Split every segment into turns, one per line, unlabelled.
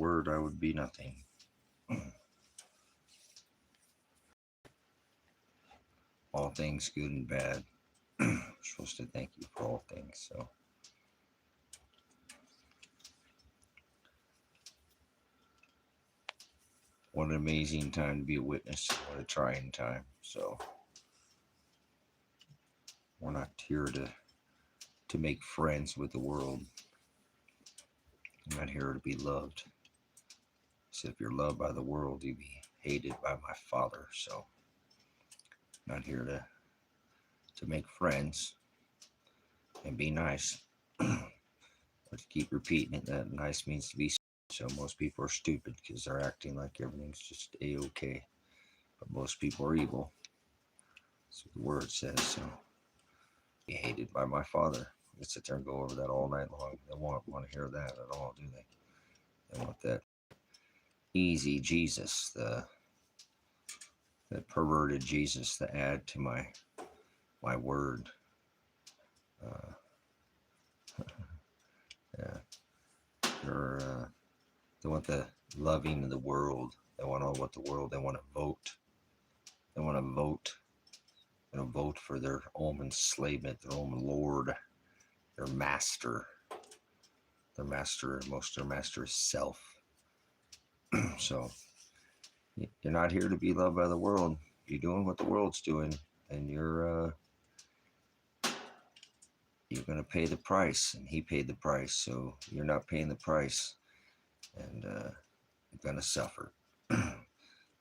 word, I would be nothing. All things good and bad. We're supposed to thank you for all things. So what an amazing time to be a witness. What a trying time. So we're not here to make friends with the world. I'm not here to be loved. So if you're loved by the world, you'll be hated by my Father. So I'm not here to make friends and be nice. But to keep repeating it, that nice means to be stupid. So most people are stupid because they're acting like everything's just a-okay. But most people are evil. That's what the word says. So be hated by my Father. I sit there and go over that all night long. They won't want to hear that at all, do they? They want that easy Jesus, the perverted Jesus, to add to my word. Yeah, they want the loving of the world. They want all what the world. They want to vote. They want to vote. They want to vote for their own enslavement, their own lord, their master. Their master is self. So you're not here to be loved by the world. If you're doing what the world's doing, then you're going to pay the price, and he paid the price. So you're not paying the price, and you're going to suffer.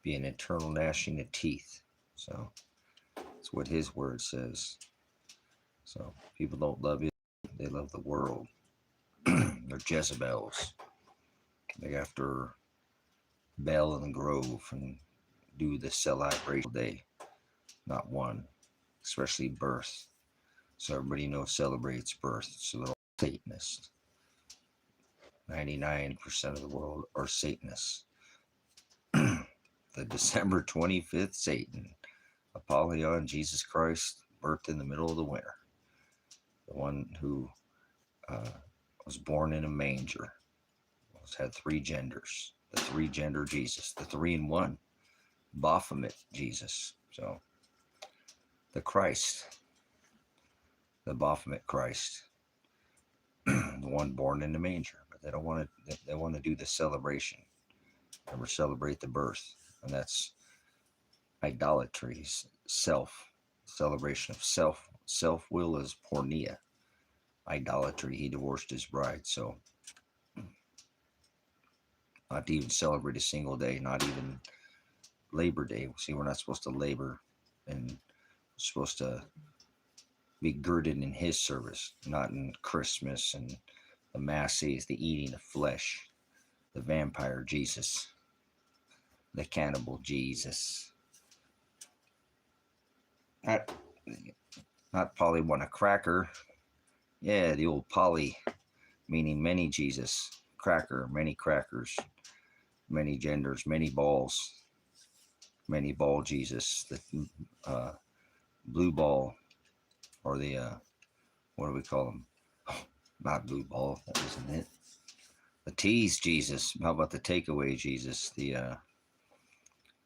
Be an eternal gnashing of teeth. So that's what his word says. So people don't love it. They love the world. They're Jezebels. They after Bell in the Grove and do the celebration day. Not one, especially birth. So everybody knows celebrates birth. So they're all Satanists. 99% of the world are Satanists. The December 25th Satan, Apollyon, Jesus Christ, birthed in the middle of the winter. The one who was born in a manger, had three genders. The three-gender Jesus, the 3-in-1, Baphomet Jesus. So the Christ, the Baphomet Christ, the one born in the manger. But they don't want to. They want to do the celebration. Never celebrate the birth, and that's idolatry, celebration of self. Self-will is porneia. Idolatry. He divorced his bride, so not to even celebrate a single day, not even Labor Day. See, we're not supposed to labor, and we're supposed to be girded in his service, not in Christmas and the masses, the eating of flesh, the vampire Jesus, the cannibal Jesus. Not Polly want a cracker. Yeah, the old Polly, meaning many Jesus. Cracker, many crackers, many genders, many balls. Many ball Jesus, the blue ball, or the, what do we call them? Oh, not blue ball, that isn't it. The tease Jesus. How about the takeaway Jesus? The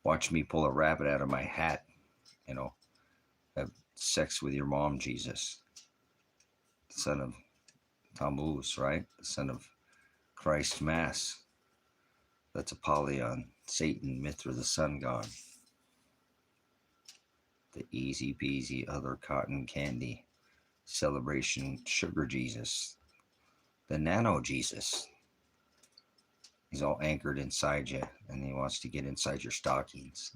watch me pull a rabbit out of my hat, have sex with your mom Jesus. The son of Tammuz, right? The son of Christ Mass. That's Apollyon, Satan, Mithra, the sun god. The easy peasy other cotton candy celebration sugar Jesus. The nano Jesus. He's all anchored inside you, and he wants to get inside your stockings.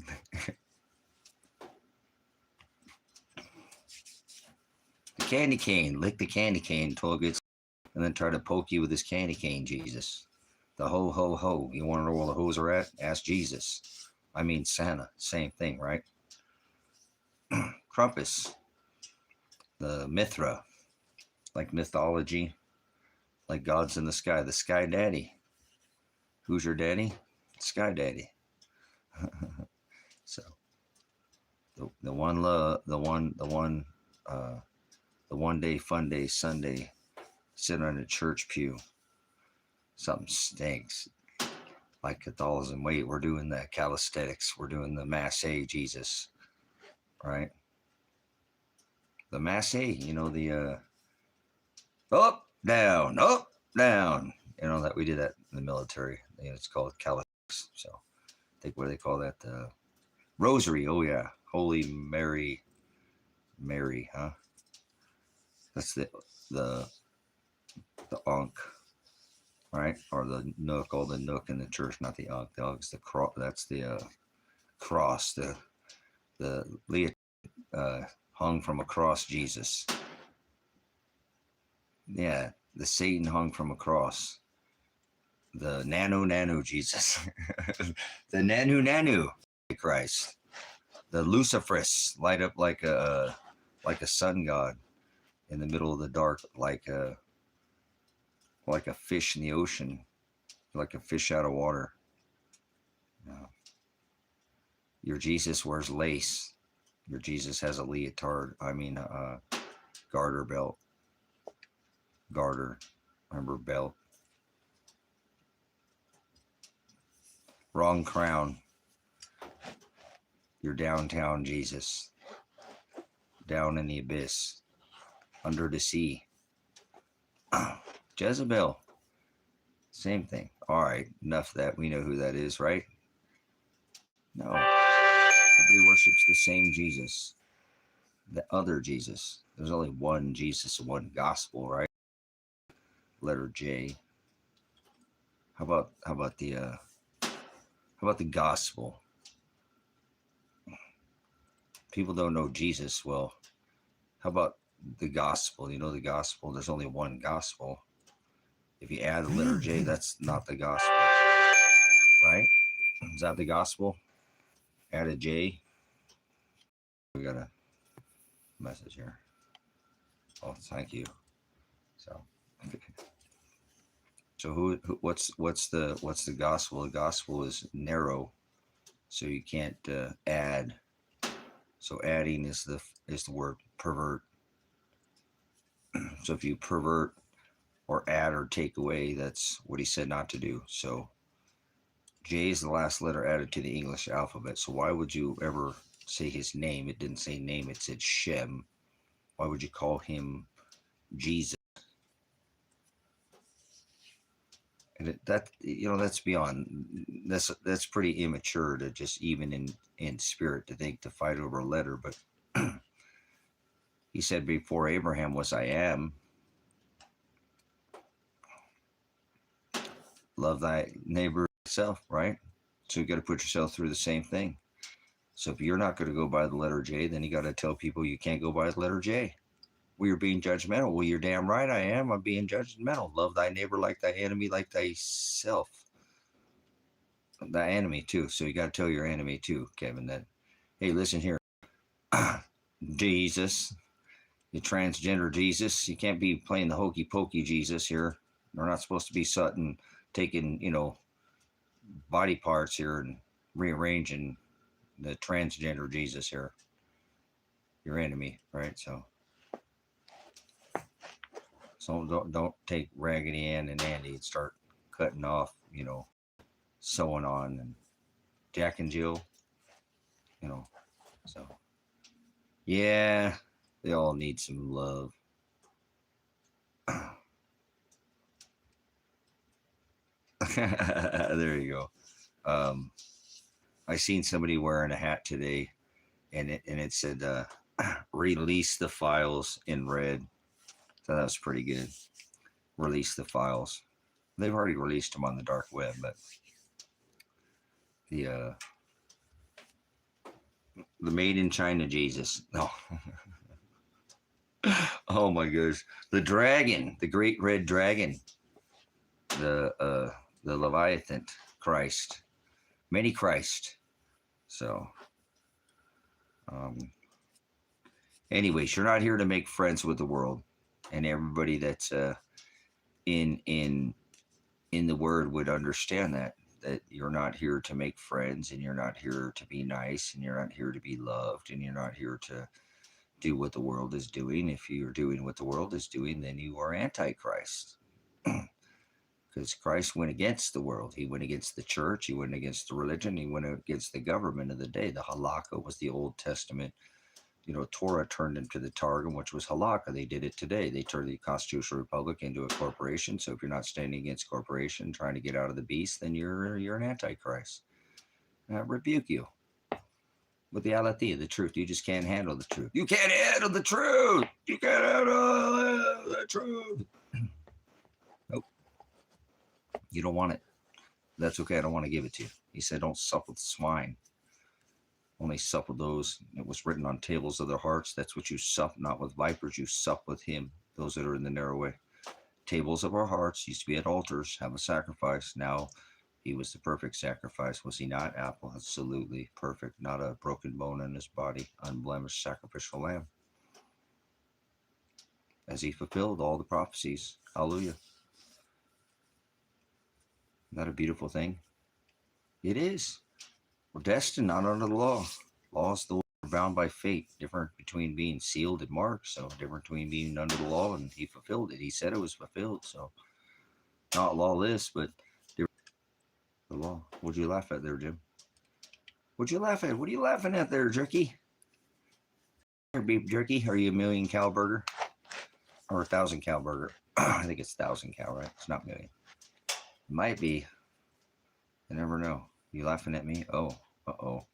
The candy cane. Lick the candy cane until it gets, and then try to poke you with his candy cane, Jesus. The ho, ho, ho. You want to know where the hoes are at? Ask Jesus. I mean Santa. Same thing, right? Krampus. The Mithra. Like mythology. Like gods in the sky. The sky daddy. Who's your daddy? Sky daddy. So the one day fun day Sunday, sitting on a church pew. Something stinks. like Catholicism. Wait, we're doing the calisthenics. We're doing the Masse Jesus, right? The Masse, you know, the up, down, up, down. You know, that we did that in the military. You know, it's called calisthenics. So I think what do they call that? The rosary. Oh, yeah. Holy Mary, Mary, huh? That's the Ankh, right? Or the nook, all the nook in the church, not the Ankh. The Ankh is the cross. That's the cross. The Leah hung from a cross. Jesus. Yeah, the Satan hung from a cross. The nano Jesus. The nanu Christ. The Luciferus light up like a sun god in the middle of the dark, like a fish in the ocean, like a fish out of water. Your Jesus wears lace. Your Jesus has a leotard. I mean, garter belt. Garter. Remember belt. Wrong crown. Your downtown Jesus. Down in the abyss. Under the sea. Jezebel. Same thing. All right. Enough of that. We know who that is, right? No. Everybody worships the same Jesus. The other Jesus. There's only one Jesus, one gospel, right? Letter J. How about the gospel? People don't know Jesus. Well, how about the gospel? You know the gospel. There's only one gospel. If you add the letter J, that's not the gospel, right? Is that the gospel? Add a J. We got a message here. Oh, thank you. So what's the gospel? The gospel is narrow, so you can't add. So adding is the word pervert. So if you pervert or add or take away, that's what he said not to do. So J is the last letter added to the English alphabet. So why would you ever say his name? It didn't say name, it said Shem. Why would you call him Jesus? And that's beyond, that's pretty immature to just, even in spirit, to think to fight over a letter. But he said before Abraham was I am. Love thy neighbor yourself, right? So you got to put yourself through the same thing. So if you're not going to go by the letter J, then you got to tell people you can't go by the letter J. Well, you're being judgmental. Well, you're damn right I am. I'm being judgmental. Love thy neighbor like thy enemy, like thyself. Thy enemy too. So you got to tell your enemy too, Kevin, that, hey, listen here. Jesus, you transgender Jesus, you can't be playing the hokey pokey Jesus here. We're not supposed to be taking, body parts here and rearranging the transgender Jesus here. Your enemy, right? So don't take Raggedy Ann and Andy and start cutting off, sewing on, and Jack and Jill, so yeah, they all need some love. There you go. I seen somebody wearing a hat today, and it said release the files in red. So that was pretty good. Release the files. They've already released them on the dark web, but the made in China Jesus. No. Oh my gosh. The dragon, the great red dragon. The Leviathan Christ. Many Christ. So anyways, you're not here to make friends with the world, and everybody that's in the word would understand that you're not here to make friends, and you're not here to be nice, and you're not here to be loved, and you're not here to do what the world is doing. If you're doing what the world is doing, then you are Antichrist. because Christ went against the world. He went against the church. He went against the religion. He went against the government of the day. The halakha was the Old Testament. Torah turned into the Targum, which was halakha. They did it today. They turned the constitutional republic into a corporation. So if you're not standing against corporation, trying to get out of the beast, then you're an antichrist. And I rebuke you with the aletheia, the truth. You just can't handle the truth. You can't handle the truth. You can't handle the truth. Nope. You don't want it. That's okay. I don't want to give it to you. He said, don't sup with swine. Only sup with those. It was written on tables of their hearts. That's what you sup, not with vipers. You sup with him, those that are in the narrow way. Tables of our hearts used to be at altars, have a sacrifice. Now he was the perfect sacrifice. Was he not? Absolutely perfect. Not a broken bone in his body. Unblemished sacrificial lamb. As he fulfilled all the prophecies. Hallelujah. Isn't that a beautiful thing? It is. We're destined, not under the law. Law is the law. We're bound by fate. Different between being sealed and marked. So different between being under the law, and he fulfilled it. He said it was fulfilled. So not lawless, but the law. What'd you laugh at there, Jim? What'd you laugh at? What are you laughing at there, Jerky? Beef jerky? Are you a million cow burger? Or 1,000 cow burger? I think it's 1,000 cow, right? It's not million. It might be. You never know. You laughing at me? Oh, uh-oh.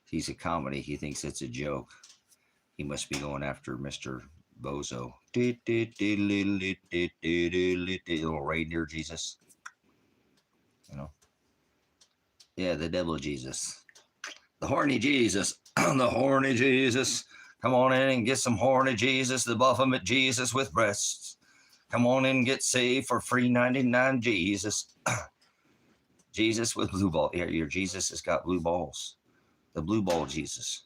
He's a comedy. He thinks it's a joke. He must be going after Mr. Bozo. Little reindeer Jesus. Yeah, the devil Jesus. The horny Jesus. The horny Jesus. Come on in and get some horny Jesus. The Baphomet Jesus with breasts. Come on in and get saved for free 99 Jesus. Jesus with blue ball. Yeah, your Jesus has got blue balls. The blue ball Jesus.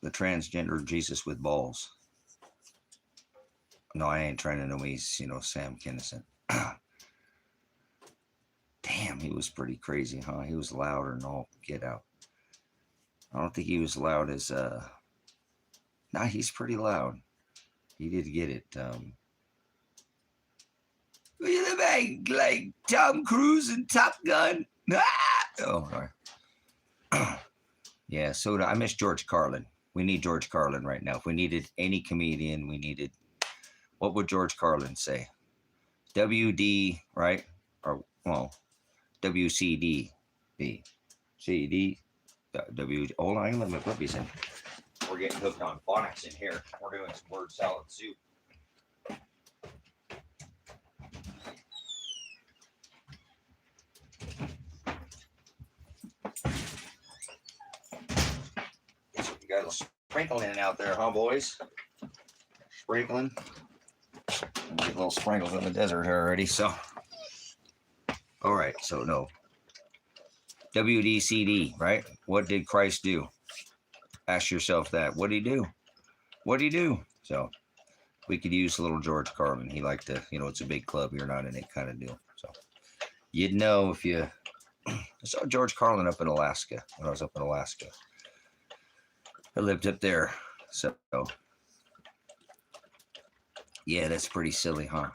The transgender Jesus with balls. No, I ain't trying to know he's, Sam Kinison. Damn, he was pretty crazy, huh? He was louder and all get out. I don't think he was loud as, nah, he's pretty loud. He did get it. Like Tom Cruise and Top Gun. Ah! Oh, sorry. Yeah, so I miss George Carlin. We need George Carlin right now. If we needed any comedian, what would George Carlin say? WD, right? Or, well, WCD. CD. W. Hold on, let me put these in. We're getting hooked on phonics in here. We're doing some word salad soup. You got a little sprinkling out there, huh, boys? Sprinkling. Get little sprinkles in the desert here already, so. All right, so no. WDCD, right? What did Christ do? Ask yourself that. What did he do? What did he do? So we could use a little George Carlin. He liked to, it's a big club. You're not in it kind of deal. So you'd know if you. I saw George Carlin up in Alaska when I was up in Alaska. I lived up there. So yeah, that's pretty silly, huh?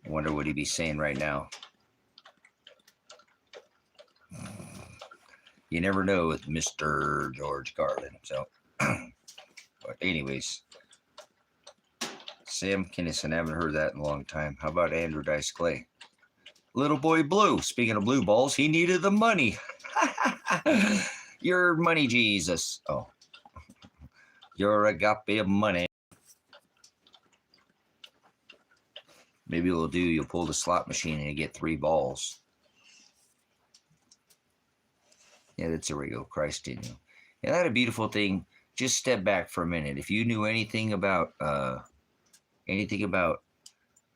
I wonder what he'd be saying right now. You never know with Mr. George Carlin. So, but anyways, Sam Kinison, I haven't heard that in a long time. How about Andrew Dice Clay? Little boy blue. Speaking of blue balls, he needed the money. Your money, Jesus. Oh, your agape of money. Maybe we'll do, you'll pull the slot machine and you get 3 balls. Yeah, that's there we go. Christ in you. Yeah, that's a beautiful thing. Just step back for a minute. If you knew anything about the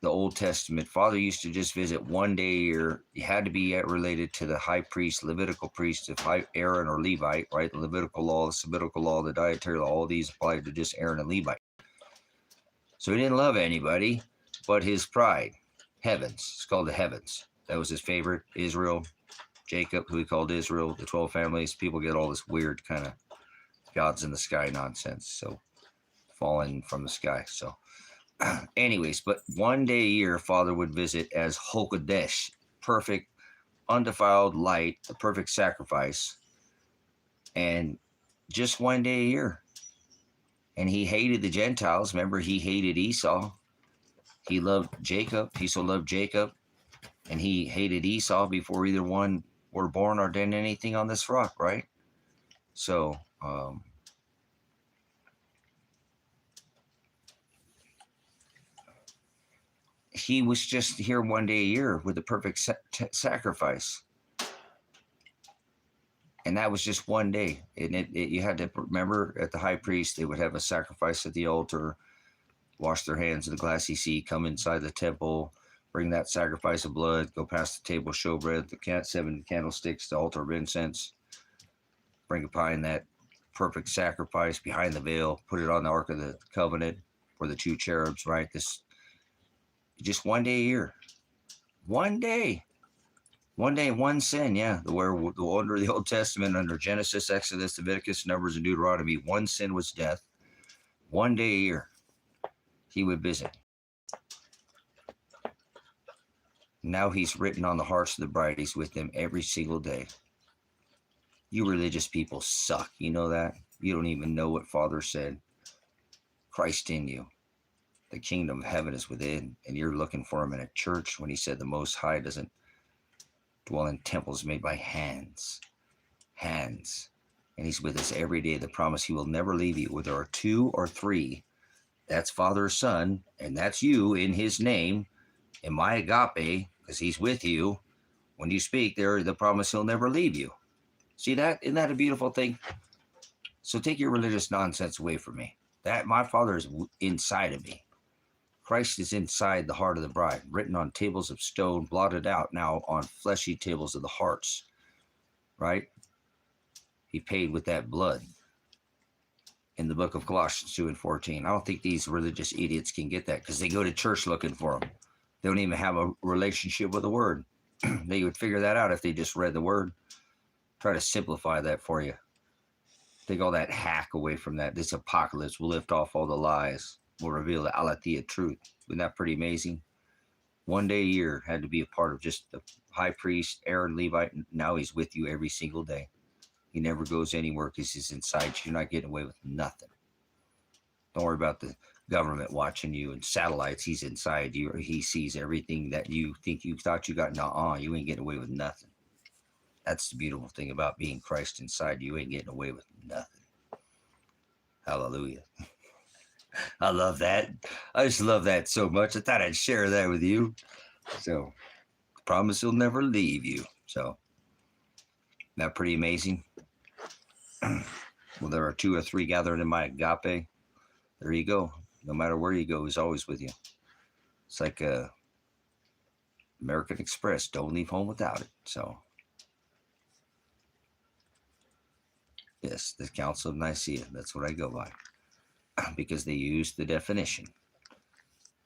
Old Testament, Father used to just visit one day a year. You had to be related to the high priest, Levitical priest of Aaron or Levite, right? The Levitical law, the Sabbatical law, the dietary law, all these applied to just Aaron and Levite. So he didn't love anybody but his pride. Heavens. It's called the heavens. That was his favorite. Israel. Jacob, who he called Israel, the 12 families. People get all this weird kind of gods in the sky nonsense. So falling from the sky. So Anyways, but one day a year, Father would visit as Hokodesh, perfect, undefiled light, the perfect sacrifice, and just one day a year. And he hated the Gentiles. Remember, he hated Esau. He loved Jacob. He so loved Jacob, and he hated Esau before either one were born or did anything on this rock, right? So, he was just here one day a year with the perfect sacrifice. And that was just one day. And you had to remember, at the high priest, they would have a sacrifice at the altar, wash their hands in the glassy sea, come inside the temple, bring that sacrifice of blood, go past the table, showbread, the 7 candlesticks, the altar of incense, bring upon that perfect sacrifice behind the veil, put it on the Ark of the Covenant for the 2 cherubs, right? This just one day a year. One day. One day, one sin, yeah. The order of the Old Testament under Genesis, Exodus, Leviticus, Numbers, and Deuteronomy, one sin was death. One day a year, he would visit. Now he's written on the hearts of the bride. He's with them every single day. You religious people suck. You know that? You don't even know what Father said. Christ in you. The kingdom of heaven is within, and you're looking for him in a church when he said the Most High doesn't dwell in temples made by hands. Hands. And he's with us every day. The promise he will never leave you. Where there are 2 or 3, that's Father, Son, and that's you in his name, in my agape, because he's with you. When you speak, there, the promise he'll never leave you. See that? Isn't that a beautiful thing? So take your religious nonsense away from me. That my Father is inside of me. Christ is inside the heart of the bride, written on tables of stone, blotted out now on fleshy tables of the hearts, right? He paid with that blood in the book of Colossians 2 and 14. I don't think these religious idiots can get that because they go to church looking for them. They don't even have a relationship with the word. They would figure that out if they just read the word. Try to simplify that for you. Take all that hack away from that. This apocalypse will lift off all the lies. Will reveal the aletheia truth. Isn't that pretty amazing? One day a year had to be a part of just the high priest, Aaron, Levite. Now he's with you every single day. He never goes anywhere because he's inside you. You're not getting away with nothing. Don't worry about the government watching you and satellites. He's inside you. He sees everything that you think you thought you got. Nuh-uh, you ain't getting away with nothing. That's the beautiful thing about being Christ inside you. You ain't getting away with nothing. Hallelujah. I love that. I just love that so much. I thought I'd share that with you. So, promise he'll never leave you. So, isn't that pretty amazing? Well, there are 2 or 3 gathered in my agape. There you go. No matter where you go, he's always with you. It's like American Express. Don't leave home without it. So, yes, the Council of Nicaea. That's what I go by. Because they used the definition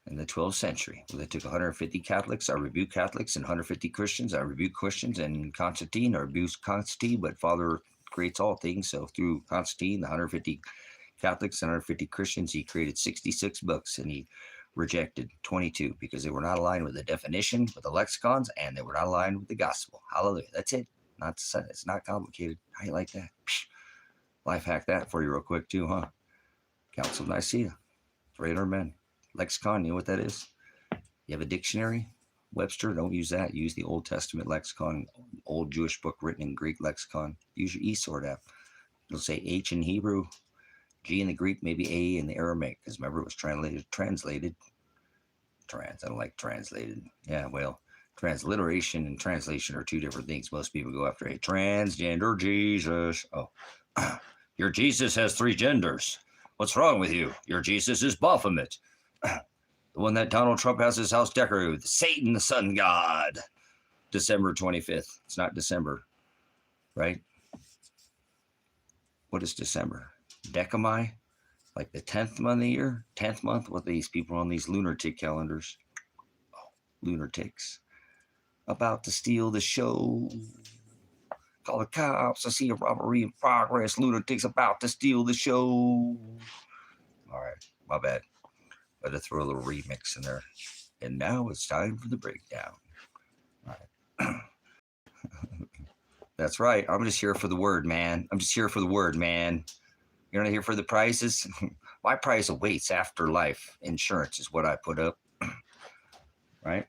in the 12th century. Well, they took 150 Catholics, I rebuke Catholics, and 150 Christians, I rebuke Christians, and Constantine, I rebuke Constantine, but Father creates all things. So through Constantine, the 150 Catholics and 150 Christians, he created 66 books, and he rejected 22 because they were not aligned with the definition, with the lexicons, and they were not aligned with the gospel. Hallelujah. That's it. It's not complicated. How you like that? Life hack that for you real quick too, huh? Council of Nicaea, 300 men. Lexicon, you know what that is? You have a dictionary, Webster, don't use that. Use the Old Testament lexicon, old Jewish book written in Greek lexicon. Use your eSword app. It'll say H in Hebrew, G in the Greek, maybe A in the Aramaic, because remember it was translated. I don't like translated. Yeah, well, transliteration and translation are 2 different things. Most people go after a transgender Jesus. Oh, your Jesus has 3 genders. What's wrong with you? Your Jesus is Baphomet. The one that Donald Trump has his house decorated with. Satan, the sun god. December 25th. It's not December, right? What is December? Decami? Like the 10th month of the year? 10th month? What are these people on these lunatic calendars? Oh, lunatics. About to steal the show. Call the cops. I see a robbery in progress. Lunatics about to steal the show. All right. My bad. Got to throw a little remix in there. And now it's time for the breakdown. All right. That's right. I'm just here for the word, man. I'm just here for the word, man. You're not here for the prices? My price awaits after life. Insurance is what I put up. Right?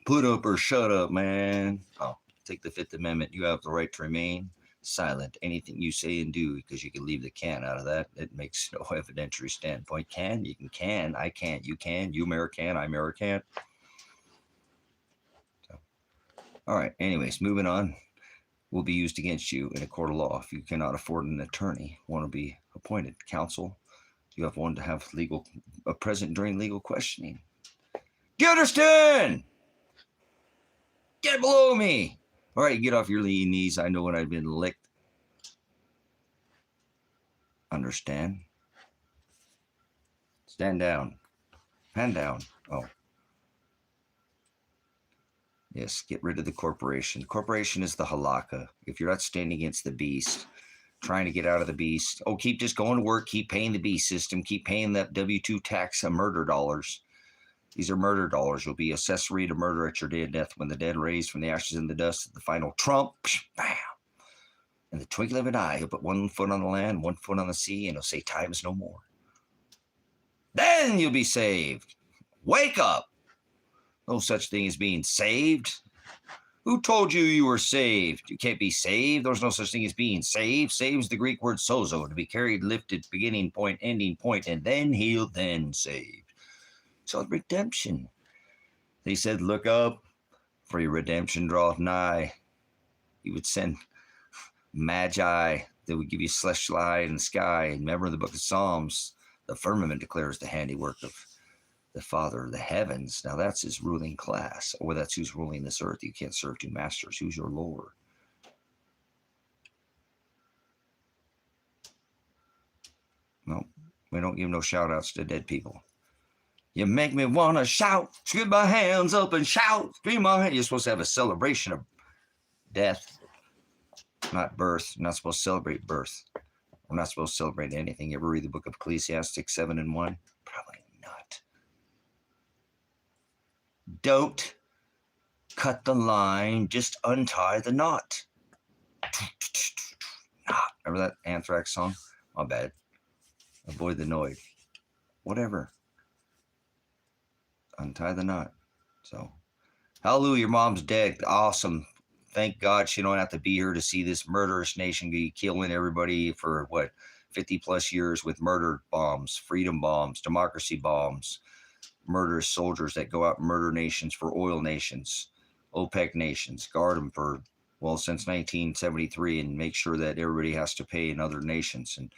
Put up or shut up, man. Oh, take the Fifth Amendment. You have the right to remain silent. Anything you say and do, because you can leave the can out of that. It makes no evidentiary standpoint. Can, you can. I can't, you can. You American, I American. So, all right. Anyways, moving on. Will be used against you in a court of law if you cannot afford an attorney. One will be appointed. Counsel, you have one to have present during legal questioning. Do you understand? Get below me. All right, get off your knees. I know when I've been licked. Understand? Stand down. Hand down. Oh. Yes, get rid of the corporation. The corporation is the halakha. If you're not standing against the beast, trying to get out of the beast, keep just going to work, keep paying the beast system, keep paying that W-2 tax of murder dollars. These are murder dollars. You'll be accessory to murder at your day of death when the dead raised from the ashes and the dust at the final trump. Bam! In the twinkling of an eye, he'll put 1 foot on the land, 1 foot on the sea, and he'll say, time is no more. Then you'll be saved. Wake up! No such thing as being saved. Who told you you were saved? You can't be saved. There's no such thing as being saved. Saved is the Greek word sozo, to be carried, lifted, beginning point, ending point, and then healed, then saved. So redemption. They said, look up, for your redemption draweth nigh. He would send magi that would give you celestial light in the sky. And remember the book of Psalms, the firmament declares the handiwork of the Father of the heavens. Now that's his ruling class, or that's who's ruling this earth. You can't serve two masters. Who's your Lord? No, we don't give no shout outs to dead people. You make me want to shout, scream my hands up and shout, scream my hands. You're supposed to have a celebration of death, not birth. You're not supposed to celebrate birth. We're not supposed to celebrate anything. You ever read the book of Ecclesiastes 7:1? Probably not. Don't cut the line, just untie the knot. Knot. Remember that Anthrax song? My bad. Avoid the noise. Whatever. Untie the knot. So, hallelujah, your mom's dead. Awesome. Thank God she don't have to be here to see this murderous nation be killing everybody for, 50 plus years with murder bombs, freedom bombs, democracy bombs, murderous soldiers that go out and murder nations for oil nations, OPEC nations, guard them for, since 1973, and make sure that everybody has to pay in other nations and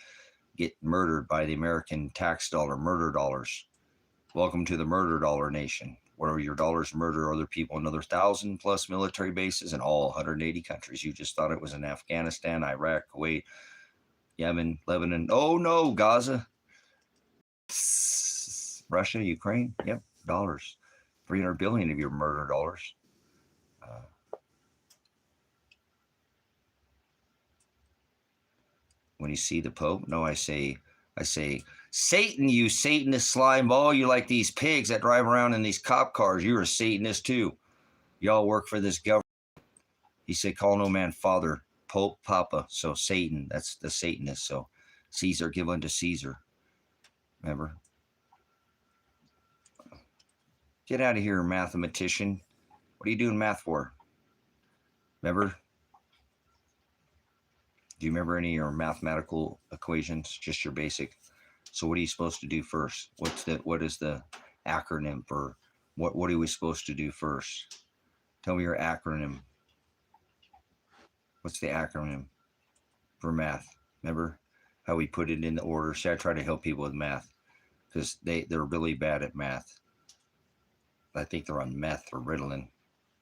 get murdered by the American tax dollar, murder dollars. Welcome to the murder dollar nation, where your dollars murder other people, another 1,000 plus military bases in all 180 countries. You just thought it was in Afghanistan, Iraq, Kuwait, Yemen, Lebanon. Oh no, Gaza, Russia, Ukraine. Yep, dollars. 300 billion of your murder dollars. When you see the Pope, no, I say, Satan, you Satanist slime ball. You like these pigs that drive around in these cop cars. You're a Satanist too. Y'all work for this government. He said, call no man father, Pope, Papa. So Satan, that's the Satanist. So Caesar, give unto Caesar. Remember? Get out of here, mathematician. What are you doing math for? Remember? Do you remember any of your mathematical equations? Just your basic. So what are you supposed to do first? What is the acronym for what are we supposed to do first? Tell me your acronym. What's the acronym for math? Remember how we put it in the order? See, I try to help people with math because they're really bad at math. I think they're on meth or Ritalin.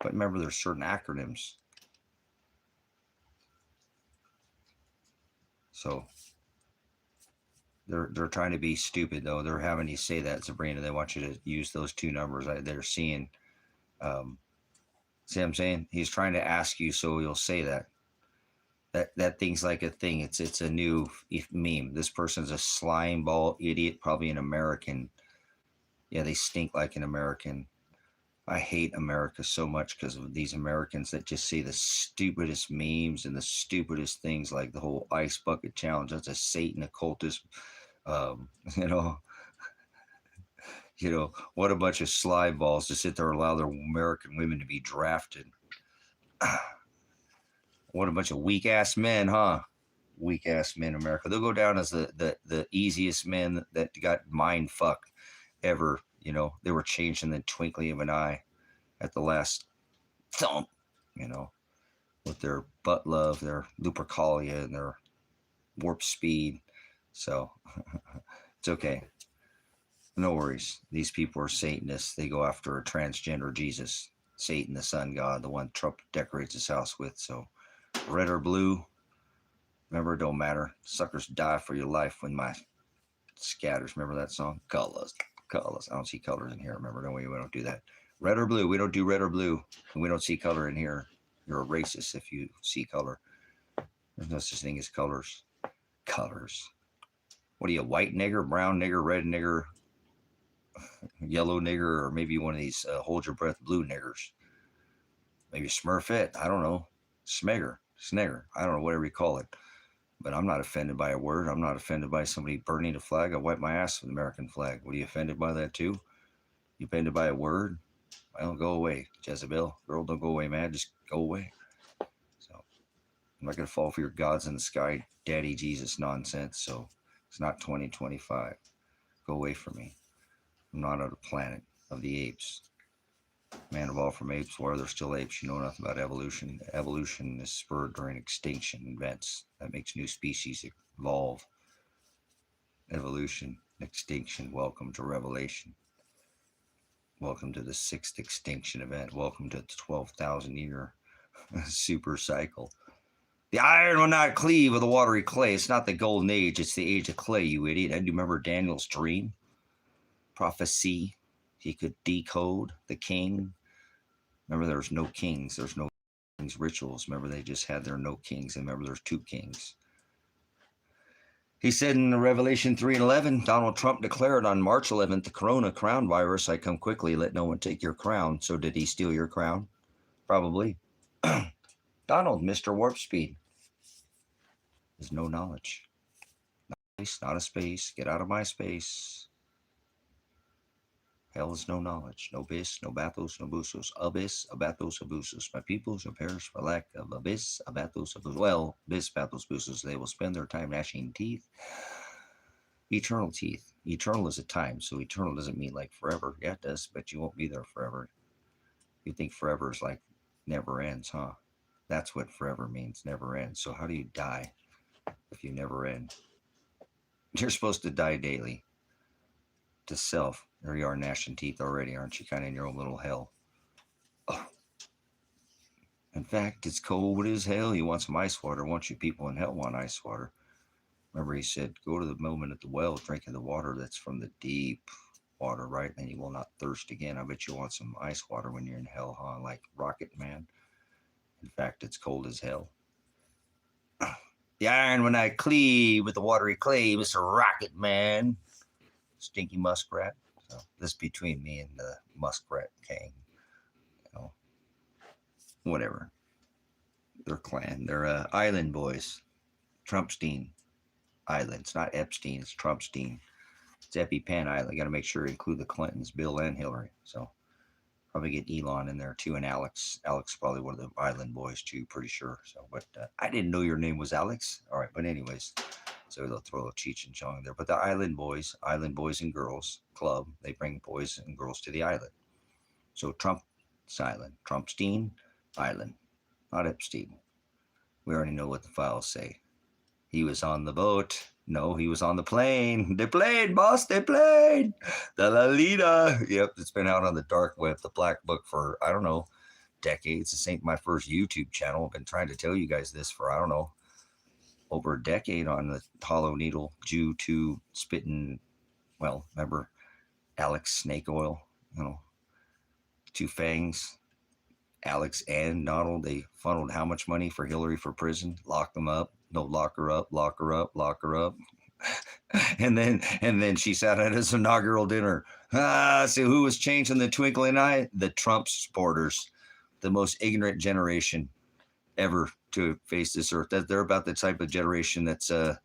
But remember, there's certain acronyms. So they're trying to be stupid, though. They're having you say that, Sabrina. They want you to use those two numbers. They're seeing. See what I'm saying? He's trying to ask you, so you'll say that. That thing's like a thing. It's a new meme. This person's a slime ball idiot, probably an American Yeah, they stink like an American. I hate America so much because of these Americans that just say the stupidest memes and the stupidest things, like the whole ice bucket challenge. That's a Satan occultist. Um, you know, what a bunch of sly balls to sit there and allow their American women to be drafted. What a bunch of weak ass men, huh? Weak ass men, America. They'll go down as the easiest men that got mind fucked ever. They were changed in the twinkling of an eye at the last thump, with their butt love, their Lupercalia, and their warp speed. So it's okay. No worries. These people are Satanists. They go after a transgender Jesus, Satan, the sun god, the one Trump decorates his house with. So red or blue, remember, it don't matter. Suckers die for your life when my scatters. Remember that song? Colors. Colors. I don't see colors in here. Remember, we don't do that. Red or blue. We don't do red or blue. And we don't see color in here. You're a racist if you see color. There's no such thing as colors. Colors. What are you, white nigger, brown nigger, red nigger, yellow nigger, or maybe one of these hold your breath blue niggers? Maybe Smurfette. I don't know. Smegger. Snigger. I don't know, whatever you call it. But I'm not offended by a word. I'm not offended by somebody burning a flag. I wipe my ass with the American flag. What are you offended by that too? You offended by a word? Well, go away, Jezebel. Girl, don't go away, man. Just go away. So I'm not going to fall for your gods in the sky, daddy Jesus nonsense. So it's not 2025. Go away from me. I'm not on the planet of the apes. Man evolved from apes. Where they're still apes. You know nothing about evolution. Evolution is spurred during extinction events that makes new species evolve. Evolution, extinction. Welcome to Revelation. Welcome to the 6th extinction event. Welcome to the 12,000 year super cycle. The iron will not cleave with the watery clay. It's not the golden age. It's the age of clay, you idiot. And do you remember Daniel's dream? Prophecy. He could decode the king. Remember, there's no kings. There's no kings rituals. Remember, they just had their no kings. And remember, there's 2 kings. He said in Revelation 3:11, Donald Trump declared on March 11th, the corona crown virus, I come quickly, let no one take your crown. So did he steal your crown? Probably. Donald, Mr. Warp Speed. There's no knowledge. Not a space. Get out of my space. Hell is no knowledge. No bis, no bathos, no busos. Abyss, abathos, abusos. My people shall perish for lack of abyss, abathos, abusos. Well, bis, bathos, busos. They will spend their time gnashing teeth. Eternal teeth. Eternal is a time, so eternal doesn't mean like forever. Yeah, it does, but you won't be there forever. You think forever is like never ends, huh? That's what forever means, never ends. So how do you die if you never end? You're supposed to die daily. To self. There you are, gnashing teeth already, aren't you? Kind of in your own little hell. Oh. In fact, it's cold as hell. You want some ice water. Won't you people in hell want ice water? Remember, he said, go to the moment at the well, drinking the water that's from the deep water, right? And you will not thirst again. I bet you want some ice water when you're in hell, huh? Like Rocket Man. In fact, it's cold as hell. The iron when I cleave with the watery clay, Mr. Rocket Man. Stinky muskrat. So this between me and the muskrat king. Whatever. Their clan. They're island boys. Trumpstein Island. It's not Epstein. It's Trumpstein. It's EpiPen Island. Got to make sure to include the Clintons, Bill and Hillary. So probably get Elon in there too, and Alex. Alex probably one of the island boys too. Pretty sure. So, but I didn't know your name was Alex. All right, but anyways. So they'll throw a Cheech and Chong there. But the Island Boys and Girls Club, they bring boys and girls to the island. So Trump's Island. Trumpstein Island. Not Epstein. We already know what the files say. He was on the boat. No, he was on the plane. They played, boss. They played. The Lolita. Yep, it's been out on the dark web, the black book, for, I don't know, decades. This ain't my first YouTube channel. I've been trying to tell you guys this for, I don't know, over a decade on the Hollow Needle Jew 2 spitting, well, remember Alex Snake Oil, 2 fangs, Alex and Donald, they funneled how much money for Hillary for prison? Lock them up. No, lock her up, lock her up, lock her up. And then she sat at his inaugural dinner. So who was changed in the twinkling eye? The Trump supporters, the most ignorant generation ever to face this earth. That they're about the type of generation that's the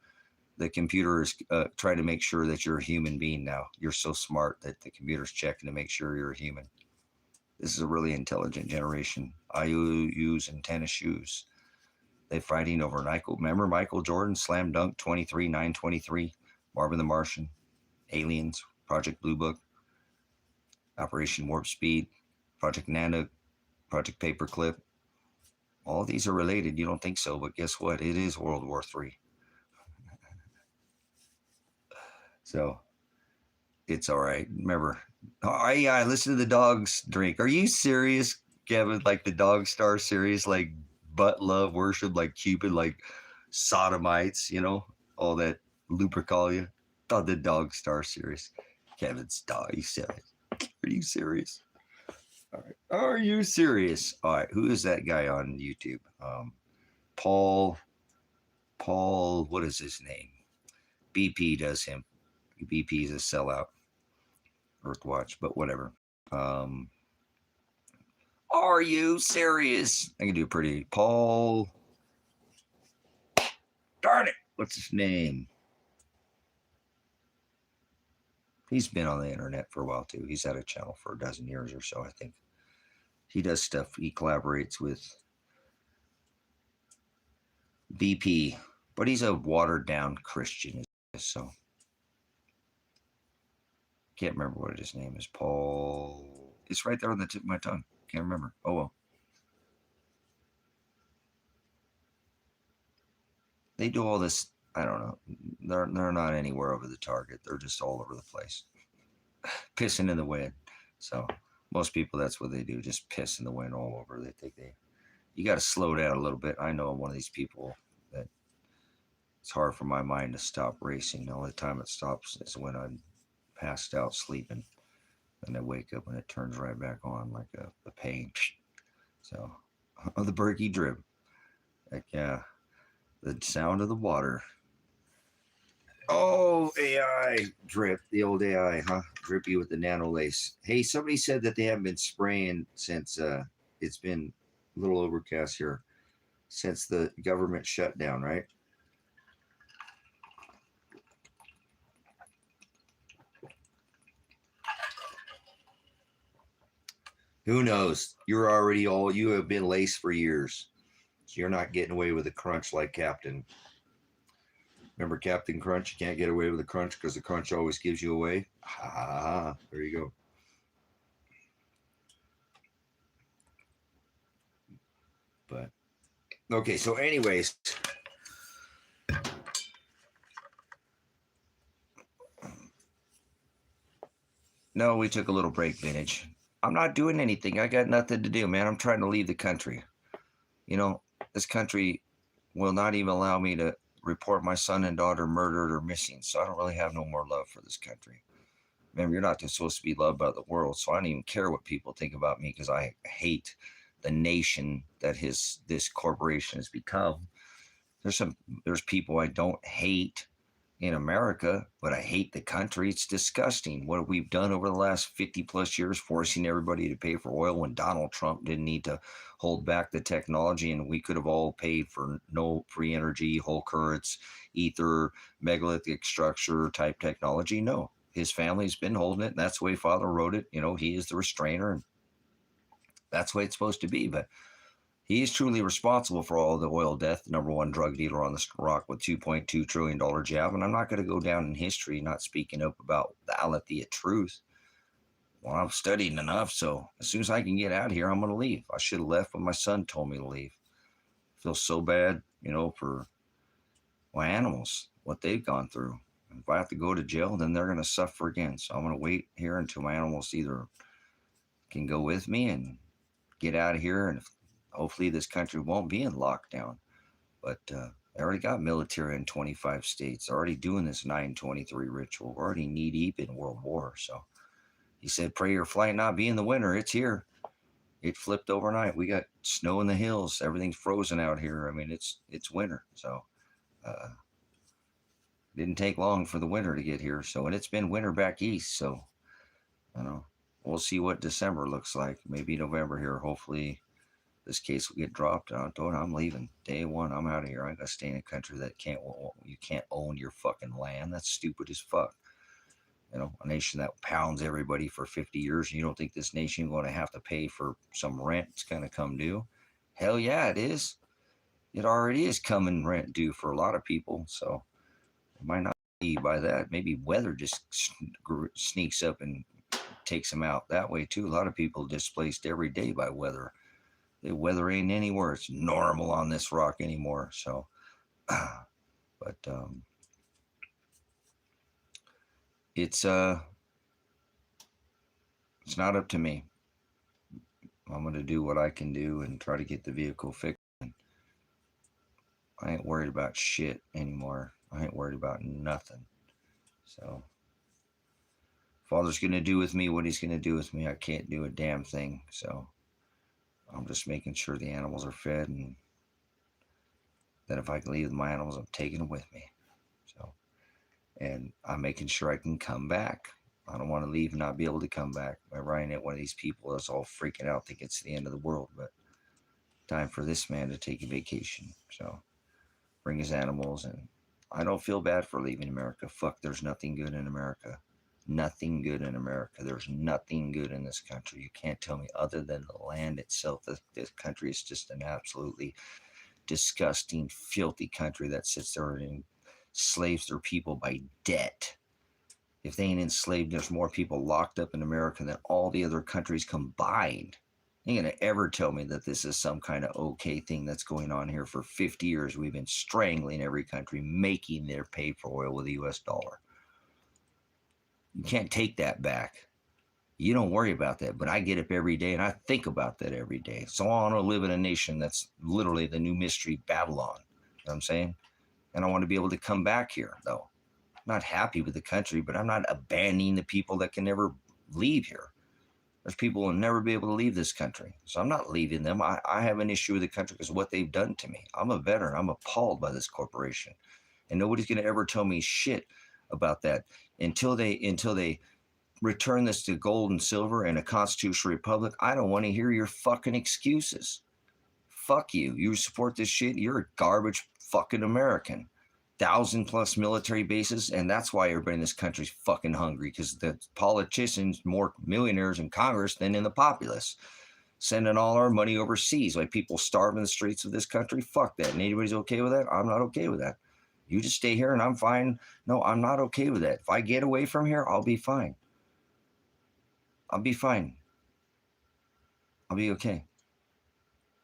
computer is trying to make sure that you're a human being now. You're so smart that the computer's checking to make sure you're a human. This is a really intelligent generation. IOUs and tennis shoes. They're fighting over Remember Michael Jordan, slam dunk 23, 923, Marvin the Martian, Aliens, Project Blue Book, Operation Warp Speed, Project Nano, Project Paperclip. All of these are related. You don't think so, but guess what? It is World War III. So it's all right. Remember, oh yeah, listen to the dogs drink. Are you serious, Kevin? Like the Dog Star series, like butt love worship, like Cupid, like sodomites, all that Lupercalia. Oh, the Dog Star series. Kevin's dog. You serious? Are you serious? All right. Are you serious? All right. Who is that guy on YouTube? Paul, what is his name? BP does him. BP is a sellout. Earthwatch, but whatever. Are you serious? I can do pretty. Paul. Darn it. What's his name? He's been on the internet for a while too. He's had a channel for a dozen years or so, I think. He does stuff. He collaborates with BP, but he's a watered down Christian, so can't remember what his name is. Paul. It's right there on the tip of my tongue. Can't remember. Oh well. They do all this. I don't know. They're not anywhere over the target. They're just all over the place, pissing in the wind. So most people, that's what they do. Just piss in the wind all over. They think you got to slow down a little bit. I know I'm one of these people that it's hard for my mind to stop racing. The only time it stops is when I'm passed out sleeping, and I wake up and it turns right back on like a pain. So the Berkey drip, like yeah, the sound of the water. Oh, AI drip, the old AI, huh? Drippy with the nano lace. Hey, somebody said that they haven't been spraying since it's been a little overcast here since the government shutdown, right? Who knows? You have been laced for years. So you're not getting away with a crunch like Captain. Remember Captain Crunch? You can't get away with a crunch because the crunch always gives you away. There you go. But okay, so anyways, no, we took a little break, Vintage. I'm not doing anything. I got nothing to do, man. I'm trying to leave the country. This country will not even allow me to report my son and daughter murdered or missing. So I don't really have no more love for this country. Remember, you're not supposed to be loved by the world. So I don't even care what people think about me because I hate the nation that this corporation has become. There's people I don't hate in America, but I hate the country. It's disgusting what we've done over the last 50 plus years, forcing everybody to pay for oil when Donald Trump didn't need to hold back the technology, and we could have all paid for no free energy, whole currents, ether, megalithic structure type technology. No, his family's been holding it, and that's the way Father wrote it. He is the restrainer, and that's the way it's supposed to be. But he is truly responsible for all the oil death, number one drug dealer on the rock with $2.2 trillion jab. And I'm not going to go down in history not speaking up about the aletheia truth. Well, I've studied enough, so as soon as I can get out of here, I'm going to leave. I should have left when my son told me to leave. I feel so bad, for my animals, what they've gone through. If I have to go to jail, then they're going to suffer again. So I'm going to wait here until my animals either can go with me and get out of here, and hopefully this country won't be in lockdown. But I already got military in 25 states, already doing this 923 ritual. We're already knee deep in World War. So he said, pray your flight not be in the winter. It's here. It flipped overnight. We got snow in the hills. Everything's frozen out here. I mean, it's winter. So Didn't take long for the winter to get here. So, and it's been winter back east. So, you know, we'll see what December looks like. Maybe November here. Hopefully, this case will get dropped. I'm leaving day one. I'm out of here. I got to stay in a country that you can't own your fucking land. That's stupid as fuck. You know, a nation that pounds everybody for 50 years, and you don't think this nation is going to have to pay for some rent that's going to come due? Hell yeah, it is. It already is coming rent due for a lot of people. So it might not be by that. Maybe weather just sneaks up and takes them out that way too. A lot of people displaced every day by weather. The weather ain't anywhere. It's normal on this rock anymore. So, but it's not up to me. I'm gonna do what I can do and try to get the vehicle fixed. I ain't worried about shit anymore. I ain't worried about nothing. So, Father's gonna do with me what He's gonna do with me. I can't do a damn thing. So, I'm just making sure the animals are fed, and that if I can leave my animals, I'm taking them with me. So, and I'm making sure I can come back. I don't want to leave and not be able to come back. I ran at one of these people that's all freaking out, think it's the end of the world, but time for this man to take a vacation. So bring his animals, and I don't feel bad for leaving America. Fuck, there's nothing good in America. Nothing good in America. There's nothing good in this country. You can't tell me other than the land itself. This country is just an absolutely disgusting, filthy country that sits there and enslaves their people by debt. If they ain't enslaved, there's more people locked up in America than all the other countries combined. You ain't gonna ever tell me that this is some kind of okay thing that's going on here. For 50 years, we've been strangling every country, making their pay for oil with the US dollar. You can't take that back. You don't worry about that, but I get up every day and I think about that every day. So I want to live in a nation that's literally the new mystery Babylon. You know what I'm saying? And I want to be able to come back here, though. I'm not happy with the country, but I'm not abandoning the people that can never leave here. There's people who will never be able to leave this country. So I'm not leaving them. I have an issue with the country because of what they've done to me. I'm a veteran. I'm appalled by this corporation. And nobody's going to ever tell me shit about that until they return this to gold and silver and a constitutional republic. I don't want to hear your fucking excuses. Fuck you. You support this shit, you're a garbage fucking American. 1,000+ military bases, and that's why everybody in this country's fucking hungry, because the politicians more millionaires in Congress than in the populace, sending all our money overseas, like people starve in the streets of this country. Fuck that. And anybody's okay with that? I'm not okay with that. You just stay here and I'm fine. No, I'm not okay with that. If I get away from here, I'll be fine. I'll be fine. I'll be okay.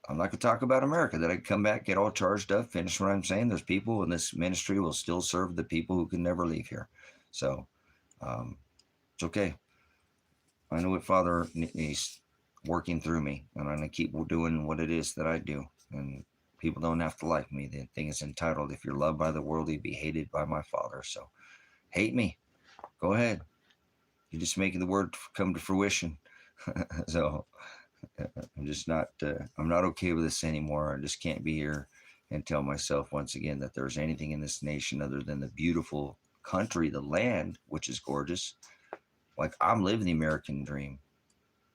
I'm not going to talk about America, that I can come back, get all charged up, finish what I'm saying. There's people in this ministry will still serve the people who can never leave here. So it's okay. I know what Father is working through me, and I'm going to keep doing what it is that I do. And people don't have to like me. The thing is entitled, if you're loved by the world, you'll be hated by my Father. So hate me. Go ahead. You're just making the word come to fruition. So I'm just not, I'm not okay with this anymore. I just can't be here and tell myself once again that there's anything in this nation other than the beautiful country, the land, which is gorgeous. Like, I'm living the American dream.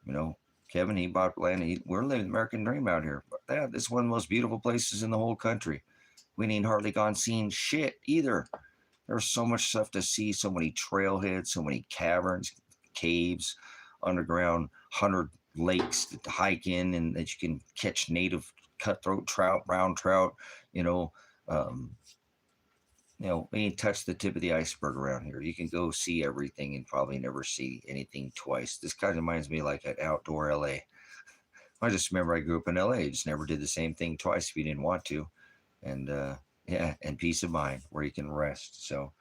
You know, Kevin, he bought land. We're living the American dream out here. But yeah, this is one of the most beautiful places in the whole country. We ain't hardly gone seeing shit either. There's so much stuff to see, so many trailheads, so many caverns, caves, underground, 100 lakes to hike in, and that you can catch native cutthroat trout, brown trout. We ain't touched the tip of the iceberg around here. You can go see everything and probably never see anything twice. This kind of reminds me like an outdoor LA. I just remember I grew up in LA. Just never did the same thing twice if you didn't want to. And and peace of mind where you can rest. So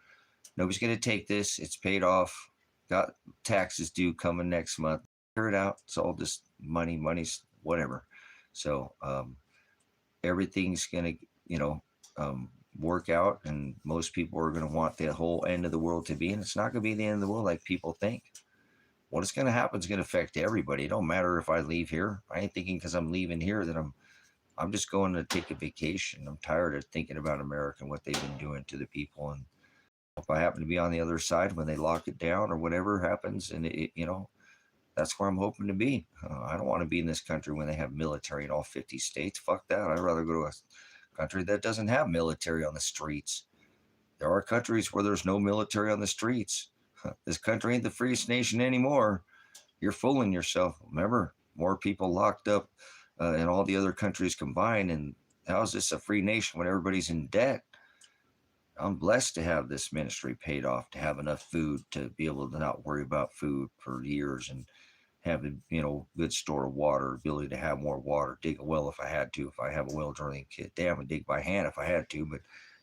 nobody's going to take this. It's paid off. Got taxes due coming next month. Figure it out. It's all just money's whatever. So everything's going to, work out, and most people are going to want the whole end of the world to be, and it's not going to be the end of the world like people think. What is going to happen is going to affect everybody. It don't matter if I leave here. I ain't thinking because I'm leaving here that I'm just going to take a vacation. I'm tired of thinking about America and what they've been doing to the people, and if I happen to be on the other side when they lock it down or whatever happens, and that's where I'm hoping to be. I don't want to be in this country when they have military in all 50 states. Fuck that. I'd rather go to a country that doesn't have military on the streets. There are countries where there's no military on the streets. This country ain't the freest nation anymore. You're fooling yourself. Remember, more people locked up in all the other countries combined. And how is this a free nation when everybody's in debt? I'm blessed to have this ministry paid off, to have enough food to be able to not worry about food for years, and have a good store of water, ability to have more water, dig a well if I had to, if I have a well drilling kit. Damn, I'd dig by hand if I had to, but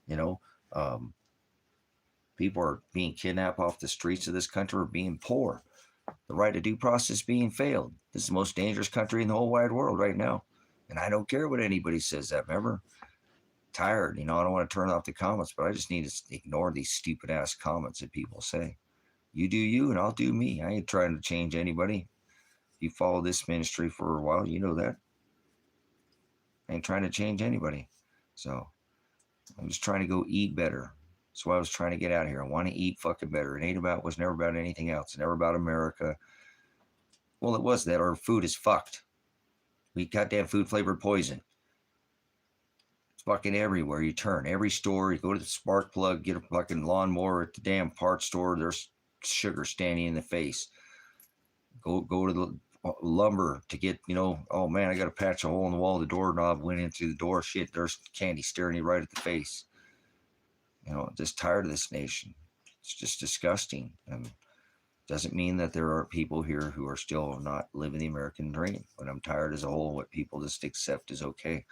you know, um, people are being kidnapped off the streets of this country, or being poor. The right to due process being failed. This is the most dangerous country in the whole wide world right now. And I don't care what anybody says that. Remember, tired. I don't want to turn off the comments, but I just need to ignore these stupid ass comments that people say. You do you, and I'll do me. I ain't trying to change anybody. If you follow this ministry for a while, you know that. I ain't trying to change anybody. So I'm just trying to go eat better. That's why I was trying to get out of here. I want to eat fucking better. It was never about anything else. Never about America. Well, it was that. Our food is fucked. We goddamn food flavored poison. It's fucking everywhere you turn. Every store, you go to the spark plug, get a fucking lawnmower at the damn parts store. There's sugar standing in the face. Go to the lumber to get, oh man, I got to patch a hole in the wall. The doorknob went in through the door. Shit, there's candy staring you right at the face. Just tired of this nation. It's just disgusting. And doesn't mean that there aren't people here who are still not living the American dream. But I'm tired as a whole of what people just accept is okay.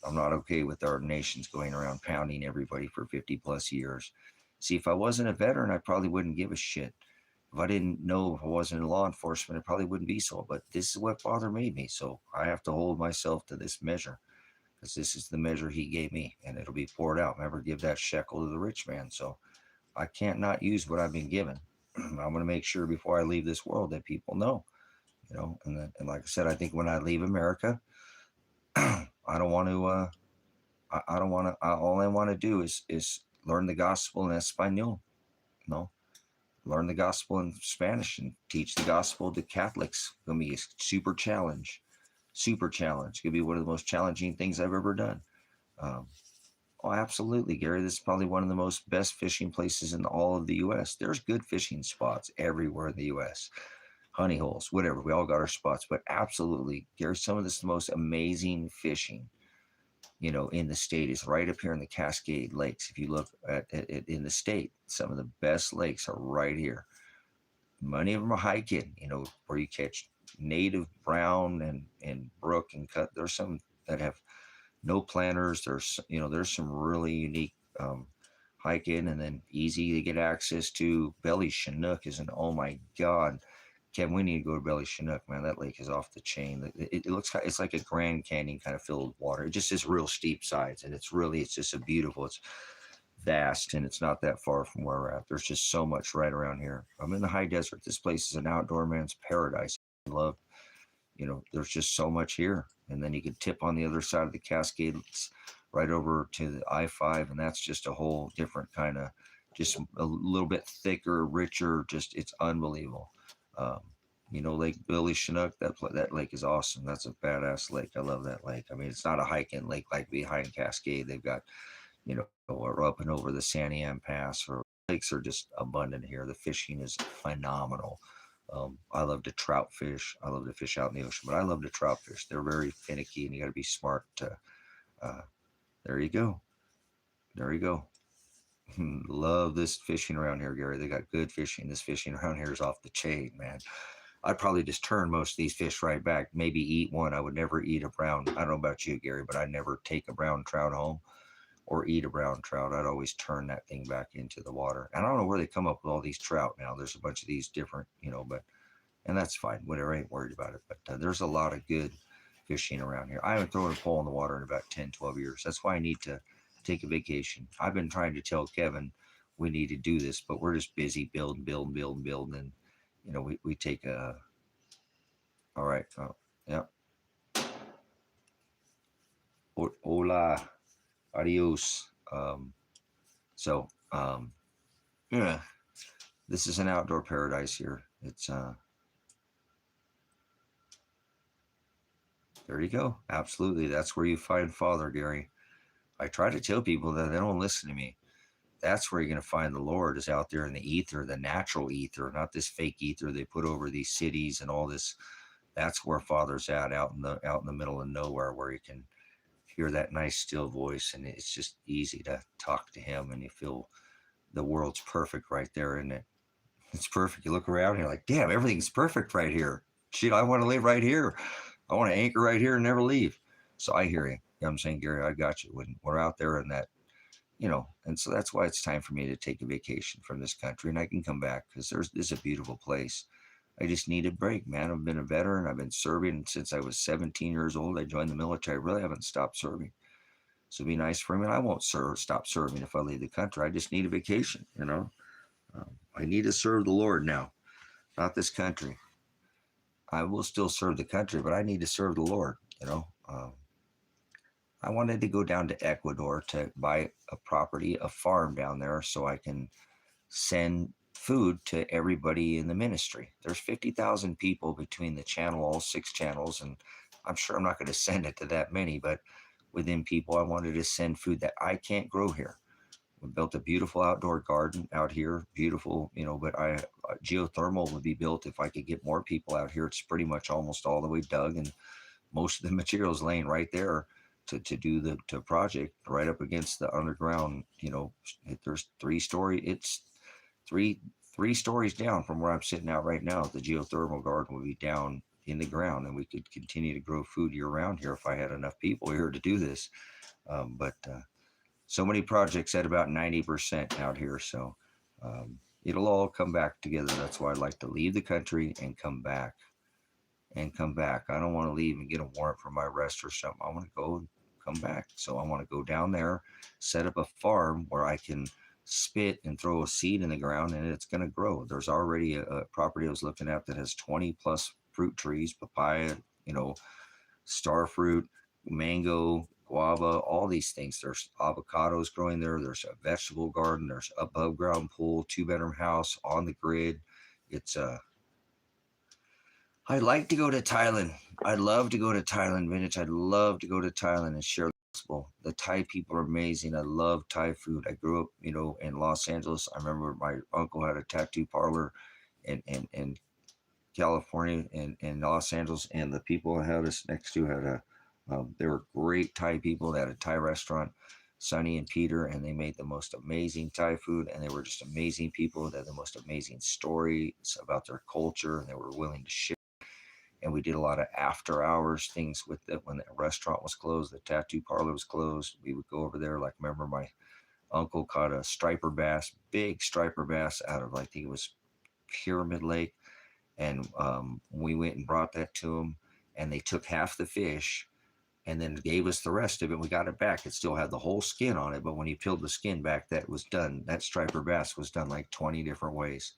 I'm not okay with our nations going around pounding everybody for 50 plus years. See, if I wasn't a veteran, I probably wouldn't give a shit. If I didn't know, if I wasn't in law enforcement, it probably wouldn't be so. But this is what Father made me. So I have to hold myself to this measure, because this is the measure he gave me, and it'll be poured out. Never give that shekel to the rich man. So I can't not use what I've been given. I'm going to make sure before I leave this world that people know, and like I said, I think when I leave America, I don't want to, I don't want to, all I want to do is learn the gospel in Espanol, learn the gospel in Spanish and teach the gospel to Catholics. It's going to be a super challenge. It's going to be one of the most challenging things I've ever done. Oh, absolutely, Gary. This is probably one of the most best fishing places in all of the U.S. There's good fishing spots everywhere in the U.S. Honey holes, whatever. We all got our spots, but absolutely, Gary, some of this most amazing fishing, in the state is right up here in the Cascade Lakes. If you look at it in the state, some of the best lakes are right here. Many of them are hiking, where you catch native brown and brook and cut. There's some that have no planters. There's some really unique hiking, and then easy to get access to. Belly Chinook is oh my God, Kevin, we need to go to Belly Chinook, man. That lake is off the chain. It looks it's like a Grand Canyon kind of filled with water. It just is real steep sides, and it's just a beautiful. It's vast, and it's not that far from where we're at. There's just so much right around here. I'm in the high desert. This place is an outdoor man's paradise. I love. There's just so much here. And then you could tip on the other side of the Cascades right over to the I-5, and that's just a whole different kind of, just a little bit thicker, richer, just, it's unbelievable. Lake Billy Chinook, that lake is awesome. That's a badass lake. I love that lake. I mean, it's not a hiking lake like behind Cascade. They've got, or up and over the Santiam Pass, or lakes are just abundant here. The fishing is phenomenal. I love to trout fish. I love to fish out in the ocean, but I love to trout fish. They're very finicky, and you got to be smart to. There you go. Love this fishing around here, Gary. They got good fishing. This fishing around here is off the chain, man. I'd probably just turn most of these fish right back. Maybe eat one. I would never eat a brown. I don't know about you, Gary, but I'd never take a brown trout home or eat a brown trout. I'd always turn that thing back into the water. And I don't know where they come up with all these trout now. There's a bunch of these different, and that's fine. Whatever, I ain't worried about it. But there's a lot of good fishing around here. I haven't thrown a pole in the water in about 10, 12 years. That's why I need to take a vacation. I've been trying to tell Kevin we need to do this, but we're just busy building. And, we take a, all right. Yeah. Hola. Adios. So Yeah, this is an outdoor paradise here. It's there you go. Absolutely, that's where you find Father, Gary. I try to tell people that they don't listen to me. That's where you're going to find the Lord, is out there in the ether, the natural ether, not this fake ether they put over these cities and all this. That's where Father's at, out in the middle of nowhere, where you can hear that nice still voice, and it's just easy to talk to him, and you feel the world's perfect right there, isn't it? It's perfect. You look around and you're like, damn, everything's perfect right here. Shit, I want to live right here. I want to anchor right here and never leave. So I hear you. You know what I'm saying, Gary? I got you. When we're out there in that, and so that's why it's time for me to take a vacation from this country, and I can come back, because this is a beautiful place. I just need a break, man. I've been a veteran. I've been serving since I was 17 years old. I joined the military. I really haven't stopped serving. So it'd be nice for me. And I won't stop serving if I leave the country. I just need a vacation. I need to serve the Lord now, not this country. I will still serve the country, but I need to serve the Lord. I wanted to go down to Ecuador to buy a property, a farm down there, so I can send food to everybody in the ministry. There's 50,000 people between the channel, all 6 channels, and I'm sure I'm not going to send it to that many, but within people, I wanted to send food that I can't grow here. We built a beautiful outdoor garden out here, beautiful, but geothermal would be built if I could get more people out here. It's pretty much almost all the way dug, and most of the materials laying right there to do the project, right up against the underground. There's 3 story. It's three stories down from where I'm sitting out right now. The geothermal garden would be down in the ground, and we could continue to grow food year round here if I had enough people here to do this. But so many projects at about 90% out here. So it'll all come back together. That's why I'd like to leave the country and come back. I don't want to leave and get a warrant for my arrest or something. I want to go and come back. So I want to go down there, set up a farm where I can spit and throw a seed in the ground, and it's going to grow. There's already a property I was looking at that has 20 plus fruit trees, papaya, star fruit, mango, guava, all these things. There's avocados growing there. There's a vegetable garden. There's above ground pool, 2-bedroom house on the grid. It's I'd like to go to Thailand. I'd love to go to Thailand, Vintage. I'd love to go to Thailand and share the gospel. The Thai people are amazing. I love Thai food. I grew up, in Los Angeles. I remember my uncle had a tattoo parlor in California and in Los Angeles, and the people I had us next to had they were great Thai people. They had a Thai restaurant, Sonny and Peter, and they made the most amazing Thai food, and they were just amazing people. They had the most amazing stories about their culture, and they were willing to share. And we did a lot of after hours things with it when the restaurant was closed, the tattoo parlor was closed. We would go over there. Like, remember my uncle caught a striper bass, big striper bass out of, I think it was Pyramid Lake, and we went and brought that to them, and they took half the fish and then gave us the rest of it. We got it back. It still had the whole skin on it, but when you peeled the skin back, that was done. That striper bass was done like 20 different ways.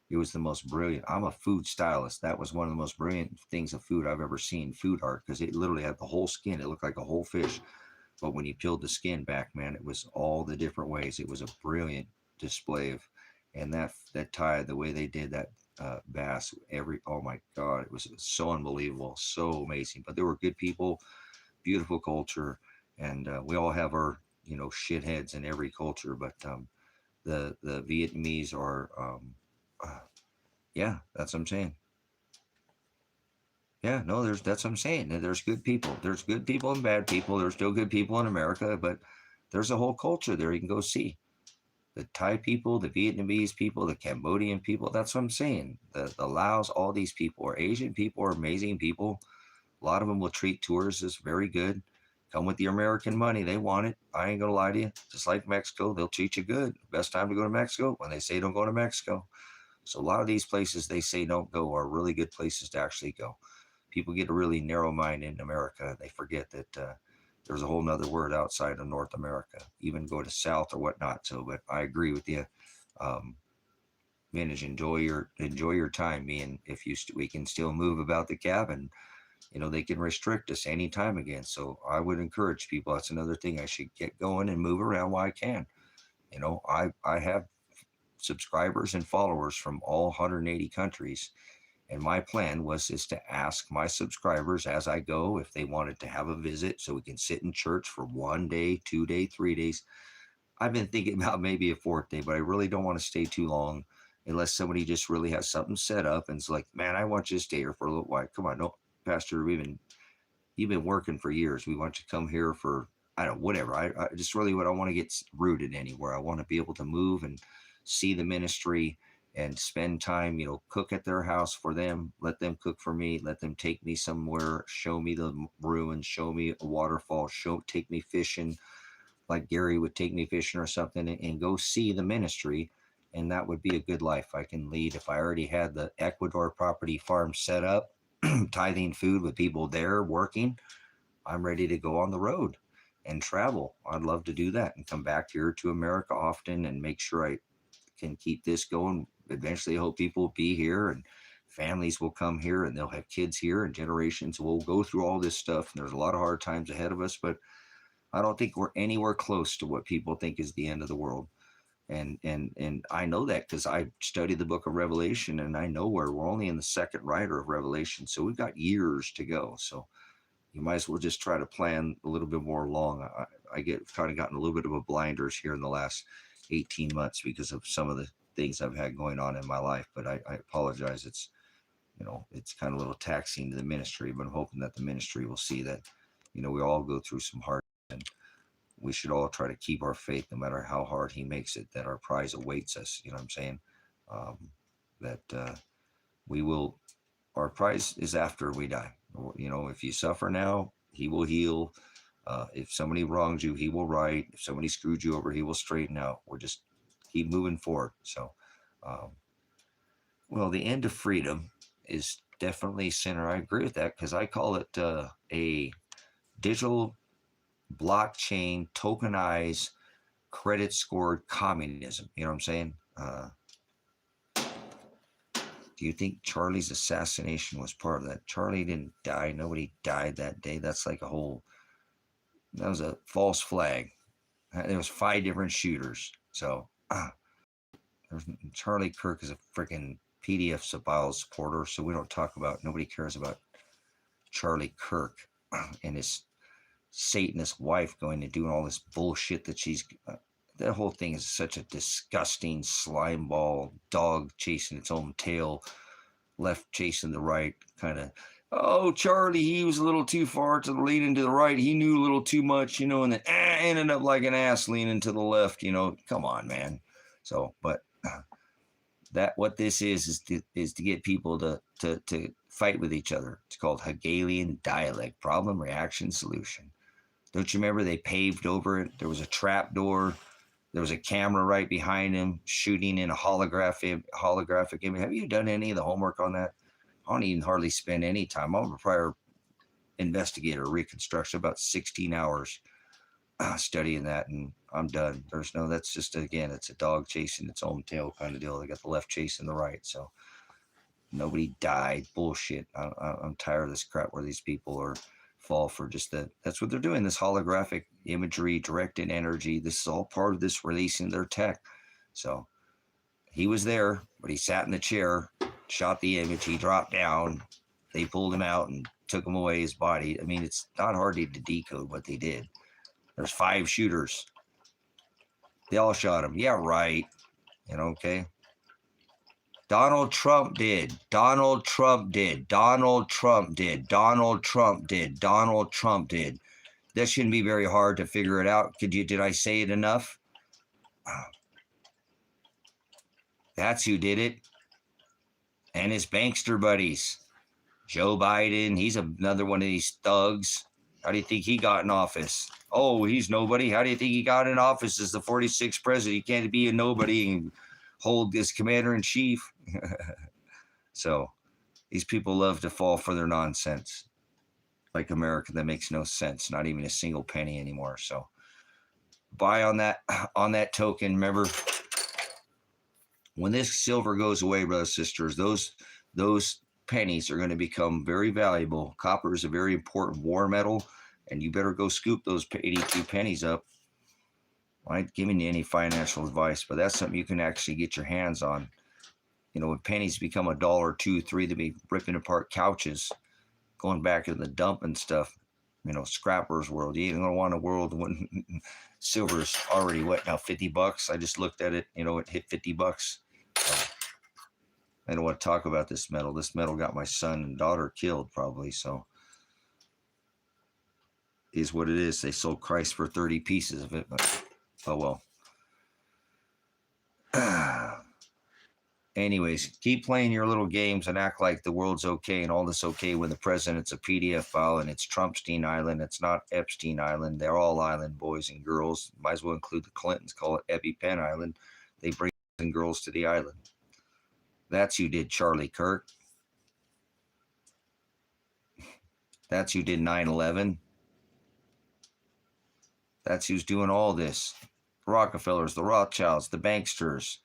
It was the most brilliant. I'm a food stylist. That was one of the most brilliant things of food I've ever seen, food art, because it literally had the whole skin. It looked like a whole fish. But when you peeled the skin back, man, it was all the different ways. It was a brilliant display of, and that Thai, the way they did that bass, oh my God, it was so unbelievable, so amazing. But they were good people, beautiful culture, and we all have our, shitheads in every culture. But the Vietnamese are, yeah, that's what I'm saying. Yeah, no, that's what I'm saying. There's good people. There's good people and bad people. There's still good people in America, but there's a whole culture there you can go see. The Thai people, the Vietnamese people, the Cambodian people. That's what I'm saying. The Laos, all these people are Asian people, are amazing people. A lot of them will treat tourists as very good. Come with your American money. They want it. I ain't going to lie to you. Just like Mexico, they'll treat you good. Best time to go to Mexico when they say don't go to Mexico. So a lot of these places they say don't go are really good places to actually go. People get a really narrow mind in America. They forget that there's a whole nother word outside of North America, even go to South or whatnot. So, but I agree with you. Manage, enjoy your time. Me, and if we can still move about the cabin, they can restrict us anytime again. So I would encourage people. That's another thing. I should get going and move around while I can. I have subscribers and followers from all 180 countries. And my plan is to ask my subscribers as I go if they wanted to have a visit so we can sit in church for 1 day, 2 day, 3 days. I've been thinking about maybe a 4th day, but I really don't want to stay too long unless somebody just really has something set up and it's like, man, I want you to stay here for a little while. Come on, no, Pastor, you've been working for years. We want you to come here for, I don't know, whatever. I just really what I want to get rooted anywhere. I want to be able to move and see the ministry and spend time, cook at their house for them, let them cook for me, let them take me somewhere, show me the ruins, show me a waterfall, take me fishing like Gary would take me fishing or something, and go see the ministry. And that would be a good life I can lead. If I already had the Ecuador property farm set up, tithing food with people there working, I'm ready to go on the road and travel. I'd love to do that and come back here to America often and make sure I can keep this going. Eventually, I hope people will be here and families will come here and they'll have kids here and generations will go through all this stuff. And there's a lot of hard times ahead of us, but I don't think we're anywhere close to what people think is the end of the world. And I know that because I studied the book of Revelation and I know where we're only in the second writer of Revelation. So we've got years to go. So you might as well just try to plan a little bit more long. I get kind of gotten a little bit of a blinders here in the last 18 months because of some of the things I've had going on in my life, but I apologize. It's kind of a little taxing to the ministry, but I'm hoping that the ministry will see that, we all go through some hard, and we should all try to keep our faith no matter how hard he makes it, that our prize awaits us. You know what I'm saying? Our prize is after we die. If you suffer now, he will heal. If somebody wrongs you, he will right. If somebody screwed you over, he will straighten out. We're just keep moving forward. So, the end of freedom is definitely sinner. I agree with that because I call it a digital blockchain tokenized credit scored communism. You know what I'm saying? Do you think Charlie's assassination was part of that? Charlie didn't die. Nobody died that day. That's like that was a false flag. There was 5 different shooters. So Charlie Kirk is a freaking PDF Sabile supporter. So we don't talk about, nobody cares about Charlie Kirk and his Satanist wife going and doing all this bullshit that she's, that whole thing is such a disgusting slime ball, dog chasing its own tail, left chasing the right, kind of, oh, Charlie, he was a little too far to the leaning to the right. He knew a little too much, and then ended up like an ass leaning to the left, come on, man. So, but what this is to get people to fight with each other. It's called Hegelian dialect, problem, reaction, solution. Don't you remember they paved over it? There was a trap door. There was a camera right behind him shooting in a holographic image. Have you done any of the homework on that? I don't even hardly spend any time. I'm a prior investigator, reconstruction, about 16 hours studying that, and I'm done. That's just, again, it's a dog chasing its own tail kind of deal. They got the left chasing the right. So nobody died. Bullshit. I'm tired of this crap where these people fall for just that's what they're doing. This holographic imagery, directed energy. This is all part of this releasing their tech. So he was there, but he sat in the chair, shot the image. He dropped down. They pulled him out and took him away, his body. I mean, it's not hard to decode what they did. There's 5 shooters. They all shot him. Yeah, right. Okay. Donald Trump did. Donald Trump did. Donald Trump did. Donald Trump did. Donald Trump did. That shouldn't be very hard to figure it out. Did I say it enough? That's who did it. And his bankster buddies. Joe Biden, he's another one of these thugs. How do you think he got in office? Oh, he's nobody. How do you think he got in office as the 46th president? He can't be a nobody and hold this commander-in-chief. So these people love to fall for their nonsense. Like America, that makes no sense. Not even a single penny anymore. So buy on that token. Remember, when this silver goes away, brothers and sisters, those pennies are going to become very valuable. Copper is a very important war metal, and you better go scoop those 82 pennies up. I ain't giving you any financial advice, but that's something you can actually get your hands on. You know, when pennies become $1, $2, $3, they'll be ripping apart couches, going back to the dump and stuff. You know, scrappers world. You ain't gonna want a world when silver's already what now, $50. I just looked at it. You know, it hit $50. So I don't want to talk about this metal. This metal got my son and daughter killed probably. So is what it is. They sold Christ for 30 pieces of it, but oh well. Anyways, keep playing your little games and act like the world's okay and all this okay when the president's a PDF file and it's Trumpstein Island. It's not Epstein Island. They're all island boys and girls. Might as well include the Clintons. Call it EpiPen Island. They bring girls to the island. That's who did Charlie Kirk. That's who did 9/11. That's who's doing all this. The Rockefellers, the Rothschilds, the banksters.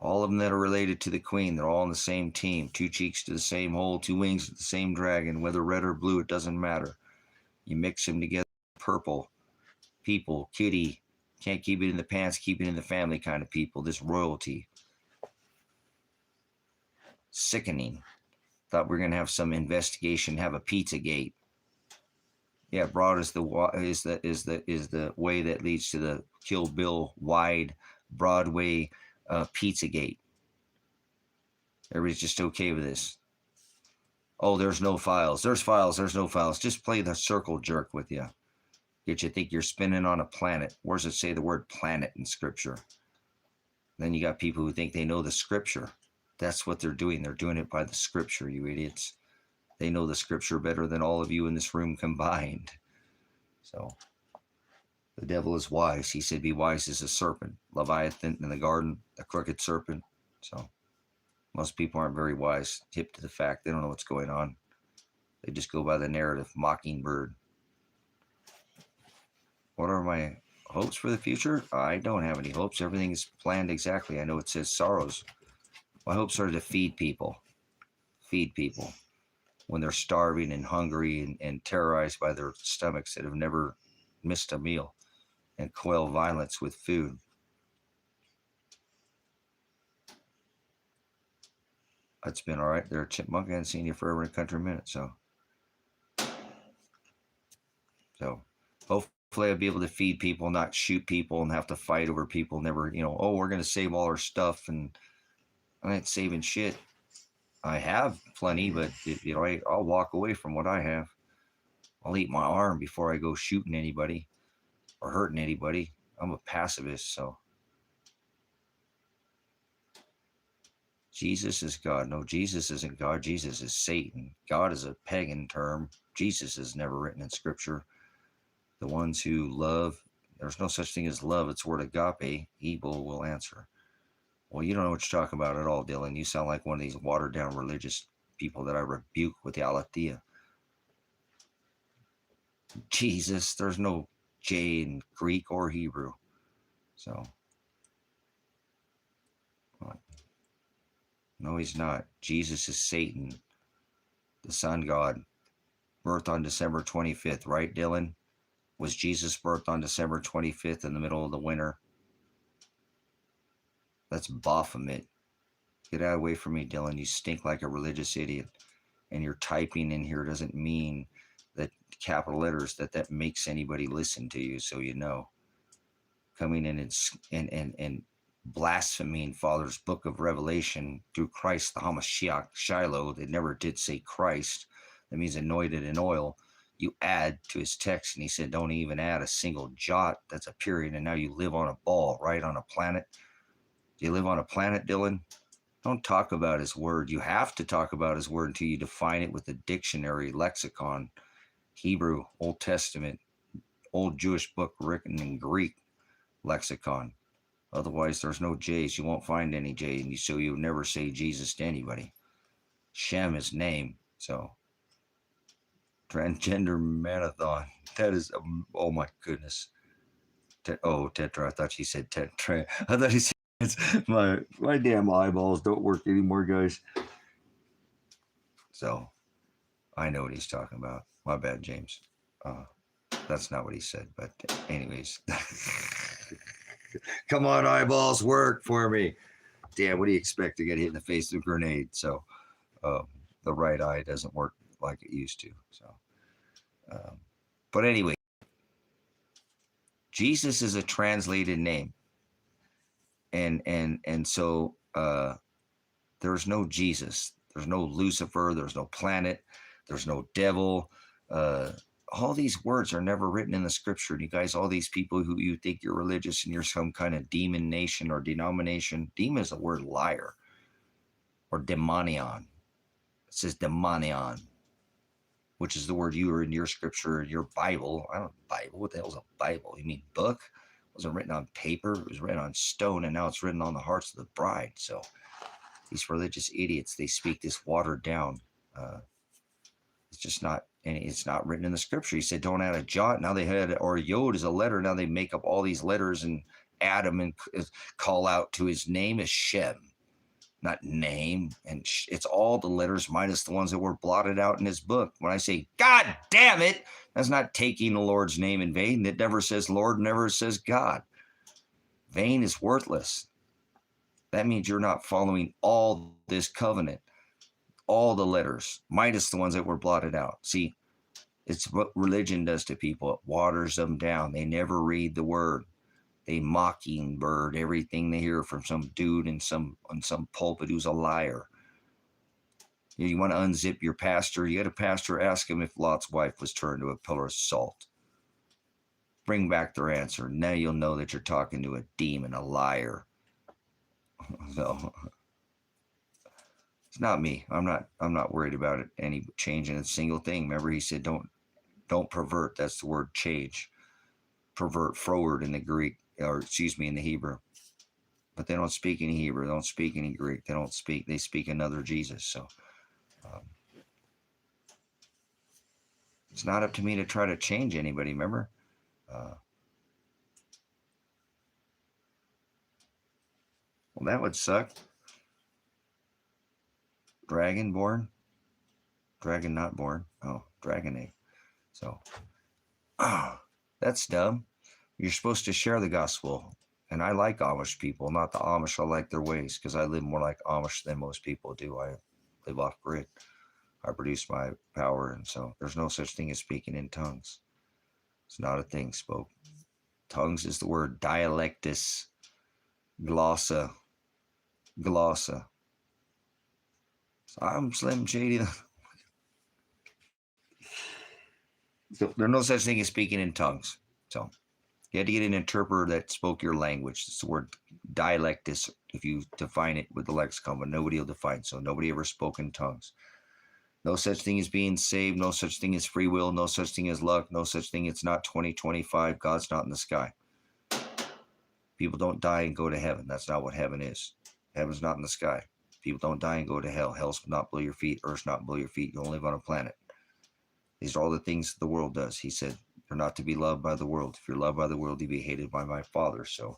All of them that are related to the Queen, they're all on the same team. Two cheeks to the same hole, two wings to the same dragon. Whether red or blue, it doesn't matter. You mix them together, purple. People, kitty, can't keep it in the pants, keep it in the family kind of people. This royalty. Sickening. Thought we were going to have some investigation, have a Pizzagate. Yeah, broad is the way that leads to the Kill Bill wide Broadway Pizzagate. Everybody's just okay with this. Oh, there's no files. There's files. There's no files. Just play the circle jerk with you. Get you think you're spinning on a planet. Where does it say the word planet in Scripture? Then you got people who think they know the Scripture. That's what they're doing. They're doing it by the Scripture, you idiots. They know the Scripture better than all of you in this room combined. So the devil is wise. He said, be wise as a serpent. Leviathan in the garden, a crooked serpent. So most people aren't very wise, hip to the fact. They don't know what's going on. They just go by the narrative, mockingbird. What are my hopes for the future? I don't have any hopes. Everything is planned exactly. I know it says sorrows. My hopes are to feed people. Feed people when they're starving and hungry and terrorized by their stomachs that have never missed a meal, and quell violence with food. It's been all right there, Chipmunk. I haven't seen you forever in a country minute, so hopefully I'll be able to feed people, not shoot people and have to fight over people. Never, oh, we're going to save all our stuff, and I ain't saving shit. I have plenty, but I'll walk away from what I have. I'll eat my arm before I go shooting anybody or hurting anybody. I'm a pacifist, so. Jesus is God. No, Jesus isn't God. Jesus is Satan. God is a pagan term. Jesus is never written in Scripture. The ones who love, there's no such thing as love. It's word agape. Evil will answer. Well, you don't know what you're talking about at all, Dylan. You sound like one of these watered down religious people that I rebuke with the aletheia. Jesus, there's no J in Greek or Hebrew. So, no, he's not. Jesus is Satan, the sun god, birthed on December 25th, right, Dylan? Was Jesus birthed on December 25th in the middle of the winter? That's Baphomet. Get out away from me, Dylan. You stink like a religious idiot. And your typing in here doesn't mean that capital letters that makes anybody listen to you, so you know. Coming in and blaspheming Father's book of Revelation through Christ, the Hamashiach, Shiloh. They never did say Christ. That means anointed in oil. You add to his text, and he said, don't even add a single jot. That's a period. And now you live on a ball, right? On a planet. Do you live on a planet, Dylan? Don't talk about his word. You have to talk about his word until you define it with a dictionary, lexicon, Hebrew, Old Testament, old Jewish book written in Greek, lexicon. Otherwise, there's no J's. You won't find any J, and so you'll never say Jesus to anybody. Shem is name. So, transgender marathon. That is, oh my goodness. Tetra. I thought she said tetra. I thought he said, my damn eyeballs don't work anymore, guys. So, I know what he's talking about. My bad, James. that's not what he said. But anyways, come on, eyeballs, work for me. Damn, what do you expect to get hit in the face with a grenade? So the right eye doesn't work like it used to. So, but anyway, Jesus is a translated name, and so there's no Jesus, there's no Lucifer, there's no planet, there's no devil. All these words are never written in the scripture. And you guys, all these people who you think you're religious and you're some kind of demon nation or denomination, demon is the word liar or demonion. It says demonion, which is the word you were in your scripture, your Bible. I don't know, Bible. What the hell's a Bible? You mean book? It wasn't written on paper. It was written on stone, and now it's written on the hearts of the bride. So these religious idiots, they speak this watered down. It's just not, and it's not written in the scripture. He said, don't add a jot. Now they had, or yod is a letter. Now they make up all these letters and add them and call out to his name as Shem, not name. And it's all the letters minus the ones that were blotted out in his book. When I say, God damn it, that's not taking the Lord's name in vain. It never says Lord, never says God. Vain is worthless. That means you're not following all this covenant, all the letters, minus the ones that were blotted out. See, it's what religion does to people. It waters them down. They never read the word. They mockingbird everything they hear from some dude on some pulpit who's a liar. You want to unzip your pastor? You had a pastor ask him if Lot's wife was turned to a pillar of salt. Bring back their answer. Now you'll know that you're talking to a demon, a liar. So it's not me. I'm not worried about it any changing a single thing. Remember, he said don't pervert. That's the word change. Pervert, forward in the Greek, or excuse me, in the Hebrew. But they don't speak any Hebrew. They don't speak any Greek. They speak another Jesus. So it's not up to me to try to change anybody, remember? Well, that would suck. Dragon born? Dragon not born. Oh, Dragonate. So, that's dumb. You're supposed to share the gospel. And I like Amish people, not the Amish. I like their ways because I live more like Amish than most people do. I live off grid. I produce my power. And so there's no such thing as speaking in tongues. It's not a thing spoke. Tongues is the word dialectus, glossa. So I'm Slim Shady. So there's no such thing as speaking in tongues. So you had to get an interpreter that spoke your language. It's the word dialectus if you define it with the lexicon, but nobody will define. So nobody ever spoke in tongues. No such thing as being saved. No such thing as free will. No such thing as luck. No such thing. It's not 2025. God's not in the sky. People don't die and go to heaven. That's not what heaven is. Heaven's not in the sky. People don't die and go to hell. Hell's not below your feet. Earth's not below your feet. You don't live on a planet. These are all the things the world does. He said, you're not to be loved by the world. If you're loved by the world, you'll be hated by my Father. So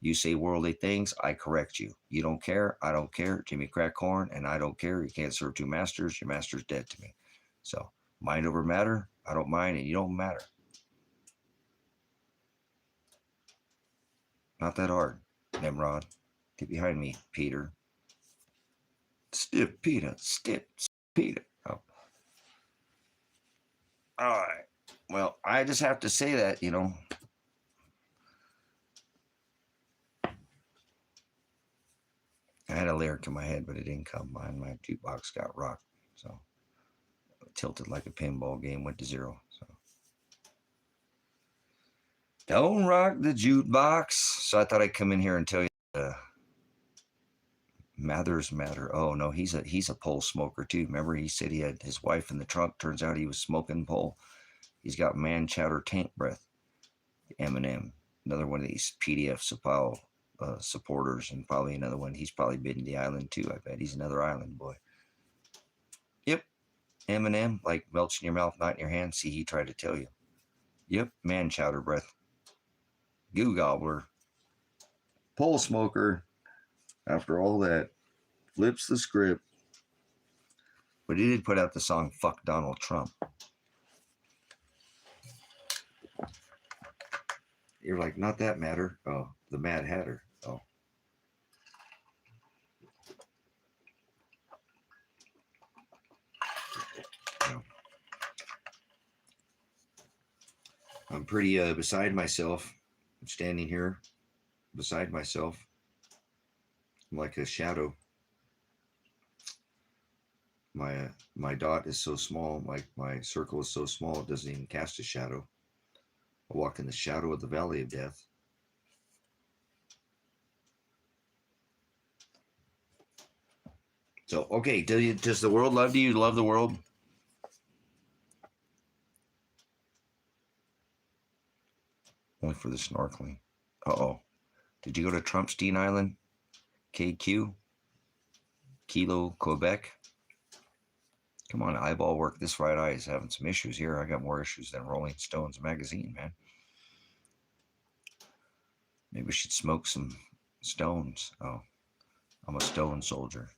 you say worldly things, I correct you. You don't care, I don't care. Jimmy crack corn, and I don't care. You can't serve two masters. Your master's dead to me. So mind over matter, I don't mind, and you don't matter. Not that hard, Nimrod. Get behind me, Peter. Stiff Peter. Oh. All right. Well, I just have to say that, I had a lyric in my head, but it didn't come. My jukebox got rocked, so tilted like a pinball game, went to 0. So don't rock the jukebox. So I thought I'd come in here and tell you Mathers matter. Oh no, he's a pole smoker too. Remember, he said he had his wife in the trunk. Turns out he was smoking pole. He's got man chowder tank breath. Eminem, another one of these PDF supporters, and probably another one. He's probably been to the island too. I bet he's another island boy. Yep, Eminem, like melts in your mouth, not in your hand. See, he tried to tell you. Yep, man chowder breath. Goo gobbler. Pole smoker. After all that, flips the script. But he did put out the song "Fuck Donald Trump." You're like, not that matter. Oh, the Mad Hatter. Oh. No. I'm pretty beside myself. I'm standing here beside myself. I'm like a shadow. My dot is so small, my circle is so small, it doesn't even cast a shadow. I walk in the shadow of the valley of death. So, okay, does the world love you? Do you love the world? Only for the snorkeling. Uh-oh. Did you go to Trumpstein Island? KQ? Kilo, Quebec? Come on, eyeball work. This right eye is having some issues here. I got more issues than Rolling Stones magazine, man. Maybe we should smoke some stones. Oh, I'm a stone soldier.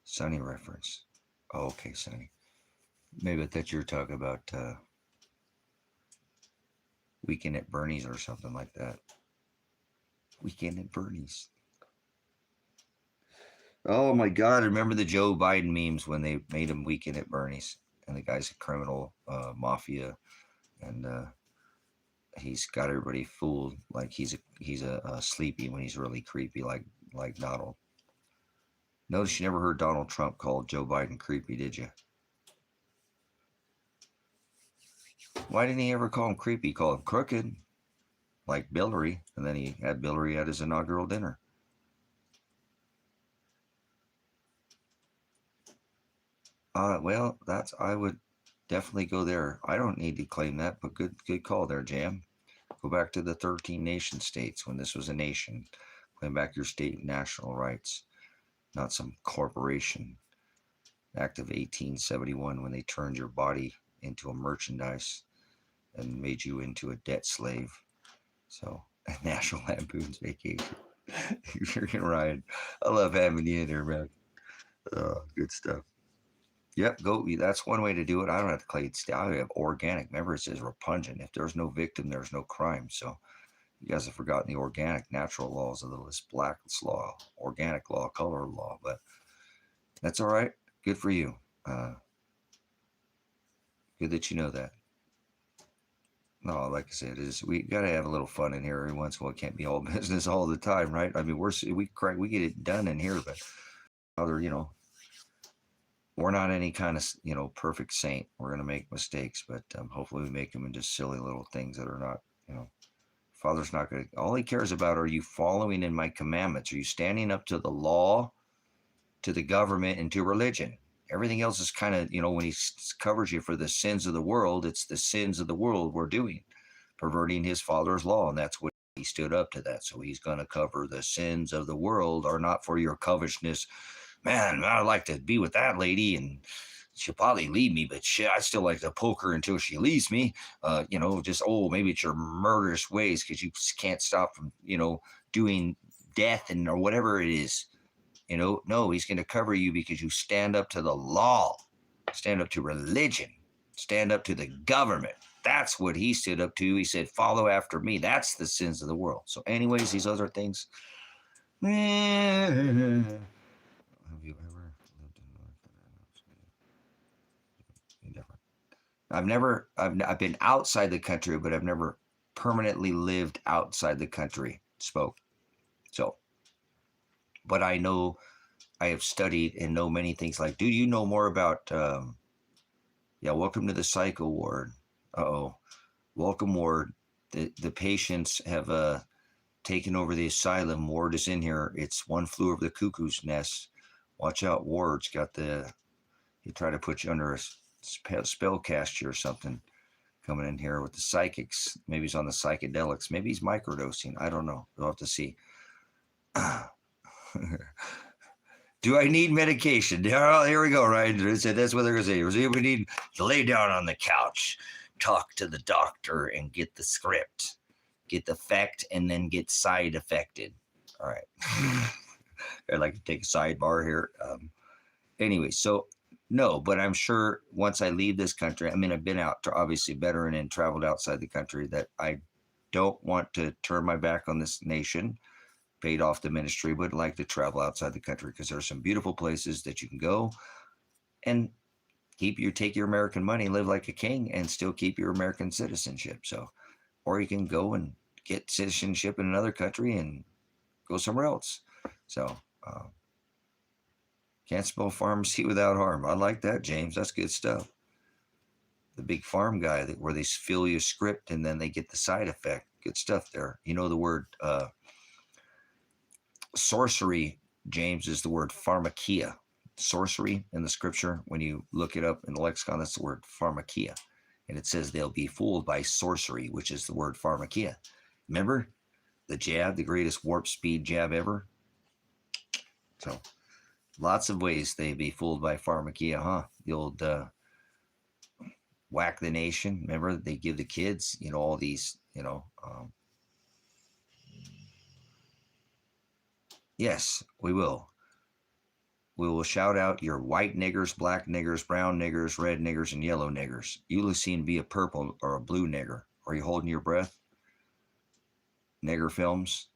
Sunny reference. Oh, okay, Sunny. Maybe I thought you were talking about Weekend at Bernie's or something like that. Weekend at Bernie's. Oh my God! Remember the Joe Biden memes when they made him Weekend at Bernie's, and the guy's a criminal, mafia, and he's got everybody fooled like he's a sleepy when he's really creepy, like Donald. Notice you never heard Donald Trump call Joe Biden creepy, did you? Why didn't he ever call him creepy? He called him crooked, like Billary, and then he had Billary at his inaugural dinner. Well, I would definitely go there. I don't need to claim that, but good call there, Jam. Go back to the 13 nation states when this was a nation. Claim back your state national rights, not some corporation. Act of 1871 when they turned your body into a merchandise and made you into a debt slave. So, National Lampoon's Vacation. You're Ryan. I love having you in here, man. Good stuff. Yep, go. That's one way to do it. I don't have to claim style. I have organic. Remember, it says repugnant. If there's no victim, there's no crime. So, you guys have forgotten the organic, natural laws of the list: Black's law, organic law, color law. But that's all right. Good for you. Good that you know that. No, like I said, we got to have a little fun in here every once in a while. It can't be all business all the time, right? I mean, we get it done in here, but other, we're not any kind of perfect saint. We're gonna make mistakes, but hopefully we make them into silly little things that are not. Father's not gonna. All he cares about are you following in my commandments. Are you standing up to the law, to the government, and to religion? Everything else is kind of, when he covers you for the sins of the world, it's the sins of the world we're doing, perverting his father's law. And that's what he stood up to that. So he's going to cover the sins of the world are not for your covetousness. Man, I'd like to be with that lady and she'll probably leave me, but shit, I still like to poke her until she leaves me. Maybe it's your murderous ways because you can't stop from, doing death or whatever it is. No, he's going to cover you because you stand up to the law, stand up to religion, stand up to the government. That's what he stood up to. He said, follow after me. That's the sins of the world. So anyways, these other things. Have you ever lived in North Carolina? I've been outside the country, but I've never permanently lived outside the country. So, but I know I have studied and know many things. Like, dude, you know more about, welcome to the psycho ward. Welcome, ward. The patients have taken over the asylum. Ward is in here. It's one flew over the cuckoo's nest. Watch out, Ward's got he tried to put you under a spell cast you or something coming in here with the psychics. Maybe he's on the psychedelics. Maybe he's microdosing. I don't know. We'll have to see. Do I need medication? Here we go, right? That's what they're going to say. We need to lay down on the couch, talk to the doctor, and get the script. Get the effect, and then get side affected. All right. I'd like to take a sidebar here. Anyway, so No, but I'm sure once I leave this country, I mean, I've been out to obviously veteran and traveled outside the country, that I don't want to turn my back on this nation, paid off the ministry, but like to travel outside the country because there are some beautiful places that you can go and take your American money, live like a king, and still keep your American citizenship. So, or you can go and get citizenship in another country and go somewhere else. So, can't spell pharmacy without harm. I like that, James. That's good stuff. The big farm guy where they fill you a script and then they get the side effect. Good stuff there. You know the word sorcery, James, is the word pharmakia. Sorcery in the scripture, when you look it up in the lexicon, that's the word pharmakia. And it says they'll be fooled by sorcery, which is the word pharmakia. Remember the jab, the greatest warp speed jab ever? So lots of ways they be fooled by pharmakia, huh? The old whack the nation. Remember, they give the kids, all these, yes, we will. We will shout out your white niggers, black niggers, brown niggers, red niggers, and yellow niggers. You seem to be a purple or a blue nigger. Are you holding your breath? Nigger films?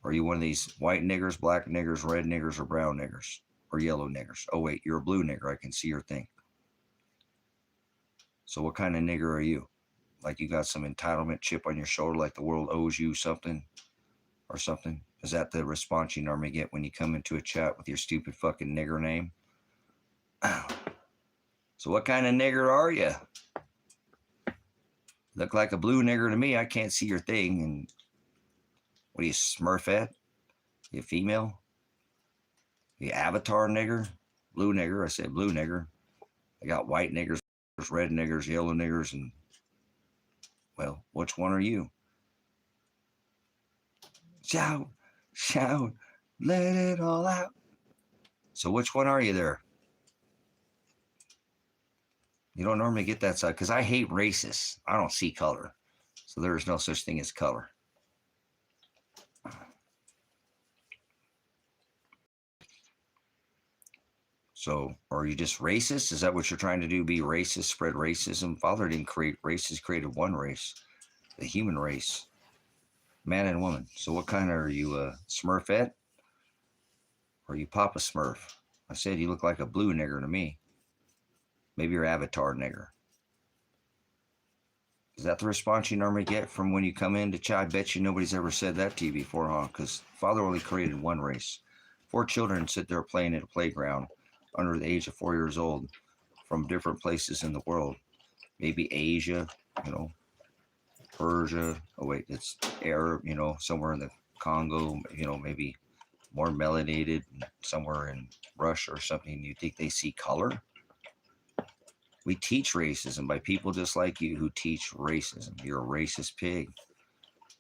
Are you one of these white niggers, black niggers, red niggers, or brown niggers? Or yellow niggers? Oh, wait, you're a blue nigger. I can see your thing. So what kind of nigger are you? Like you got some entitlement chip on your shoulder, like the world owes you something or something? Is that the response you normally get when you come into a chat with your stupid fucking nigger name? So what kind of nigger are you? Look like a blue nigger to me. I can't see your thing. And what are you, Smurfette? You female? You avatar nigger? Blue nigger. I said blue nigger. I got white niggers, red niggers, yellow niggers, and, well, which one are you? Shout, shout, let it all out. So which one are you there? You don't normally get that side because I hate racists. I don't see color. So there is no such thing as color. So are you just racist? Is that what you're trying to do? Be racist, spread racism? Father didn't create races, created one race, the human race, man and woman. So what kind are you, Smurfette? Or are you Papa Smurf? I said you look like a blue nigger to me. Maybe you're avatar nigger. Is that the response you normally get from when you come in to chat? I bet you nobody's ever said that to you before, huh? Because Father only created one race. 4 children sit there playing at a playground under the age of 4 years old from different places in the world. Maybe Asia, Persia. Oh, wait, it's Arab, somewhere in the Congo, maybe more melanated somewhere in Russia or something. You think they see color? We teach racism by people just like you who teach racism. You're a racist pig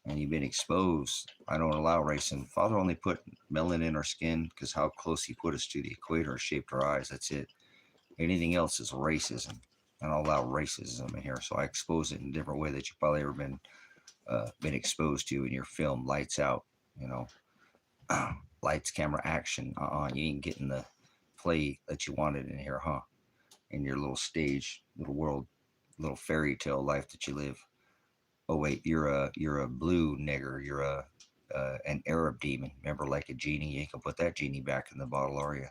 and you've been exposed. I don't allow racism. Father only put melanin in our skin because how close he put us to the equator shaped our eyes. That's it. Anything else is racism. I don't allow racism in here. So I expose it in a different way that you've probably ever been exposed to in your film. Lights out, lights, camera, action. You ain't getting the play that you wanted in here, huh? In your little stage, little world, little fairy tale life that you live. Oh wait, you're a blue nigger. You're an Arab demon. Remember, like a genie, you can put that genie back in the bottle, are you?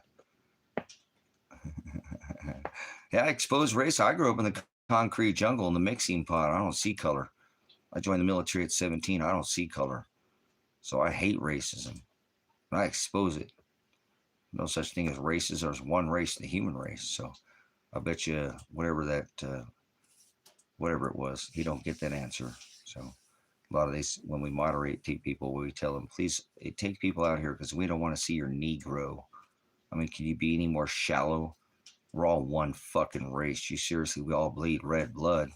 Yeah, exposed race. I grew up in the concrete jungle in the mixing pot. I don't see color. I joined the military at 17. I don't see color. So I hate racism. I expose it. No such thing as races. There's one race, the human race. So I bet you whatever it was, you don't get that answer. So a lot of these, when we moderate people, we tell them, please take people out here because we don't want to see your Negro. I mean, can you be any more shallow? We're all one fucking race. You seriously, we all bleed red blood.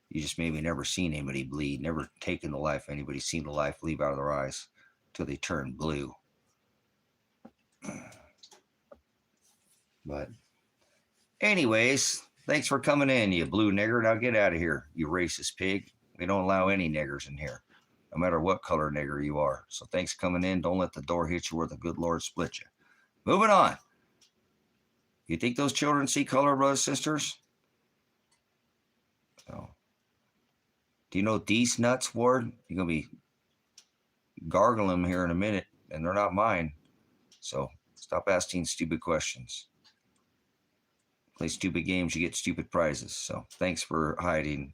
You just maybe never seen anybody bleed, never taken the life of anybody, seen the life leave out of their eyes till they turn blue. But anyways, thanks for coming in, you blue nigger. Now get out of here, you racist pig. We don't allow any niggers in here, no matter what color nigger you are. So thanks for coming in. Don't let the door hit you where the good Lord split you. Moving on. You think those children see color, brothers and sisters? So, do you know these nuts, Ward? You're going to be gargling them here in a minute, and they're not mine. So stop asking stupid questions. Play stupid games, you get stupid prizes. So thanks for hiding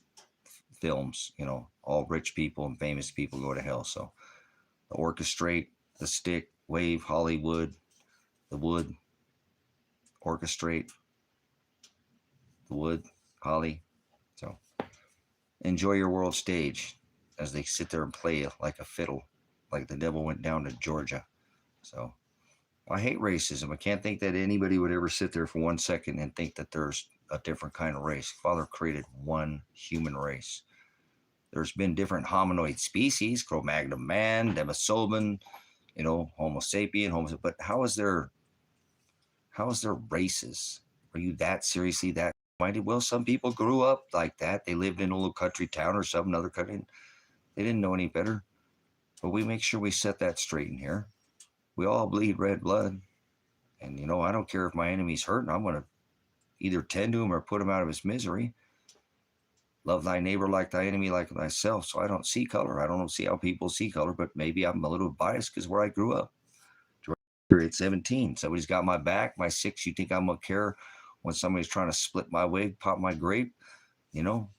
films. You know, all rich people and famous people go to hell. So the orchestrate, the stick, wave, Hollywood, the wood, orchestrate, the wood, Holly. So enjoy your world stage as they sit there and play like a fiddle, like the devil went down to Georgia. So I hate racism. I can't think that anybody would ever sit there for 1 second and think that there's a different kind of race. Father created one human race. There's been different hominoid species, Cro-Magnon man, Denisovan, you know, Homo sapien, but how is there races? Are you that seriously that minded? Well, some people grew up like that. They lived in a little country town or some other country. They didn't know any better. But we make sure we set that straight in here. We all bleed red blood. And, you know, I don't care if my enemy's hurting. I'm going to either tend to him or put him out of his misery. Love thy neighbor like thy enemy like thyself. So I don't see color. I don't see how people see color, but maybe I'm a little biased because where I grew up. At 17, somebody's got my back. My 6, you think I'm going to care when somebody's trying to split my wig, pop my grape? You know,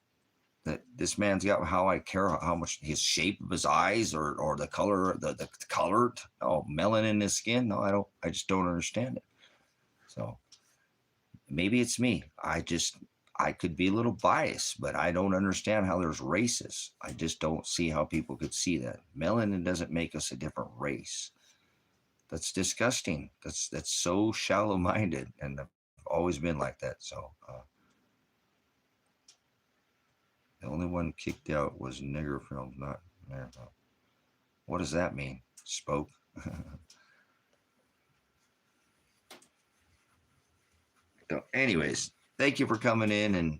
that this man's got how I care, how much his shape of his eyes or the color, the colored, melanin in his skin. No, I don't. I just don't understand it. So maybe it's me. I could be a little biased, but I don't understand how there's races. I just don't see how people could see that. Melanin doesn't make us a different race. That's disgusting. That's so shallow-minded, and I've always been like that. So the only one kicked out was nigger film, not marathon. What does that mean? Spoke. So anyways, thank you for coming in and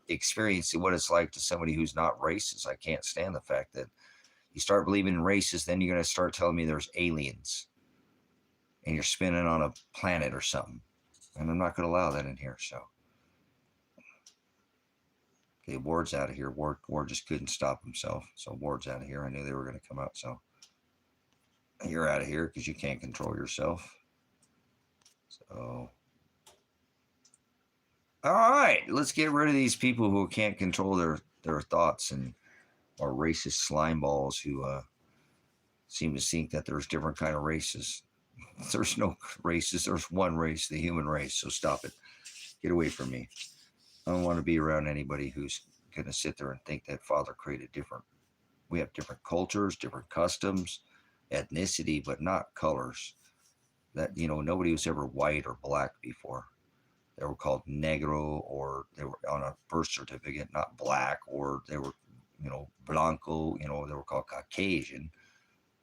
experiencing what it's like to somebody who's not racist. I can't stand the fact that you start believing in races, then you're going to start telling me there's aliens and you're spinning on a planet or something. And I'm not going to allow that in here. So, okay, Ward's out of here. Ward just couldn't stop himself. So Ward's out of here. I knew they were going to come out. So you're out of here because you can't control yourself. So, all right, let's get rid of these people who can't control their thoughts and are racist slime balls who seem to think that there's different kind of races. There's no races. There's one race, the human race. So stop it. Get away from me. I don't want to be around anybody who's going to sit there and think that Father created different. We have different cultures, different customs, ethnicity, but not colors. That, you know, nobody was ever white or black before. They were called negro, or they were on a birth certificate, not black, or they were, you know, blanco, you know, they were called Caucasian.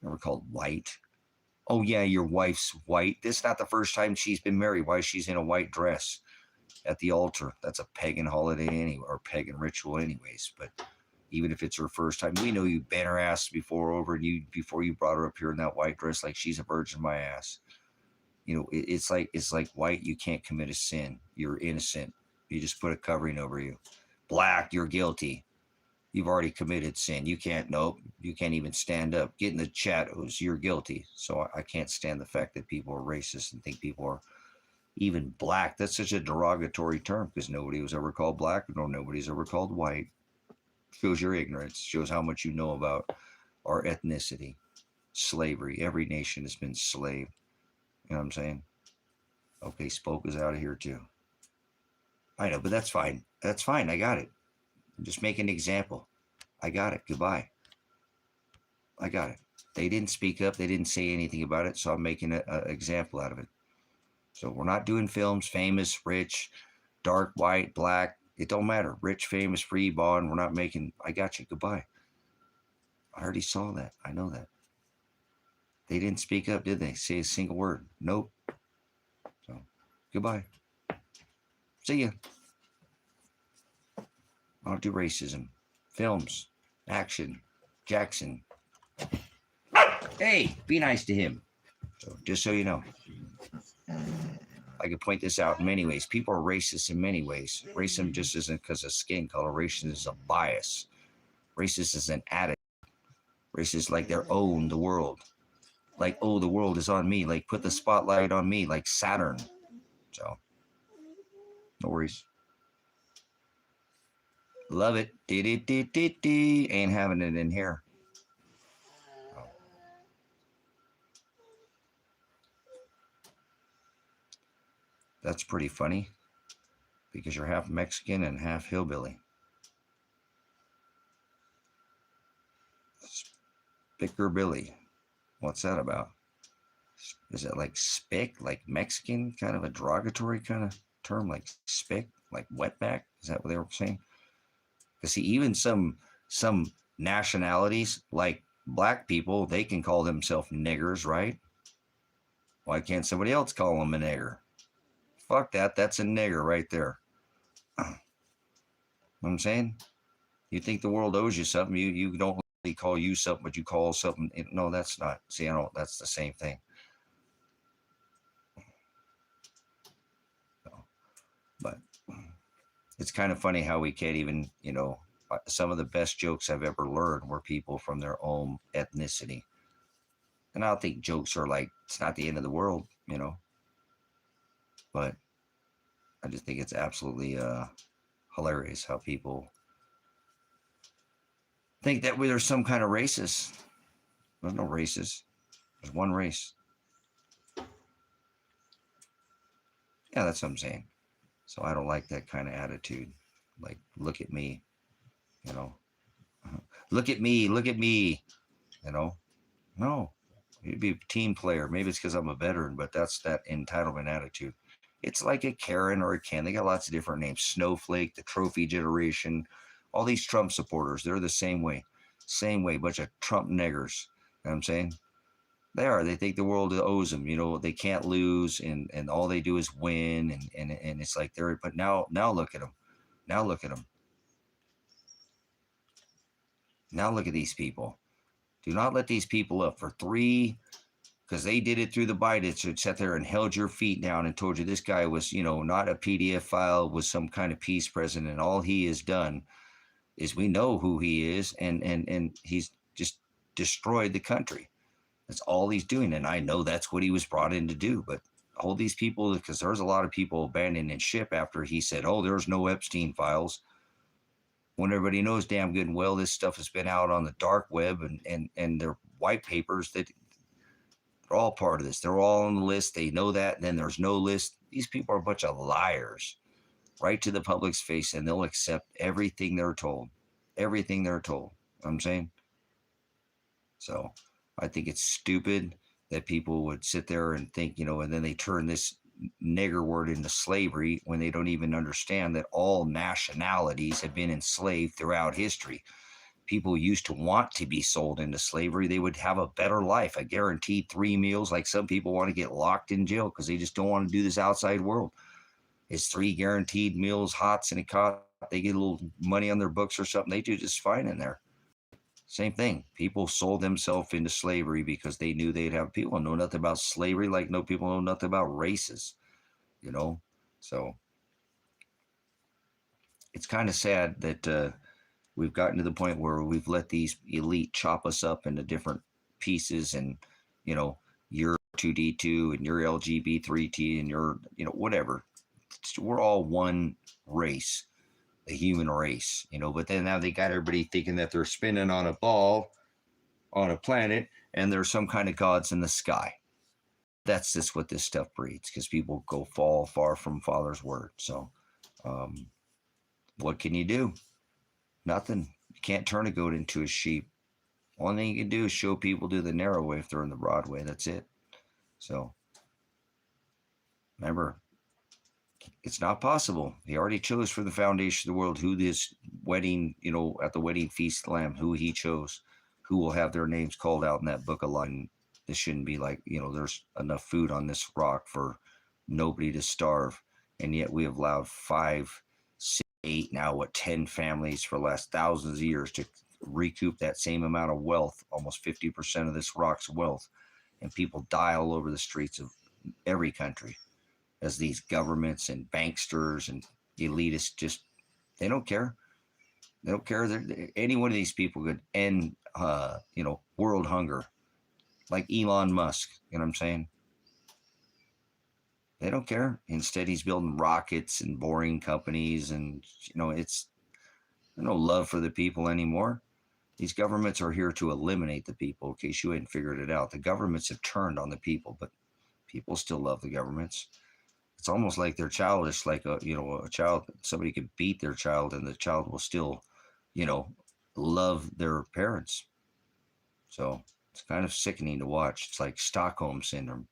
They were called white. Oh, yeah, your wife's white. This is not the first time she's been married. Why she's in a white dress at the altar? That's a pagan holiday anyway, or pagan ritual anyways. But even if it's her first time, we know you bent her ass before you brought her up here in that white dress like she's a virgin, my ass. You know, it's like white, you can't commit a sin. You're innocent. You just put a covering over you. Black, you're guilty. You've already committed sin. You can't even stand up. Get in the chat, you're guilty. So I can't stand the fact that people are racist and think people are even black. That's such a derogatory term because nobody was ever called black, nor nobody's ever called white. Shows your ignorance, shows how much you know about our ethnicity. Slavery. Every nation has been slaved. You know what I'm saying? Okay, Spoke is out of here too. I know, but that's fine. That's fine. I got it. I'm just making an example. I got it. Goodbye. I got it. They didn't speak up. They didn't say anything about it, so I'm making an example out of it. So we're not doing films, famous, rich, dark, white, black. It don't matter. Rich, famous, free, bond. We're not making. I got you. Goodbye. I already saw that. I know that. They didn't speak up, did they? Say a single word? Nope. So, goodbye. See ya. I don't do racism. Films. Action. Jackson. Hey, be nice to him. So, just so you know. I could point this out in many ways. People are racist in many ways. Racism just isn't because of skin color. Racism is a bias. Racist is an attitude. Racist like they own the world. Like, oh, the world is on me. Like, put the spotlight on me, like Saturn. So, no worries. Love it. Ain't having it in here. Oh. That's pretty funny because you're half Mexican and half hillbilly. Spicker Billy. What's that about? Is it like spick, like Mexican, kind of a derogatory kind of term, like spick, like wetback? Is that what they were saying? Because see, even some nationalities, like black people, they can call themselves niggers, right? Why can't somebody else call them a nigger? Fuck that. That's a nigger right there. You know what I'm saying? You think the world owes you something, you don't really call you something, but you call something. No, that's not. See, I don't. That's the same thing. But it's kind of funny how we can't even, some of the best jokes I've ever learned were people from their own ethnicity. And I don't think jokes are like, it's not the end of the world, but I just think it's absolutely hilarious how people think that there's some kind of racist. There's no racist. There's one race. Yeah, that's what I'm saying. So I don't like that kind of attitude. Like, look at me, look at me, No, you'd be a team player. Maybe it's because I'm a veteran, but that's that entitlement attitude. It's like a Karen or a Ken. They got lots of different names. Snowflake, the trophy generation, all these Trump supporters, they're the same way. Same way, bunch of Trump niggers. You know what I'm saying? They are. They think the world owes them. They can't lose, and all they do is win, and it's like they're. But now look at them. Now look at them. Now look at these people. Do not let these people up for three, because they did it through the Biden. So sat there and held your feet down and told you this guy was, not a PDF file, was some kind of peace president. And all he has done is we know who he is, and he's just destroyed the country. That's all he's doing. And I know that's what he was brought in to do. But hold these people, because there's a lot of people abandoning ship after he said, oh, there's no Epstein files. When everybody knows damn good and well this stuff has been out on the dark web, and their white papers that they're all part of this. They're all on the list. They know that. And then there's no list. These people are a bunch of liars right to the public's face, and they'll accept everything they're told. Everything they're told. You know what I'm saying? So I think it's stupid that people would sit there and think, and then they turn this nigger word into slavery when they don't even understand that all nationalities have been enslaved throughout history. People used to want to be sold into slavery. They would have a better life, a guaranteed 3 meals. Like some people want to get locked in jail because they just don't want to do this outside world. It's 3 guaranteed meals, hots, and a cot. They get a little money on their books or something. They do just fine in there. Same thing. People sold themselves into slavery because they knew they'd have people know nothing about slavery, like no people know nothing about races, So it's kind of sad that we've gotten to the point where we've let these elite chop us up into different pieces, and you're 2D2 and you're LGB3T and you're whatever. We're all one race. The human race, but then now they got everybody thinking that they're spinning on a ball on a planet and there's some kind of gods in the sky. That's just what this stuff breeds, because people go fall far from Father's word. So what can you do? Nothing. You can't turn a goat into a sheep. Only thing you can do is show people to the narrow way if they're in the broad way. That's it. So remember, it's not possible. He already chose for the foundation of the world who this wedding, at the wedding feast of the Lamb, who he chose, who will have their names called out in that book of life. This shouldn't be like, there's enough food on this rock for nobody to starve. And yet we have allowed 5, 6, 8, now 10 families for the last thousands of years to recoup that same amount of wealth, almost 50% of this rock's wealth. And people die all over the streets of every country. as these governments and banksters and elitists just, they don't care. They don't care. Any one of these people could end, world hunger, like Elon Musk. You know what I'm saying? They don't care. Instead, he's building rockets and boring companies, and there's no love for the people anymore. These governments are here to eliminate the people. In case you hadn't figured it out, the governments have turned on the people, but people still love the governments. It's almost like they're childish, like a child. Somebody could beat their child, and the child will still, love their parents. So it's kind of sickening to watch. It's like Stockholm syndrome.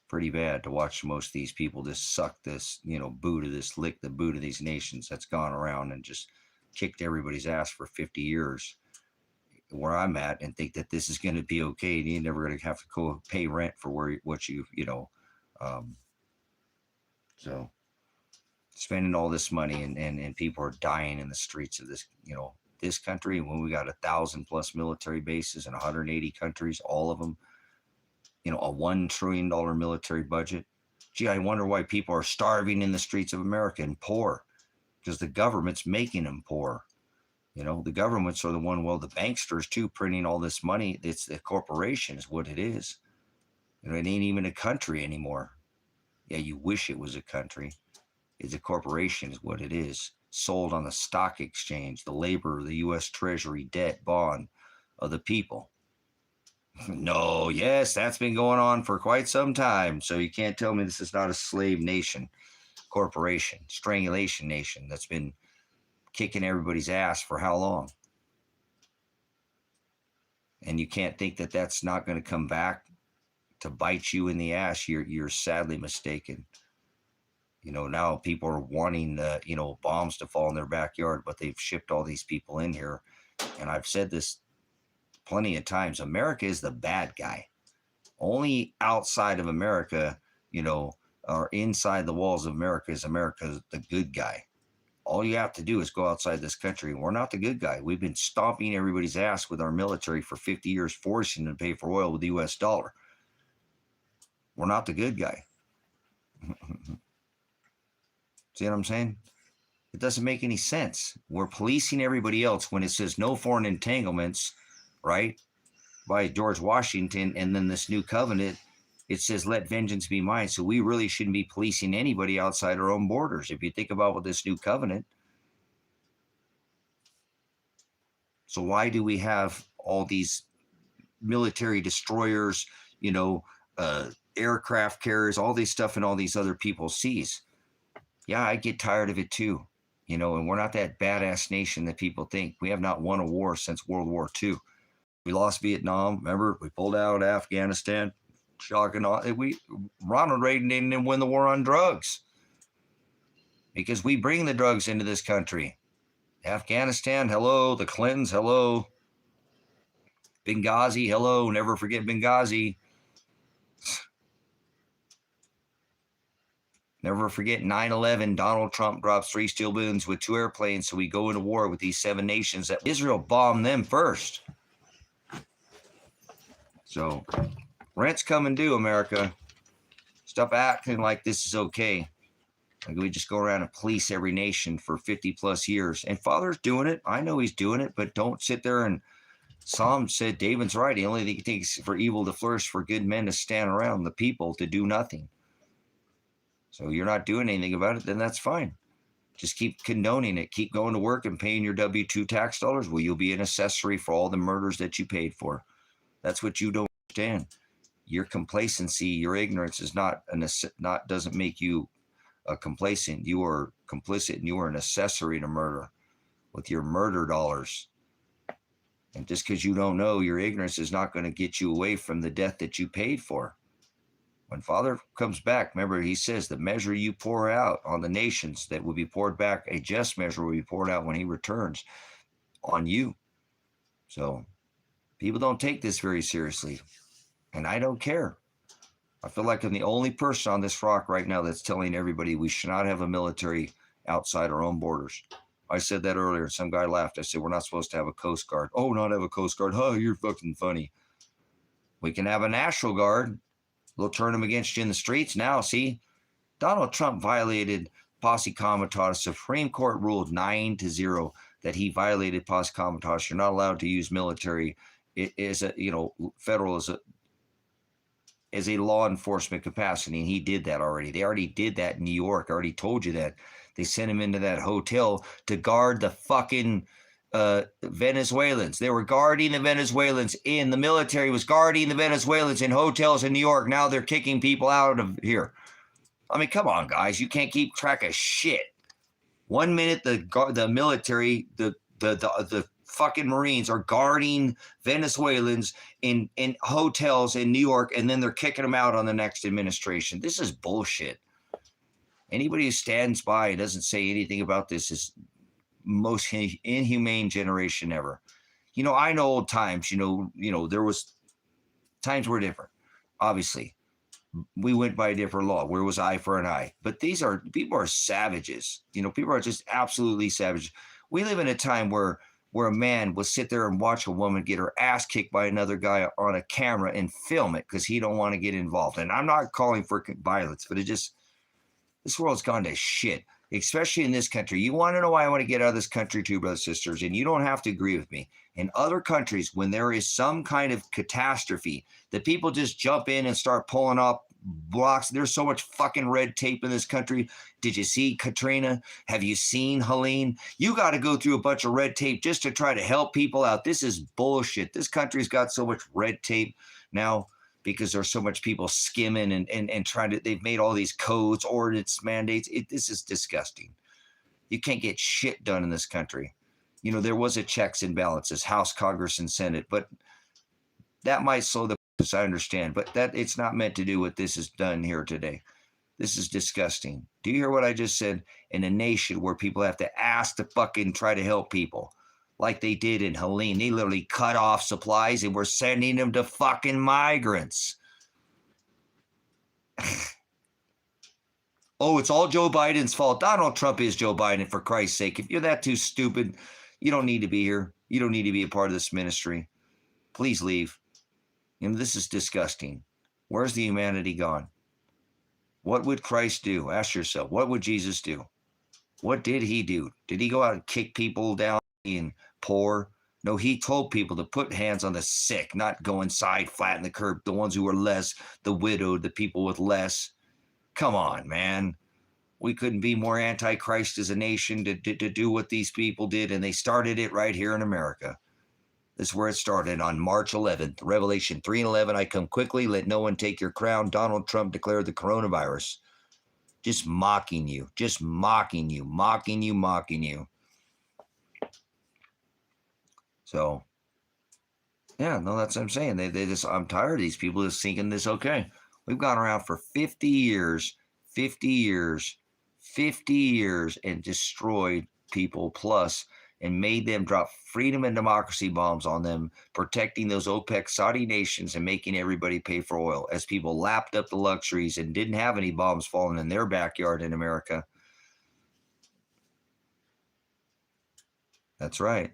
Pretty bad to watch most of these people just suck this, boot of this, lick the boot of these nations that's gone around and just kicked everybody's ass for 50 years where I'm at, and think that this is going to be okay. And you're never going to have to go pay rent for so spending all this money and people are dying in the streets of this country when we got 1,000+ military bases in 180 countries, all of them, a $1 trillion military budget. Gee, I wonder why people are starving in the streets of America and poor, because the government's making them poor. The governments are the one, the banksters too, printing all this money. It's the corporation is what it is. It ain't even a country anymore. Yeah, you wish it was a country. It's a corporation is what it is. Sold on the stock exchange, the labor, the U.S. Treasury debt bond of the people. No, yes, that's been going on for quite some time. So you can't tell me this is not a slave nation, corporation, strangulation nation that's been kicking everybody's ass for how long? And you can't think that that's not going to come back to bite you in the ass. You're sadly mistaken. Now people are wanting, bombs to fall in their backyard, but they've shipped all these people in here. And I've said this plenty of times. America is the bad guy. Only outside of America, or inside the walls of America is America the good guy. All you have to do is go outside this country. We're not the good guy. We've been stomping everybody's ass with our military for 50 years, forcing them to pay for oil with the U.S. dollar. We're not the good guy. See what I'm saying? It doesn't make any sense. We're policing everybody else when it says no foreign entanglements, right, by George Washington, and then this new covenant, it says let vengeance be mine. So we really shouldn't be policing anybody outside our own borders. If you think about what this new covenant. So why do we have all these military destroyers, aircraft carriers, all this stuff in all these other people's seas? Yeah, I get tired of it too. And we're not that badass nation that people think. We have not won a war since World War II. We lost Vietnam. Remember, we pulled out of Afghanistan. Shocking. Ronald Reagan didn't win the war on drugs because we bring the drugs into this country. Afghanistan, hello. The Clintons, hello. Benghazi, hello. Never forget Benghazi. Never forget 9/11. Donald Trump drops 3 steel balloons with 2 airplanes, so we go into war with these 7 nations that Israel bombed them first. So rent's coming due, America. Stop acting like this is okay. Like we just go around and police every nation for 50+ years. And Father's doing it. I know he's doing it, but don't sit there and Psalm said, David's right. The only thing it takes for evil to flourish, for good men to stand around the people to do nothing. So you're not doing anything about it, then that's fine. Just keep condoning it. Keep going to work and paying your W-2 tax dollars. Well, you'll be an accessory for all the murders that you paid for. That's what you don't understand. Your complacency, your ignorance is doesn't make you complacent. You are complicit and you are an accessory to murder with your murder dollars. And just because you don't know, your ignorance is not going to get you away from the death that you paid for. When Father comes back, remember, he says the measure you pour out on the nations that will be poured back, a just measure will be poured out when he returns on you. So people don't take this very seriously. And I don't care. I feel like I'm the only person on this rock right now that's telling everybody we should not have a military outside our own borders. I said that earlier. Some guy laughed. I said, we're not supposed to have a Coast Guard. Oh, not have a Coast Guard. Oh, you're fucking funny. We can have a National Guard. They'll turn them against you in the streets now, see? Donald Trump violated posse comitatus. Supreme Court ruled 9-0 that he violated posse comitatus. You're not allowed to use military. It is a, federal as a law enforcement capacity, and he did that already. They already did that in New York. I already told you that. They sent him into that hotel to guard the fucking Venezuelans. They were guarding the Venezuelans in. The military was guarding the Venezuelans in hotels in New York. Now they're kicking people out of here. I mean, come on, guys. You can't keep track of shit. 1 minute the military, the fucking Marines are guarding Venezuelans in hotels in New York, and then they're kicking them out on the next administration. This is bullshit. Anybody who stands by and doesn't say anything about this is most inhumane generation ever. I know old times. There was times were different. Obviously, we went by a different law. Where was eye for an eye? But people are savages. People are just absolutely savage. We live in a time where a man will sit there and watch a woman get her ass kicked by another guy on a camera and film it because he don't want to get involved. And I'm not calling for violence, but this world's gone to shit, especially in this country. You want to know why I want to get out of this country too, brothers and sisters, and you don't have to agree with me. In other countries, when there is some kind of catastrophe, the people just jump in and start pulling up blocks. There's so much fucking red tape in this country. Did you see Katrina? Have you seen Helene? You got to go through a bunch of red tape just to try to help people out. This is bullshit. This country's got so much red tape now because there's so much people skimming and trying to, they've made all these codes, ordinance, mandates. This is disgusting. You can't get shit done in this country. There was a checks and balances, House, Congress, and Senate, but that might slow the process, I understand, but that it's not meant to do what this is done here today. This is disgusting. Do you hear what I just said? In a nation where people have to ask to fucking try to help people, like they did in Helene. They literally cut off supplies and were sending them to fucking migrants. Oh, it's all Joe Biden's fault. Donald Trump is Joe Biden, for Christ's sake. If you're that too stupid, you don't need to be here. You don't need to be a part of this ministry. Please leave. This is disgusting. Where's the humanity gone? What would Christ do? Ask yourself, what would Jesus do? What did he do? Did he go out and kick people down and poor? No, he told people to put hands on the sick, not go inside, flatten the curb, the ones who were less, the widowed, the people with less. Come on, man. We couldn't be more anti-Christ as a nation to do what these people did, and they started it right here in America. This is where it started on March 11th. Revelation 3:11, I come quickly, let no one take your crown. Donald Trump declared the coronavirus. Just mocking you, mocking you. So, yeah, no, that's what I'm saying. They just, I'm tired of these people just thinking this, okay. We've gone around for 50 years and destroyed people plus and made them drop freedom and democracy bombs on them, protecting those OPEC Saudi nations and making everybody pay for oil as people lapped up the luxuries and didn't have any bombs falling in their backyard in America. That's right.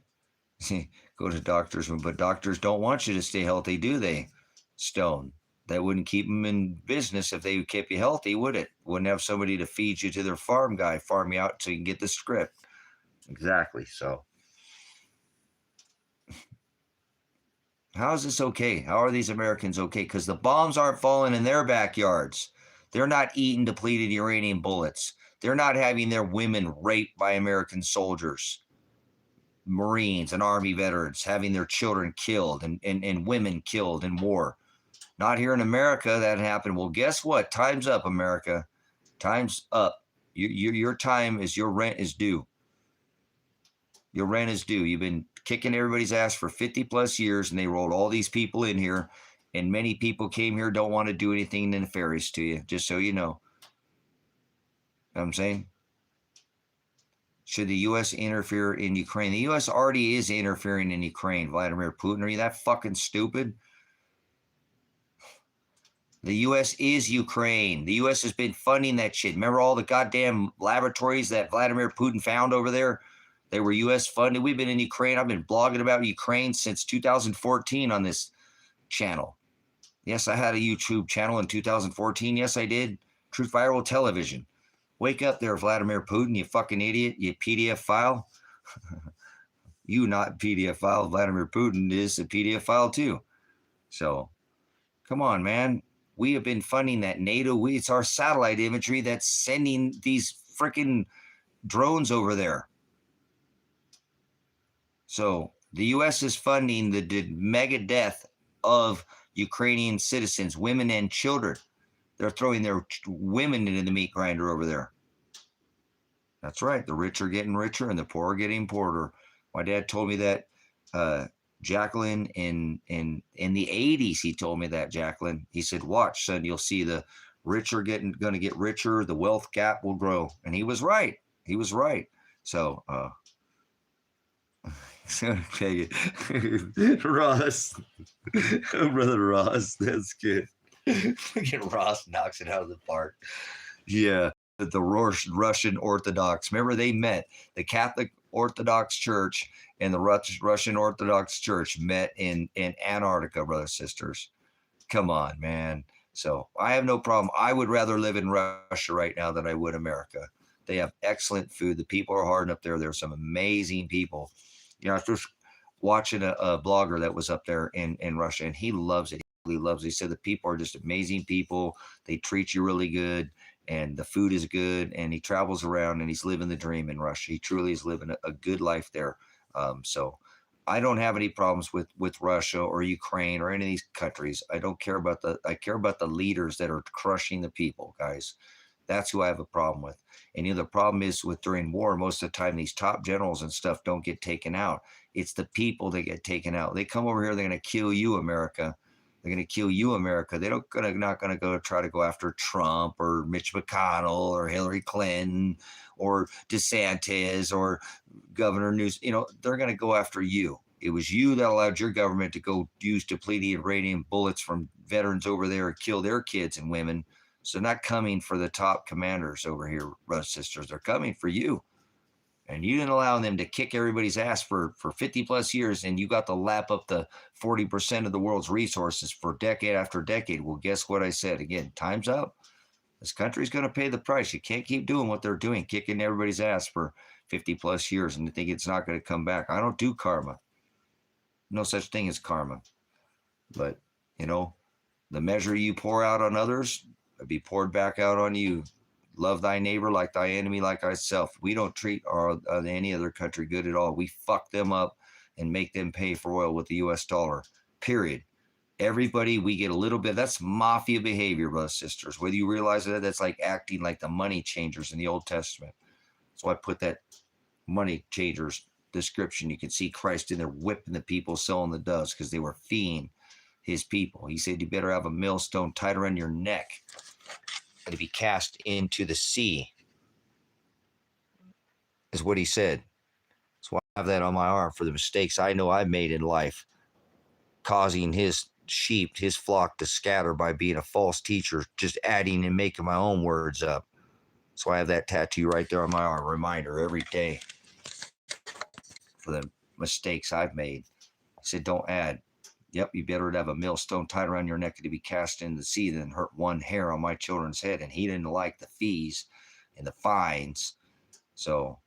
Go to doctors, but doctors don't want you to stay healthy, do they? Stone. That wouldn't keep them in business if they kept you healthy, would it? Wouldn't have somebody to feed you to their farm you out so you can get the script. Exactly. So how is this okay? How are these Americans okay? Because the bombs aren't falling in their backyards. They're not eating depleted uranium bullets. They're not having their women raped by American soldiers, Marines and Army veterans, having their children killed and women killed in war. Not here in America that happened. Well, guess what? Time's up, America. Time's up. Your time is, your rent is due. Your rent is due. You've been kicking everybody's ass for 50 plus years, and they rolled all these people in here, and many people came here, don't want to do anything nefarious to you, just so you know. Know what I'm saying? Should the U.S. interfere in Ukraine? The U.S. already is interfering in Ukraine, Vladimir Putin. Are you that fucking stupid? The U.S. is Ukraine. The U.S. has been funding that shit. Remember all the goddamn laboratories that Vladimir Putin found over there? They were U.S. funded. We've been in Ukraine. I've been blogging about Ukraine since 2014 on this channel. Yes, I had a YouTube channel in 2014. Yes, I did. Truth Viral Television. Wake up there, Vladimir Putin, you fucking idiot, you PDF file. You not PDF file. Vladimir Putin is a PDF file too. So, come on, man. We have been funding that NATO. It's our satellite imagery that's sending these freaking drones over there. So the U.S. is funding the mega death of Ukrainian citizens, women and children. They're throwing their women into the meat grinder over there. That's right. The rich are getting richer and the poor are getting poorer. My dad told me that, Jacqueline, in the 80s, he told me that, Jacqueline. He said, watch, son, you'll see the rich are going to get richer. The wealth gap will grow. And he was right. He was right. So, Ross, brother Ross, that's good. Fucking Ross knocks it out of the park. Yeah, the Russian Orthodox. Remember, they met. The Catholic Orthodox Church and the Russian Orthodox Church met in Antarctica, brothers and sisters. Come on, man. So I have no problem. I would rather live in Russia right now than I would America. They have excellent food. The people are hard up there. There's some amazing people. You know, I was just watching a blogger that was up there in Russia, and he loves it. He loves it. He said the people are just amazing people. They treat you really good, and the food is good. And he travels around, and he's living the dream in Russia. He truly is living a good life there. So I don't have any problems with Russia or Ukraine or any of these countries. I don't care about I care about the leaders that are crushing the people, guys. That's who I have a problem with. And the problem is with during war, most of the time, these top generals and stuff don't get taken out. It's the people that get taken out. They come over here, they're going to kill you, America. They're going to kill you, America. They're not going to go try to go after Trump or Mitch McConnell or Hillary Clinton or DeSantis or Governor Newsom. You know, they're going to go after you. It was you that allowed your government to go use depleted uranium bullets from veterans over there and kill their kids and women. So they're not coming for the top commanders over here, brothers and sisters. They're coming for you. And you didn't allow them to kick everybody's ass for 50 plus years, and you got to lap up the 40% of the world's resources for decade after decade. Well, guess what I said? Again, time's up. This country's going to pay the price. You can't keep doing what they're doing, kicking everybody's ass for 50 plus years and think it's not going to come back. I don't do karma. No such thing as karma. But, you know, the measure you pour out on others, be poured back out on you. Love thy neighbor like thy enemy, like thyself. We don't treat any other country good at all. We fuck them up and make them pay for oil with the U.S. dollar, period. Everybody, we get a little bit. That's mafia behavior, brothers and sisters. Whether you realize that, that's like acting like the money changers in the Old Testament. So I put that money changers description. You can see Christ in there whipping the people, selling the doves because they were feeing his people. He said, you better have a millstone tied around your neck and to be cast into the sea, is what he said. So I have that on my arm for the mistakes I know I made in life, causing his sheep, his flock to scatter by being a false teacher, just adding and making my own words up. So I have that tattoo right there on my arm, reminder every day for the mistakes I've made. He said, don't add. Yep, you better have a millstone tied around your neck to be cast into the sea than hurt one hair on my children's head. And he didn't like the fees and the fines. So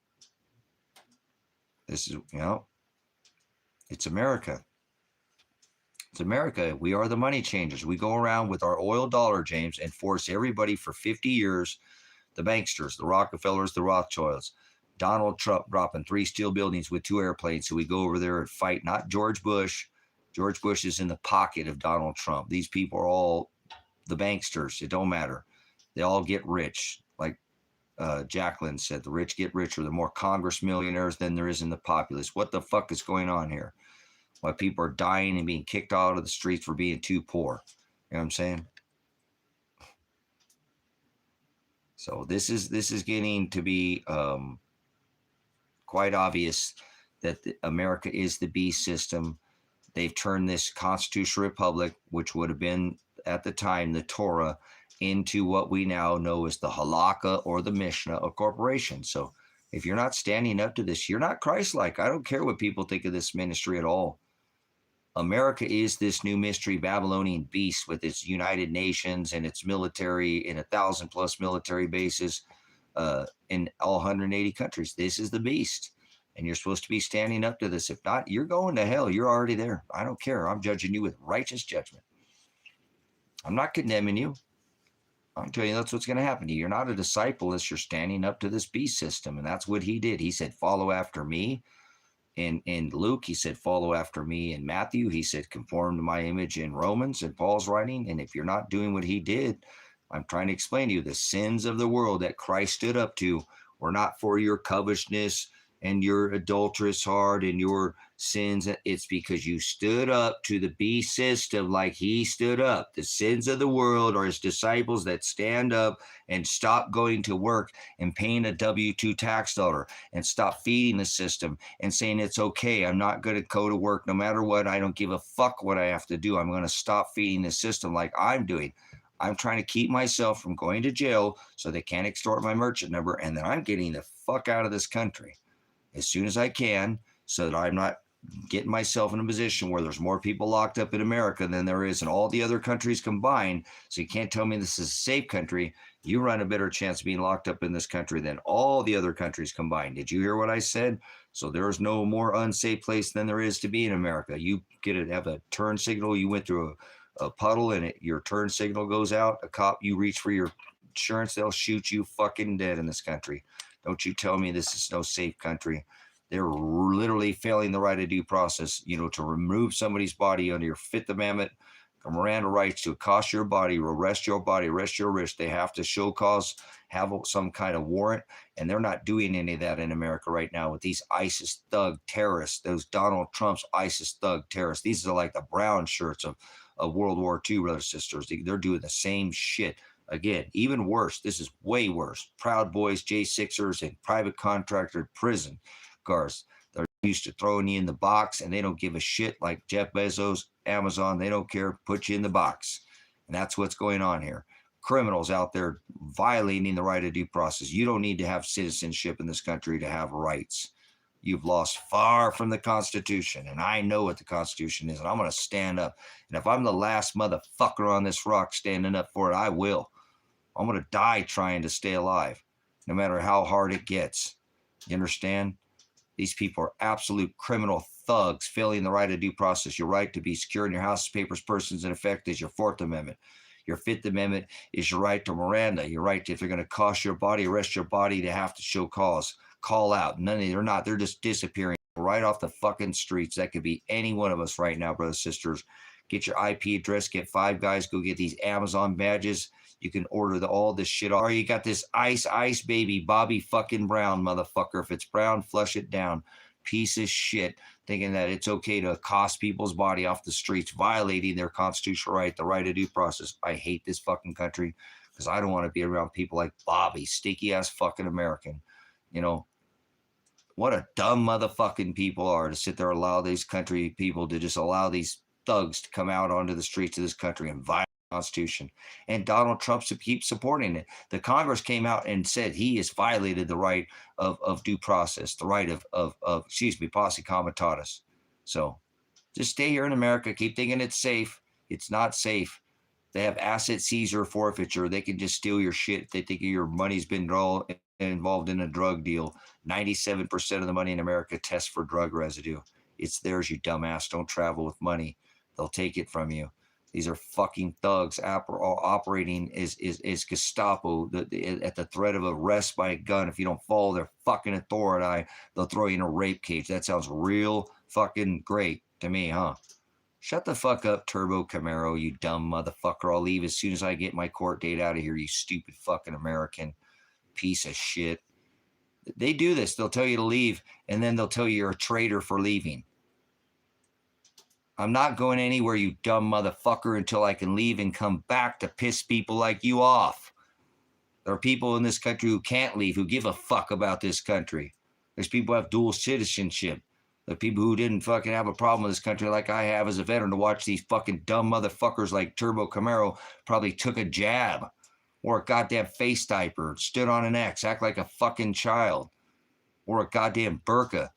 this is, you know, it's America. It's America. We are the money changers. We go around with our oil dollar, James, and force everybody for 50 years, the banksters, the Rockefellers, the Rothschilds, Donald Trump dropping 3 steel buildings with 2 airplanes. So we go over there and fight, not George Bush. George Bush is in the pocket of Donald Trump. These people are all the banksters. It don't matter. They all get rich. Like Jacqueline said, the rich get richer. There are more Congress millionaires than there is in the populace. What the fuck is going on here? Why people are dying and being kicked out of the streets for being too poor. You know what I'm saying? So this is getting to be quite obvious that America is the beast system. They've turned this constitutional republic, which would have been at the time the Torah, into what we now know as the halakha or the Mishnah of corporations. So if you're not standing up to this, you're not Christ-like. I don't care what people think of this ministry at all. America is this new mystery Babylonian beast with its United Nations and its military and 1,000+ military bases in all 180 countries. This is the beast. And you're supposed to be standing up to this. If not, you're going to hell. You're already there. I don't care. I'm judging you with righteous judgment. I'm not condemning you. I'm telling you that's what's going to happen to you. You're not a disciple unless you're standing up to this beast system. And that's what he did. He said, follow after me. In Luke, he said, follow after me. In Matthew, he said, conform to my image. In Romans, in Paul's writing. And if you're not doing what he did, I'm trying to explain to you, the sins of the world that Christ stood up to were not for your covetousness and your adulterous heart and your sins. It's because you stood up to the beast system like he stood up. The sins of the world are his disciples that stand up and stop going to work and paying a W-2 tax dollar and stop feeding the system and saying, it's okay, I'm not going to go to work no matter what. I don't give a fuck what I have to do. I'm going to stop feeding the system like I'm doing. I'm trying to keep myself from going to jail so they can't extort my merchant number, and then I'm getting the fuck out of this country as soon as I can so that I'm not getting myself in a position where there's more people locked up in America than there is in all the other countries combined. So you can't tell me this is a safe country. You run a better chance of being locked up in this country than all the other countries combined. Did you hear what I said? So there's no more unsafe place than there is to be in America. You have a turn signal. You went through a puddle and your turn signal goes out. A cop, you reach for your insurance, they'll shoot you fucking dead in this country. Don't you tell me this is no safe country. They're literally failing the right of due process, to remove somebody's body under your Fifth Amendment, Miranda rights to accost your body, arrest your body, arrest your wrist. They have to show cause, have some kind of warrant, and they're not doing any of that in America right now with these ISIS thug terrorists, those Donald Trump's ISIS thug terrorists. These are like the brown shirts of World War II, brothers and sisters. They're doing the same shit. Again, even worse. This is way worse. Proud Boys, J6ers, and private contractor prison guards. They're used to throwing you in the box, and they don't give a shit like Jeff Bezos, Amazon. They don't care. Put you in the box. And that's what's going on here. Criminals out there violating the right of due process. You don't need to have citizenship in this country to have rights. You've lost far from the Constitution, and I know what the Constitution is, and I'm going to stand up. And if I'm the last motherfucker on this rock standing up for it, I will. I'm going to die trying to stay alive, no matter how hard it gets. You understand? These people are absolute criminal thugs, failing the right of due process. Your right to be secure in your house, papers, persons, in effect is your Fourth Amendment. Your Fifth Amendment is your right to Miranda. Your right to, if they're going to cost your body, arrest your body, they have to show cause. Call out. None of they're not. They're just disappearing right off the fucking streets. That could be any one of us right now, brothers and sisters. Get your IP address. Get Five Guys. Go get these Amazon badges. You can order all this shit. Or you got this ice baby, Bobby fucking Brown, motherfucker. If it's brown, flush it down. Piece of shit. Thinking that it's okay to accost people's body off the streets, violating their constitutional right, the right of due process. I hate this fucking country because I don't want to be around people like Bobby, sticky ass fucking American. What a dumb motherfucking people are to sit there and allow these country people to just allow these thugs to come out onto the streets of this country and violate the Constitution. And Donald Trump keeps supporting it. The Congress came out and said he has violated the right of due process, the right of posse comitatus. So just stay here in America. Keep thinking it's safe. It's not safe. They have asset seizure, forfeiture. They can just steal your shit if they think your money's been involved in a drug deal. 97% of the money in America tests for drug residue. It's theirs, you dumbass. Don't travel with money. They'll take it from you. These are fucking thugs operating as Gestapo at the threat of arrest by a gun. If you don't follow their fucking authority, they'll throw you in a rape cage. That sounds real fucking great to me, huh? Shut the fuck up, Turbo Camaro, you dumb motherfucker. I'll leave as soon as I get my court date out of here, you stupid fucking American piece of shit. They do this. They'll tell you to leave, and then they'll tell you you're a traitor for leaving. I'm not going anywhere, you dumb motherfucker, until I can leave and come back to piss people like you off. There are people in this country who can't leave, who give a fuck about this country. There's people who have dual citizenship. There are people who didn't fucking have a problem with this country like I have as a veteran to watch these fucking dumb motherfuckers like Turbo Camaro probably took a jab, wore a goddamn face diaper, stood on an X, act like a fucking child, wore a goddamn burqa,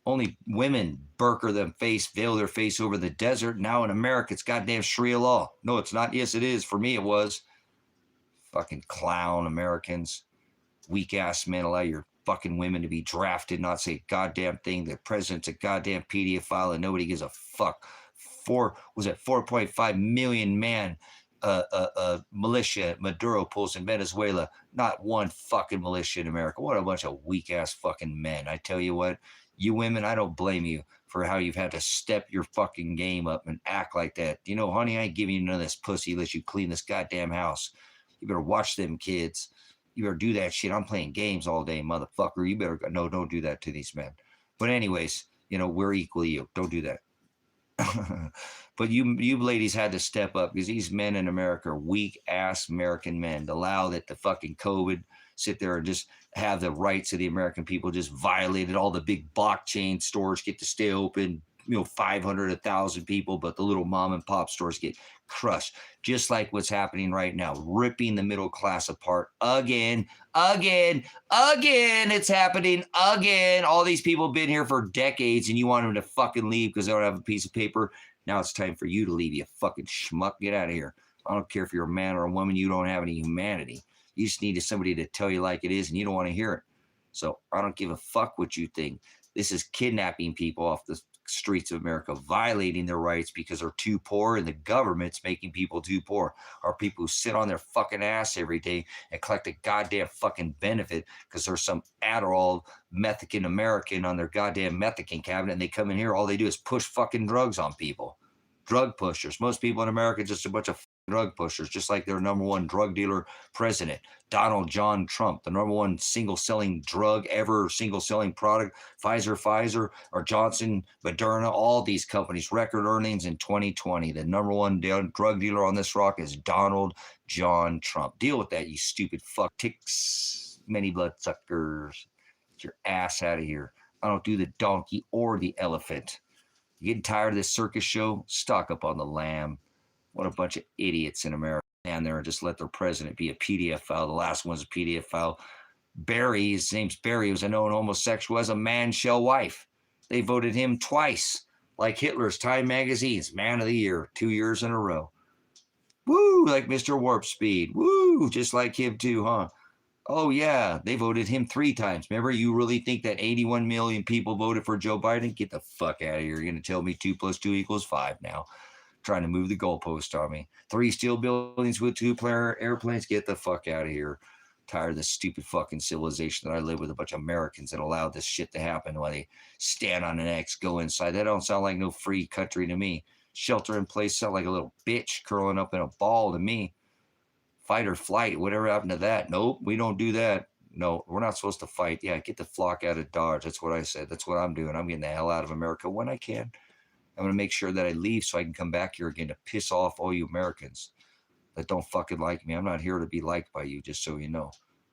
Only women burqa them face, veil their face over the desert. Now in America, it's goddamn Sharia law. No, it's not. Yes, it is. For me, it was. Fucking clown Americans. Weak-ass men allow your fucking women to be drafted, not say a goddamn thing. The president's a goddamn pedophile and nobody gives a fuck. 4.5 million man militia Maduro pulls in Venezuela. Not one fucking militia in America. What a bunch of weak-ass fucking men. I tell you what, you women, I don't blame you for how you've had to step your fucking game up and act like that. You know, honey, I ain't giving you none of this pussy unless you clean this goddamn house. You better watch them kids. You better do that shit. I'm playing games all day, motherfucker. You better, no, don't do that to these men. But anyways, you know, we're equally yoked. Don't do that. But you ladies had to step up because these men in America are weak-ass American men to allow that the fucking COVID sit there and just have the rights of the American people just violated. All the big blockchain stores get to stay open, 500, 1,000 people, but the little mom and pop stores get crushed, just like what's happening right now, ripping the middle class apart again. It's happening again. All these people have been here for decades and you want them to fucking leave because they don't have a piece of paper. Now it's time for you to leave, you fucking schmuck. Get out of here. I don't care if you're a man or a woman. You don't have any humanity. You just need somebody to tell you like it is and you don't want to hear it. So I don't give a fuck what you think. This is kidnapping people off the streets of America, violating their rights because they're too poor and the government's making people too poor. Or people who sit on their fucking ass every day and collect a goddamn fucking benefit because there's some Adderall Mexican American on their goddamn Mexican cabinet and they come in here, all they do is push fucking drugs on people. Drug pushers. Most people in America are just a bunch of drug pushers, just like their number one drug dealer president, Donald John Trump, the number one single-selling drug ever, single-selling product, Pfizer, or Johnson, Moderna, all these companies, record earnings in 2020. The number one drug dealer on this rock is Donald John Trump. Deal with that, you stupid fuck ticks, many bloodsuckers. Get your ass out of here. I don't do the donkey or the elephant. You getting tired of this circus show? Stock up on the lamb. What a bunch of idiots in America stand there and just let their president be a pedophile. The last one's a pedophile. Barry, his name's Barry, was a known homosexual, has a man-shell wife. They voted him twice, like Hitler's Time magazine's Man of the Year, 2 years in a row. Woo, like Mr. Warp Speed. Woo, just like him too, huh? Oh, yeah, they voted him 3 times. Remember, you really think that 81 million people voted for Joe Biden? Get the fuck out of here. You're going to tell me 2 + 2 = 5 now. Trying to move the goalpost on me. 3 steel buildings with 2 airplanes? Get the fuck out of here. Tired of this stupid fucking civilization that I live with a bunch of Americans that allow this shit to happen while they stand on an X, go inside. That don't sound like no free country to me. Shelter in place sound like a little bitch curling up in a ball to me. Fight or flight, whatever happened to that? Nope, we don't do that. No, we're not supposed to fight. Yeah, get the flock out of Dodge. That's what I said. That's what I'm doing. I'm getting the hell out of America when I can. I'm going to make sure that I leave so I can come back here again to piss off all you Americans that don't fucking like me. I'm not here to be liked by you, just so you know.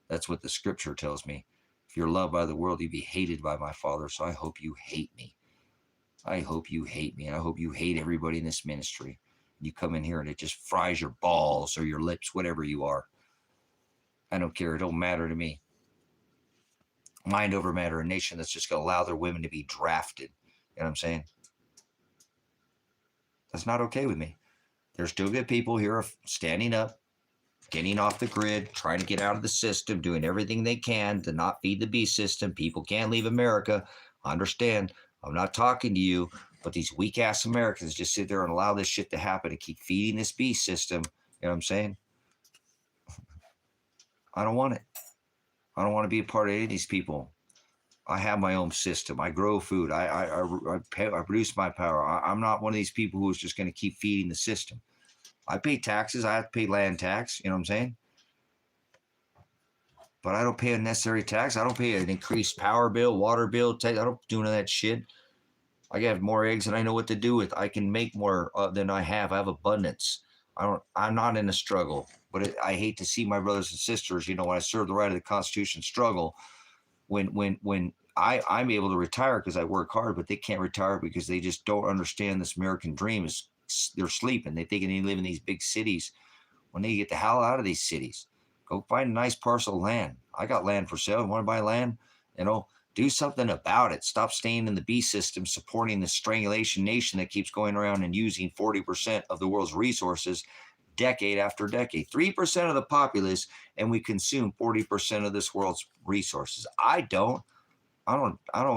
That's what the scripture tells me. If you're loved by the world, you'll be hated by my Father. So I hope you hate me. I hope you hate me. And I hope you hate everybody in this ministry. You come in here and it just fries your balls or your lips, whatever you are. I don't care. It don't matter to me. Mind over matter, a nation that's just going to allow their women to be drafted. You know what I'm saying? That's not okay with me. There's still good people here standing up, getting off the grid, trying to get out of the system, doing everything they can to not feed the beast system. People can't leave America. I understand. I'm not talking to you. But these weak-ass Americans just sit there and allow this shit to happen and keep feeding this beast system. You know what I'm saying? I don't want it. I don't want to be a part of any of these people. I have my own system. I grow food. I produce my power. I'm not one of these people who's just going to keep feeding the system. I pay taxes. I have to pay land tax. You know what I'm saying? But I don't pay unnecessary tax. I don't pay an increased power bill, water bill. I don't do none of that shit. I have more eggs than I know what to do with. I can make more than I have. I have abundance. I'm not in a struggle, but I hate to see my brothers and sisters, when I serve the right of the Constitution, struggle when I'm able to retire because I work hard, but they can't retire because they just don't understand this American dream. They're sleeping. They think they live in these big cities when they get the hell out of these cities. Go find a nice parcel of land. I got land for sale. Want to buy land? Do something about it. Stop staying in the beast system, supporting the strangulation nation that keeps going around and using 40% of the world's resources decade after decade. 3% of the populace, and we consume 40% of this world's resources. I don't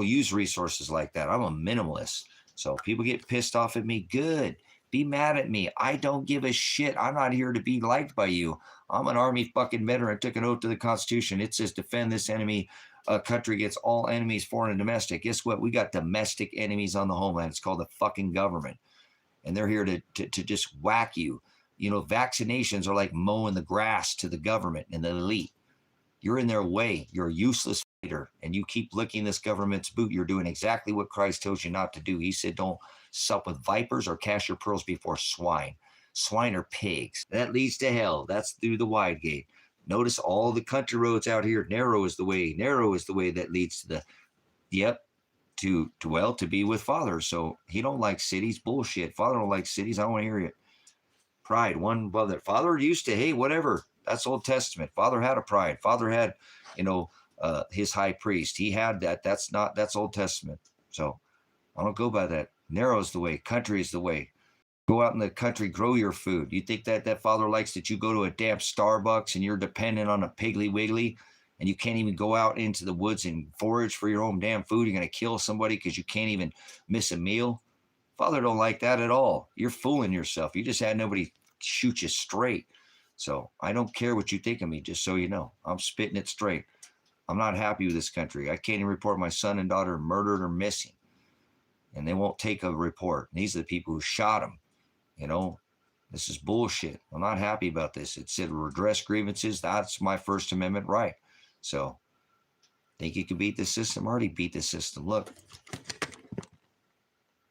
use resources like that. I'm a minimalist. So people get pissed off at me. Good. Be mad at me. I don't give a shit. I'm not here to be liked by you. I'm an Army fucking veteran. Took an oath to the Constitution. It says defend this enemy country against all enemies, foreign and domestic. Guess what? We got domestic enemies on the homeland. It's called the fucking government. And they're here to just whack you. You know, vaccinations are like mowing the grass to the government and the elite. You're in their way. You're a useless fighter. And you keep licking this government's boot. You're doing exactly what Christ tells you not to do. He said, don't sup with vipers or cast your pearls before swine. Swine are pigs. That leads to hell. That's through the wide gate. Notice all the country roads out here. Narrow is the way. Narrow is the way that leads to the, to be with Father. So he don't like cities. Bullshit. Father don't like cities. I don't want to hear it. Pride, one brother. Father used to, hey, whatever. That's Old Testament. Father had a pride. Father had, his high priest. He had that. That's Old Testament. So I don't go by that. Narrow is the way. Country is the way. Go out in the country, grow your food. You think that Father likes that you go to a damn Starbucks and you're dependent on a Piggly Wiggly and you can't even go out into the woods and forage for your own damn food? You're going to kill somebody because you can't even miss a meal? Father don't like that at all. You're fooling yourself. You just had nobody shoot you straight. So I don't care what you think of me, just so you know. I'm spitting it straight. I'm not happy with this country. I can't even report my son and daughter murdered or missing. And they won't take a report. And these are the people who shot them. This is bullshit. I'm not happy about this. It said redress grievances. That's my First Amendment right. So think you can beat the system? I already beat the system. Look,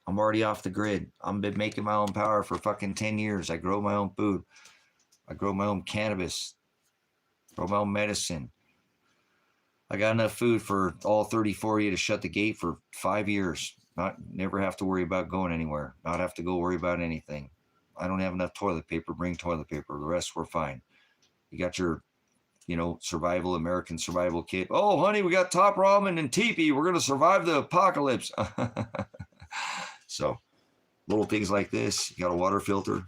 I'm already off the grid. I've been making my own power for fucking 10 years. I grow my own food. I grow my own cannabis. Grow my own medicine. I got enough food for all 34 of you to shut the gate for 5 years. Never have to worry about going anywhere. Not have to go worry about anything. I don't have enough toilet paper. Bring toilet paper. The rest we're fine. You got your, American survival kit. Oh, honey, we got top ramen and teepee. We're going to survive the apocalypse. So little things like this. You got a water filter.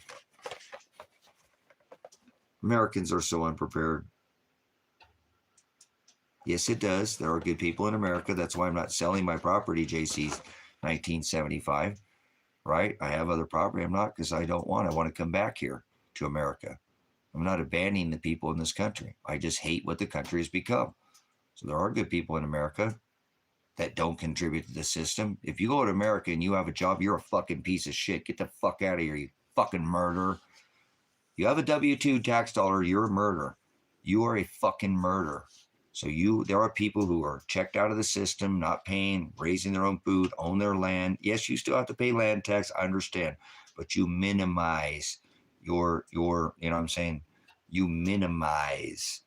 Americans are so unprepared. Yes, it does. There are good people in America. That's why I'm not selling my property, JC's 1975, right? I have other property. I'm not, because I want to come back here to America. I'm not abandoning the people in this country. I just hate what the country has become. So there are good people in America that don't contribute to the system. If you go to America and you have a job, you're a fucking piece of shit. Get the fuck out of here, you fucking murderer. You have a W-2 tax dollar, you're a murderer. You are a fucking murderer. So there are people who are checked out of the system, not paying, raising their own food, own their land. Yes, you still have to pay land tax. I understand, but you minimize your, you know what I'm saying? You minimize.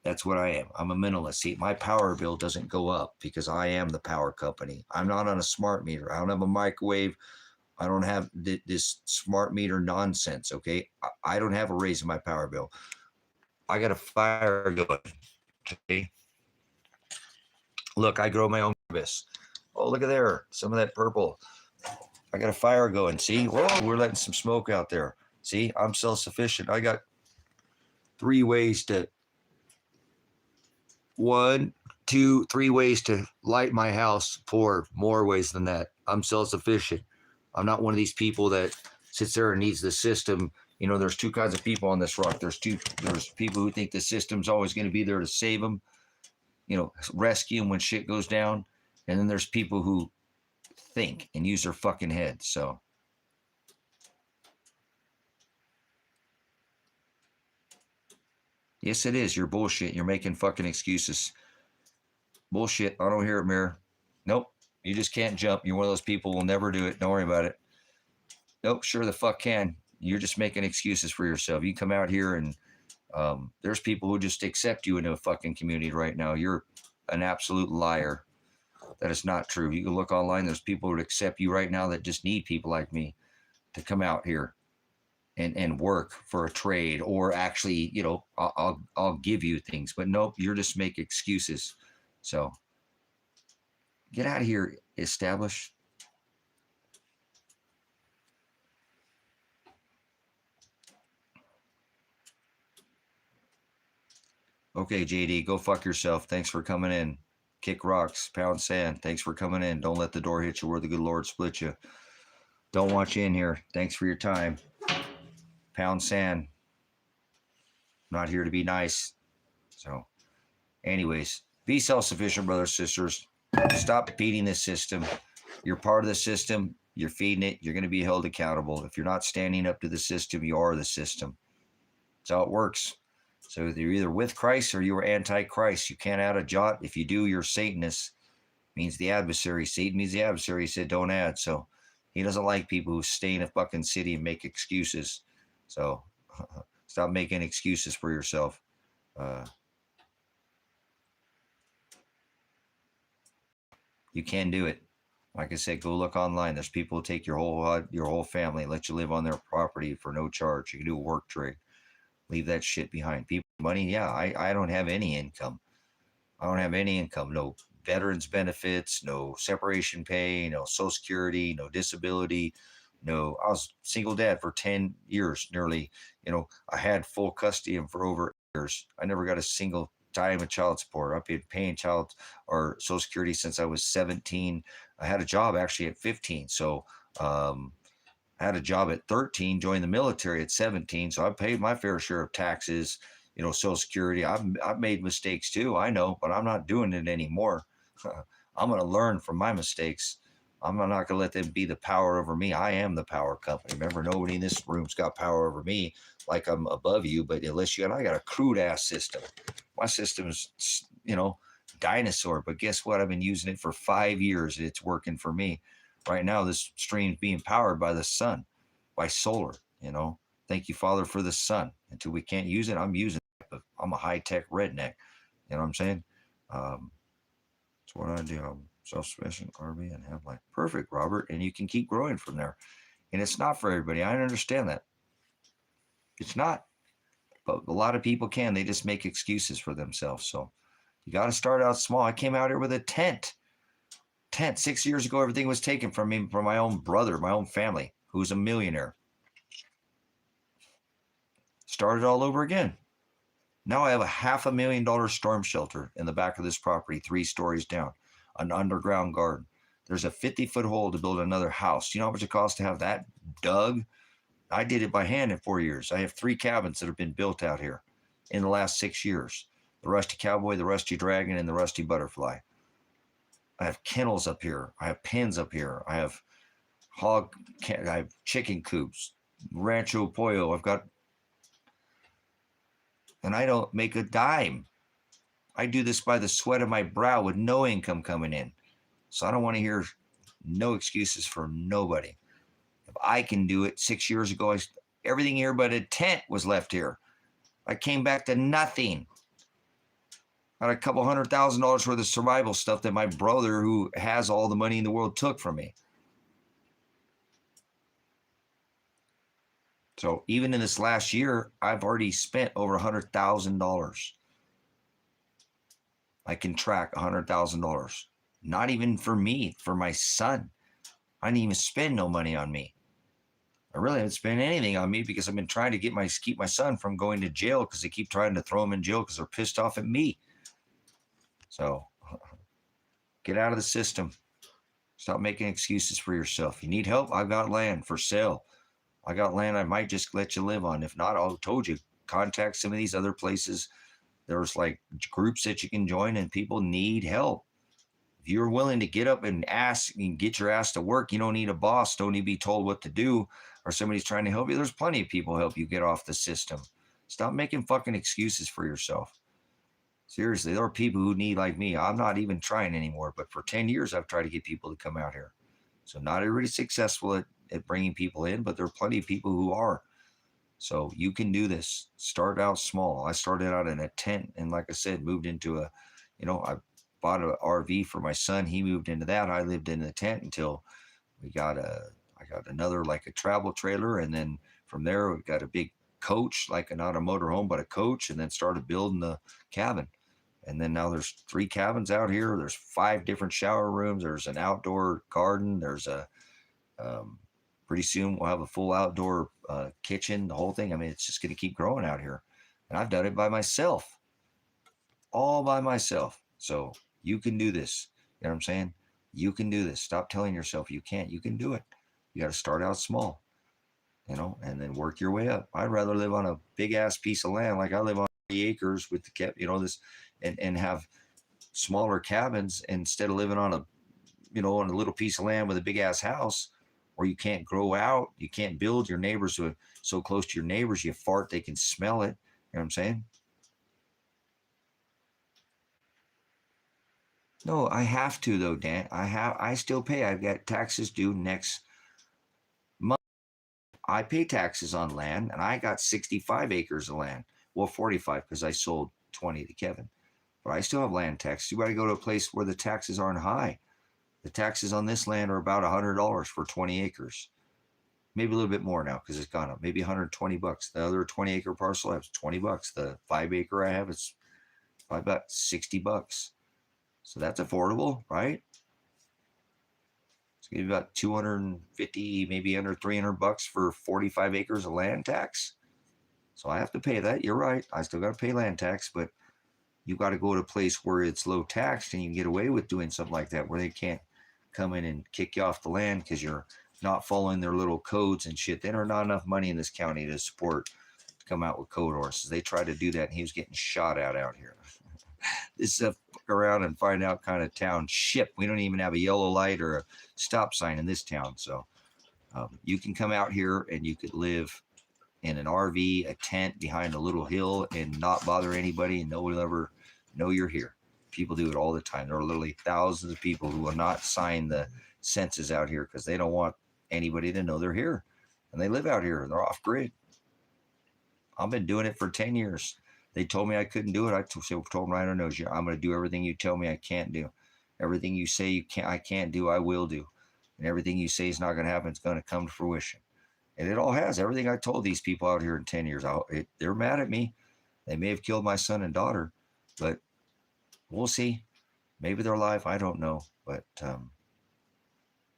That's what I am. I'm a minimalist. See, my power bill doesn't go up because I am the power company. I'm not on a smart meter. I don't have a microwave. I don't have this smart meter nonsense. Okay. I don't have a raise in my power bill. I got a fire going. Okay. Look, I grow my own cannabis. Oh, look at there. Some of that purple. I got a fire going. See? Whoa, we're letting some smoke out there. See? I'm self-sufficient. I got 3 ways to light my house. 4 more ways than that. I'm self-sufficient. I'm not one of these people that sits there and needs the system. There's 2 kinds of people on this rock. There's people who think the system's always going to be there to save them, rescue them when shit goes down. And then there's people who think and use their fucking head. So yes, it is. You're bullshit. You're making fucking excuses. Bullshit. I don't hear it, Mirror. Nope. You just can't jump. You're one of those people who will never do it. Don't worry about it. Nope. Sure the fuck can. You're just making excuses for yourself. You come out here and there's people who just accept you into a fucking community right now. You're an absolute liar. That is not true. You can look online. There's people who accept you right now that just need people like me to come out here and work for a trade, or actually, I'll give you things. But nope, you're just making excuses. So Get out of here, Establish. Okay, JD, go fuck yourself. Thanks for coming in. Kick rocks, pound sand. Thanks for coming in. Don't let the door hit you where the good Lord split you. Don't want you in here. Thanks for your time. Pound sand. Not here to be nice. So, anyways, be self-sufficient, brothers, sisters. Stop feeding this system. You're part of the system. You're feeding it. You're going to be held accountable. If you're not standing up to the system, you are the system. That's how it works. So you're either with Christ or you are anti-Christ. You can't add a jot. If you do, you're Satanist. Means the adversary. Satan means the adversary. He said don't add. So he doesn't like people who stay in a fucking city and make excuses. So stop making excuses for yourself. You can do it. Like I said, go look online. There's people who take your whole family and let you live on their property for no charge. You can do a work trade. Leave that shit behind. People, money, yeah, I don't have any income. I don't have any income. No veterans benefits, no separation pay, no Social Security, no disability. No, I was single dad for 10 years nearly. I had full custody of him for over years. I never got a single dime of child support. I've been paying child or Social Security since I was 17. I had a job actually at 15. So I had a job at 13, joined the military at 17. So I paid my fair share of taxes, Social Security. I've made mistakes too. I know, but I'm not doing it anymore. I'm going to learn from my mistakes. I'm not going to let them be the power over me. I am the power company. Remember, nobody in this room's got power over me like I'm above you. But unless I got a crude ass system. My system is, dinosaur. But guess what? I've been using it for 5 years. And it's working for me. Right now, this stream's being powered by the sun, by solar. Thank you, Father, for the sun. Until we can't use it, I'm using it. I'm a high-tech redneck. You know what I'm saying? That's what I do. I'm self-sufficient, RV, and have life. Perfect, Robert. And you can keep growing from there. And it's not for everybody. I understand that. It's not. But a lot of people can. They just make excuses for themselves. So you got to start out small. I came out here with a tent. 6 years ago, everything was taken from me, from my own brother, my own family, who's a millionaire. Started all over again. Now I have a $500,000 storm shelter in the back of this property, 3 stories down, an underground garden. There's a 50-foot hole to build another house. You know how much it costs to have that dug? I did it by hand in 4 years. I have 3 cabins that have been built out here in the last 6 years. The Rusty Cowboy, the Rusty Dragon, and the Rusty Butterfly. I have kennels up here. I have pens up here. I have I have chicken coops, Rancho Pollo. And I don't make a dime. I do this by the sweat of my brow with no income coming in. So I don't want to hear no excuses for nobody. If I can do it, 6 years ago, everything here but a tent was left here. I came back to nothing. Got a couple $100,000 worth of survival stuff that my brother, who has all the money in the world, took from me. So even in this last year, I've already spent over $100,000. I can track $100,000. Not even for me, for my son. I didn't even spend no money on me. I really haven't spent anything on me because I've been trying to keep my son from going to jail because they keep trying to throw him in jail because they're pissed off at me. So get out of the system. Stop making excuses for yourself. You need help? I've got land for sale. I got land I might just let you live on. If not, I told you, contact some of these other places. There's like groups that you can join and people need help. If you're willing to get up and ask and get your ass to work, you don't need a boss. Don't need to be told what to do or somebody's trying to help you. There's plenty of people help you get off the system. Stop making fucking excuses for yourself. Seriously, there are people who need like me. I'm not even trying anymore, but for 10 years, I've tried to get people to come out here. So not everybody's successful at bringing people in, but there are plenty of people who are. So you can do this. Start out small. I started out in a tent and like I said, moved into I bought an RV for my son. He moved into that. I lived in the tent until I got another, like a travel trailer. And then from there, we got a big coach, like not a motor home, but a coach, and then started building the cabin. And then now there's 3 cabins out here. There's 5 different shower rooms. There's an outdoor garden. There's a pretty soon we'll have a full outdoor kitchen, the whole thing. I mean, it's just going to keep growing out here. And I've done it by myself, all by myself. So you can do this. You know what I'm saying? You can do this. Stop telling yourself you can't. You can do it. You got to start out small, you know, and then work your way up. I'd rather live on a big ass piece of land like I live on 30 acres with the, you know, this, and have smaller cabins instead of living on a, you know, on a little piece of land with a big ass house where you can't grow out, you can't build. Your neighbors are so close to your neighbors, you fart, they can smell it. You know what I'm saying? No, I have to though, Dan. I still pay. I've got taxes due next month. I pay taxes on land, and I got 65 acres of land. Well, 45 because I sold 20 to Kevin. But I still have land tax. You got to go to a place where the taxes aren't high. The taxes on this land are about $100 for 20 acres. Maybe a little bit more now because it's gone up. Maybe 120 bucks. The other 20 acre parcel I have is 20 bucks. The 5 acre I have is probably about 60 bucks. So that's affordable, right? It's going to be about 250, maybe under 300 bucks for 45 acres of land tax. So I have to pay that. You're right. I still got to pay land tax, but you got to go to a place where it's low taxed and you can get away with doing something like that, where they can't come in and kick you off the land because you're not following their little codes and shit. There's not enough money in this county to support, to come out with code horses. They tried to do that and he was getting shot out here. This stuff, fuck around and find out kind of town ship. We don't even have a yellow light or a stop sign in this town. So you can come out here and you could live in an RV, a tent behind a little hill and not bother anybody and nobody will ever know you're here. People do it all the time. There are literally thousands of people who will not sign the census out here because they don't want anybody to know they're here. And they live out here and they're off grid. I've been doing it for 10 years. They told me I couldn't do it. I told them right on nose, I'm going to do everything you tell me I can't do. Everything you say I can't do, I will do. And everything you say is not going to happen, it's going to come to fruition. And it all has. Everything I told these people out here in 10 years, they're mad at me. They may have killed my son and daughter, but we'll see. Maybe they're alive. I don't know. But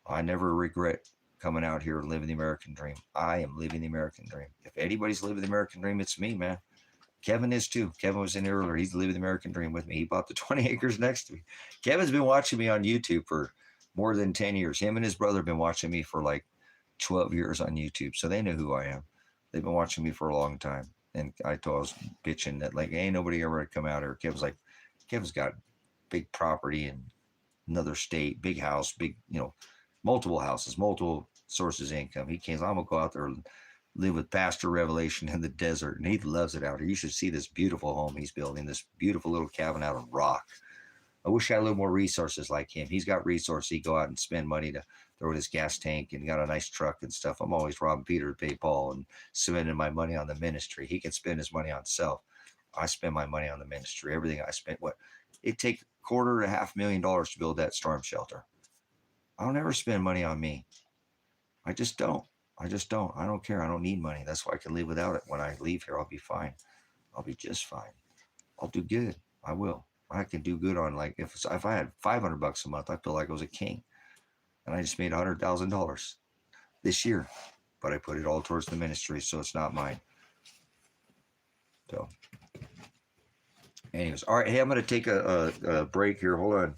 I never regret coming out here and living the American dream. I am living the American dream. If anybody's living the American dream, it's me, man. Kevin is too. Kevin was in here earlier. He's living the American dream with me. He bought the 20 acres next to me. Kevin's been watching me on YouTube for more than 10 years. Him and his brother have been watching me for like 12 years on YouTube. So they know who I am. They've been watching me for a long time. And I was bitching that like, ain't nobody ever come out here. Kevin's got big property in another state, big house, big, you know, multiple houses, multiple sources of income. He came, I'm going to go out there and live with Pastor Revelation in the desert. And he loves it out here. You should see this beautiful home he's building, this beautiful little cabin out of rock. I wish I had a little more resources like him. He's got resources. He go out and spend money to throw in his gas tank and got a nice truck and stuff. I'm always robbing Peter to pay Paul and spending my money on the ministry. He can spend his money on himself. I spend my money on the ministry. Everything I spent, it take $250,000 to build that storm shelter. I don't ever spend money on me. I just don't. I don't care. I don't need money. That's why I can live without it. When I leave here, I'll be fine. I'll be just fine. I'll do good. I will. I can do good on, like, if I had $500 a month, I feel like I was a king. And I just made $100,000 this year, but I put it all towards the ministry, so it's not mine. So anyways, all right. Hey, I'm going to take a break here. Hold on.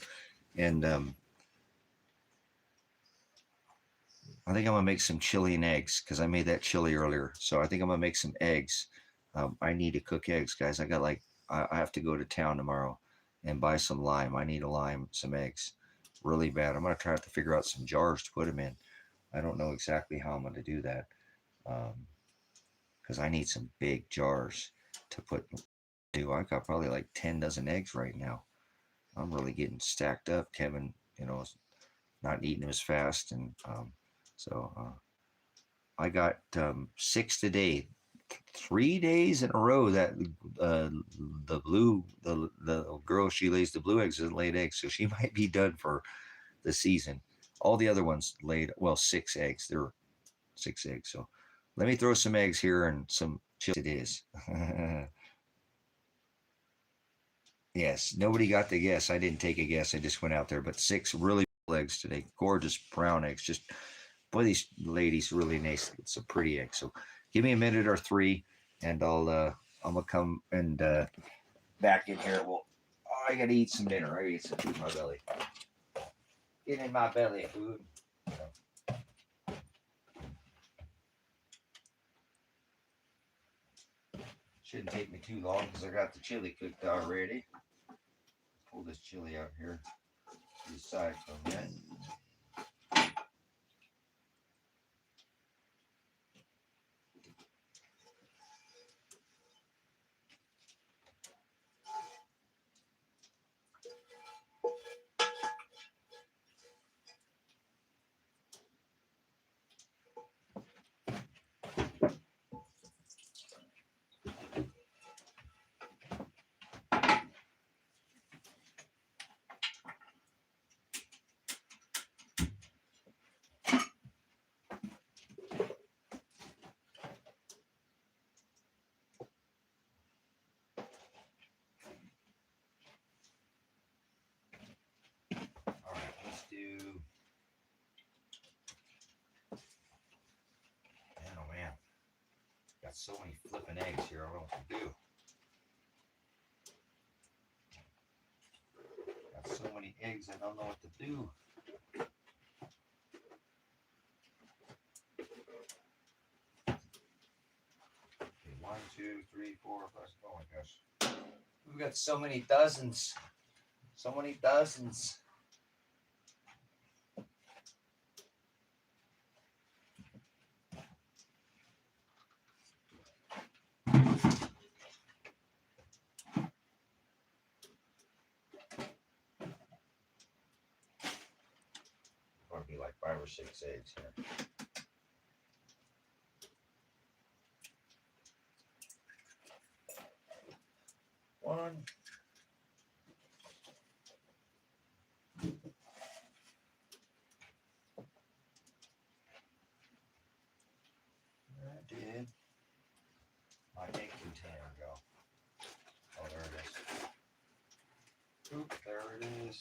And I think I'm going to make some chili and eggs because I made that chili earlier. So I think I'm going to make some eggs. I need to cook eggs, guys. I have to go to town tomorrow and buy some lime. I need a lime, some eggs really bad. I'm going to try to figure out some jars to put them in. I don't know exactly how I'm going to do that because I need some big jars to put. I got probably like 10 dozen eggs right now. I'm really getting stacked up. Kevin, you know, not eating as fast. And so I got 6 today. 3 days in a row that the girl, she lays the blue eggs, doesn't lay eggs, so she might be done for the season. All the other ones laid, well, 6 eggs. There were 6 eggs. So let me throw some eggs here and some chili it is. Yes, nobody got the guess. I didn't take a guess. I just went out there. But 6 really cool eggs today. Gorgeous brown eggs. Just, boy, these ladies really nice. It's a pretty egg. So give me a minute or 3, and I'm gonna come and back in here. Well, I gotta eat some dinner. I gotta eat some food in my belly. Get in my belly, food. Shouldn't take me too long because I got the chili cooked already. Pull this chili out here to the side for a minute. All right, let's do. Man, oh man, got so many flipping eggs here. I don't know what to do. Got so many eggs, I don't know what to do. Okay, 1, 2, 3, 4, 5. Oh my gosh, we've got so many dozens. So many dozens. Probably like 5 or 6 eggs here. One. I did. My egg container go. Oh, there it is. Oop, there it is.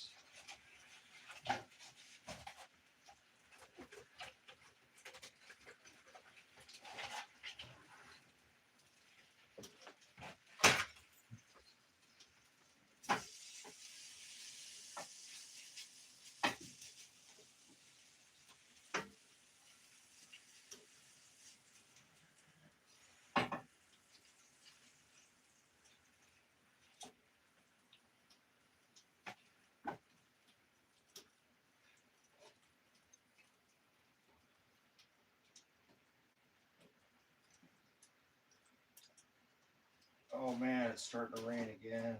Oh man, it's starting to rain again.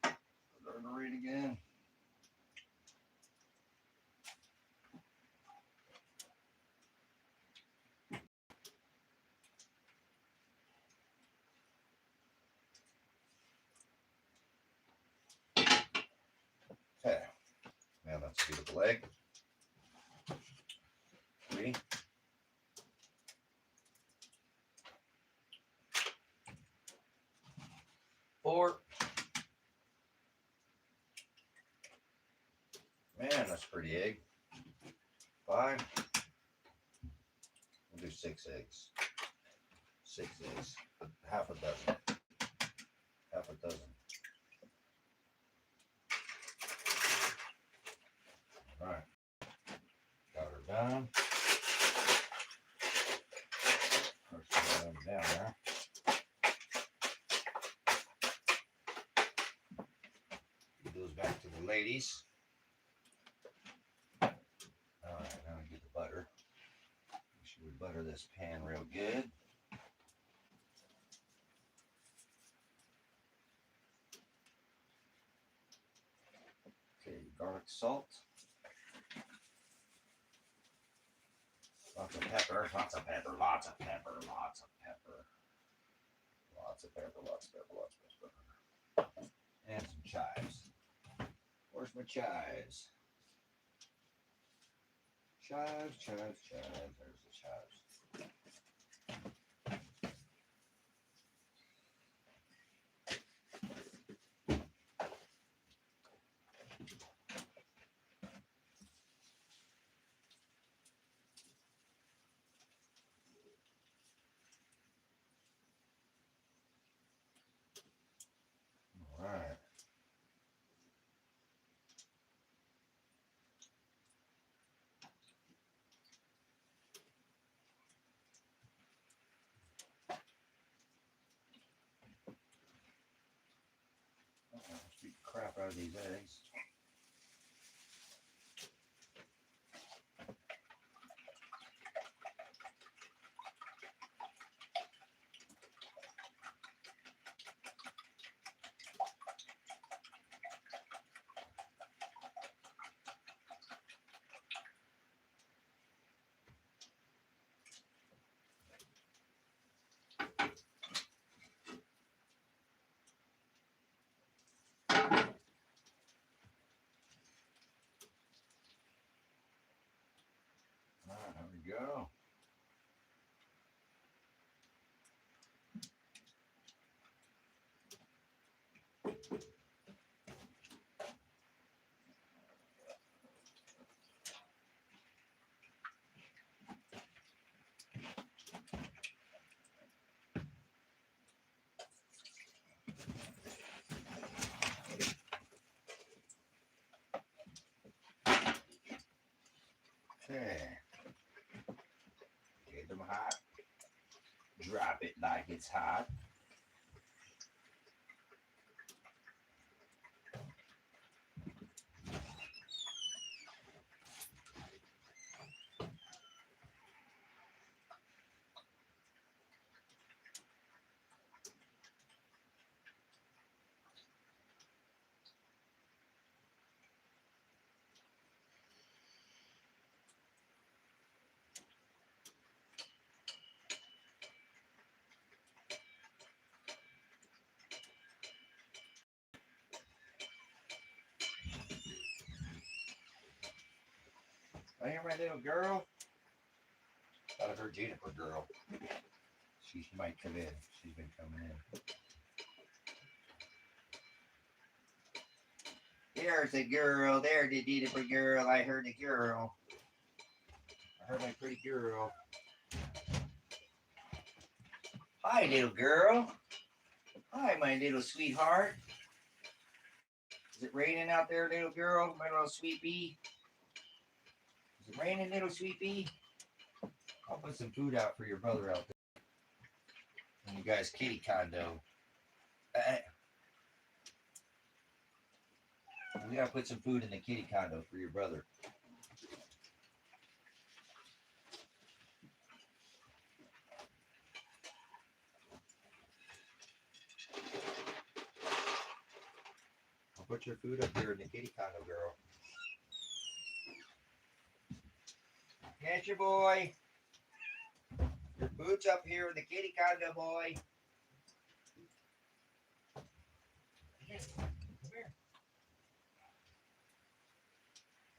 Starting to rain again. Okay. Man, that's a beautiful egg. 3. 4. Man, that's a pretty egg. 5. We'll do 6 eggs. 6 eggs. Half a dozen. Half a dozen. All right. Got her done. First put them down there. Give those back to the ladies. All right, now we get the butter. Make sure we butter this pan real good. Okay, garlic salt. Lots of pepper, lots of pepper, lots of pepper, lots of pepper. Lots of pepper, lots of pepper, lots of pepper. And some chives. Where's my chives? Chives, chives, chives. There's the chives. out of these eggs. There we go. Okay. Get them hot. Drop it like it's hot. Hey, my little girl. Thought I heard Jennifer girl. She might come in. She's been coming in. There's a girl. There's the Jennifer girl. I heard a girl. I heard my pretty girl. Hi, little girl. Hi, my little sweetheart. Is it raining out there, little girl? My little sweet bee? Is it raining, little sweet bee? I'll put some food out for your brother out there. In you guys' kitty condo. We gotta put some food in the kitty condo for your brother. I'll put your food up here in the kitty condo, girl. Get your boy. Your food's up here in the kitty condo, boy. Come here.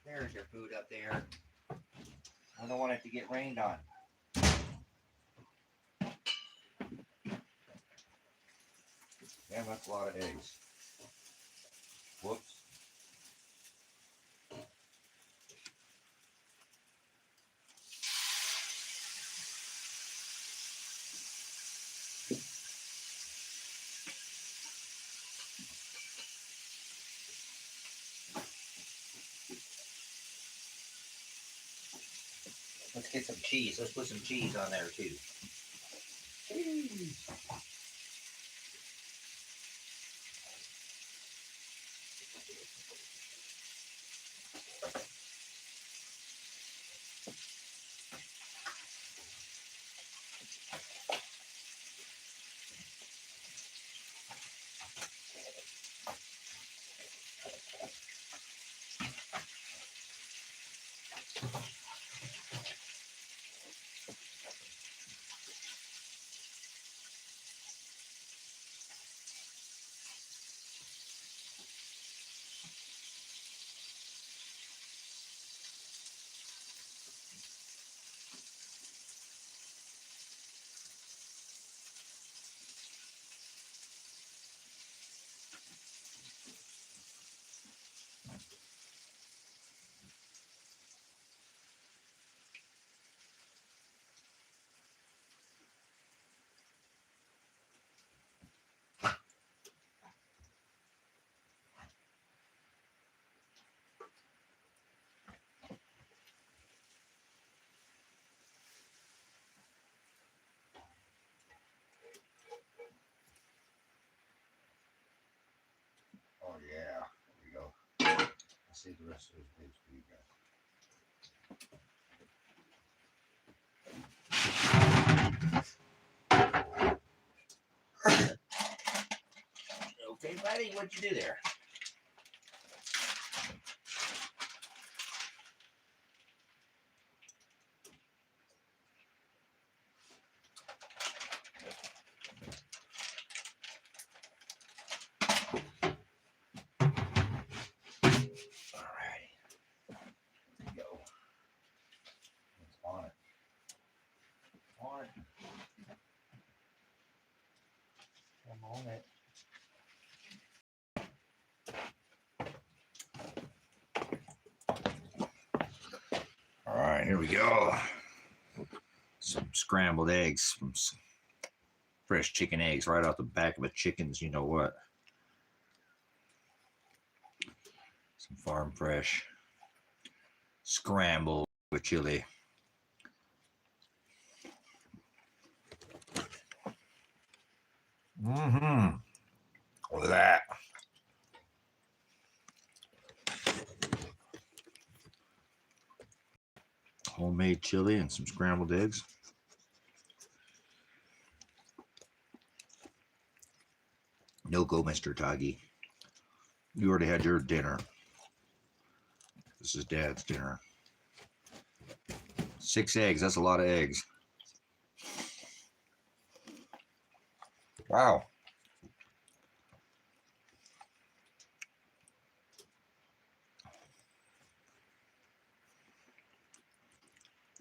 There's your food up there. I don't want it to get rained on. Damn, that's a lot of eggs. Whoops. Let's get some cheese. Let's put some cheese on there too. Cheese.
the rest of those eggs for you guys.
Okay, buddy, what'd you do there? On it. All right, here we go. Some scrambled eggs from fresh chicken eggs right off the back of a chicken's, you know what. Some farm fresh scrambled with chili. Mm-hmm. Look at that. Homemade chili and some scrambled eggs. No go, Mr. Taggy. You already had your dinner. This is Dad's dinner. 6 eggs. That's a lot of eggs. Wow.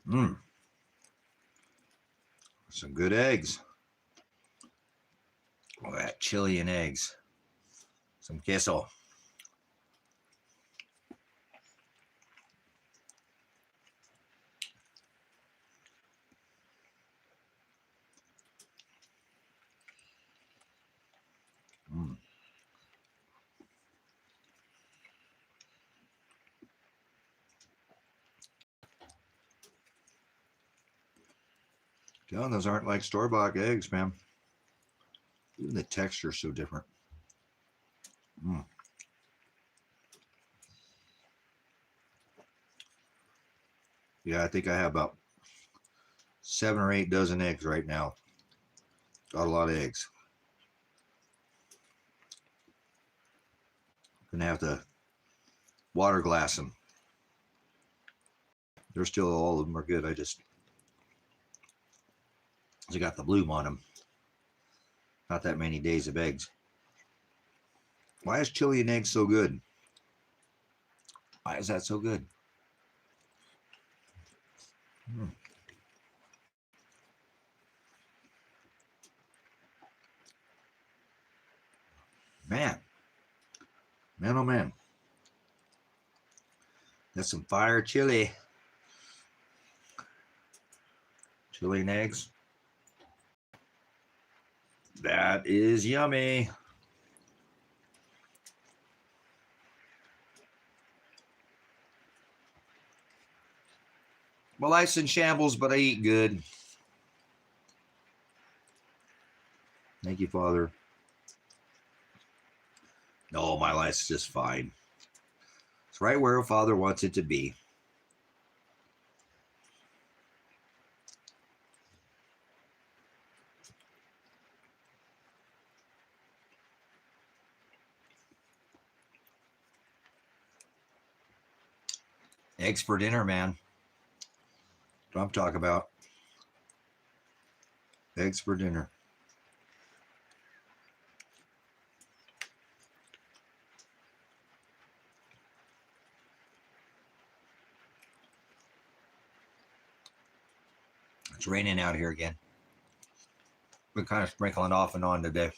Mmm. Some good eggs. Oh, that chili and eggs. Some queso. Mm. John, those aren't like store-bought eggs, man. Even the texture is so different. Mm. Yeah, I think I have about 7 or 8 dozen eggs right now. Got a lot of eggs. Gonna have to water glass them. They're still, all of them are good. I got the bloom on them. Not that many days of eggs. Why is chili and eggs so good? Why is that so good? Mm. Man. Man, oh man. That's some fire chili. Chili and eggs. That is yummy. My life's in shambles, but I eat good. Thank you, Father. No, my life's just fine. It's right where a father wants it to be. Eggs for dinner, man. That's what I'm talking about. Eggs for dinner. It's raining out here again. We're kind of sprinkling off and on today.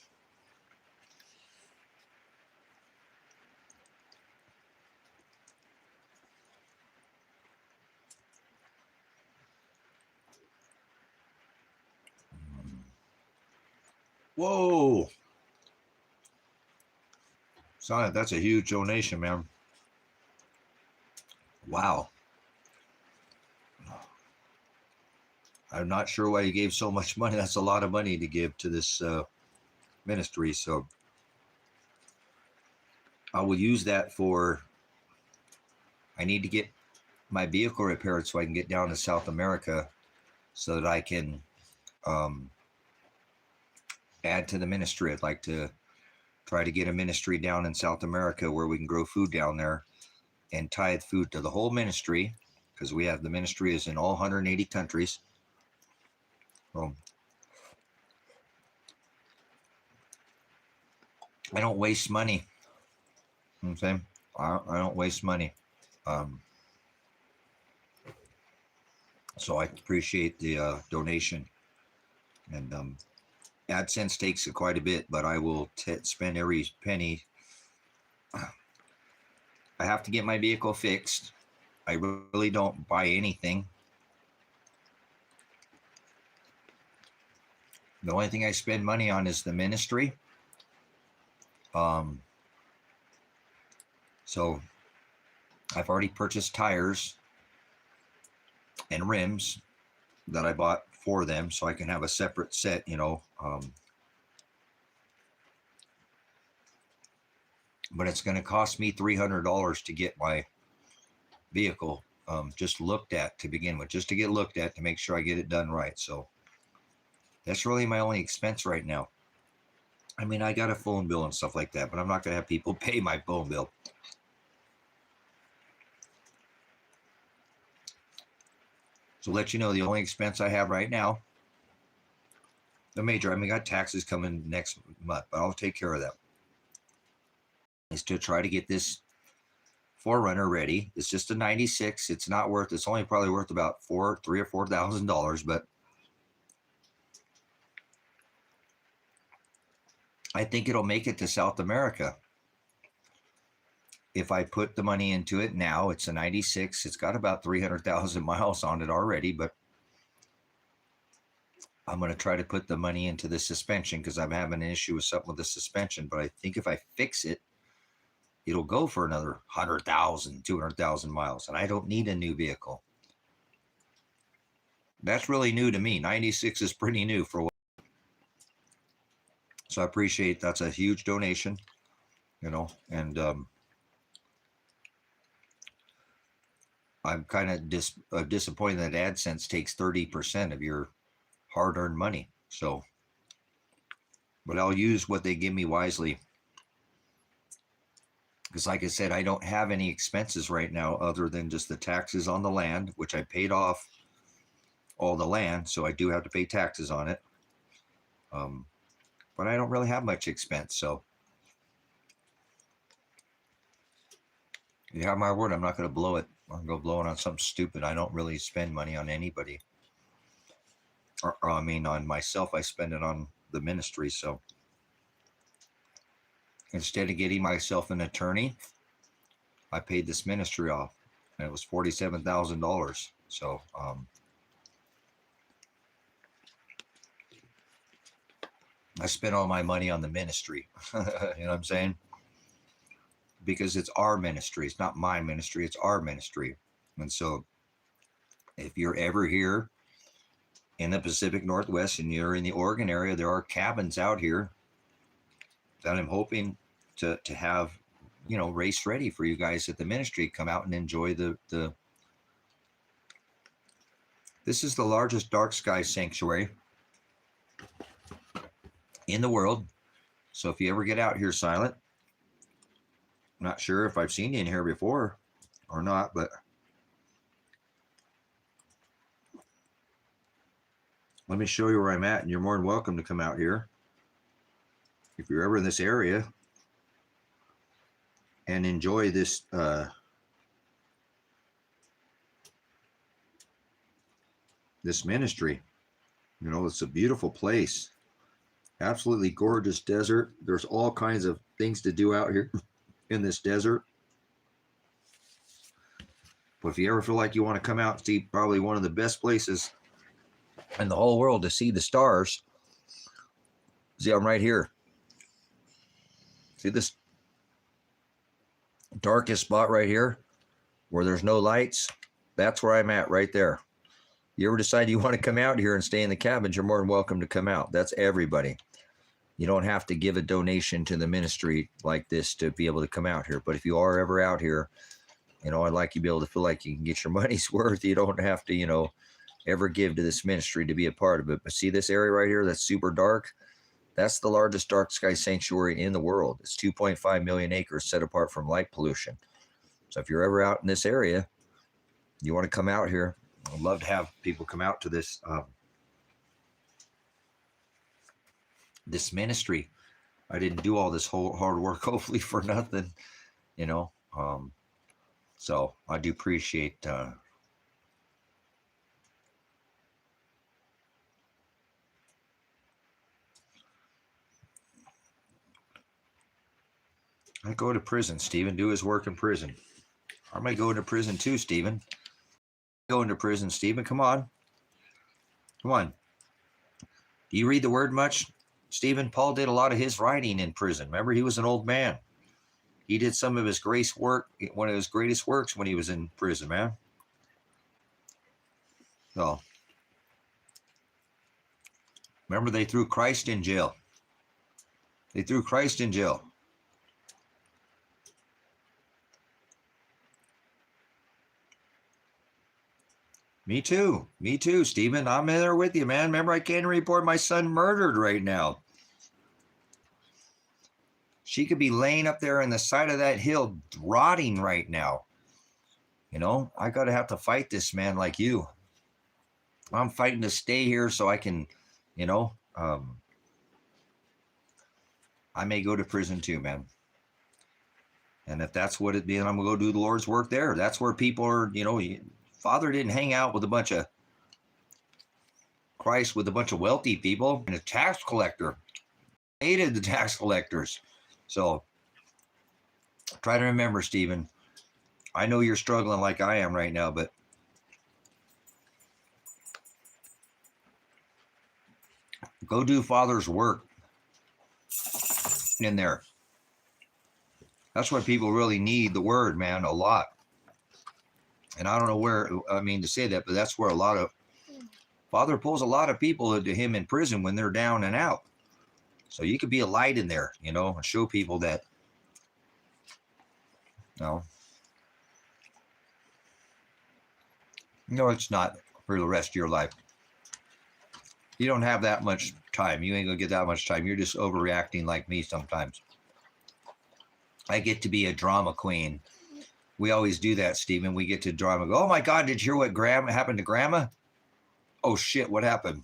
Whoa. Sonnet, that's a huge donation, man. Wow. I'm not sure why you gave so much money. That's a lot of money to give to this ministry. So I will use that for I need to get my vehicle repaired so I can get down to South America so that I can add to the ministry. I'd like to try to get a ministry down in South America where we can grow food down there and tithe food to the whole ministry, because we have the ministry is in all 180 countries. I don't waste money. You know what I'm saying? I don't waste money. So I appreciate the donation. And AdSense takes quite a bit, but I will spend every penny. I have to get my vehicle fixed. I really don't buy anything. The only thing I spend money on is the ministry. So I've already purchased tires and rims that I bought for them so I can have a separate set, you know. But it's going to cost me $300 to get my vehicle just looked at to begin with, just to get looked at to make sure I get it done right. So that's really my only expense right now. I mean, I got a phone bill and stuff like that, but I'm not going to have people pay my phone bill. So let you know, the only expense I have right now, the major, I mean, I got taxes coming next month, but I'll take care of that, is to try to get this 4Runner ready. It's just a 96. It's not worth, it's only probably worth about $3,000 or $4,000, but I think it'll make it to South America. If I put the money into it now, it's a 96. It's got about 300,000 miles on it already, but I'm going to try to put the money into the suspension because I'm having an issue with something with the suspension. But I think if I fix it, it'll go for another 100,000, 200,000 miles. And I don't need a new vehicle. That's really new to me. 96 is pretty new for what. So I appreciate, that's a huge donation, you know, and I'm kind of disappointed that AdSense takes 30% of your hard-earned money. So, but I'll use what they give me wisely. Because like I said, I don't have any expenses right now other than just the taxes on the land, which I paid off all the land. So I do have to pay taxes on it. But I don't really have much expense. So you have my word, I'm not going to blow it. I'm going to go blow it on something stupid. I don't really spend money on anybody. Or I mean, on myself, I spend it on the ministry. So instead of getting myself an attorney, I paid this ministry off. And it was $47,000. So, I spent all my money on the ministry. You know what I'm saying? Because it's our ministry. It's not my ministry. It's our ministry. And so if you're ever here in the Pacific Northwest and you're in the Oregon area, there are cabins out here that I'm hoping to have, you know, race ready for you guys at the ministry. Come out and enjoy the this is the largest dark sky sanctuary in the world. So if you ever get out here, Silent, I'm not sure if I've seen you in here before or not, but let me show you where I'm at, and you're more than welcome to come out here if you're ever in this area and enjoy this this ministry. You know, it's a beautiful place. Absolutely gorgeous desert. There's all kinds of things to do out here in this desert. But if you ever feel like you want to come out and see probably one of the best places in the whole world to see the stars, see, I'm right here. See this darkest spot right here where there's no lights? That's where I'm at right there. You ever decide you want to come out here and stay in the cabins, you're more than welcome to come out. That's everybody. You don't have to give a donation to the ministry like this to be able to come out here. But if you are ever out here You know, I'd like you to be able to feel like you can get your money's worth. You don't have to, you know, ever give to this ministry to be a part of it. But see this area right here that's super dark? That's the largest dark sky sanctuary in the world. It's 2.5 million acres set apart from light pollution. So if you're ever out in this area, you want to come out here. I'd love to have people come out to this this ministry. I didn't do all this whole hard work, hopefully, for nothing, you know. So I do appreciate I go to prison, Stephen, do his work in prison. I might go into prison too, Stephen. Go into prison, Stephen. Come on. Come on. Do you read the word much, Stephen? Paul did a lot of his writing in prison. Remember, he was an old man. He did some of his grace work, one of his greatest works when he was in prison, man. So, remember, they threw Christ in jail. They threw Christ in jail. Me too, Stephen. I'm in there with you, man. Remember, I can't report my son murdered right now. She could be laying up there on the side of that hill, rotting right now. You know, I gotta have to fight this, man, like you. I'm fighting to stay here so I can, you know, I may go to prison too, man. And if that's what it be, then I'm gonna go do the Lord's work there. That's where people are, you know. Father didn't hang out with a bunch of Christ with a bunch of wealthy people and a tax collector. Hated the tax collectors. So try to remember, Stephen. I know you're struggling like I am right now, but go do Father's work in there. That's what people really need, the word, man, a lot. And I don't know where, I mean to say that, but that's where a lot of, Father pulls a lot of people into him in prison when they're down and out. So you could be a light in there, you know, and show people that, no, it's not for the rest of your life. You don't have that much time. You ain't gonna get that much time. You're just overreacting like me sometimes. I get to be a drama queen. We always do that, Stephen. We get to drama. Go, oh my God, did you hear what happened to Grandma? Oh shit, what happened?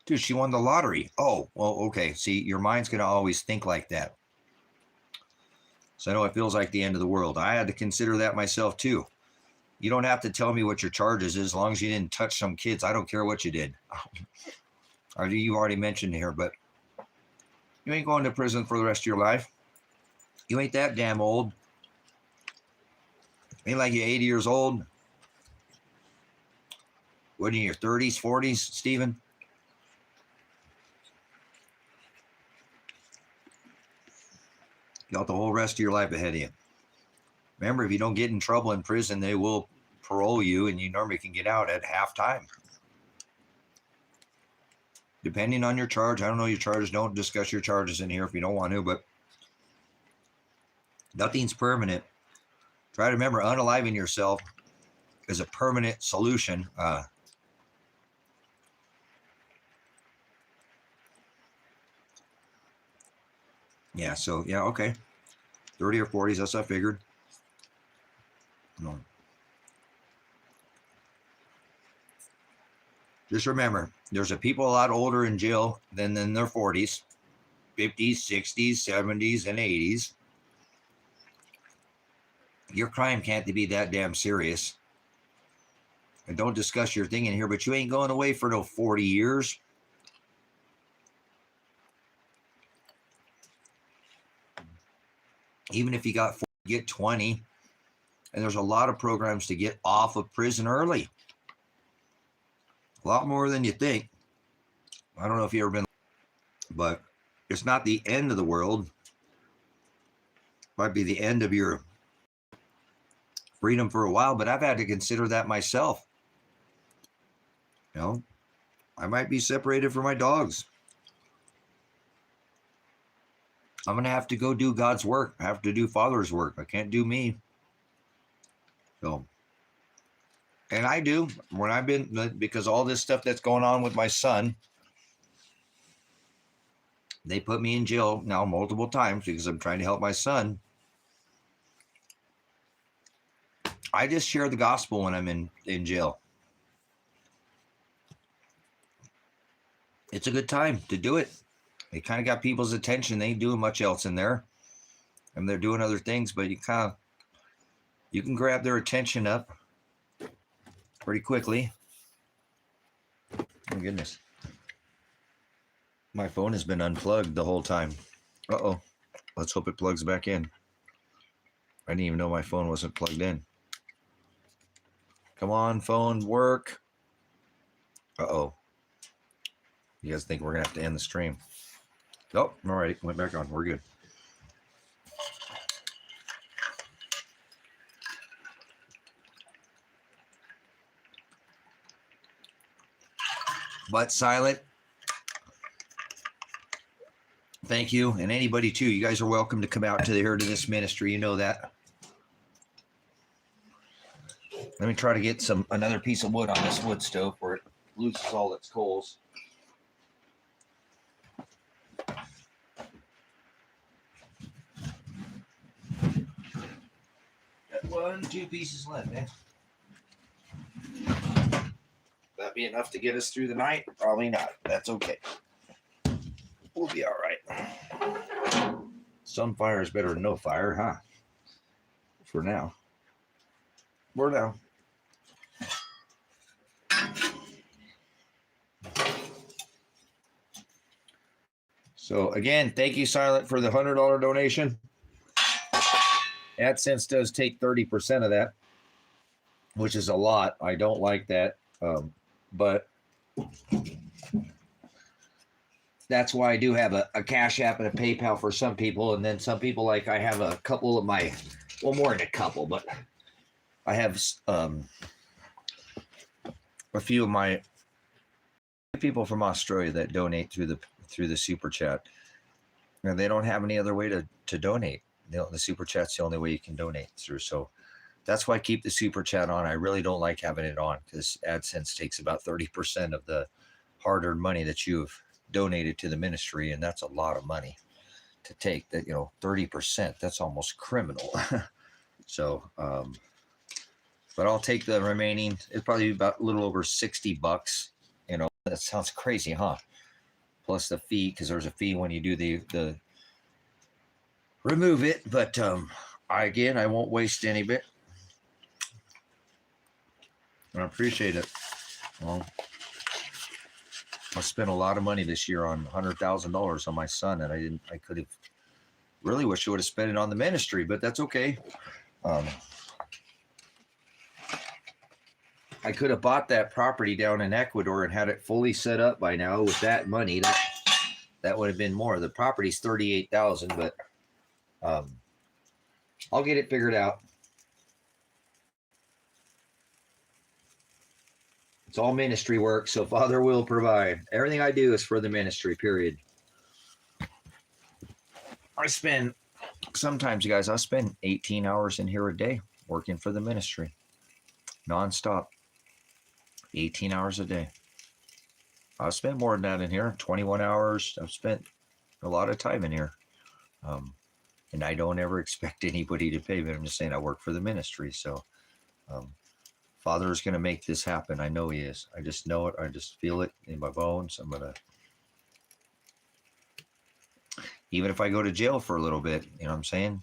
Dude, she won the lottery. Oh, well, okay. See, your mind's gonna always think like that. So I know it feels like the end of the world. I had to consider that myself too. You don't have to tell me what your charges is as long as you didn't touch some kids. I don't care what you did. You already mentioned here, but you ain't going to prison for the rest of your life. You ain't that damn old. Ain't like you're 80 years old. What, in your 30s, 40s, Stephen? You got the whole rest of your life ahead of you. Remember, if you don't get in trouble in prison, they will parole you, and you normally can get out at halftime. Depending on your charge. I don't know your charges. Don't discuss your charges in here if you don't want to, but nothing's permanent. Try to remember, unaliving yourself is a permanent solution. Yeah, so, yeah, okay. 30 or 40s, that's what I figured. No. Just remember, there's a people a lot older in jail than in their 40s, 50s, 60s, 70s, and 80s. Your crime can't be that damn serious. And don't discuss your thing in here, but you ain't going away for no 40 years. Even if you got 40, get 20. And there's a lot of programs to get off of prison early. A lot more than you think. I don't know if you've ever been, but it's not the end of the world. Might be the end of your freedom for a while, but I've had to consider that myself. You know, I might be separated from my dogs. I'm going to have to go do God's work. I have to do Father's work. I can't do me. So, and I do when I've been, because all this stuff that's going on with my son, they put me in jail now multiple times because I'm trying to help my son. I just share the gospel when I'm in jail. It's a good time to do it. It kind of got people's attention. They ain't doing much else in there. And they're doing other things, but you can grab their attention up pretty quickly. Oh, goodness. My phone has been unplugged the whole time. Uh-oh. Let's hope it plugs back in. I didn't even know my phone wasn't plugged in. Come on, phone, work. Uh-oh. You guys think we're going to have to end the stream? Oh, all right. Went back on. We're good. But Silent, thank you. And anybody too. You guys are welcome to come out to this ministry. You know that. Let me try to get another piece of wood on this wood stove where it loses all its coals. Got 2 pieces left, man. That be enough to get us through the night? Probably not. That's okay. We'll be all right. Some fire is better than no fire, huh? For now. So again, thank you, Silent, for the $100 donation. AdSense does take 30% of that, which is a lot. I don't like that. But that's why I do have a Cash App and a PayPal for some people. And then some people, like I have a couple of my, well, more than a couple, but I have a few of my people from Australia that donate through the Super Chat. And they don't have any other way to donate. The Super Chat's the only way you can donate through. So that's why I keep the Super Chat on. I really don't like having it on because AdSense takes about 30% of the hard-earned money that you've donated to the ministry, and that's a lot of money to take. That 30%, that's almost criminal. So, but I'll take the remaining. It's probably about a little over $60. That sounds crazy, huh? Plus the fee, because there's a fee when you do the remove it. But I won't waste any bit. I appreciate it. Well, I spent a lot of money this year on $100,000 on my son, and I could have really wish I would have spent it on the ministry, but that's okay. I could have bought that property down in Ecuador and had it fully set up by now with that money. That would have been more. The property's $38,000, but I'll get it figured out. It's all ministry work, so Father will provide. Everything I do is for the ministry, period. Sometimes, you guys, I spend 18 hours in here a day working for the ministry, nonstop. 18 hours a day. I've spent more than that in here, 21 hours. I've spent a lot of time in here. And I don't ever expect anybody to pay me. I'm just saying I work for the ministry. So Father is going to make this happen. I know he is. I just know it. I just feel it in my bones. I'm going to, even if I go to jail for a little bit, you know what I'm saying?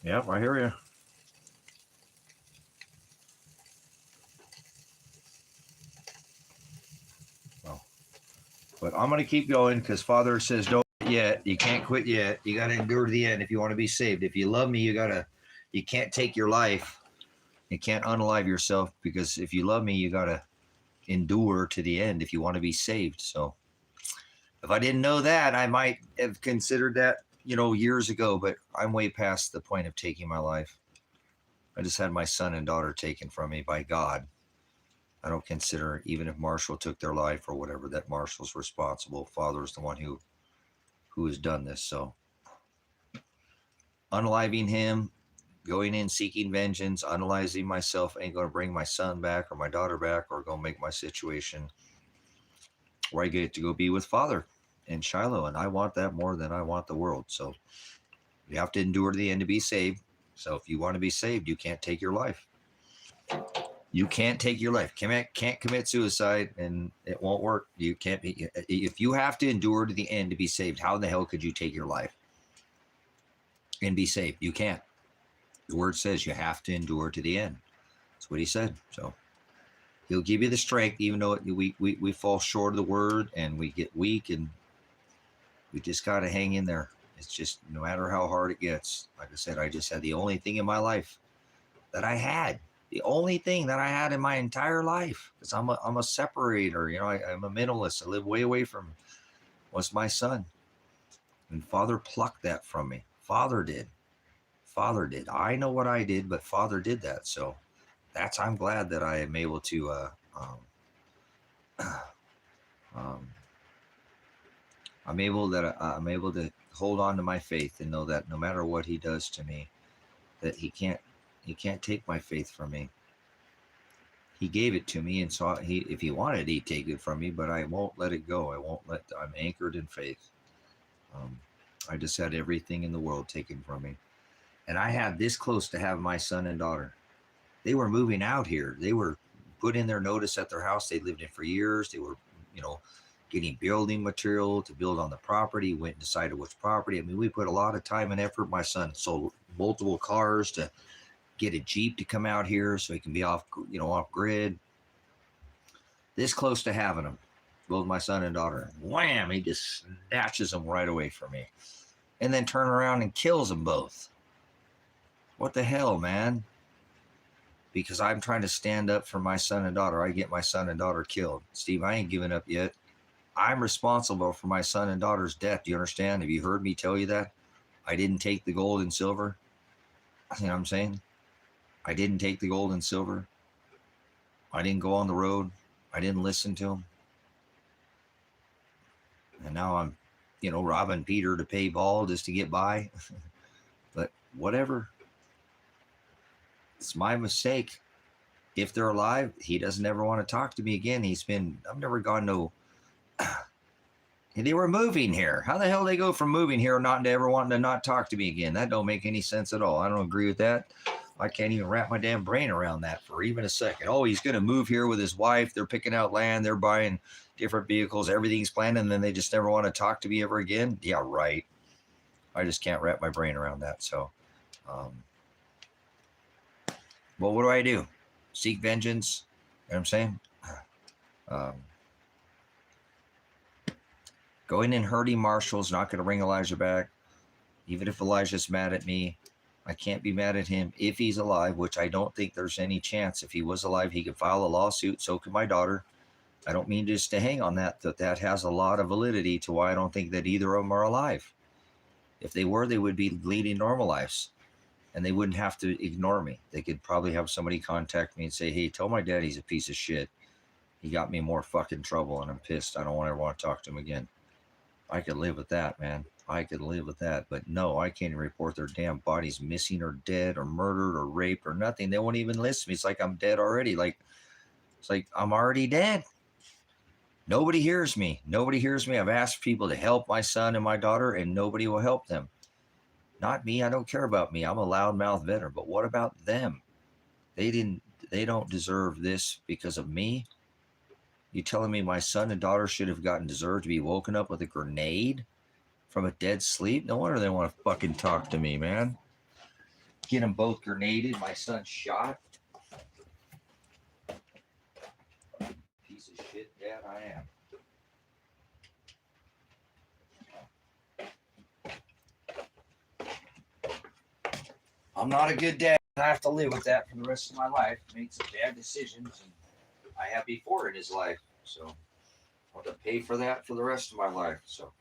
Yeah, I hear you. Well, but I'm going to keep going because Father says don't quit yet. You can't quit yet. You got to endure to the end if you want to be saved. If you love me, you can't take your life. You can't unalive yourself, because if you love me, you got to endure to the end if you want to be saved. So if I didn't know that, I might have considered that, years ago, but I'm way past the point of taking my life. I just had my son and daughter taken from me by God. I don't consider, even if Marshall took their life or whatever, that Marshall's responsible. Father's the one who has done this. So unaliving him, going in seeking vengeance, unalizing myself ain't going to bring my son back or my daughter back or going to make my situation where I get to go be with Father in Shiloh. And I want that more than I want the world. So you have to endure to the end to be saved. So if you want to be saved, you can't take your life. You can't take your life. Can't commit suicide, and it won't work. You can't be. If you have to endure to the end to be saved, how the hell could you take your life and be saved? You can't. The word says you have to endure to the end. That's what he said. So he'll give you the strength, even though we fall short of the word and we get weak, and we just got to hang in there. It's just no matter how hard it gets. Like I said, I just had the only thing in my life that I had. The only thing that I had in my entire life, because I'm a separator, you know, I'm a minimalist. I live way away from, was my son. And Father plucked that from me. Father did. I know what I did, but Father did that. So I'm glad that I am able to, I'm able to hold on to my faith and know that no matter what he does to me, that he can't take my faith from me. He gave it to me, and so if he wanted, he'd take it from me, but I won't let it go. I'm anchored in faith. I just had everything in the world taken from me. And I had this close to have my son and daughter. They were moving out here. They were put in their notice at their house they lived in for years. They were, getting building material to build on the property, went and decided which property. I mean, we put a lot of time and effort. My son sold multiple cars to get a Jeep to come out here so he can be off grid. This close to having them, both my son and daughter. Wham! He just snatches them right away from me, and then turn around and kills them both. What the hell, man? Because I'm trying to stand up for my son and daughter. I get my son and daughter killed. Steve, I ain't giving up yet. I'm responsible for my son and daughter's death. Do you understand? Have you heard me tell you that? I didn't take the gold and silver. You know what I'm saying? I didn't take the gold and silver. I didn't go on the road. I didn't listen to him. And now I'm, robbing Peter to pay Paul just to get by. But whatever. It's my mistake. If they're alive, he doesn't ever want to talk to me again. I've never gone no. They were moving here. How the hell they go from moving here not to ever wanting to not talk to me again? That don't make any sense at all. I don't agree with that. I can't even wrap my damn brain around that for even a second. Oh, he's going to move here with his wife. They're picking out land. They're buying different vehicles. Everything's planned, and then they just never want to talk to me ever again. Yeah, right. I just can't wrap my brain around that. So, well, what do I do? Seek vengeance? You know what I'm saying? Going and hurting Marshall's not going to bring Elijah back. Even if Elijah's mad at me, I can't be mad at him if he's alive, which I don't think there's any chance. If he was alive, he could file a lawsuit. So could my daughter. I don't mean just to hang on that has a lot of validity to why I don't think that either of them are alive. If they were, they would be leading normal lives, and they wouldn't have to ignore me. They could probably have somebody contact me and say, hey, tell my dad he's a piece of shit. He got me in more fucking trouble, and I'm pissed. I don't ever want to talk to him again. I could live with that, man. I could live with that. But no, I can't even report their damn bodies missing or dead or murdered or raped or nothing. They won't even list me. It's like I'm dead already. It's like I'm already dead. Nobody hears me. I've asked people to help my son and my daughter, and nobody will help them. Not me. I don't care about me. I'm a loudmouth veteran. But what about them? They don't deserve this because of me. You telling me my son and daughter should have deserved to be woken up with a grenade from a dead sleep? No wonder they want to fucking talk to me, man. Get them both grenaded. My son shot. Piece of shit dad I am. I'm not a good dad. I have to live with that for the rest of my life. Make some bad decisions, and I have before in his life. So I'll have to pay for that for the rest of my life. So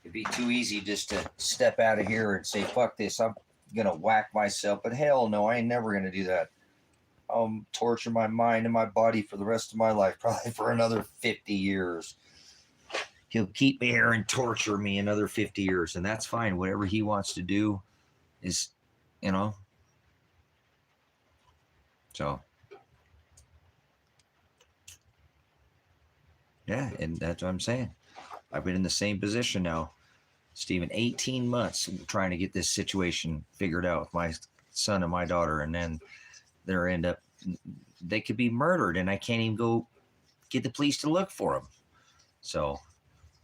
it'd be too easy just to step out of here and say, fuck this, I'm going to whack myself. But hell no, I ain't never going to do that. I'll torture my mind and my body for the rest of my life, probably for another 50 years. He'll keep me here and torture me another 50 years, and that's fine. Whatever he wants to do is, you know. So, yeah, and that's what I'm saying. I've been in the same position now, Stephen, 18 months trying to get this situation figured out with my son and my daughter, and then they could be murdered, and I can't even go get the police to look for them. So,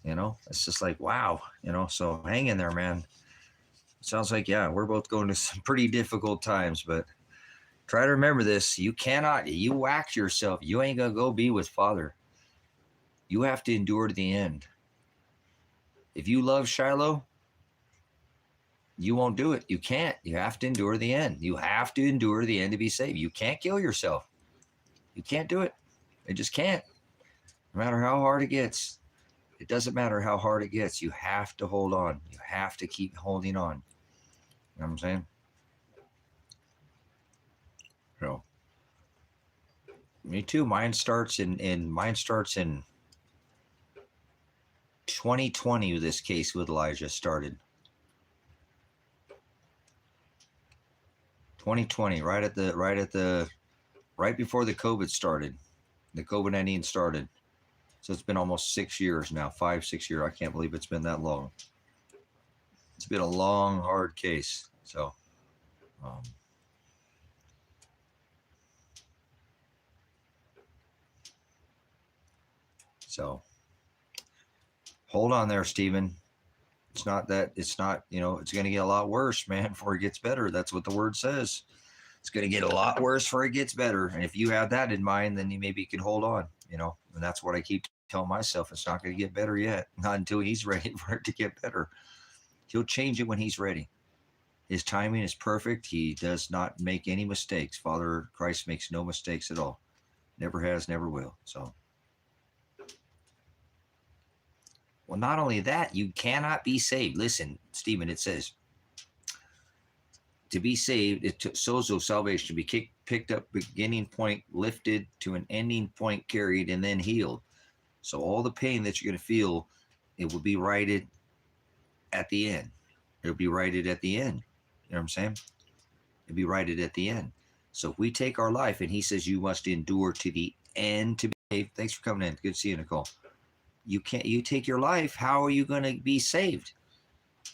it's just like, wow, so hang in there, man. It sounds like, yeah, we're both going to some pretty difficult times, but try to remember this. You whack yourself. You ain't going to go be with Father. You have to endure to the end. If you love Shiloh, you won't do it. You can't. You have to endure the end. You have to endure the end to be saved. You can't kill yourself. You can't do it. It just can't. No matter how hard it gets. It doesn't matter how hard it gets. You have to hold on. You have to keep holding on. You know what I'm saying? So, me too. Mine starts in 2020. This case with Elijah started. 2020, right before the COVID started. The COVID-19 started. So it's been almost 6 years now, 5-6 years. I can't believe it's been that long. It's been a long, hard case. So, hold on there, Stephen. It's not, it's going to get a lot worse, man, before it gets better. That's what the word says. It's going to get a lot worse before it gets better. And if you have that in mind, then you maybe can hold on, and that's what I keep telling myself. It's not going to get better yet. Not until he's ready for it to get better. He'll change it when he's ready. His timing is perfect. He does not make any mistakes. Father Christ makes no mistakes at all. Never has, never will. So, well, not only that, you cannot be saved. Listen, Stephen, it says, to be saved, sozo, salvation, to be picked up, beginning point, lifted to an ending point, carried, and then healed. So all the pain that you're going to feel, it will be righted at the end. It'll be righted at the end. You know what I'm saying? It'll be righted at the end. So if we take our life, and he says you must endure to the end to be saved. Thanks for coming in. Good to see you, Nicole. You take your life, how are you going to be saved?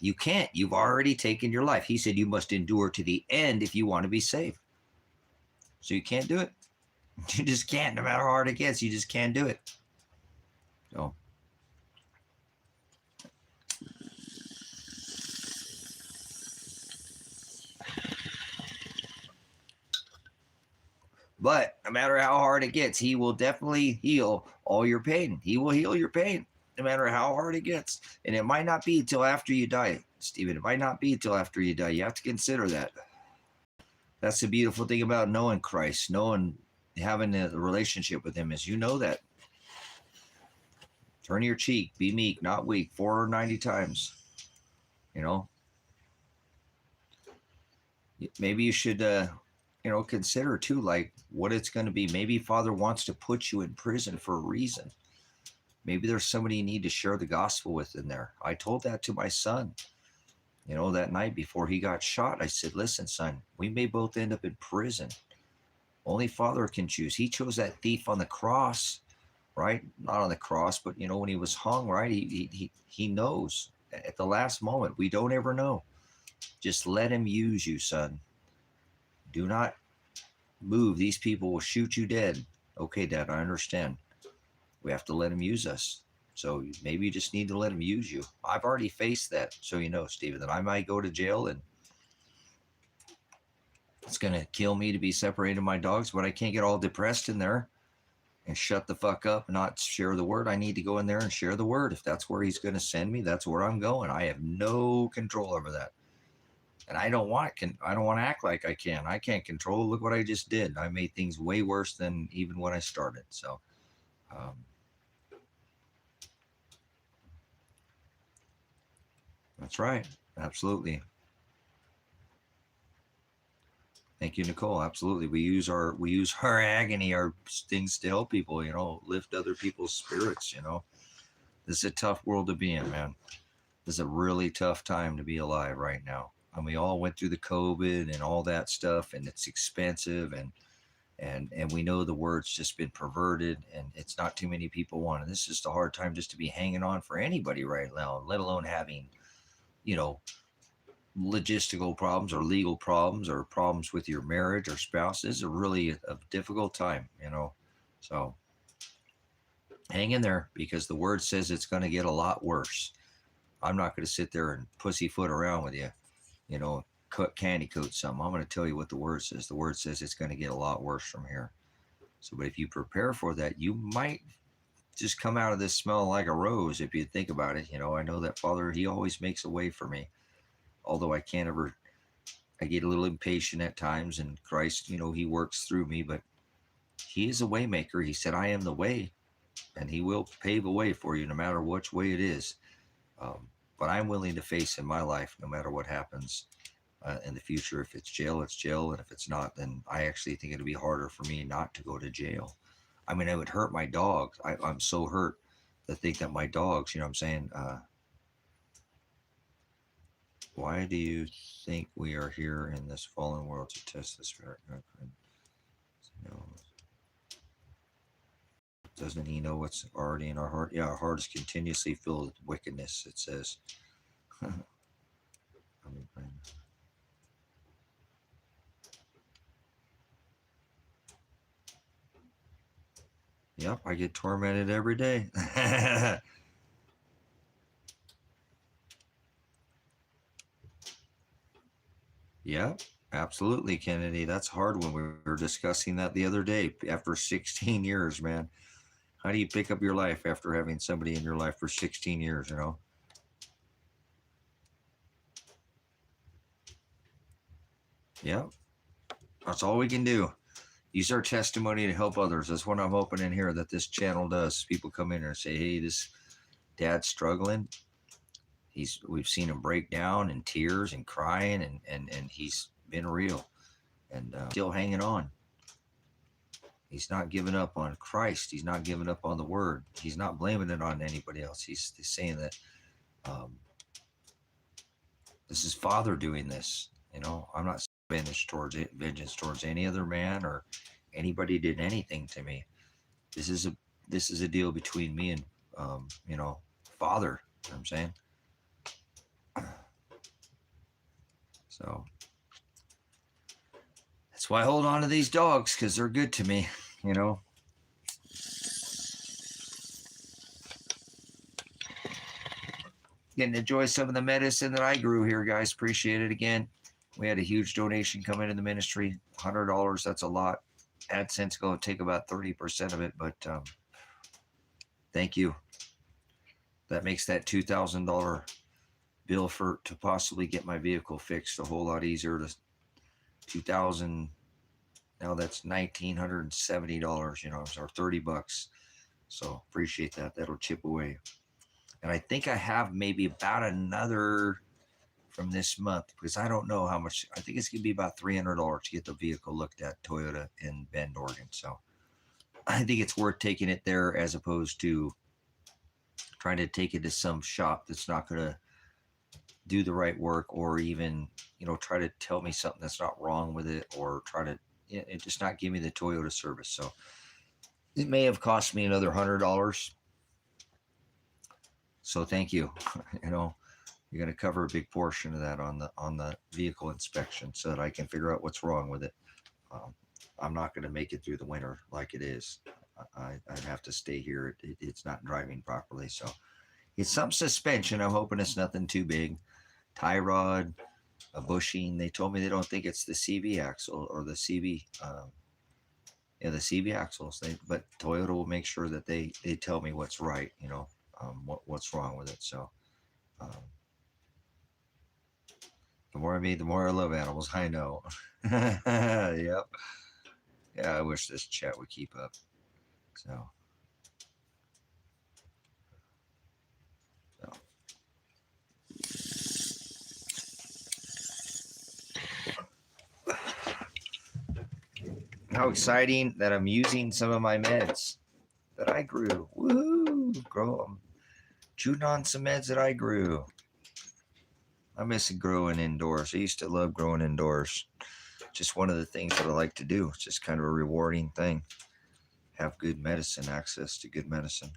You can't. You've already taken your life. He said you must endure to the end if you want to be saved. So you can't do it. You just can't. No matter how hard it gets, you just can't do it. So. But no matter how hard it gets, he will definitely heal all your pain. He will heal your pain no matter how hard it gets. And it might not be till after you die, Stephen. It might not be till after you die. You have to consider that. That's the beautiful thing about knowing Christ, having a relationship with him, is that. Turn your cheek, be meek, not weak, 490 times. Maybe you should, consider too, like what it's going to be. Maybe Father wants to put you in prison for a reason. Maybe there's somebody you need to share the gospel with in there. I told that to my son, that night before he got shot. I said, listen, son, we may both end up in prison. Only Father can choose. He chose that thief on the cross, right? Not on the cross, but when he was hung, right? He knows at the last moment. We don't ever know. Just let him use you, son. Do not move. These people will shoot you dead. Okay, Dad, I understand. We have to let him use us. So maybe you just need to let him use you. I've already faced that. So Stephen, that I might go to jail and it's going to kill me to be separated from my dogs, but I can't get all depressed in there and shut the fuck up and not share the word. I need to go in there and share the word. If that's where he's going to send me, that's where I'm going. I have no control over that. And I don't want to act like I can. I can't control. Look what I just did. I made things way worse than even when I started. So, that's right. Absolutely. Thank you, Nicole. Absolutely. We use our agony, our things to help people, lift other people's spirits, This is a tough world to be in, man. This is a really tough time to be alive right now. And we all went through the COVID and all that stuff, and it's expensive, and we know the word's just been perverted, and it's not too many people want it. This is just a hard time just to be hanging on for anybody right now, let alone having, you know, logistical problems or legal problems or problems with your marriage or spouse. This is a really a difficult time, So hang in there, because the word says it's going to get a lot worse. I'm not going to sit there and pussyfoot around with you, candy coat something. I'm going to tell you what the word says. The word says it's going to get a lot worse from here. So, but if you prepare for that, you might just come out of this smelling like a rose. If you think about it, I know that Father, He always makes a way for me. Although I get a little impatient at times, and Christ, He works through me, but He is a way maker. He said, I am the way, and He will pave a way for you no matter which way it is. But I'm willing to face in my life, no matter what happens in the future. If it's jail, it's jail. And if it's not, then I actually think it'll be harder for me not to go to jail. I mean, it would hurt my dogs. I'm so hurt to think that my dogs, I'm saying, why do you think we are here in this fallen world to test the spirit? Doesn't He know what's already in our heart? Yeah, our heart is continuously filled with wickedness, it says. Yep, I get tormented every day. Yep, absolutely, Kennedy. That's hard when we were discussing that the other day. After 16 years, man. How do you pick up your life after having somebody in your life for 16 years, Yep. That's all we can do. Use our testimony to help others. That's what I'm hoping in here that this channel does. People come in and say, hey, this dad's struggling. We've seen him break down in tears and crying, and he's been real and still hanging on. He's not giving up on Christ. He's not giving up on the word. He's not blaming it on anybody else. He's saying that this is Father doing this. I'm not vengeance towards any other man or anybody did anything to me. This is a deal between me and Father. You know what I'm saying? So that's why I hold on to these dogs, because they're good to me, Getting to enjoy some of the medicine that I grew here, guys. Appreciate it again. We had a huge donation come into the ministry, $100. That's a lot. AdSense going to take about 30% of it, but thank you. That makes that $2,000 bill to possibly get my vehicle fixed a whole lot easier. To $2,000, now that's $1,970, or $30. So appreciate that. That'll chip away. And I think I have maybe about another from this month, because I don't know how much. I think it's going to be about $300 to get the vehicle looked at, Toyota in Bend, Oregon. So I think it's worth taking it there as opposed to trying to take it to some shop that's not going to do the right work, or even, try to tell me something that's not wrong with it, or try to just not give me the Toyota service. So it may have cost me another $100. So thank you. You're going to cover a big portion of that on the vehicle inspection, so that I can figure out what's wrong with it. I'm not going to make it through the winter like it is. I'd have to stay here. It's not driving properly. So it's some suspension. I'm hoping it's nothing too big. Tie rod, a bushing. They told me they don't think it's the CV axle or the CV. The CV axles. But Toyota will make sure that they tell me what's right. What's wrong with it. So the more I meet, the more I love animals. I know. Yep. Yeah, I wish this chat would keep up. So. how exciting that I'm using some of my meds that I grew. Woo! Grow them. Chewing on some meds that I grew. I miss growing indoors. I used to love growing indoors. Just one of the things that I like to do. It's just kind of a rewarding thing. Have good medicine, access to good medicine.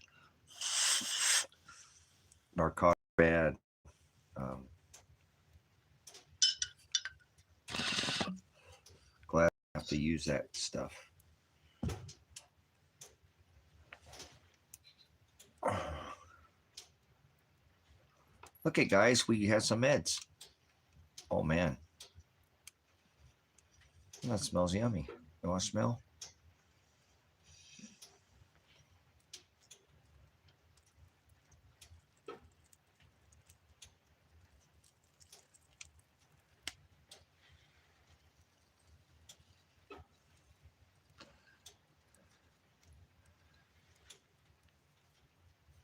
Narcotic bad. Glad I have to use that stuff. Okay, guys, we have some meds. Oh man, that smells yummy. You want to smell?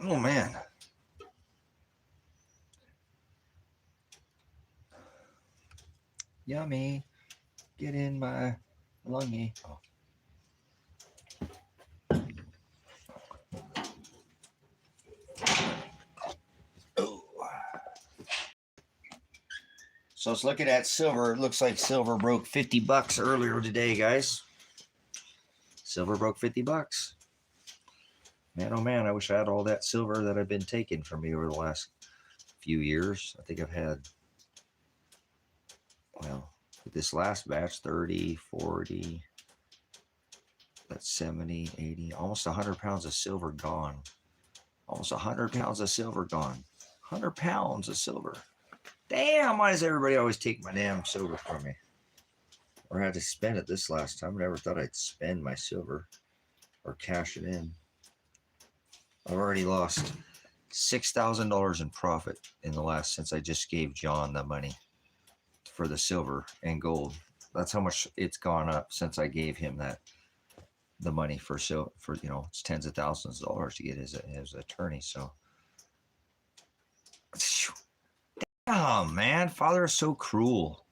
Oh man. Yummy. Get in my lungy. Oh. Oh. So let's look at that silver. It looks like silver broke $50 earlier today, guys. Silver broke $50. Man, oh man, I wish I had all that silver that I've been taking from me over the last few years. I think I've had, well, this last batch, 30, 40, that's 70, 80, almost 100 pounds of silver gone. Almost 100 pounds of silver gone. 100 pounds of silver. Damn, why does everybody always take my damn silver from me? Or I had to spend it this last time. I never thought I'd spend my silver or cash it in. I've already lost $6,000 in profit in the last, since I just gave John the money for the silver and gold. That's how much it's gone up since I gave him the money for it's tens of thousands of dollars to get his attorney. So, oh man, Father is so cruel.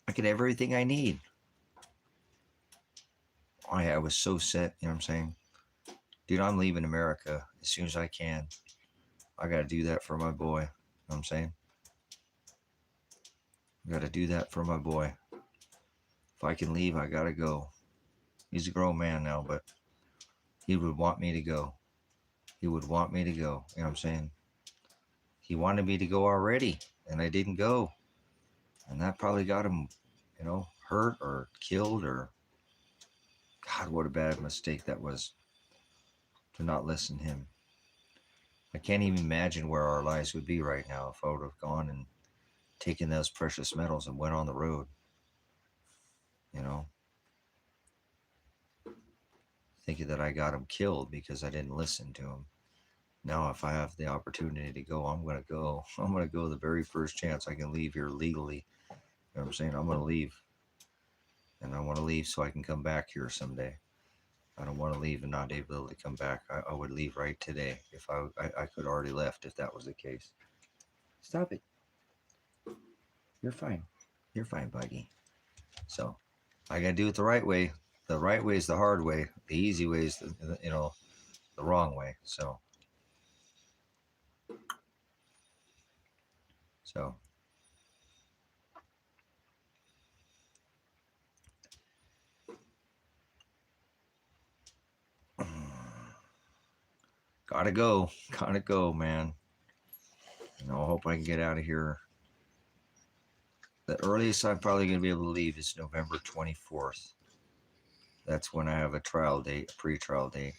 I get everything I need. I was so set, you know what I'm saying? Dude, I'm leaving America as soon as I can. I got to do that for my boy. You know what I'm saying? I got to do that for my boy. If I can leave, I got to go. He's a grown man now, but he would want me to go. He would want me to go. You know what I'm saying? He wanted me to go already, and I didn't go. And that probably got him, hurt or killed or... God, what a bad mistake that was to not listen to him. I can't even imagine where our lives would be right now if I would have gone and taken those precious metals and went on the road. Thinking that I got him killed because I didn't listen to him. Now, if I have the opportunity to go, I'm going to go. I'm going to go the very first chance I can leave here legally. You know what I'm saying? I'm going to leave. And I want to leave so I can come back here someday. I don't want to leave and not able to come back. I would leave right today if I could already left if that was the case. Stop it. You're fine. You're fine, buddy. So I got to do it the right way. The right way is the hard way. The easy way is the wrong way. So gotta go, man. I hope I can get out of here. The earliest I'm probably going to be able to leave is November 24th. That's when I have a trial date, a pre-trial date.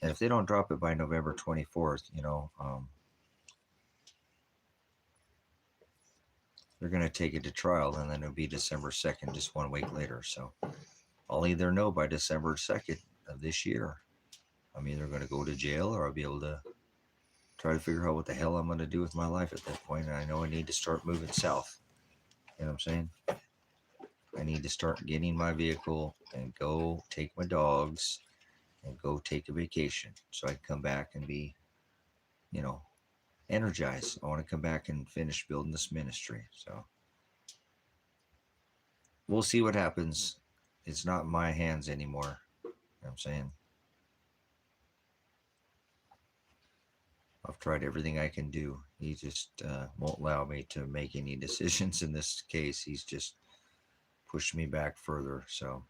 And if they don't drop it by November 24th, they're going to take it to trial, and then it'll be December 2nd, just 1 week later. So I'll either know by December 2nd of this year. I'm either going to go to jail or I'll be able to try to figure out what the hell I'm going to do with my life at that point. And I know I need to start moving south. You know what I'm saying? I need to start getting my vehicle and go take my dogs and go take a vacation so I can come back and be, energized. I want to come back and finish building this ministry. So we'll see what happens. It's not in my hands anymore. You know what I'm saying? I've tried everything I can do. He just won't allow me to make any decisions in this case. He's just pushed me back further. Um,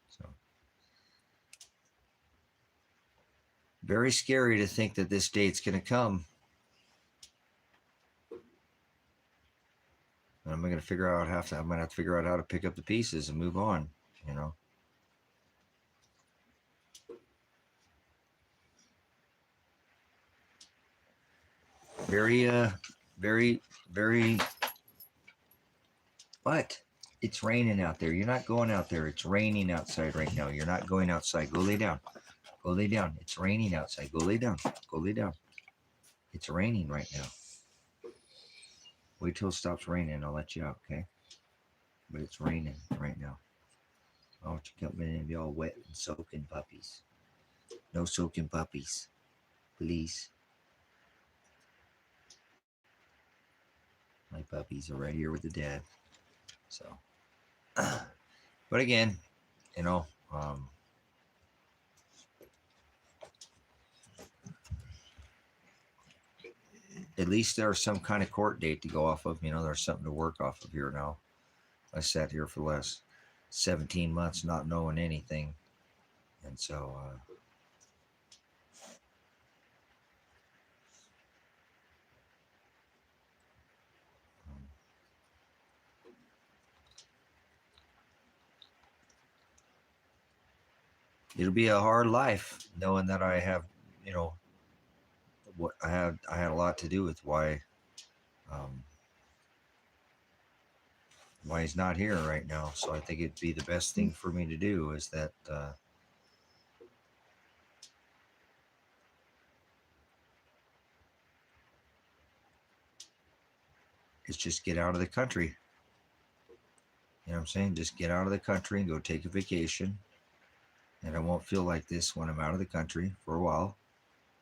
so very scary to think that this date's going to come. And I'm going to figure out I'm going to have to figure out how to pick up the pieces and move on, you know. Very, very, but it's raining out there. You're not going out there. It's raining outside right now. You're not going outside. Go lay down. Go lay down. It's raining outside. Go lay down. Go lay down. It's raining right now. Wait till it stops raining. I'll let you out, okay? But it's raining right now. I want you to come in and be all wet and soaking puppies. No soaking puppies. Please. My puppies are right here with the dad. So, but again, you know, at least there's some kind of court date to go off of. You know, there's something to work off of here now. I sat here for the last 17 months not knowing anything. And so, it'll be a hard life knowing that I have, you know, what I had a lot to do with why he's not here right now. So I think it'd be the best thing for me to do is that is just get out of the country. You know what I'm saying? Just get out of the country and go take a vacation. And I won't feel like this when I'm out of the country for a while.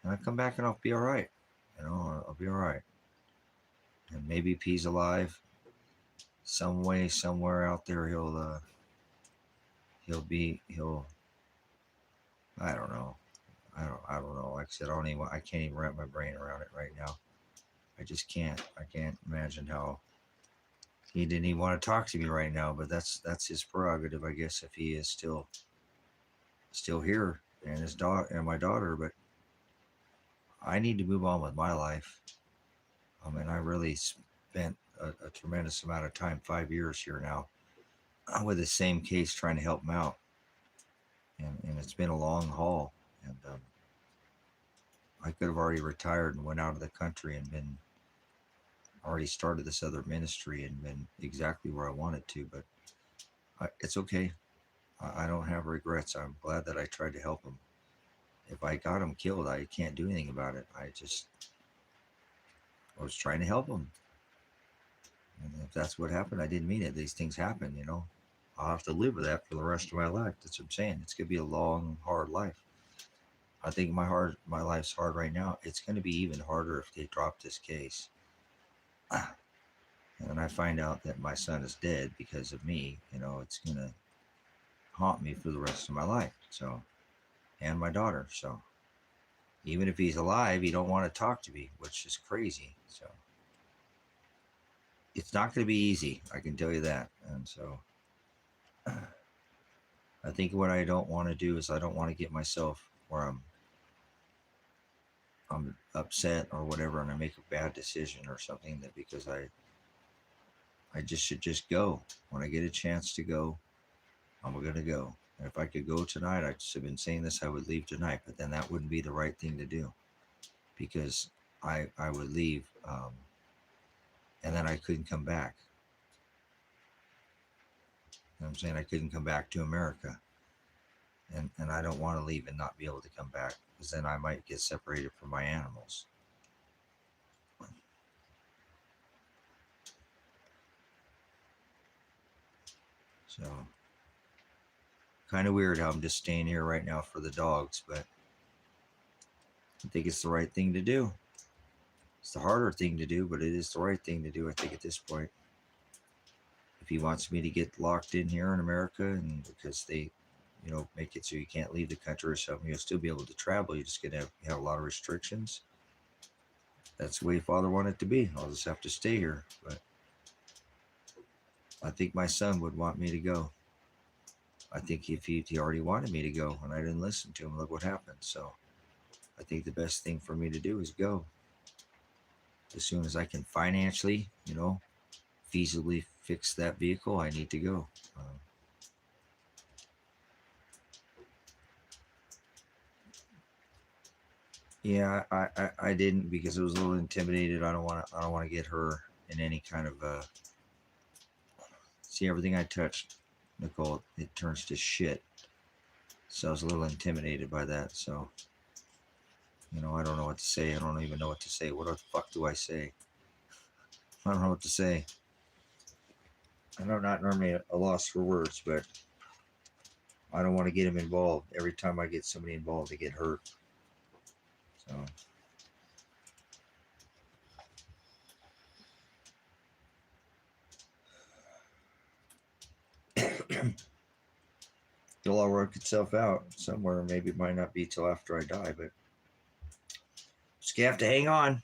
And I come back and I'll be all right. You know, I'll be all right. And maybe if he's alive, some way, somewhere out there, he'll I don't know. I don't know. Like I said, I can't even wrap my brain around it right now. I just can't. I can't imagine how he didn't even want to talk to me right now, but that's his prerogative, I guess, if he is still here, and his daughter and my daughter. But I need to move on with my life. I mean, I really spent a tremendous amount of time, 5 years here now, with the same case trying to help him out. And it's been a long haul. And I could have already retired and went out of the country and been already started this other ministry and been exactly where I wanted to. But it's okay. I don't have regrets. I'm glad that I tried to help him. If I got him killed, I can't do anything about it. I was trying to help him. And if that's what happened, I didn't mean it. These things happen, you know. I'll have to live with that for the rest of my life. That's what I'm saying. It's going to be a long, hard life. I think my life's hard right now. It's going to be even harder if they drop this case. And I find out that my son is dead because of me, you know, it's going to haunt me for the rest of my life. So, and my daughter. So, even if he's alive, he don't want to talk to me, which is crazy. So, it's not going to be easy. I can tell you that. And so, I think what I don't want to do is I don't want to get myself where I'm upset or whatever, and I make a bad decision or something that because I should just go. When I get a chance to go, I'm going to go. And if I could go tonight, I just have been saying this, I would leave tonight, but then that wouldn't be the right thing to do because I would leave and then I couldn't come back. You know what I'm saying? I couldn't come back to America. And I don't want to leave and not be able to come back because then I might get separated from my animals. So, kind of weird how I'm just staying here right now for the dogs, but I think it's the right thing to do. It's the harder thing to do, but it is the right thing to do, I think, at this point. If he wants me to get locked in here in America, and because they, make it so you can't leave the country or something, you'll still be able to travel. You're just going to have a lot of restrictions. That's the way Father wanted it to be. I'll just have to stay here. But I think my son would want me to go. I think if he already wanted me to go and I didn't listen to him, look what happened. So I think the best thing for me to do is go. As soon as I can financially, feasibly fix that vehicle, I need to go. Yeah, I didn't, because it was a little intimidated. I don't want to get her in any kind of see, everything I touched, Nicole, it turns to shit. So I was a little intimidated by that. So I don't know what to say. I don't even know what to say. What the fuck do I say? I don't know what to say. I know, not normally a loss for words, but I don't want to get him involved. Every time I get somebody involved, they get hurt. So it'll all work itself out somewhere. Maybe it might not be till after I die, but just have to hang on.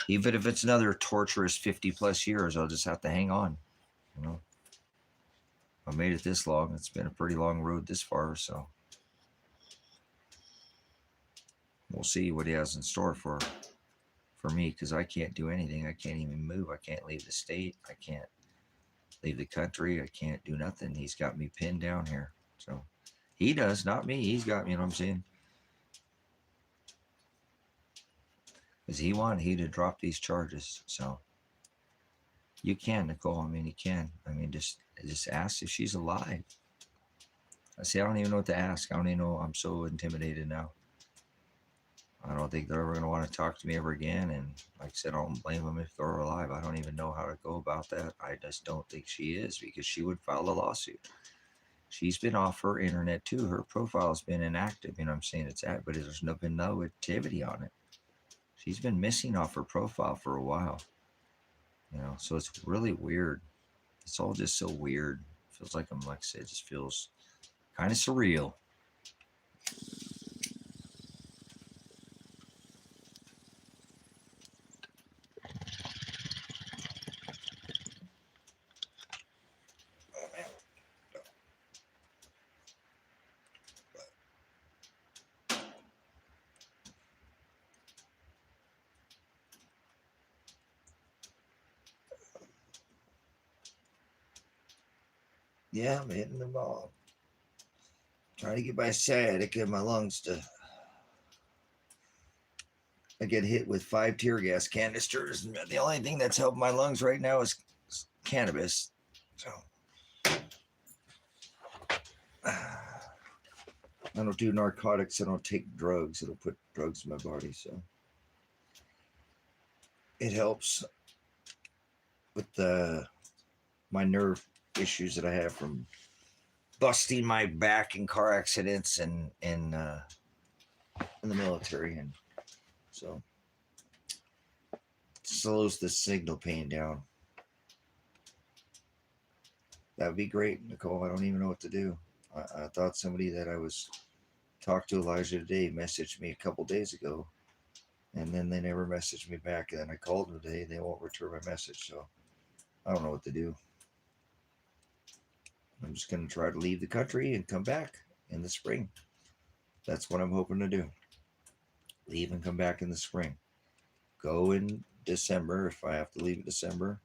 Even if it's another torturous 50 plus years, I'll just have to hang on. I made it this long. It's been a pretty long road this far, so we'll see what he has in store for me, because I can't do anything. I can't even move. I can't leave the state. I can't leave the country. I can't do nothing. He's got me pinned down here. So he does, not me. He's got me, you know what I'm saying? Because he wanted he to drop these charges. So you can, Nicole. I mean, you can. I mean, just ask if she's alive. I say, I don't even know what to ask. I don't even know. I'm so intimidated now. I don't think they're ever going to want to talk to me ever again. And like I said, I don't blame them if they're alive. I don't even know how to go about that. I just don't think she is, because she would file a lawsuit. She's been off her internet too. Her profile's been inactive. You know what I'm saying? It's at, but there's been no activity on it. She's been missing off her profile for a while. So it's really weird. It's all just so weird. It feels like like I said, it just feels kind of surreal. Yeah, I'm hitting the ball. Trying to get my sciatica in my lungs to. I get hit with 5 tear gas canisters, and the only thing that's helping my lungs right now is cannabis. So I don't do narcotics. I don't take drugs. It'll put drugs in my body, so it helps with my nerve issues that I have from busting my back in car accidents and in the military, and so it slows the signal pain down. That would be great, Nicole. I don't even know what to do. I thought somebody that I was talked to, Elijah, today, messaged me a couple days ago, and then they never messaged me back. And then I called them today. They won't return my message, so I don't know what to do. I'm just going to try to leave the country and come back in the spring. That's what I'm hoping to do. Leave and come back in the spring. Go in December if I have to leave in December,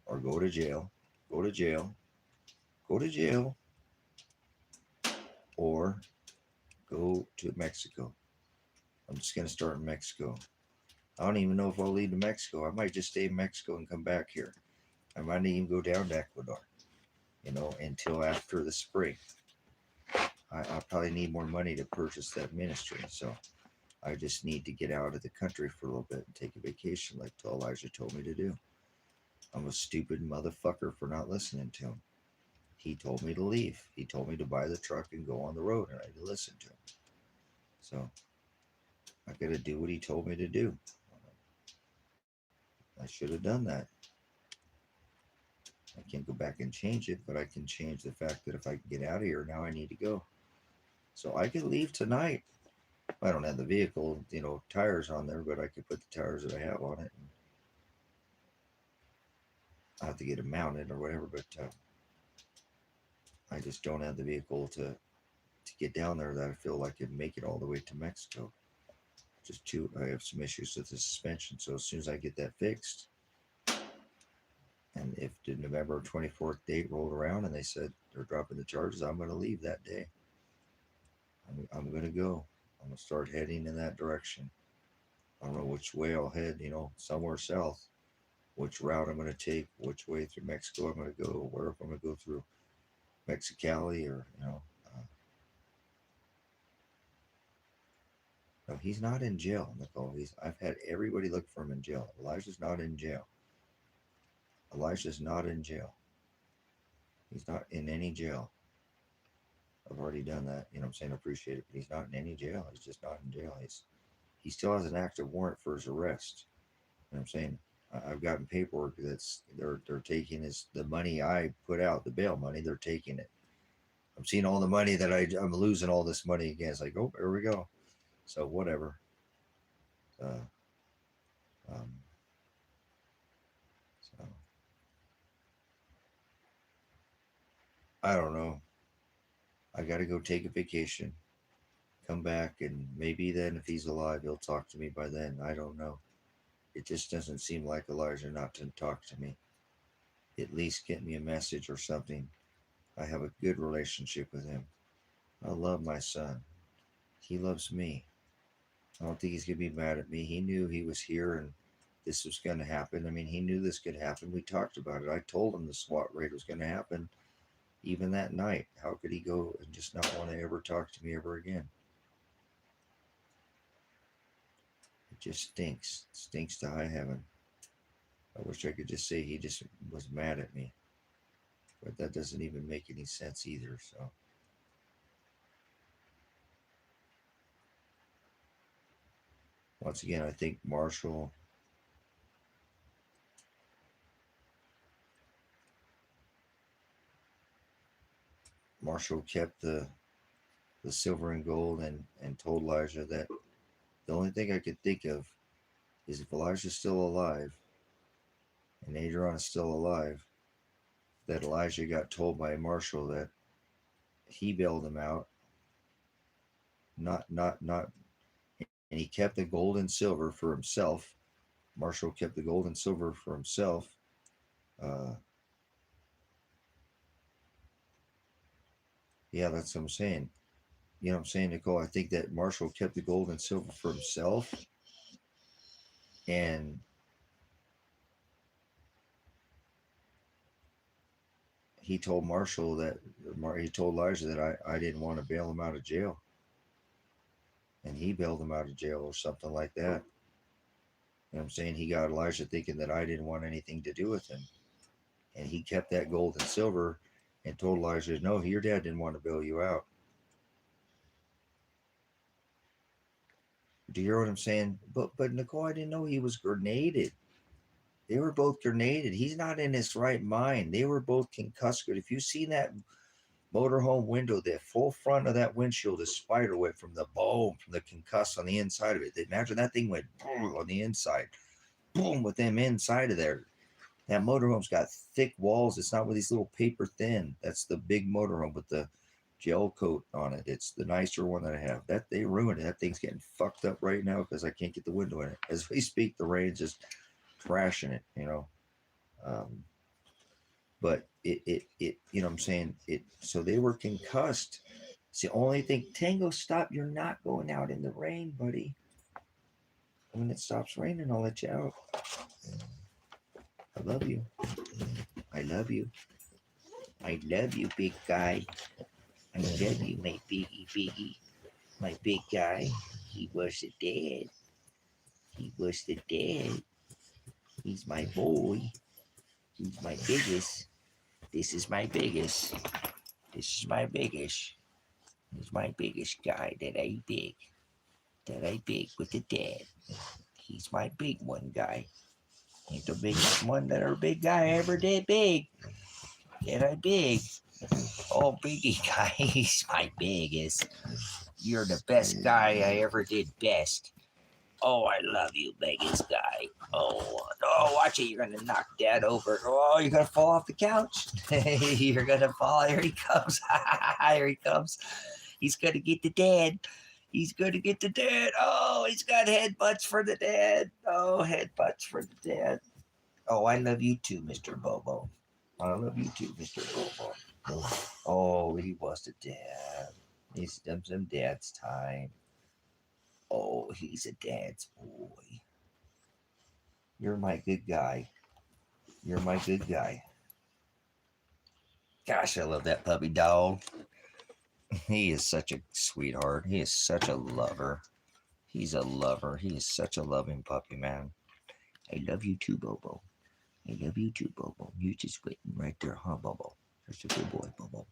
or go to jail. Go to jail. Go to jail. Or go to Mexico. I'm just going to start in Mexico. I don't even know if I'll leave to Mexico. I might just stay in Mexico and come back here. I might even go down to Ecuador, until after the spring. I'll probably need more money to purchase that ministry. So I just need to get out of the country for a little bit and take a vacation like Elijah told me to do. I'm a stupid motherfucker for not listening to him. He told me to leave. He told me to buy the truck and go on the road, and I had to listen to him. So I got to do what he told me to do. I should have done that. I can't go back and change it, but I can change the fact that if I can get out of here, now I need to go. So I could leave tonight. I don't have the vehicle, tires on there, but I could put the tires that I have on it. And I have to get them mounted or whatever, but I just don't have the vehicle to get down there that I feel I can make it all the way to Mexico. I have some issues with the suspension, so as soon as I get that fixed, and if the November 24th date rolled around and they said they're dropping the charges, I'm going to leave that day. I'm going to go. I'm going to start heading in that direction. I don't know which way I'll head, somewhere south. Which route I'm going to take, which way through Mexico I'm going to go, where if I'm going to go through Mexicali or, no, he's not in jail, Nicole. I've had everybody look for him in jail. Elijah's not in jail. Elijah's not in jail. He's not in any jail. I've already done that. I'm saying I appreciate it, but he's not in any jail. He's just not in jail. He still has an active warrant for his arrest. I'm saying I've gotten paperwork that's they're taking the money I put out, the bail money. They're taking it. I'm seeing all the money that I'm losing all this money again. It's like, oh, here we go. So whatever. So I don't know. I got to go take a vacation, come back, and maybe then if he's alive, he'll talk to me by then. I don't know. It just doesn't seem like Elijah not to talk to me. At least get me a message or something. I have a good relationship with him. I love my son. He loves me. I don't think he's going to be mad at me. He knew he was here and this was going to happen. I mean, he knew this could happen. We talked about it. I told him the SWAT raid was going to happen even that night. How could he go and just not want to ever talk to me ever again? It just stinks. It stinks to high heaven. I wish I could just say he just was mad at me. But that doesn't even make any sense either, so. Once again, I think Marshall kept the silver and gold and told Elijah that the only thing I could think of is if Elijah's still alive and Adrian is still alive, that Elijah got told by Marshall that he bailed him out, not, and he kept the gold and silver for himself. Marshall kept the gold and silver for himself. Yeah, that's what I'm saying. You know what I'm saying, Nicole? I think that Marshall kept the gold and silver for himself. And he told he told Elijah that I didn't want to bail him out of jail. And he bailed him out of jail or something like that. You know what I'm saying? He got Elijah thinking that I didn't want anything to do with him. And he kept that gold and silver and told Elijah, no, your dad didn't want to bail you out. Do you hear what I'm saying? But Nicole, I didn't know he was grenaded. They were both grenaded. He's not in his right mind. They were both concussed. If you see that motorhome window, the full front of that windshield is spiderweb from the concuss on the inside of it. Imagine that thing went boom on the inside. Boom with them inside of there. That motorhome's got thick walls. It's not with these little paper thin. That's the big motorhome with the gel coat on it. It's the nicer one that I have. That they ruined it. That thing's getting fucked up right now because I can't get the window in it. As we speak, the rain's just trashing it, but it you know what I'm saying, so they were concussed. It's the only thing. Tango, stop. You're not going out in the rain, buddy. When it stops raining, I'll let you out. I love you. I love you. I love you, big guy. I love you, my biggie. My big guy. He was the dad. He was the dad. He's my boy. He's my biggest. This is my biggest. This is my biggest. He's my biggest guy that I big. That I big with the dad. He's my big one guy. He's the biggest one that our big guy ever did big. Did I big? Oh, biggie guy, he's my biggest. You're the best guy I ever did best. Oh, I love you, biggest guy. Oh, watch it. You're going to knock Dad over. Oh, you're going to fall off the couch. You're going to fall. Here he comes. Here he comes. He's going to get the dad. He's going to get the dad. Oh, he's got headbutts for the dad. Oh, headbutts for the dad. Oh, I love you too, Mr. Bobo. I love you too, Mr. Bobo. Oh, he was the dad. He's done some dad's time. Oh, he's a dad's boy. You're my good guy. You're my good guy. Gosh, I love that puppy dog. He is such a sweetheart. He is such a lover. He's a lover. He is such a loving puppy, man. I love you too, Bobo. I love you too, Bobo. You're just waiting right there, huh, Bobo? You're a good boy, Bobo.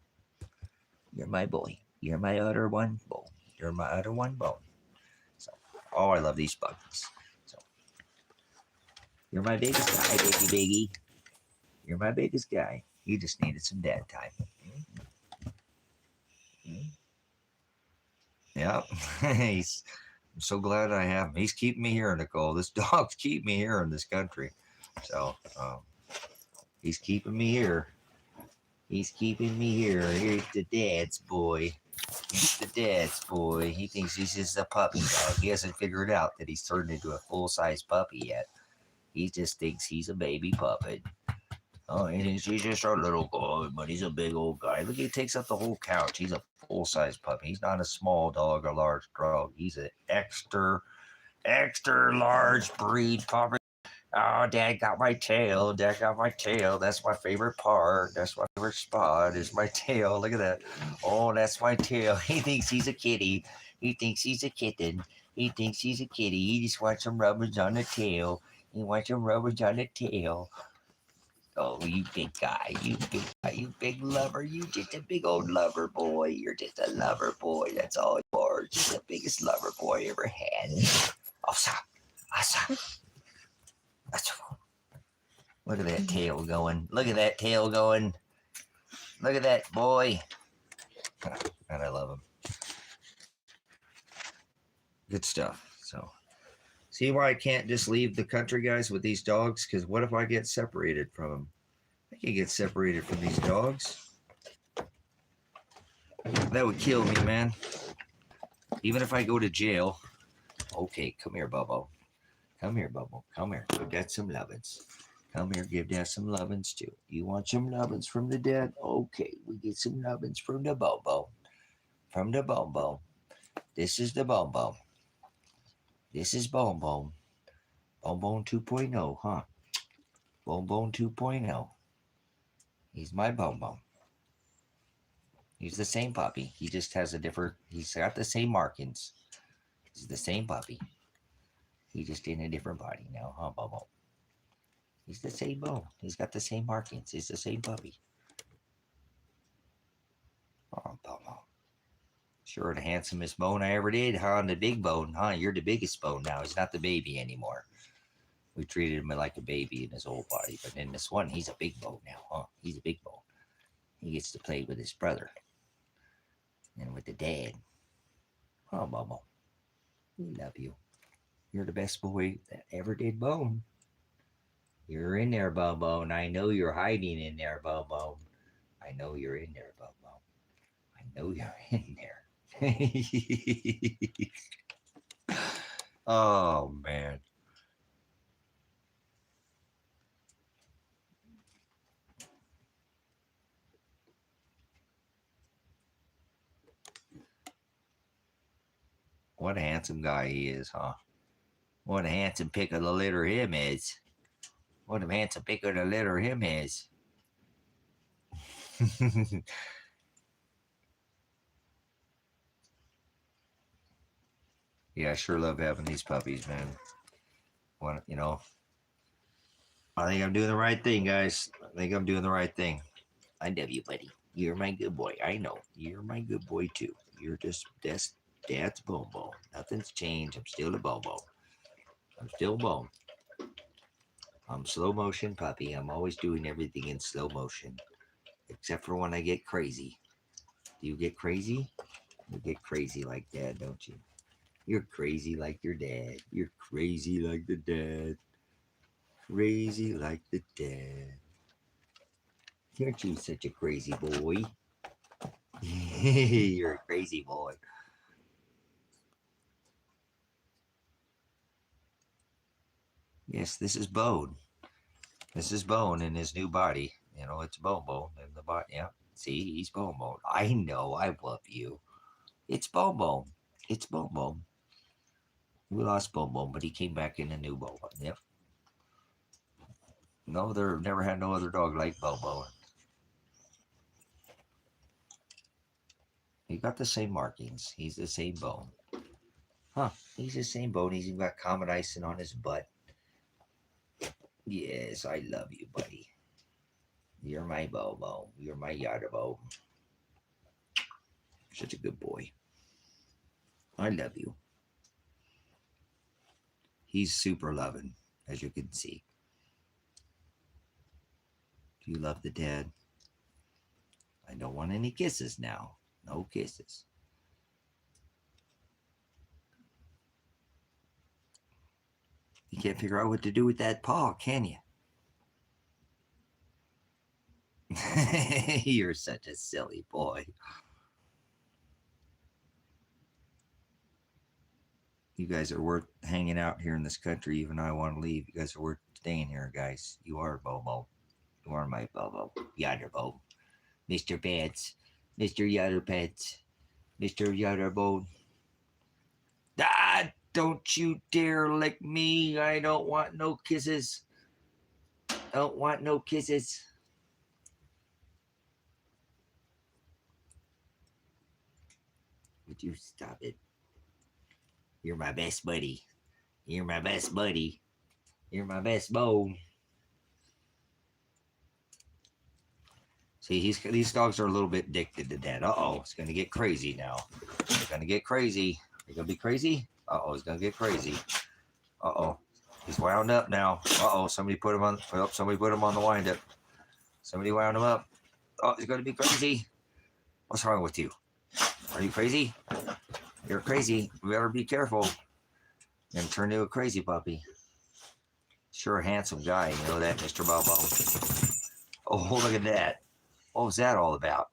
You're my boy. You're my other one, Bo. You're my other one, Bo. So, oh, I love these puppies. So, you're my biggest guy, biggie. You're my biggest guy. You just needed some dad time. Yep. I'm so glad I have him. He's keeping me here, Nicole. This dog's keeping me here in this country. So, he's keeping me here. He's keeping me here. Here's the dad's boy. He's the dad's boy. He thinks he's just a puppy dog. He hasn't figured out that he's turned into a full-size puppy yet. He just thinks he's a baby puppet. Oh, he's just a little guy, but he's a big old guy. Look, he takes up the whole couch. He's a full-size puppy. He's not a small dog or large dog. He's an extra large breed puppy. Oh, Dad got my tail. Dad got my tail. That's my favorite part. That's my favorite spot is my tail. Look at that. Oh, that's my tail. He thinks he's a kitty. He thinks he's a kitten. He thinks he's a kitty. He just wants some rubbers on the tail. He wants some rubbers on the tail. Oh, you big guy. You big guy. You big lover. You just a big old lover boy. You're just a lover boy. That's all you are. Just the biggest lover boy ever had. Oh, stop. Look at that tail going. Look at that tail going. Look at that boy. And I love him. Good stuff. So, see why I can't just leave the country, guys, with these dogs? Because what if I get separated from them? I can't get separated from these dogs. That would kill me, man. Even if I go to jail. Okay, come here, Bubbo. Come here, Bubbo. Come here. Give Dad some lovin's. Come here, give Dad some lovin's too. You want some lovin's from the dad? Okay, we get some lovin's from the Bobo. From the Bobo. This is the Bobo. This is Bone Bone. Bone Bone 2.0, huh? Bone Bone 2.0. He's my Bone Bone. He's the same puppy. He just has a different, he's got the same markings. He's the same puppy. He's just in a different body now, huh, Bobo? He's the same bone. He's got the same markings. He's the same puppy. Oh, Bobo. Sure, the handsomest bone I ever did, huh? The big bone, huh? You're the biggest bone now. He's not the baby anymore. We treated him like a baby in his old body, but in this one, he's a big bone now, huh? He's a big bone. He gets to play with his brother and with the dad. Oh, Bobo. We love you. You're the best boy that ever did bone. You're in there, Bobo, and I know you're hiding in there, Bobo. I know you're in there, Bobo. I know you're in there. Oh, man. What a handsome guy he is, huh? What a handsome pick of the litter him is. What a handsome pick of the litter him is. Yeah, I sure love having these puppies, man. I think I'm doing the right thing, guys. I think I'm doing the right thing. I love you, buddy. You're my good boy. I know. You're my good boy, too. You're just Dad's Bobo. Nothing's changed. I'm still a Bobo. I'm still Bone. I'm slow motion puppy. I'm always doing everything in slow motion, except for when I get crazy. Do you get crazy? You get crazy like dad, don't you? You're crazy like your dad. You're crazy like the dad. Crazy like the dad. Aren't you such a crazy boy? You're a crazy boy. Yes, this is Bone. This is Bone in his new body. You know, it's Bone in the body. Yeah, see, he's Bone. I know, I love you. It's Bone. It's Bone. We lost Bone, but he came back in a new Bone. Yep. No, there never had no other dog like Bone. He got the same markings. He's the same Bone. Huh, he's the same Bone. He's even got common icing on his butt. Yes, I love you, buddy. You're my Bobo. You're my Yardabo. Such a good boy. I love you. He's super loving, as you can see. Do you love the dad? I don't want any kisses now. No kisses. You can't figure out what to do with that paw, can you? You're such a silly boy. You guys are worth hanging out here in this country, even though I want to leave. You guys are worth staying here, guys. You are Bobo. You are my Bobo. Yadderbo. Mr. Pants. Mr. Yadderpants. Mr. Yadderbone. Ah, don't you dare lick me. I don't want no kisses. Don't want no kisses. Would you stop it? You're my best buddy. You're my best buddy. You're my best bone. See, these dogs are a little bit addicted to that. Uh-oh, it's going to get crazy now. It's going to get crazy. It's going to be crazy? Uh-oh, it's going to get crazy. Uh-oh, he's wound up now. Uh-oh, somebody put him on. Oh, somebody put him on the wind-up. Somebody wound him up. Oh, he's going to be crazy. What's wrong with you? Are you crazy? You're crazy. You better be careful. You're going to turn into a crazy puppy. Sure a handsome guy, you know that, Mr. Bobo. Oh, look at that. What was that all about?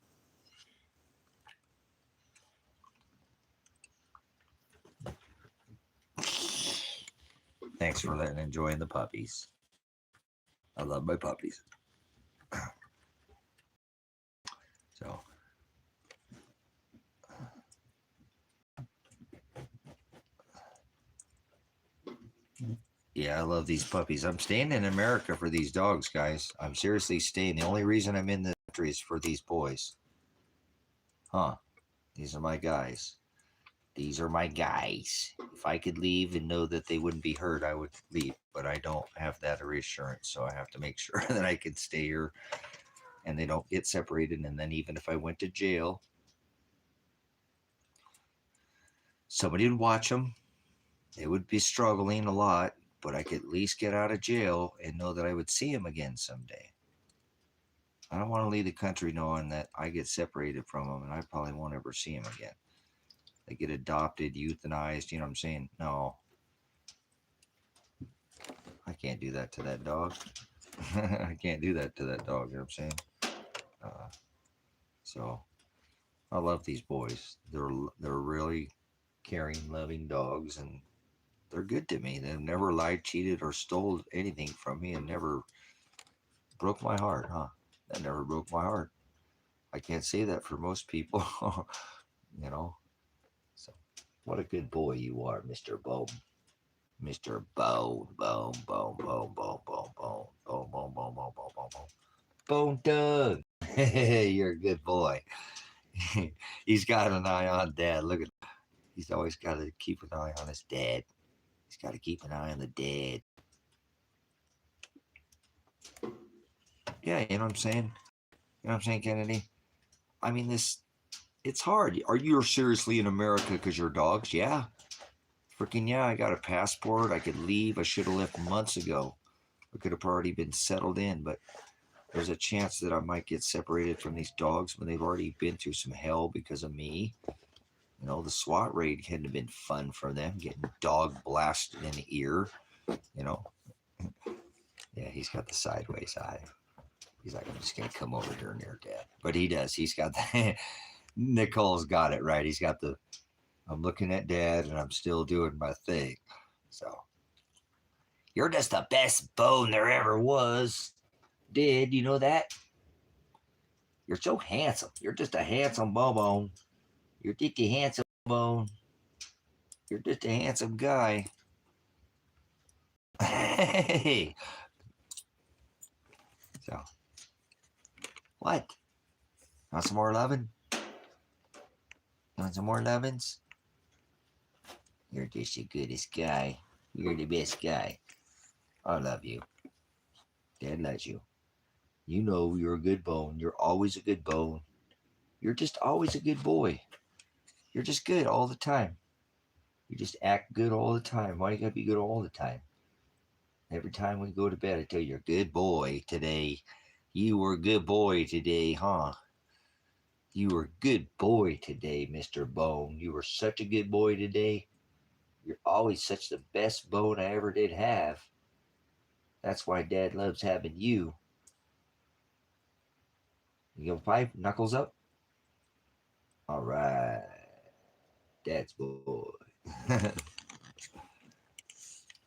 Thanks for enjoying the puppies. I love my puppies. So, yeah, I love these puppies. I'm staying in America for these dogs, guys. I'm seriously staying. The only reason I'm in this country is for these boys. Huh. These are my guys. These are my guys. If I could leave and know that they wouldn't be hurt, I would leave. But I don't have that reassurance. So I have to make sure that I can stay here and they don't get separated. And then even if I went to jail, somebody would watch them. They would be struggling a lot, but I could at least get out of jail and know that I would see them again someday. I don't want to leave the country knowing that I get separated from them and I probably won't ever see them again. They get adopted, euthanized, you know what I'm saying? No. I can't do that to that dog. I can't do that to that dog, you know what I'm saying? So, I love these boys. They're really caring, loving dogs, and they're good to me. They've never lied, cheated, or stole anything from me and never broke my heart, huh? That never broke my heart. I can't say that for most people, you know? So, what a good boy you are, Mr. Bone. Mr. Bone, Bone, Bone, Bone, Bone, Bone, Bone, Bone, Bone, Bone, Bone, Bone, Bone, Bone. Bone Doug. You're a good boy. He's got an eye on Dad. Look at him. He's always got to keep an eye on his dad. He's got to keep an eye on the dad. Yeah, you know what I'm saying? You know what I'm saying, Kennedy? I mean, it's hard. Are you seriously in America because you're dogs? Yeah. Freaking yeah, I got a passport. I could leave. I should have left months ago. I could have already been settled in, but there's a chance that I might get separated from these dogs when they've already been through some hell because of me. You know, the SWAT raid hadn't have been fun for them, getting dog blasted in the ear, you know. Yeah, he's got the sideways eye. He's like, I'm just going to come over here near Dad. But he does. He's got the, Nicole's got it right. He's got the, I'm looking at Dad and I'm still doing my thing. So, you're just the best bone there ever was. Did you know that? You're so handsome. You're just a handsome bone. You're just a handsome bone. You're just a handsome guy. Hey. So, what? Want some more lovin'? You want some more lovin's? You're just the goodest guy. You're the best guy. I love you. Dad loves you. You know you're a good bone. You're always a good bone. You're just always a good boy. You're just good all the time. You just act good all the time. Why you gotta be good all the time? Every time we go to bed, I tell you, you're a good boy today. You were a good boy today, huh? You were a good boy today, Mr. Bone. You were such a good boy today. You're always such the best bone I ever did have. That's why Dad loves having you. You give a five, knuckles up. All right, Dad's boy.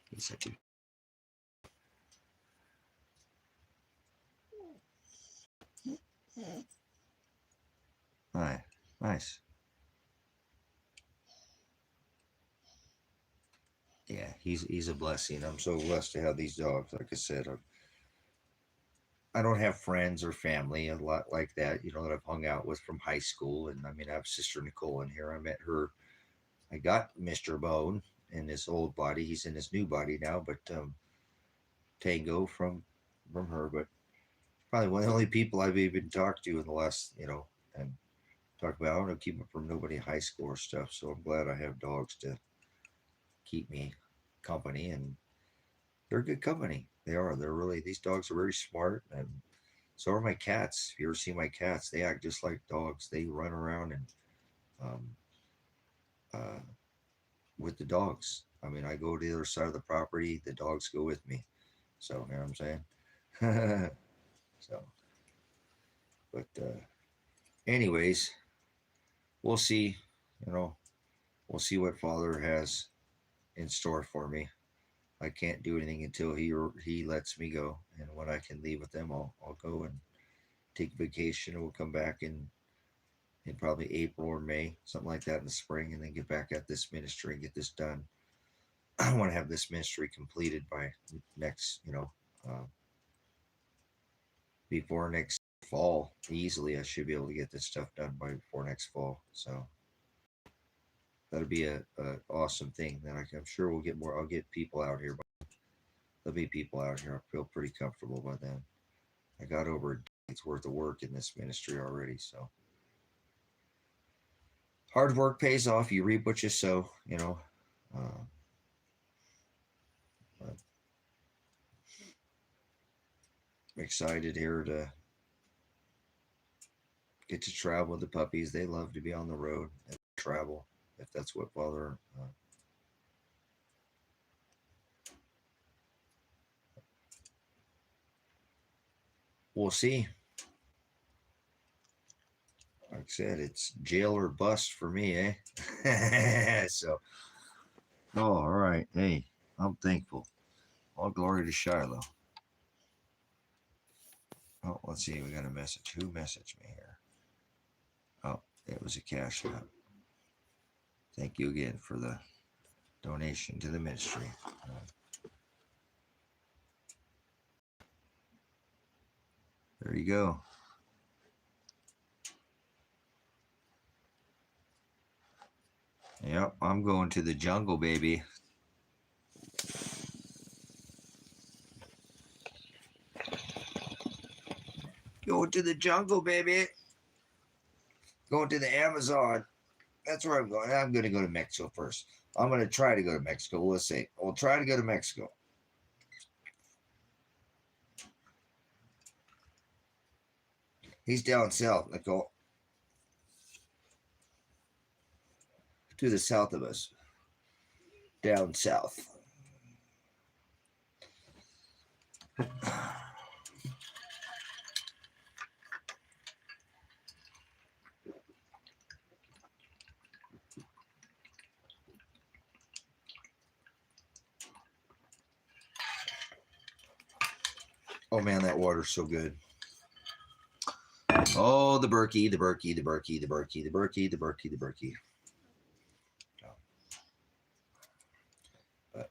He's such a nice, nice. Yeah, he's a blessing. I'm so blessed to have these dogs. Like I said, I don't have friends or family a lot like that, you know, that I've hung out with from high school. And I mean, I have Sister Nicole in here. I met her. I got Mr. Bone in his old body. He's in his new body now, but Tango from her. But probably one of the only people I've even talked to in the last, you know, and talk about. I don't keep it from nobody high school or stuff. So I'm glad I have dogs to keep me company, and they're good company. They are. They're really, these dogs are very smart, and so are my cats. If you ever see my cats, they act just like dogs. They run around and um, uh, with the dogs. I mean, I go to the other side of the property, the dogs go with me. So, you know what I'm saying? So, but anyways, we'll see. You know, we'll see what Father has in store for me. I can't do anything until he lets me go, and when I can leave with them, I'll go and take vacation, and we'll come back in probably April or May, something like that in the spring, and then get back at this ministry and get this done. I want to have this ministry completed by next, you know, before next fall. Easily, I should be able to get this stuff done by before next fall. So that'll be a awesome thing. Then I'm sure we'll get more. I'll get people out here. There'll be people out here. I feel pretty comfortable by then. I got over a date's worth of work in this ministry already. So hard work pays off. You reap what you sow. You know. Uh, I'm excited here to get to travel with the puppies. They love to be on the road and travel if that's what Father. We'll see. Like I said, it's jail or bust for me, eh? So, oh, all right. Hey, I'm thankful. All glory to Shiloh. Oh, let's see. We got a message. Who messaged me here? Oh, it was a cash app. Thank you again for the donation to the ministry. There you go. Yep, I'm going to the jungle, baby. Going to the jungle, baby. Going to the Amazon. That's where I'm going. I'm going to go to Mexico first. I'm going to try to go to Mexico. We'll see. We'll try to go to Mexico. He's down south, Nicole. To the south of us. Down south. Oh man, that water's so good. Oh, the Berkey, the Berkey, the Berkey, the Berkey, the Berkey, the Berkey, the Berkey. But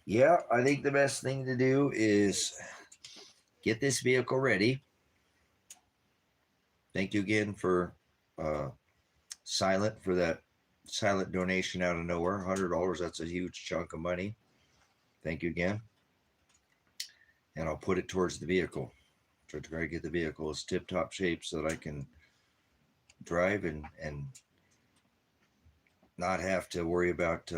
yeah, I think the best thing to do is get this vehicle ready. Thank you again for Silent for that silent donation out of nowhere. $100, that's a huge chunk of money. Thank you again. And I'll put it towards the vehicle. Try to get the vehicle as tip-top shape so that I can drive and not have to worry about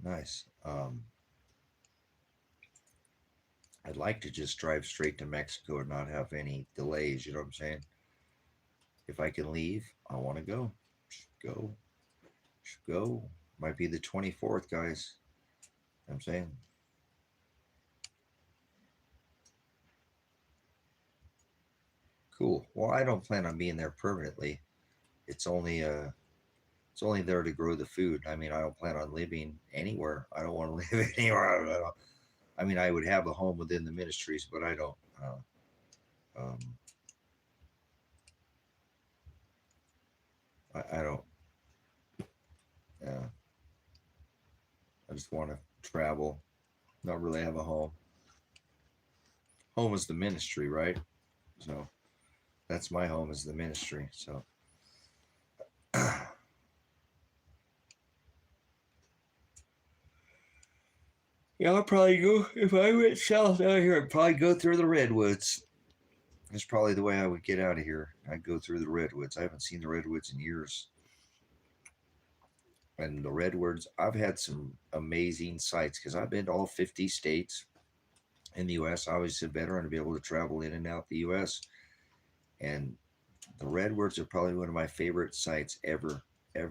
nice. I'd like to just drive straight to Mexico and not have any delays, you know what I'm saying? If I can leave, I want to go. Go. Go. Might be the 24th, guys. You know what I'm saying? Cool. Well, I don't plan on being there permanently. It's only there to grow the food. I mean, I don't plan on living anywhere. I don't want to live anywhere. I mean, I would have a home within the ministries, but I don't. I don't. I just want to travel, not really have a home. Home is the ministry, right? So that's my home, is the ministry. So yeah, I'll probably go, if I went south out here, I'd probably go through the redwoods. That's probably the way I would get out of here. I'd go through the redwoods. I haven't seen the redwoods in years. And the redwoods, I've had some amazing sights because I've been to all 50 states in the U.S. I always said veteran to be able to travel in and out the U.S. And the redwoods are probably one of my favorite sights ever. They're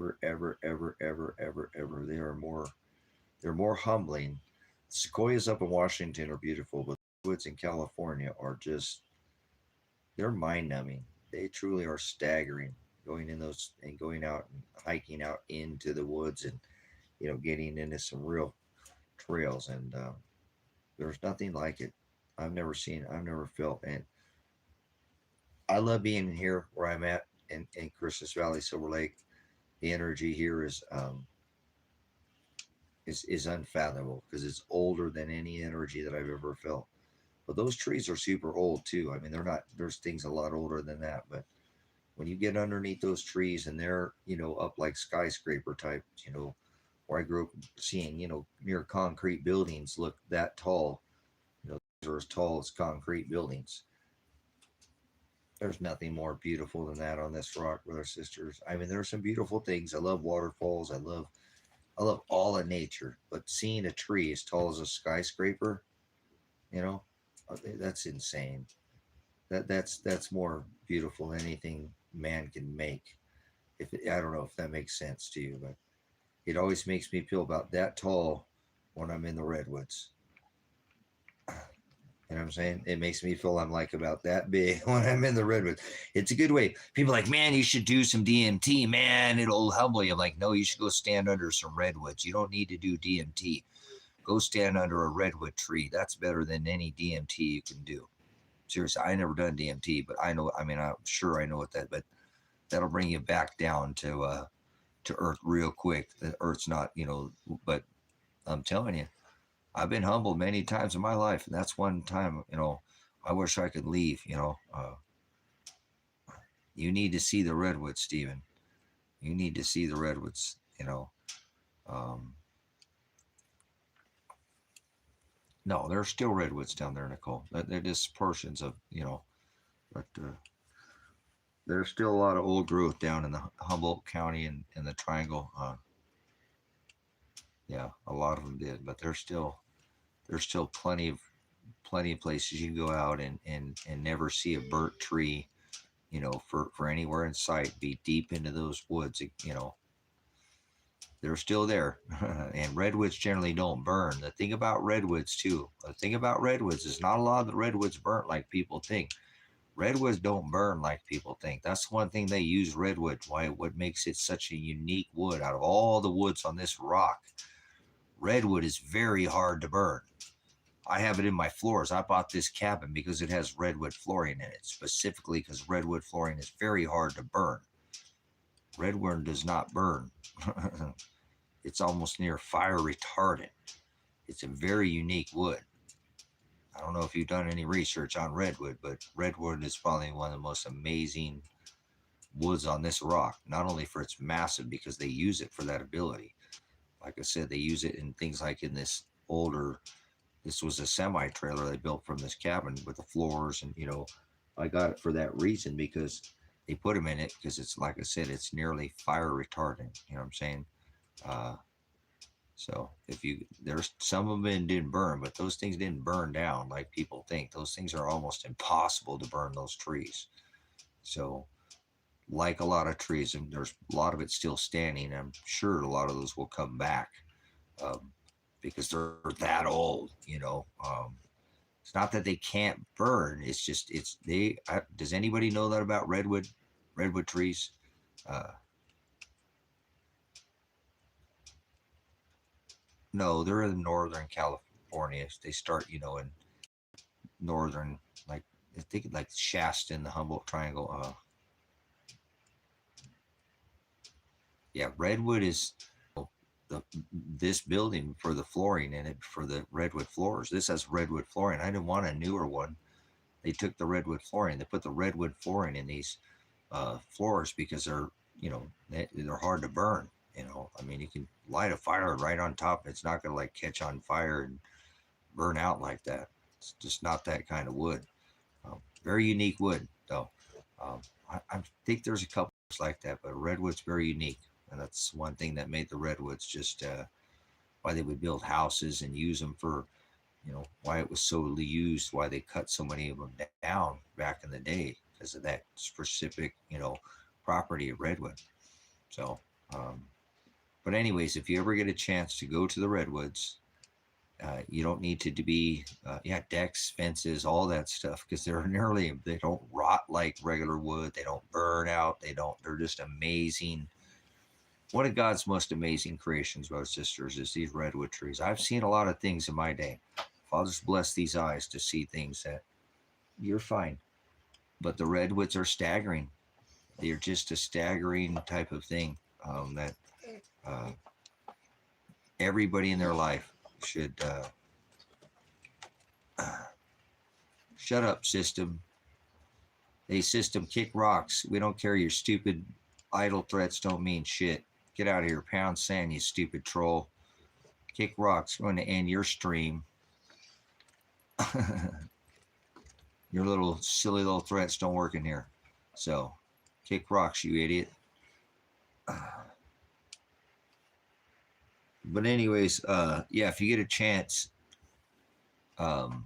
more humbling. Sequoias up in Washington are beautiful, but the woods in California are just, they're mind-numbing. They truly are staggering, going in those and going out and hiking out into the woods and, you know, getting into some real trails. And there's nothing like it. I've never felt. And I love being here where I'm at in Christmas Valley, Silver Lake. The energy here is unfathomable because it's older than any energy that I've ever felt. But those trees are super old too. I mean, they're not, there's things a lot older than that, but when you get underneath those trees and they're, you know, up like skyscraper type, you know, where I grew up seeing, you know, near concrete buildings look that tall, you know, they're as tall as concrete buildings. There's nothing more beautiful than that on this rock, brothers, sisters. I mean, there's some beautiful things. I love waterfalls. I love all of nature, but seeing a tree as tall as a skyscraper, you know, that's insane. That's more beautiful than anything man can make. I don't know if that makes sense to you, but it always makes me feel about that tall when I'm in the redwoods. You know what I'm saying? It makes me feel I'm like about that big when I'm in the redwoods. It's a good way. People are like, man, you should do some DMT. Man, it'll humble you. I'm like, no, you should go stand under some redwoods. You don't need to do DMT. Go stand under a redwood tree. That's better than any DMT you can do. Seriously, I never done DMT, but I know. I mean, I'm sure I know what that. But that'll bring you back down to earth real quick. The earth's not, you know. But I'm telling you, I've been humbled many times in my life, and that's one time, you know, I wish I could leave, you know. You need to see the redwoods, Stephen. You need to see the redwoods, you know. No, there's still redwoods down there, Nicole. They're just portions of, you know, but There's still a lot of old growth down in the Humboldt County and in the Triangle. Yeah, a lot of them did, but there's still plenty of places you can go out and never see a burnt tree. For anywhere in sight, be deep into those woods. They're still there, and redwoods generally don't burn. The thing about redwoods too, the thing about redwoods is not a lot of the redwoods burnt like people think. Redwoods don't burn like people think. That's one thing they use redwood. Why? What makes it such a unique wood out of all the woods on this rock? Redwood is very hard to burn. I have it in my floors. I bought this cabin because it has redwood flooring in it, specifically because redwood flooring is very hard to burn. Redwood does not burn. It's almost near fire retardant. It's a very unique wood. I don't know if you've done any research on redwood, but redwood is probably one of the most amazing woods on this rock, not only for its massive, because they use it for that ability. Like I said, they use it in things like in this was a semi trailer they built from this cabin with the floors. And, I got it for that reason because they put them in it because it's, like I said, it's nearly fire retardant. You know what I'm saying? Uh, so there's some of them didn't burn, but those things didn't burn down like people think. Those things are almost impossible to burn, those trees. So, like a lot of trees, and there's a lot of it still standing. I'm sure a lot of those will come back, um, because they're that old. It's not that they can't burn. It's just does anybody know that about redwood trees? Uh, no, they're in northern California. They start, in northern, like I think like Shasta in the Humboldt Triangle. Yeah, redwood is the this building for the flooring in it for the redwood floors. This has redwood flooring. I didn't want a newer one. They took the redwood flooring. They put the redwood flooring in these floors because they're hard to burn. I mean, you can light a fire right on top. It's not going to like catch on fire and burn out like that. It's just not that kind of wood. Very unique wood, though. I think there's a couple like that, but redwood's very unique, and that's one thing that made the redwoods just why they would build houses and use them for, why it was so used, why they cut so many of them down back in the day because of that specific, property of redwood. So, but anyways, if you ever get a chance to go to the redwoods, you don't need to be, decks, fences, all that stuff, because they don't rot like regular wood. They don't burn out. They're just amazing. One of God's most amazing creations, brothers and sisters, is these redwood trees. I've seen a lot of things in my day. Father's blessed these eyes to see things that you're fine. But the redwoods are staggering. They're just a staggering type of thing that uh, everybody in their life should shut up, system. Hey, system, kick rocks. We don't care. Your stupid idle threats don't mean shit. Get out of here. Pound sand, you stupid troll. Kick rocks. Going to end your stream. Your little silly little threats don't work in here. So, kick rocks, you idiot. But anyways, if you get a chance, go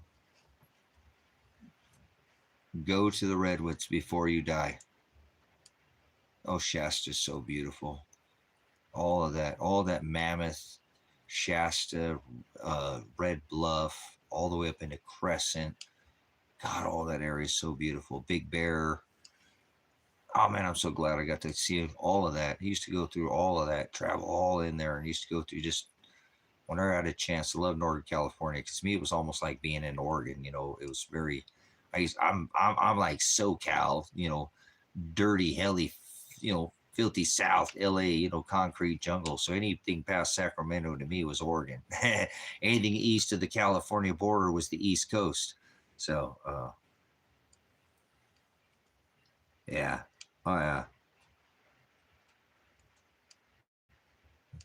to the redwoods before you die. Oh, Shasta's so beautiful. All that Mammoth, Shasta, Red Bluff, all the way up into Crescent. God, all that area is so beautiful. Big Bear. Oh man, I'm so glad I got to see all of that. I used to go through all of that, travel all in there, and used to go through just whenever I had a chance. I love Northern California because to me it was almost like being in Oregon. It was very. I'm like SoCal. Dirty, helly, filthy South LA. Concrete jungle. So anything past Sacramento to me was Oregon. Anything east of the California border was the East Coast. So, yeah. Oh, yeah.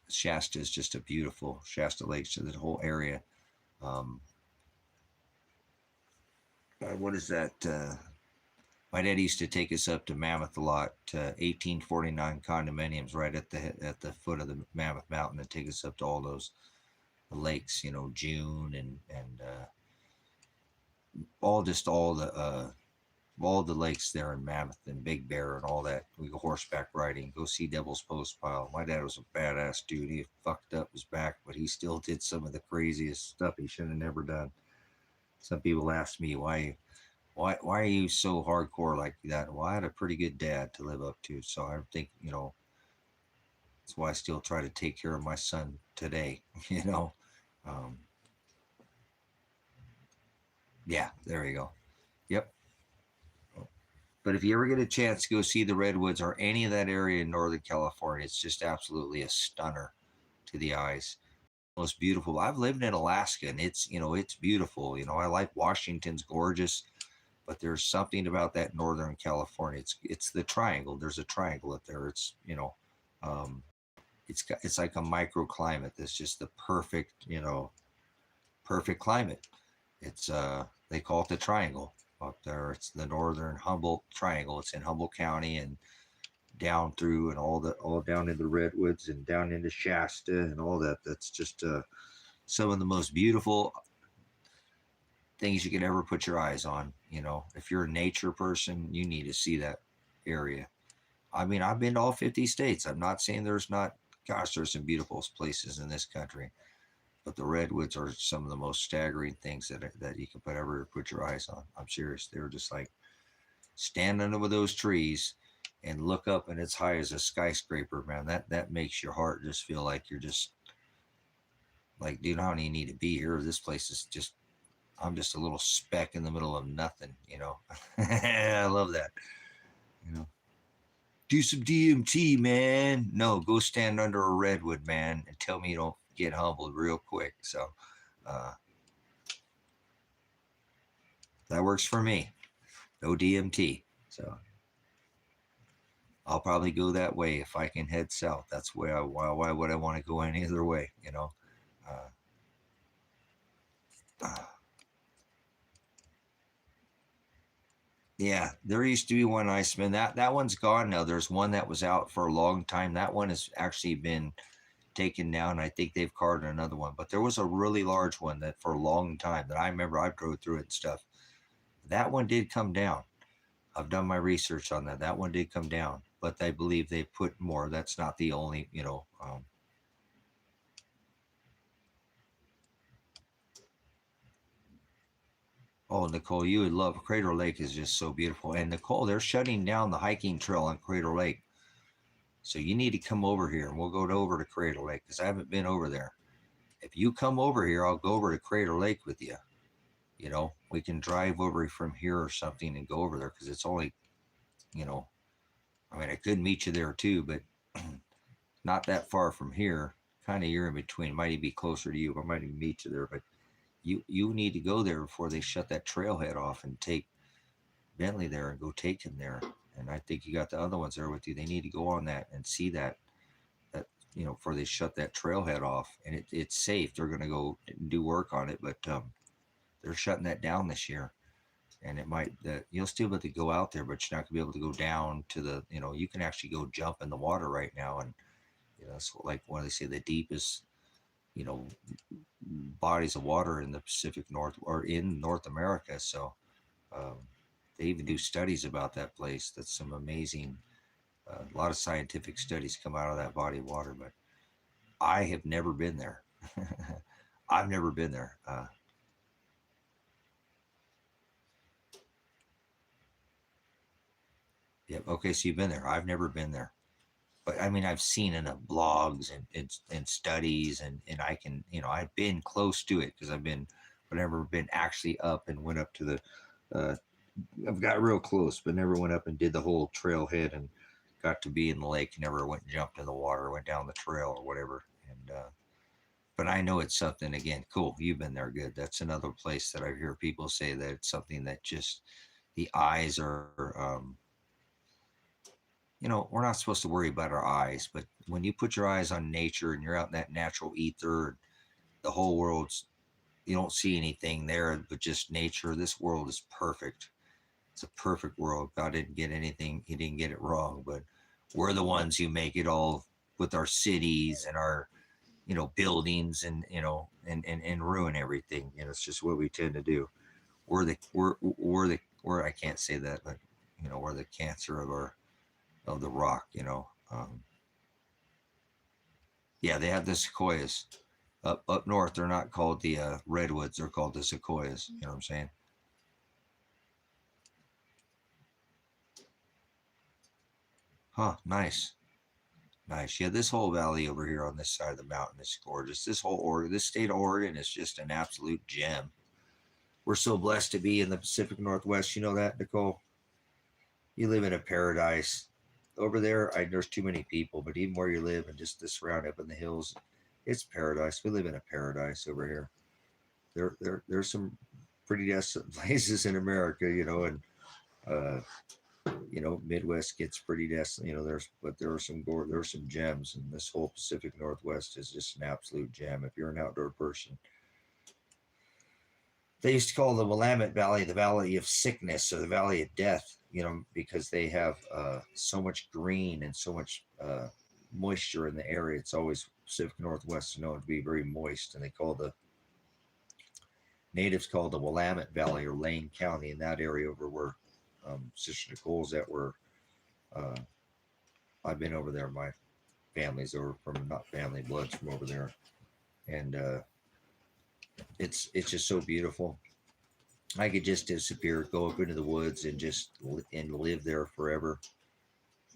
Shasta is just a beautiful Shasta Lakes to the whole area. What is that? My dad used to take us up to Mammoth a lot, to 1849 condominiums right at the foot of the Mammoth Mountain, and take us up to all those lakes, you know, June and all the lakes there in Mammoth and Big Bear and all that. We go horseback riding, go see Devil's Post Pile. My dad was a badass dude. He fucked up his back, but he still did some of the craziest stuff he should have never done. Some people ask me why are you so hardcore like that? Well, I had a pretty good dad to live up to, so I think, you know, that's why I still try to take care of my son today. You know, um, yeah, there you go. Yep. But if you ever get a chance to go see the redwoods or any of that area in Northern California, it's just absolutely a stunner to the eyes. Most beautiful. I've lived in Alaska, and it's, you know, it's beautiful. You know, I like Washington's gorgeous, but there's something about that Northern California. It's the triangle. There's a triangle up there. It's, you know, um, it's like a microclimate. That's just the perfect, you know, perfect climate. It's they call it the triangle up there. It's the Northern Humboldt Triangle. It's in Humboldt County and down through and all down into Redwoods and down into Shasta and all that. That's just some of the most beautiful things you could ever put your eyes on. You know, if you're a nature person, you need to see that area. I mean, I've been to all 50 states. I'm not saying there's not, gosh, there's some beautiful places in this country, but the redwoods are some of the most staggering things that you can ever put your eyes on. I'm serious. They're just like stand under those trees and look up, and it's high as a skyscraper, man. That makes your heart just feel like you're just like, dude, I don't even need to be here. This place is just, I'm just a little speck in the middle of nothing, you know. I love that. You know, do some DMT, man. No, go stand under a redwood, man, and tell me you don't get humbled real quick. So uh, that works for me. No DMT. So I'll probably go that way if I can head south. That's where why would I want to go any other way, you know? Uh, uh, yeah, there used to be one Iceman. That one's gone now. There's one that was out for a long time. That one has actually been taken down. I think they've carved another one, but there was a really large one that for a long time that I remember I drove through it and stuff. That one did come down. I've done my research on that. That one did come down, but I believe they put more. That's not the only, you know. Oh, Nicole, you would love Crater Lake is just so beautiful. And Nicole, they're shutting down the hiking trail on Crater Lake. So you need to come over here and we'll go over to Crater Lake because I haven't been over there. If you come over here, I'll go over to Crater Lake with you. You know, we can drive over from here or something and go over there because it's only, you know, I mean, I could meet you there too, but not that far from here. Kind of you're in between. Might even be closer to you. I might even meet you there, but you need to go there before they shut that trailhead off and take Bentley there and go take him there. And I think you got the other ones there with you. They need to go on that and see that you know, before they shut that trailhead off. And it's safe. They're going to go do work on it, but they're shutting that down this year. And it might you'll still be able to go out there, but you're not gonna be able to go down to the, you know, you can actually go jump in the water right now, and you know, it's like what they say, the deepest, you know, bodies of water in the Pacific North or in North America. So um, they even do studies about that place. That's some amazing, a lot of scientific studies come out of that body of water. But I have never been there. I've never been there. Yeah. Okay. So you've been there. I've never been there. But I mean, I've seen in the blogs and studies, and I can, you know, I've been close to it because I've been, but never been actually up and went up to the, uh, I've got real close, but never went up and did the whole trailhead and got to be in the lake. Never went and jumped in the water, went down the trail or whatever. And, but I know it's something, again, cool. You've been there. Good. That's another place that I hear people say that it's something that just the eyes are, you know, we're not supposed to worry about our eyes, but when you put your eyes on nature and you're out in that natural ether, the whole world's, you don't see anything there but just nature. This world is perfect. It's a perfect world. God didn't get anything, he didn't get it wrong, but we're the ones who make it all with our cities and our, buildings and, and ruin everything. It's just what we tend to do. We're I can't say that, but we're the cancer of the rock. Yeah, they have the sequoias up north. They're not called the redwoods. They're called the sequoias. You know what I'm saying? Huh? Nice, nice. Yeah, this whole valley over here on this side of the mountain is gorgeous. This whole Oregon, this state of Oregon, is just an absolute gem. We're so blessed to be in the Pacific Northwest. You know that, Nicole? You live in a paradise. Over there, there's too many people, but even where you live and just the surround up in the hills, it's paradise. We live in a paradise over here. There's some pretty desolate places in America, and uh, Midwest gets pretty desolate. But there are some gems, and this whole Pacific Northwest is just an absolute gem. If you're an outdoor person, they used to call the Willamette Valley the Valley of Sickness or the Valley of Death, because they have so much green and so much moisture in the area. It's always Pacific Northwest is known to be very moist, and they call the natives call the Willamette Valley or Lane County in that area over where Sister Nicole's at. Where uh, I've been over there. My family's over from not family bloods from over there, and it's just so beautiful. I could just disappear, go up into the woods, and just live there forever.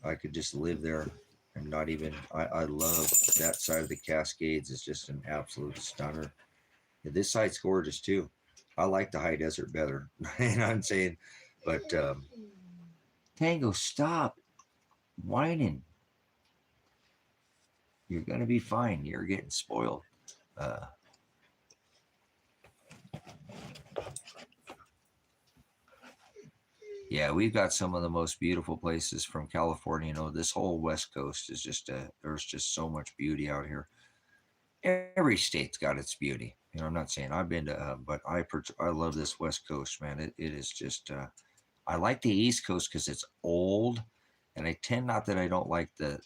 I could just live there and not even. I love that side of the Cascades. It's just an absolute stunner. This side's gorgeous too. I like the high desert better. And I'm saying, but Tango, stop whining. You're gonna be fine. You're getting spoiled. Uh, Yeah, we've got some of the most beautiful places from California. This whole West Coast is there's just so much beauty out here. Every state's got its beauty. I'm not saying I've been to, but I love this West Coast, man. It is just, I like the East Coast because it's old, and I tend not that I don't like the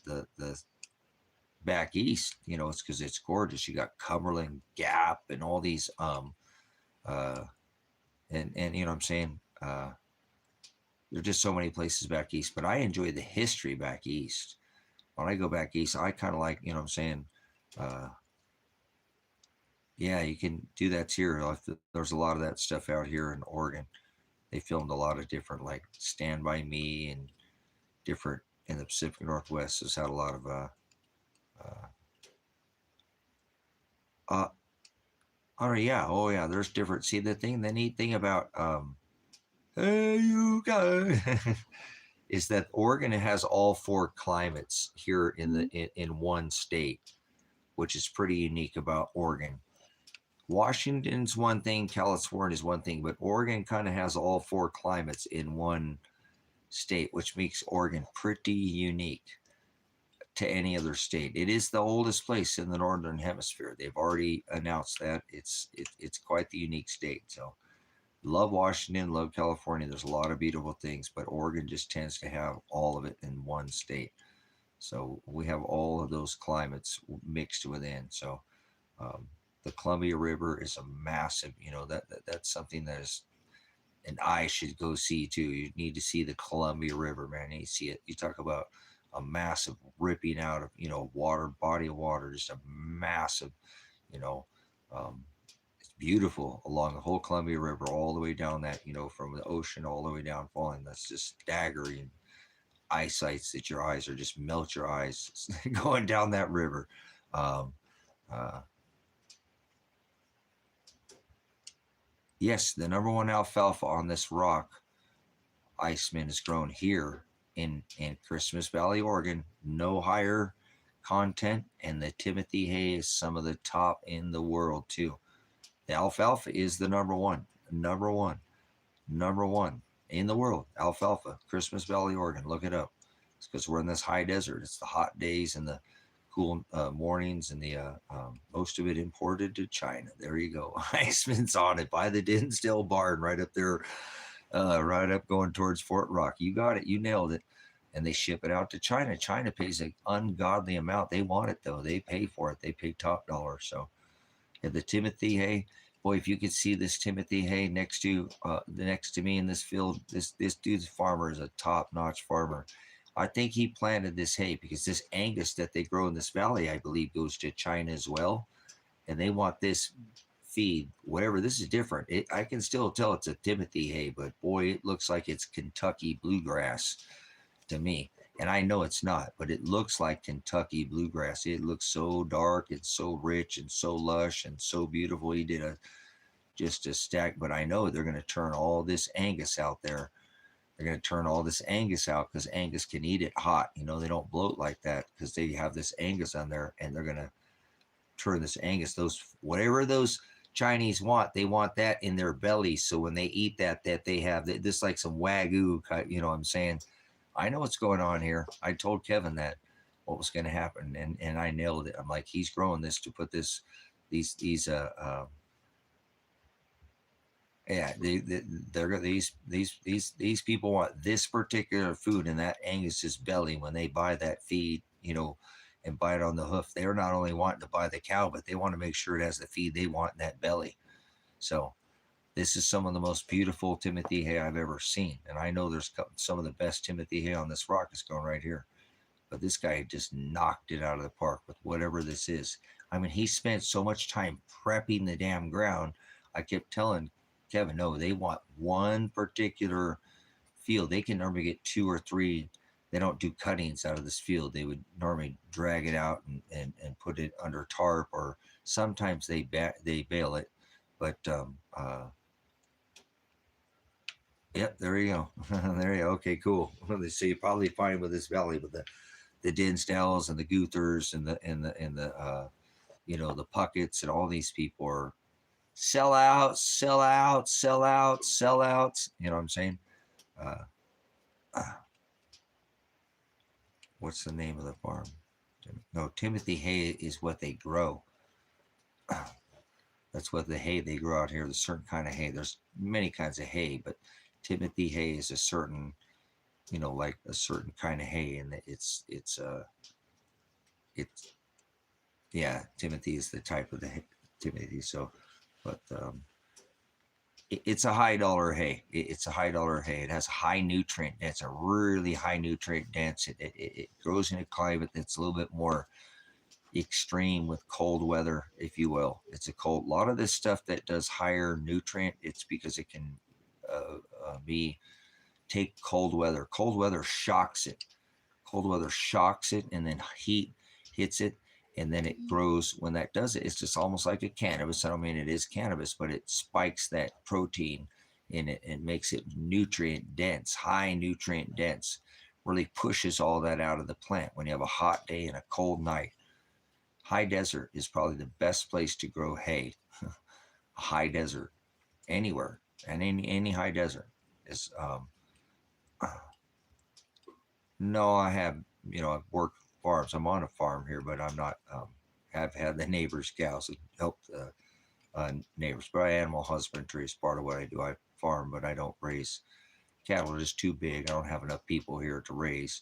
back east. It's because it's gorgeous. You got Cumberland Gap and all these, uh, and you know what I'm saying. There's just so many places back east, but I enjoy the history back east. When I go back east, I kind of like, what I'm saying, yeah, you can do that here. There's a lot of that stuff out here in Oregon. They filmed a lot of different, like Stand By Me and different in the Pacific Northwest has had a lot of, uh, oh yeah, there's different. See the neat thing about, hey, you guys, is that Oregon has all four climates here in one state, which is pretty unique about Oregon. Washington's one thing, California is one thing, but Oregon kind of has all four climates in one state, which makes Oregon pretty unique to any other state. It is the oldest place in the Northern Hemisphere. They've already announced that. It's quite the unique state. So love Washington, love California. There's a lot of beautiful things, but Oregon just tends to have all of it in one state. So we have all of those climates mixed within. So the Columbia River is a massive, that's something that is, and I should go see too. You need to see the Columbia River, man. You see it. You talk about a massive ripping out of, body of water, just a massive, it's beautiful along the whole Columbia River, all the way down that, from the ocean all the way down falling. That's just staggering eyesights that your eyes are just melt your eyes going down that river. Yes, the number one alfalfa on this rock, Iceman, is grown here in Christmas Valley, Oregon. No higher content, and the Timothy hay is some of the top in the world too. The alfalfa is the number one in the world. Alfalfa, Christmas Valley, Oregon. Look it up. It's because we're in this high desert. It's the hot days and the cool mornings, and the most of it imported to China. There you go. Iceman's on it by the Dinsdale barn right up there Right up going towards Fort Rock. You got it. You nailed it. And they ship it out to China. China pays an ungodly amount. They want it though. They pay for it. They pay top dollar. So yeah, the Timothy hay. Boy, if you could see this Timothy hay next to me in this field, this dude's farmer is a top-notch farmer. I think he planted this hay because this Angus that they grow in this valley, I believe, goes to China as well, and they want this feed. Whatever, this is different. I can still tell it's a Timothy hay, but boy, it looks like it's Kentucky bluegrass to me. And I know it's not, but it looks like Kentucky bluegrass. It looks so dark and so rich and so lush and so beautiful. He did just a stack, but I know they're going to turn all this Angus out there. They're going to turn all this Angus out because Angus can eat it hot. You know, they don't bloat like that because they have this Angus on there, and they're going to turn this Angus, whatever those Chinese want, they want that in their belly. So when they eat that they have this like some Wagyu, you know what I'm saying? I know what's going on here. I told Kevin that what was going to happen, and I nailed it. I'm like, he's growing this to put these yeah, these people want this particular food in that Angus's belly when they buy that feed, you know, and buy it on the hoof. They're not only wanting to buy the cow, but they want to make sure it has the feed they want in that belly. So this is some of the most beautiful Timothy hay I've ever seen, and I know there's some of the best Timothy hay on this rock is going right here. But this guy just knocked it out of the park with whatever this is. I mean, he spent so much time prepping the damn ground. I kept telling Kevin, no, they want one particular field. They can normally get two or three. They don't do cuttings out of this field. They would normally drag it out and put it under tarp, or sometimes they bale it. But yep, there you go. There you go. Okay, cool. So you're probably fine with this valley, but the Dinsdales and the Guthers and the you know, the Puckets and all these people are sellouts, sellouts, sellouts, sellouts. You know what I'm saying? Uh, what's the name of the farm? No, Timothy hay is what they grow. That's what the hay they grow out here. There's a certain kind of hay. There's many kinds of hay, but Timothy hay is a certain, you know, like a certain kind of hay, and it's yeah, Timothy is the type of the hay, Timothy. So, but it's a high dollar hay. It's a high dollar hay. It has high nutrient. It's a really high nutrient dense. It grows in a climate that's a little bit more extreme with cold weather, if you will. It's a lot of this stuff that does higher nutrient. It's because it can take cold weather. Cold weather shocks it. Cold weather shocks it, and then heat hits it, and then it grows. When that does it, it's just almost like a cannabis. I don't mean it is cannabis, but it spikes that protein in it and makes it nutrient dense, high nutrient dense, really pushes all that out of the plant. When you have a hot day and a cold night, high desert is probably the best place to grow hay. High desert, anywhere, and any high desert is. No, I have, you know, I've worked farms. I'm on a farm here, but I'm not. I've had the neighbors' cows that help the neighbors. But animal husbandry is part of what I do. I farm, but I don't raise cattle. They're just too big. I don't have enough people here to raise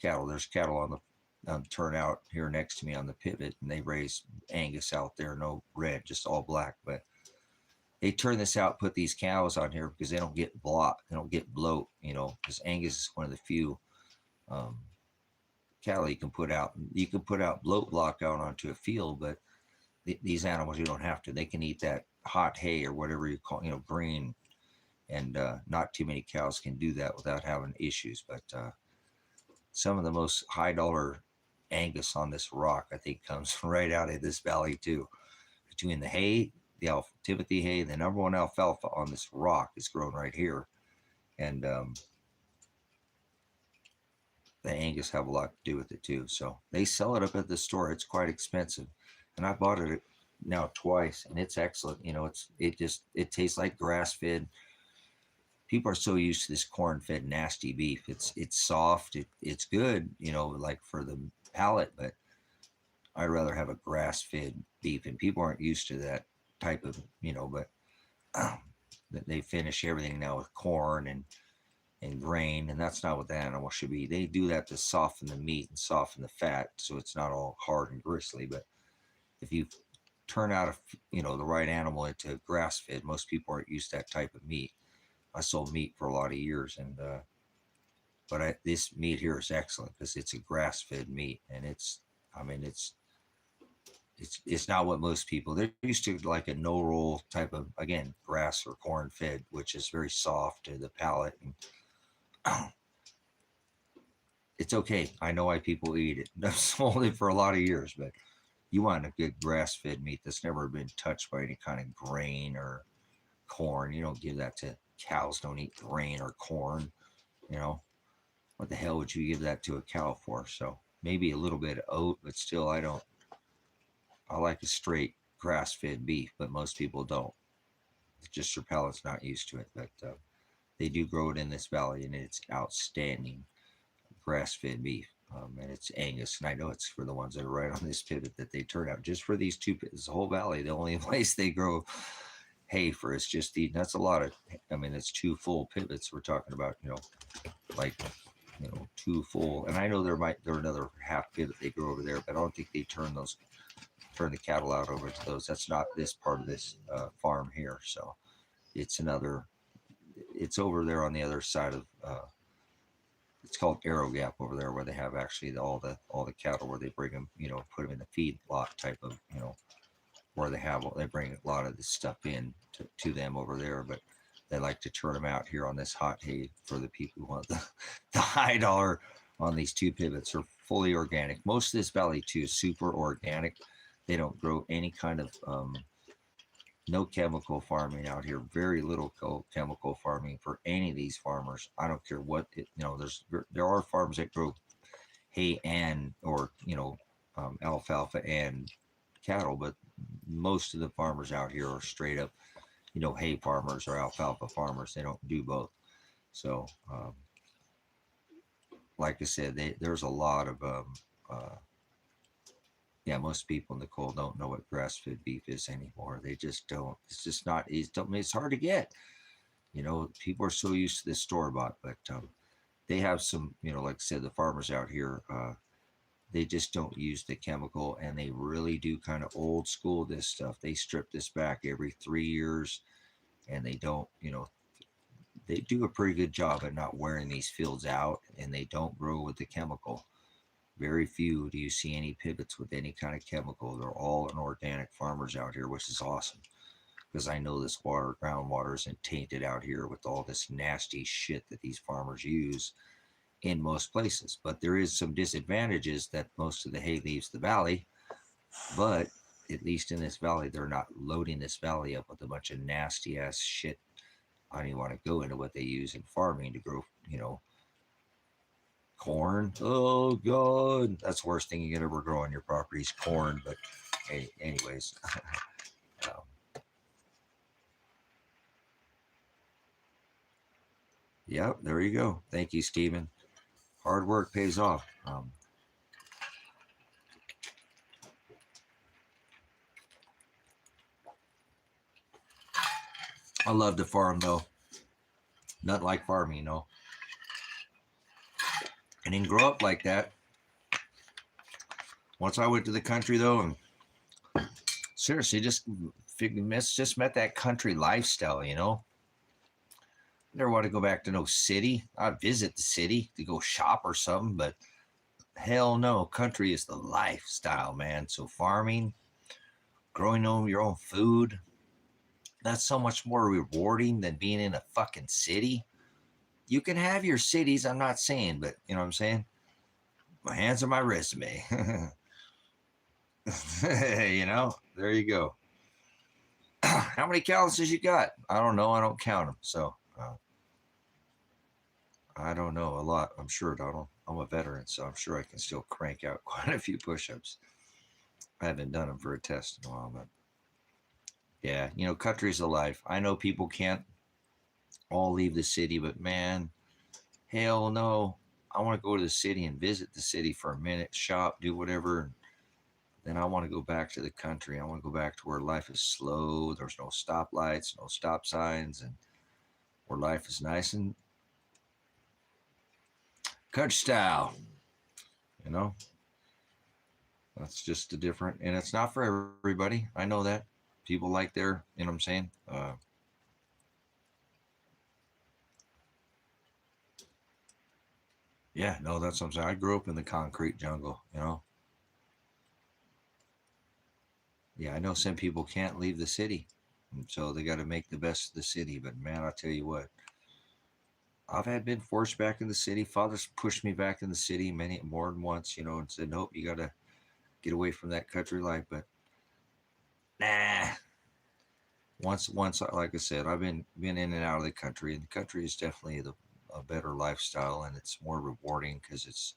cattle. There's cattle on the turnout here next to me on the pivot, and they raise Angus out there, no red, just all black. But they turn this out, put these cows on here because they don't get they don't get bloat, you know, because Angus is one of the few cattle you can put out. You can put out bloat block out onto a field, but these animals, you don't have to. They can eat that hot hay or whatever you call, you know, green, and not too many cows can do that without having issues. But some of the most high dollar Angus on this rock, I think, comes right out of this valley too. Between the hay, the Timothy hay, the number one alfalfa on this rock is grown right here, and the Angus have a lot to do with it too. So they sell it up at the store. It's quite expensive, and I bought it now twice, and it's excellent. You know, it tastes like grass fed. People are so used to this corn fed nasty beef. It's soft. It's good. You know, like for the palate, but I'd rather have a grass fed beef, and people aren't used to that type of, you know. But they finish everything now with corn and grain, and that's not what the animal should be. They do that to soften the meat and soften the fat, so it's not all hard and gristly. But if you turn out the right animal into grass fed, most people aren't used to that type of meat. I sold meat for a lot of years, and this meat here is excellent because it's a grass fed meat, and I mean, it's not what most people, they're used to, like a no roll type of, again, grass or corn fed, which is very soft to the palate. And it's okay. I know why people eat it. I've sold it for a lot of years, but you want a good grass fed meat that's never been touched by any kind of grain or corn. You don't give that to cows. Don't eat grain or corn. You know, what the hell would you give that to a cow for? So maybe a little bit of oat, but still, I like a straight grass fed beef, but most people don't. It's just their palate's not used to it. But they do grow it in this valley, and it's outstanding grass fed beef. And it's Angus, and I know it's for the ones that are right on this pivot that they turn out just for these two pivots. The whole valley, the only place they grow hay for is just that's a lot of, I mean, it's 2 full pivots we're talking about, like, 2 full. And I know there another half pivot they grow over there, but I don't think they turn the cattle out over to those. That's not this part of this farm here. So it's over there on the other side of, it's called Arrow Gap over there, where they have actually all the cattle, where they bring them, put them in the feed lot type of, where they bring a lot of this stuff in to them over there. But they like to turn them out here on this hot hay for the people who want the high dollar on these 2 pivots. Are fully organic. Most of this valley too is super organic. They don't grow any kind of no chemical farming out here. Very little chemical farming for any of these farmers. I don't care what there are farms that grow hay and or alfalfa and cattle, but most of the farmers out here are straight up hay farmers or alfalfa farmers. They don't do both. So like I said, there's a lot of most people in the cold don't know what grass-fed beef is anymore. They just don't. It's just not. It's hard to get. People are so used to this store-bought, but they have some. Like I said, the farmers out here, they just don't use the chemical, and they really do kind of old school this stuff. They strip this back every 3 years, and they don't. They do a pretty good job at not wearing these fields out, and they don't grow with the chemical. Very few do you see any pivots with any kind of chemical. They're all organic farmers out here, which is awesome, because I know this groundwater isn't tainted out here with all this nasty shit that these farmers use in most places. But there is some disadvantages that most of the hay leaves the valley, but at least in this valley, they're not loading this valley up with a bunch of nasty ass shit. I don't even want to go into what they use in farming to grow, corn. Oh God, that's the worst thing you can ever grow on your property is corn. But anyways, yep, there you go. Thank you, Stephen. Hard work pays off. I love to farm though. Not like farming, I didn't grow up like that. Once I went to the country though, and seriously, just met that country lifestyle, Never want to go back to no city. I'd visit the city to go shop or something, but hell no, country is the lifestyle, man. So farming, growing your own food, that's so much more rewarding than being in a fucking city. You can have your cities, I'm not saying, but you know what I'm saying? My hands on my resume. There you go. How many calluses you got? I don't know. I don't count them. So I don't know. A lot, I'm sure, Donald. I'm a veteran, so I'm sure I can still crank out quite a few push-ups. I haven't done them for a test in a while, but yeah, country's of life. I know people can't all leave the city, but man, hell no. I want to go to the city and visit the city for a minute, shop, do whatever, and then I want to go back to the country. I want to go back to where life is slow. There's no stoplights, no stop signs, and where life is nice and country style. You know, that's just a different, and it's not for everybody. I know that. People like their, you know what I'm saying? Yeah, no, that's what I'm saying. I grew up in the concrete jungle, you know. Yeah, I know some people can't leave the city, and so they got to make the best of the city. But man, I tell you what, I've had been forced back in the city. Father's pushed me back in the city many more than once, you know, and said, nope, you got to get away from that country life. But nah, once, like I said, I've been in and out of the country, and the country is definitely a better lifestyle, and it's more rewarding because it's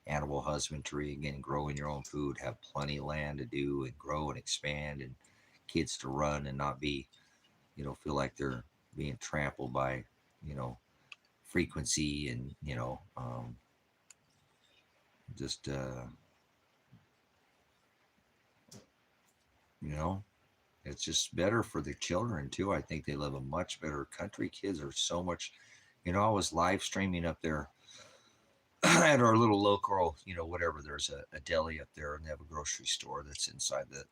animal husbandry, again, growing your own food, have plenty of land to do and grow and expand, and kids to run and not be, you know, feel like they're being trampled by, you know, frequency and, you know, just, you know, it's just better for the children too. I think they live a much better country. Kids are so much, you know, I was live streaming up there at our little local, you know, whatever. There's a deli up there, and they have a grocery store that's inside the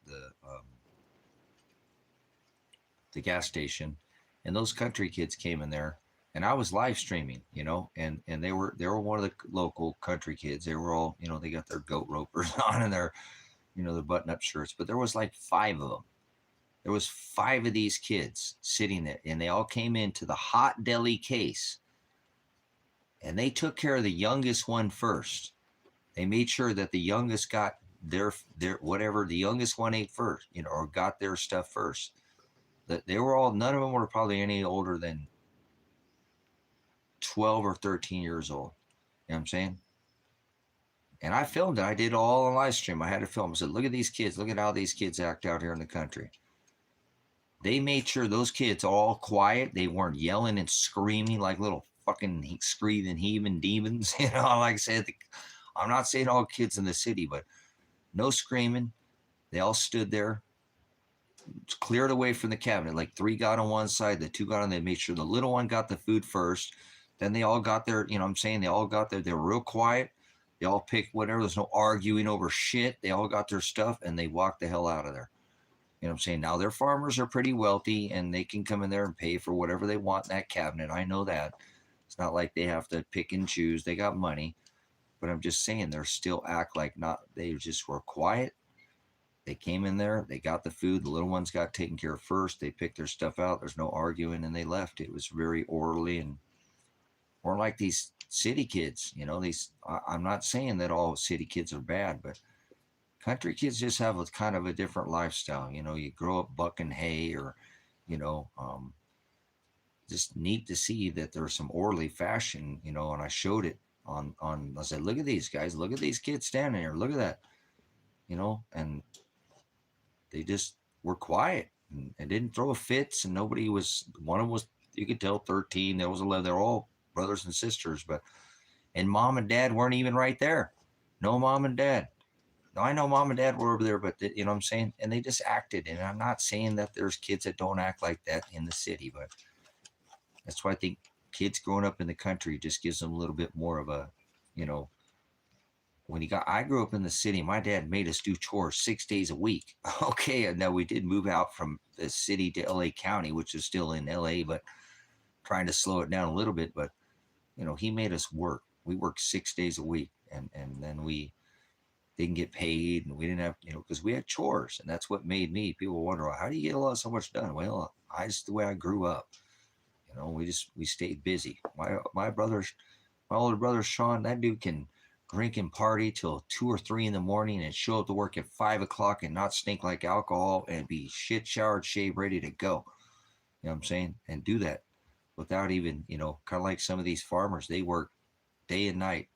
gas station, and those country kids came in there, and I was live streaming, you know, and they were one of the local country kids. They were all, you know, they got their goat ropers on and their, you know, their button up shirts, but there was like five of them. There was five of these kids sitting there, and they all came into the hot deli case, and they took care of the youngest one first. They made sure that the youngest got their whatever the youngest one ate first, you know, or got their stuff first. That they were all, none of them were probably any older than 12 or 13 years old. You know what I'm saying? And I filmed it. I did all on live stream. I had to film. I said, look at these kids. Look at how these kids act out here in the country. They made sure those kids all quiet. They weren't yelling and screaming like little fucking screaming heaving demons. You know, like I said, I'm not saying all kids in the city, but no screaming. They all stood there, cleared away from the cabinet. Like three got on one side, the two got on. They made sure the little one got the food first. Then they all got their, you know what I'm saying? They all got their, they were real quiet. They all picked whatever. There's no arguing over shit. They all got their stuff and they walked the hell out of there. You know what I'm saying? Now their farmers are pretty wealthy and they can come in there and pay for whatever they want in that cabinet. I know that. It's not like they have to pick and choose. They got money. But I'm just saying they're still act like not, they just were quiet. They came in there, they got the food, the little ones got taken care of first, they picked their stuff out, there's no arguing, and they left. It was very orderly and more like these city kids, you know, I'm not saying that all city kids are bad, but country kids just have a kind of a different lifestyle. You know, you grow up bucking hay or, you know, just neat to see that there's some orderly fashion, you know, and I showed it I said, look at these guys, look at these kids standing here, look at that, you know, and they just were quiet and didn't throw fits, and nobody was, one of them was, you could tell 13, there was 11, they're all brothers and sisters, but, and mom and dad weren't even right there. No mom and dad. Now, I know mom and dad were over there, but you know what I'm saying? And they just acted. And I'm not saying that there's kids that don't act like that in the city, but that's why I think kids growing up in the country just gives them a little bit more of a, you know, I grew up in the city, my dad made us do chores 6 days a week. Okay. And now we did move out from the city to LA County, which is still in LA, but trying to slow it down a little bit. But, you know, he made us work. We worked 6 days a week. And then we didn't get paid, and we didn't have, you know, because we had chores. And that's what made me, people wonder, well, how do you get so much done? Well, just the way I grew up, you know, we stayed busy. My older brother, Sean, that dude can drink and party till 2 or 3 in the morning and show up to work at 5 o'clock and not stink like alcohol and be shit showered, shaved, ready to go. You know what I'm saying? And do that without even, you know, kind of like some of these farmers, they work day and night.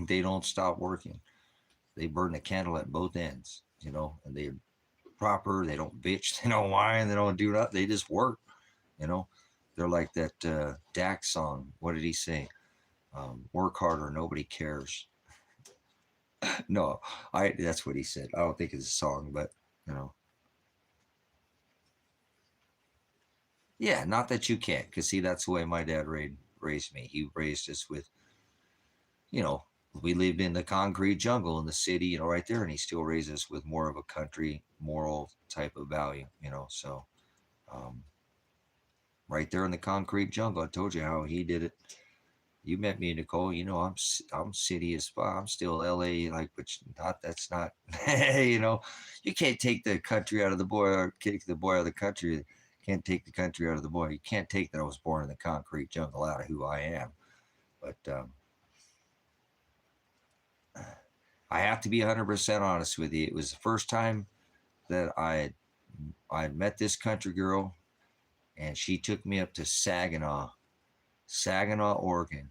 They don't stop working. They burn the candle at both ends, you know, and they're proper. They don't bitch. They don't whine. They don't do nothing. They just work, you know. They're like that Dax song. What did he say? Work harder. Nobody cares. No, that's what he said. I don't think it's a song, but you know, yeah, not that you can't, because see, that's the way my dad raised me. He raised us with, you know, we lived in the concrete jungle in the city, you know, right there, and he still raised us with more of a country moral type of value, you know. So, um, right there in the concrete jungle, I told you how he did it. You met me, Nicole. You know, I'm city as fuck. I'm still L.A. Like, but not. That's not. You know, you can't take the country out of the boy, or kick the boy out of the country. Can't take the country out of the boy. You can't take that I was born in the concrete jungle out of who I am. But I have to be 100% honest with you. It was the first time that I had met this country girl, and she took me up to Saginaw, Oregon,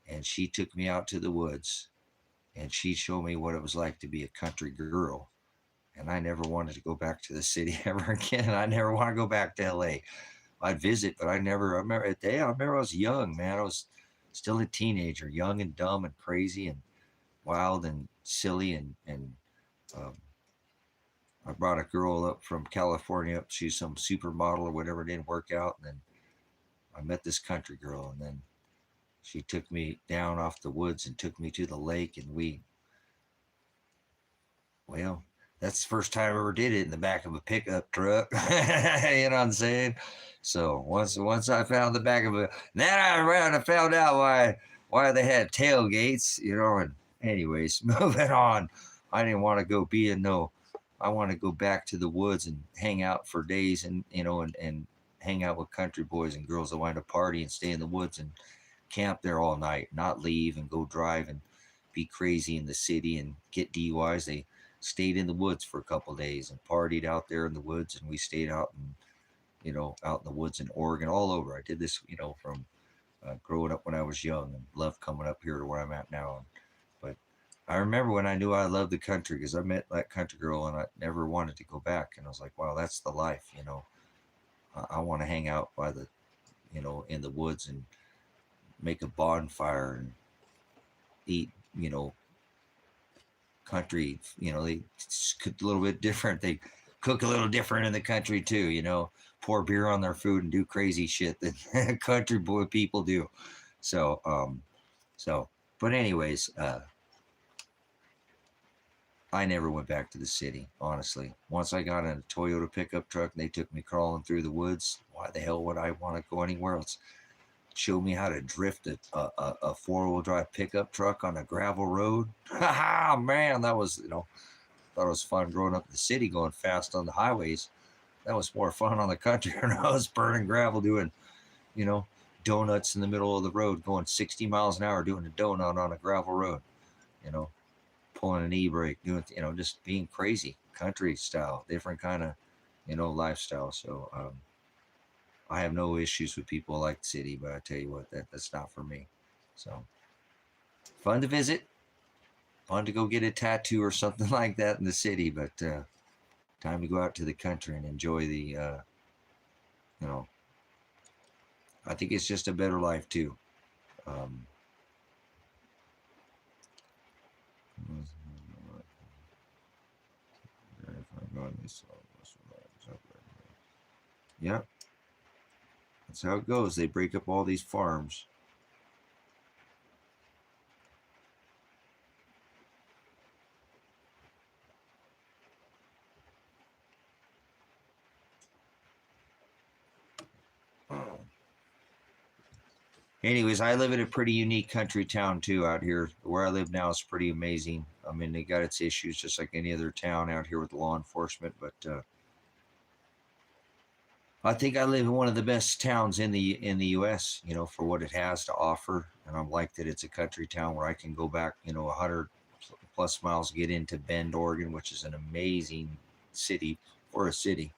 and she took me out to the woods, and she showed me what it was like to be a country girl. And I never wanted to go back to the city ever again. I never want to go back to LA. I'd visit, but I remember a day, I remember I was young, man. I was still a teenager, young and dumb and crazy and wild and silly. And um, I brought a girl up from California up. She's some supermodel or whatever. It didn't work out. And then I met this country girl, and then she took me down off the woods and took me to the lake, and well, that's the first time I ever did it in the back of a pickup truck. You know what I'm saying? So once I found the back of it, then I found out why they had tailgates, you know. And anyways, moving on. I didn't want to go be in no. I want to go back to the woods and hang out for days, and you know, and hang out with country boys and girls that want to party and stay in the woods and camp there all night, not leave and go drive and be crazy in the city and get DUIs. They stayed in the woods for a couple of days and partied out there in the woods, and we stayed out and out in the woods in Oregon, all over. I did this, from growing up when I was young, and loved coming up here to where I'm at now. But I remember when I knew I loved the country, because I met that country girl and I never wanted to go back. And I was like, wow, that's the life. I want to hang out by the, in the woods and make a bonfire and eat, country. They cook a little bit different. They cook a little different in the country too. Pour beer on their food and do crazy shit that country boy people do. So, but anyways, I never went back to the city, honestly. Once I got in a Toyota pickup truck and they took me crawling through the woods, why the hell would I want to go anywhere else? Show me how to drift a four-wheel drive pickup truck on a gravel road. Man, that was, thought it was fun growing up in the city, going fast on the highways. That was more fun on the country when I was burning gravel, doing, donuts in the middle of the road, going 60 miles an hour, doing a donut on a gravel road, pulling an e-brake, doing, just being crazy, country style, different kind of, lifestyle. So, I have no issues with people like the city, but I tell you what, that's not for me. So, fun to visit, fun to go get a tattoo or something like that in the city, but time to go out to the country and enjoy the, I think it's just a better life too. Um, yeah, that's how it goes. They break up all these farms. Anyways, I live in a pretty unique country town too out here. Where I live now is pretty amazing. I mean, they got its issues just like any other town out here with law enforcement, but I think I live in one of the best towns in the U.S. For what it has to offer, and I'm like that it's a country town where I can go back, 100 plus miles, get into Bend, Oregon, which is an amazing city for a city.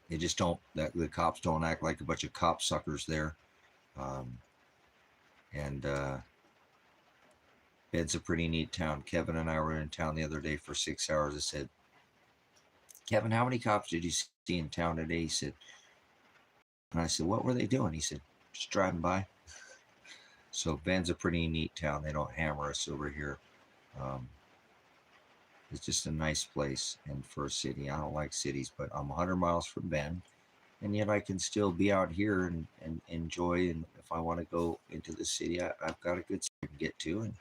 They just don't. The cops don't act like a bunch of cop suckers there, and Bend's a pretty neat town. Kevin and I were in town the other day for 6 hours. I said, Kevin, how many cops did you see in town today? He said, and I said, what were they doing? He said, just driving by. So Bend's a pretty neat town. They don't hammer us over here. Um, it's just a nice place, and for a city, I don't like cities, but I'm 100 miles from Bend, and yet I can still be out here and enjoy. And if I want to go into the city, I've got a good city to get to, and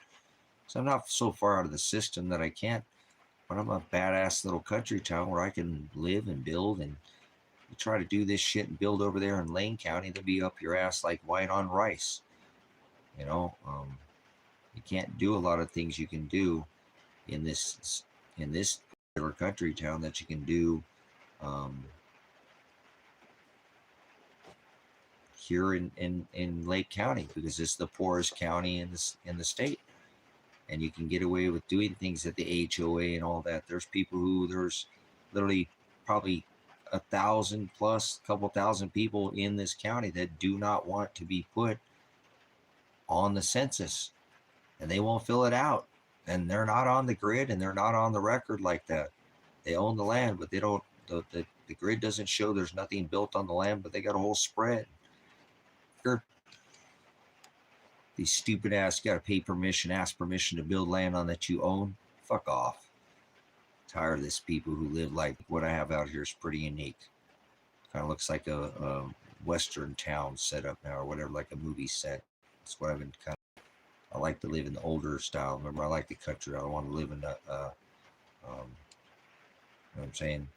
so I'm not so far out of the system that I can't. But I'm a badass little country town where I can live and build. And you try to do this shit and build over there in Lane County, they'll be up your ass like white on rice. You know, you can't do a lot of things you can do in this particular country town that you can do here in Lake County, because it's the poorest county in the state, and you can get away with doing things at the HOA and all that. There's people who there's literally probably 1,000 plus, a couple thousand people in this county that do not want to be put on the census, and they won't fill it out, and they're not on the grid, and they're not on the record like that. They own the land, but they don't. The grid doesn't show there's nothing built on the land, but they got a whole spread. These stupid ass, you got to pay permission, ask permission to build land on that you own. Fuck off. Tired of this people who live like what I have out here is pretty unique. Kind of looks like a Western town set up now, or whatever, like a movie set. That's what I've been kind of. I like to live in the older style. Remember, I like the country. I don't want to live in the, you know what I'm saying?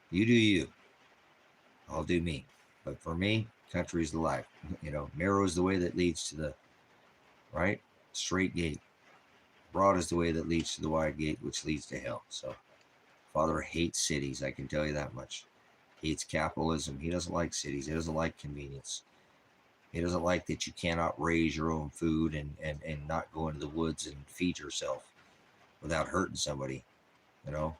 You do you. I'll do me. But for me, country's the life. You know, narrow is the way that leads to the right, straight gate. Broad is the way that leads to the wide gate, which leads to hell. So, Father hates cities. I can tell you that much. He hates capitalism. He doesn't like cities. He doesn't like convenience. He doesn't like that you cannot raise your own food and not go into the woods and feed yourself without hurting somebody. You know,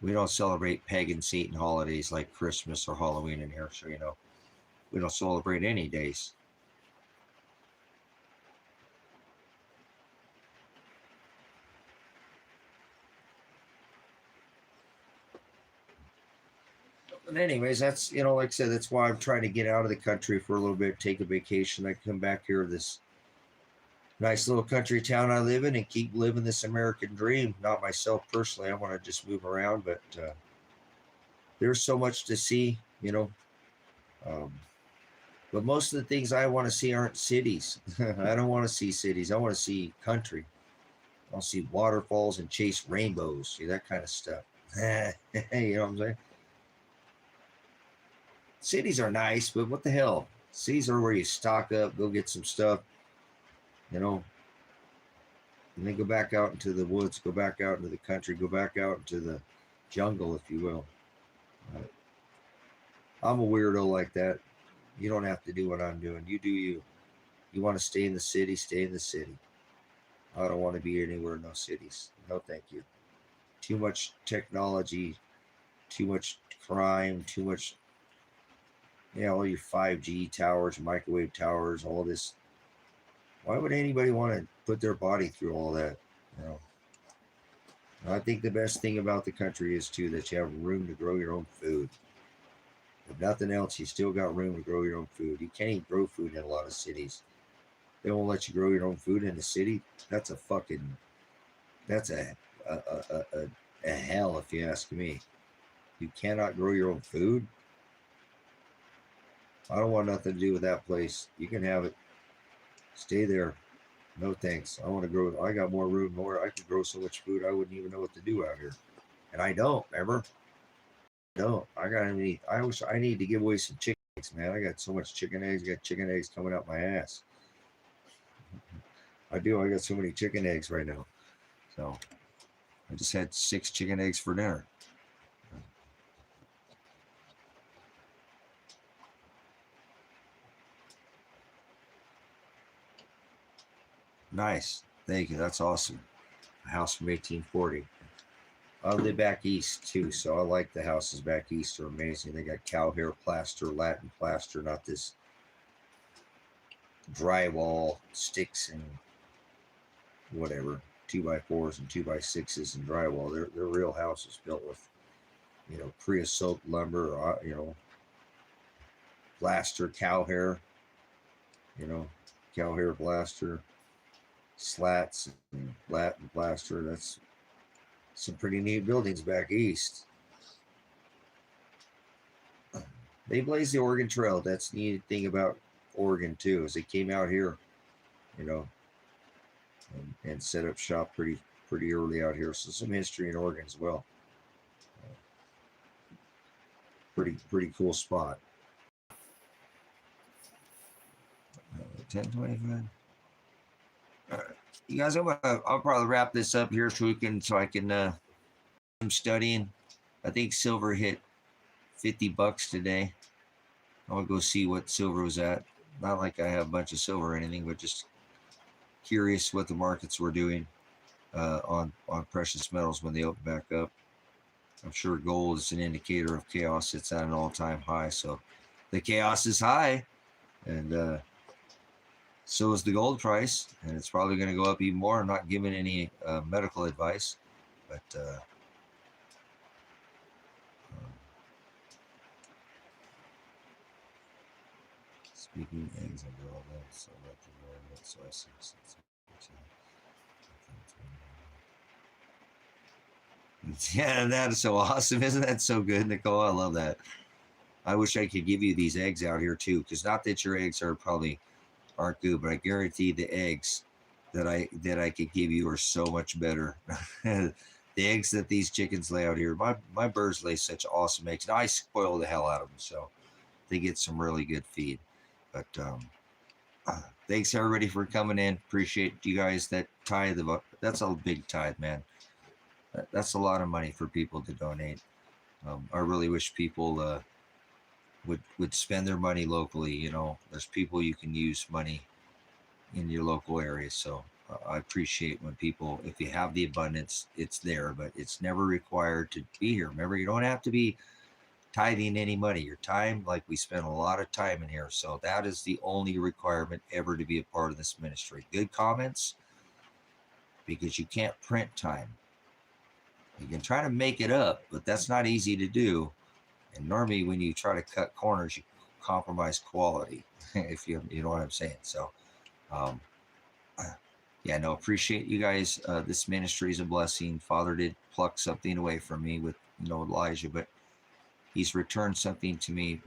we don't celebrate pagan Satan holidays like Christmas or Halloween in here. So, you know, we don't celebrate any days. But anyways, that's, you know, like I said, that's why I'm trying to get out of the country for a little bit, take a vacation. I come back here to this nice little country town I live in and keep living this American dream. Not myself personally. I want to just move around, but there's so much to see, you know. But most of the things I want to see aren't cities. I don't want to see cities. I want to see country. I want to see waterfalls and chase rainbows, see that kind of stuff. You know what I'm saying? Cities are nice, but what the hell? Cities are where you stock up, go get some stuff, you know, and then go back out into the woods, go back out into the country, go back out into the jungle, if you will. I'm a weirdo like that. You don't have to do what I'm doing. You do you. You want to stay in the city, stay in the city. I don't want to be anywhere, no cities. No, thank you. Too much technology, too much crime, too much, you know, all your 5G towers, microwave towers, all this. Why would anybody want to put their body through all that? You know, I think the best thing about the country is too that you have room to grow your own food. If nothing else, you still got room to grow your own food. You can't even grow food in a lot of cities. They won't let you grow your own food in the city. That's a fucking, that's a hell, if you ask me. You cannot grow your own food. I don't want nothing to do with that place. You can have it. Stay there. No thanks. I want to grow. I got more room. I could grow so much food I wouldn't even know what to do out here. And I don't. Remember? Don't. I need to give away some chicken eggs, man. I got so much chicken eggs. I got chicken eggs coming out my ass. I do. I got so many chicken eggs right now. So I just had 6 chicken eggs for dinner. Nice. Thank you. That's awesome. A house from 1840. I live back east too, so I like the houses back east. Are amazing. They got cow hair plaster, Latin plaster, not this drywall sticks and whatever 2x4s and 2x6s and drywall. They're real houses built with, creosote lumber, blaster, cow hair, you know, cow hair blaster, slats and blaster. That's some pretty neat buildings back east. They blazed the Oregon Trail. That's the neat thing about Oregon too, is they came out here, you know, and set up shop pretty early out here. So some history in Oregon as well. Pretty cool spot. 10:25. You guys, I'll probably wrap this up here so I can I'm studying. I think silver hit $50 today. I'll go see what silver was at. Not like I have a bunch of silver or anything, but just curious what the markets were doing on precious metals when they open back up. I'm sure gold is an indicator of chaos. It's at an all-time high, so the chaos is high, and so is the gold price, and it's probably going to go up even more. I'm not giving any medical advice, but speaking of eggs, I do all that, so let the Lord, so I see. Yeah, that is so awesome. Isn't that so good, Nicole? I love that. I wish I could give you these eggs out here too, because not that your eggs aren't good, but I guarantee the eggs that I could give you are so much better. The eggs that these chickens lay out here, my birds lay such awesome eggs, and I spoil the hell out of them, so they get some really good feed. But thanks everybody for coming in. Appreciate you guys. That tithe, that's a big tithe, man. That's a lot of money for people to donate. I really wish people would spend their money locally. There's people you can use money in your local area. So I appreciate when people, if you have the abundance, it's there, but it's never required to be here. Remember, you don't have to be tithing any money. Your time, like we spend a lot of time in here. So that is the only requirement ever to be a part of this ministry. Good comments, because you can't print time. You can try to make it up, but that's not easy to do. And normally when you try to cut corners, you compromise quality, if you know what I'm saying. So, yeah, no, appreciate you guys. This ministry is a blessing. Father did pluck something away from me with, Elijah, but he's returned something to me,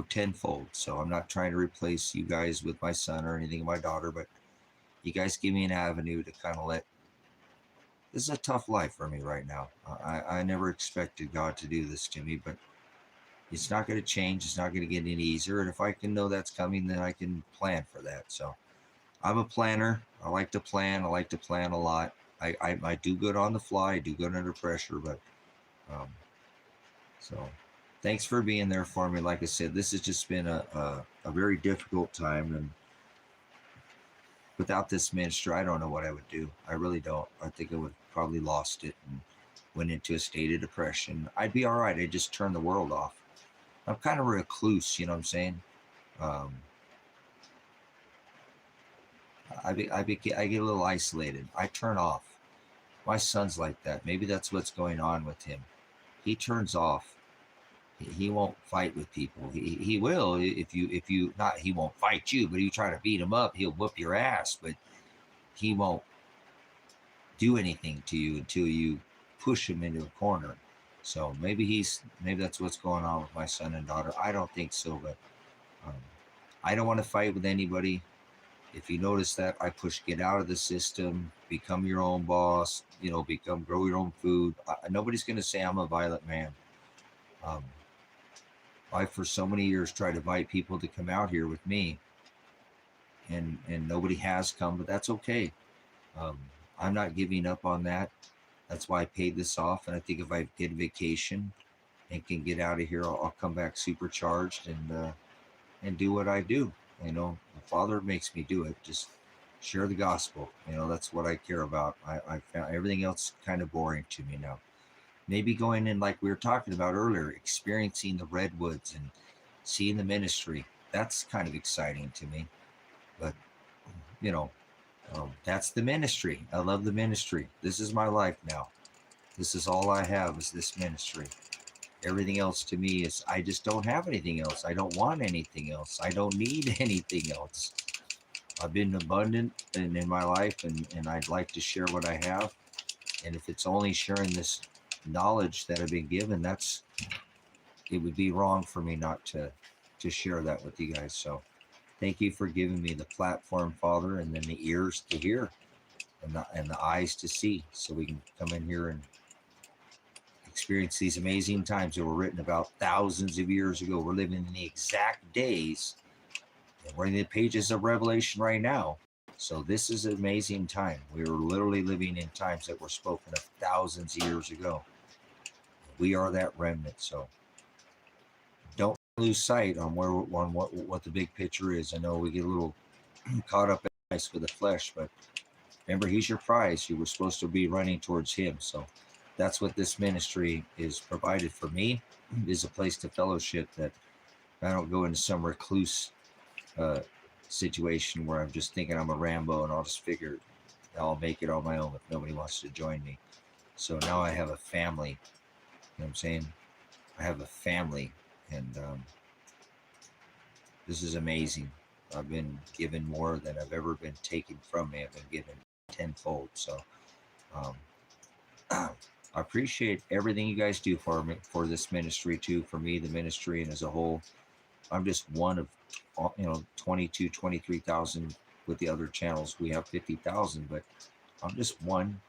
tenfold. So I'm not trying to replace you guys with my son or anything, my daughter, but you guys give me an avenue to kind of this is a tough life for me right now. I never expected God to do this to me, but it's not going to change. It's not going to get any easier. And if I can know that's coming, then I can plan for that. So I'm a planner. I like to plan. I like to plan a lot. I do good on the fly. I do good under pressure, but so thanks for being there for me. Like I said, this has just been a very difficult time, and without this ministry, I don't know what I would do. I really don't. I think I would have probably lost it and went into a state of depression. I'd be all right. I'd just turn the world off. I'm kind of a recluse, you know what I'm saying? I get a little isolated. I turn off. My son's like that. Maybe that's what's going on with him. He turns off. He won't fight with people. He will if you not. He won't fight you, but if you try to beat him up, he'll whoop your ass. But he won't do anything to you until you push him into a corner. So maybe that's what's going on with my son and daughter. I don't think so, but I don't want to fight with anybody. If you notice that, I push get out of the system, become your own boss. Grow your own food. Nobody's going to say I'm a violent man. I, for so many years, tried to invite people to come out here with me, and nobody has come, but that's okay. I'm not giving up on that. That's why I paid this off, and I think if I get a vacation and can get out of here, I'll come back supercharged and do what I do. The Father makes me do it. Just share the gospel. That's what I care about. I found everything else kind of boring to me now. Maybe going in, like we were talking about earlier, experiencing the redwoods and seeing the ministry. That's kind of exciting to me. But, that's the ministry. I love the ministry. This is my life now. This is all I have is this ministry. Everything else to me is, I just don't have anything else. I don't want anything else. I don't need anything else. I've been abundant in my life, and I'd like to share what I have. And if it's only sharing this knowledge that I've been given, it would be wrong for me not to share that with you guys. So thank you for giving me the platform, Father, and then the ears to hear, and the eyes to see, so we can come in here and experience these amazing times that were written about thousands of years ago. We're living in the exact days, and we're in the pages of Revelation right now. So this is an amazing time. We are literally living in times that were spoken of thousands of years ago. We are that remnant. So don't lose sight on what the big picture is. I know we get a little caught up in ice with the flesh, but remember, he's your prize. You were supposed to be running towards him. So that's what this ministry is provided for me. It is a place to fellowship, that I don't go into some recluse situation where I'm just thinking I'm a Rambo and I'll just figure I'll make it on my own if nobody wants to join me. So now I have a family. You know what I'm saying? I have a family, and this is amazing. I've been given more than I've ever been taken from me. I've been given tenfold. So I appreciate everything you guys do for me, for this ministry too, for me, the ministry, and as a whole. I'm just one of, 22, 23,000 with the other channels. We have 50,000, but I'm just one.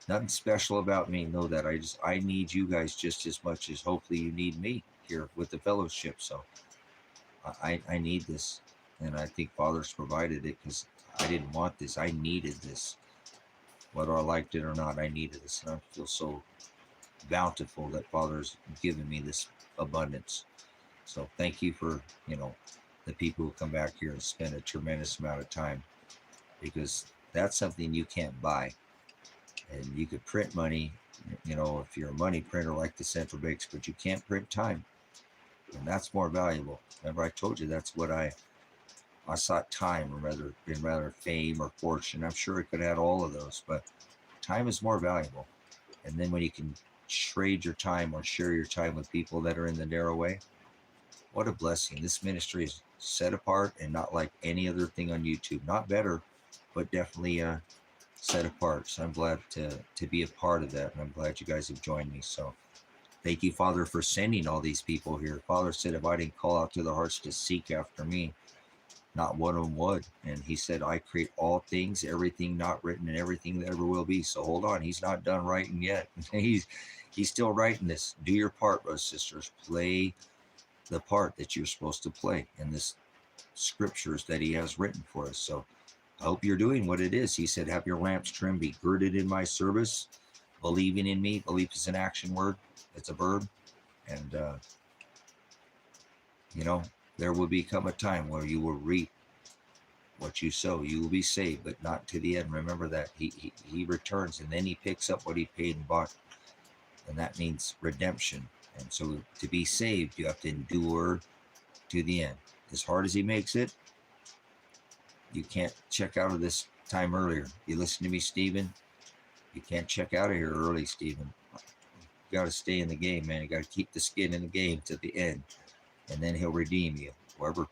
Nothing special about me. Know that I need you guys just as much as hopefully you need me here with the fellowship. So I need this, and I think Father's provided it, because I didn't want this. I needed this. Whether I liked it or not, I needed this, and I feel so bountiful that Father's given me this abundance. So thank you for, the people who come back here and spend a tremendous amount of time, because that's something you can't buy. And you could print money, if you're a money printer like the central banks, but you can't print time. And that's more valuable. Remember, I told you that's what I sought time, rather fame or fortune. I'm sure I could add all of those, but time is more valuable. And then when you can trade your time or share your time with people that are in the narrow way, what a blessing. This ministry is set apart and not like any other thing on YouTube. Not better, but definitely set apart. So I'm glad to be a part of that, and I'm glad you guys have joined me. So thank you, Father, for sending all these people here. Father said if I didn't call out to the hearts to seek after me, not one of them would. And he said, I create all things, everything not written, and everything that ever will be. So hold on, he's not done writing yet. he's still writing this. Do your part, brothers and sisters. Play the part that you're supposed to play in this scriptures that he has written for us. So I hope you're doing what it is. He said, have your lamps trimmed, be girded in my service, believing in me. Belief is an action word. It's a verb. And, there will become a time where you will reap what you sow. You will be saved, but not to the end. Remember that he returns, and then he picks up what he paid and bought. And that means redemption. And so to be saved, you have to endure to the end. As hard as he makes it, you can't check out of this time earlier. You listen to me, Stephen? You can't check out of here early, Stephen. You got to stay in the game, man. You got to keep the skin in the game to the end. And then he'll redeem you. No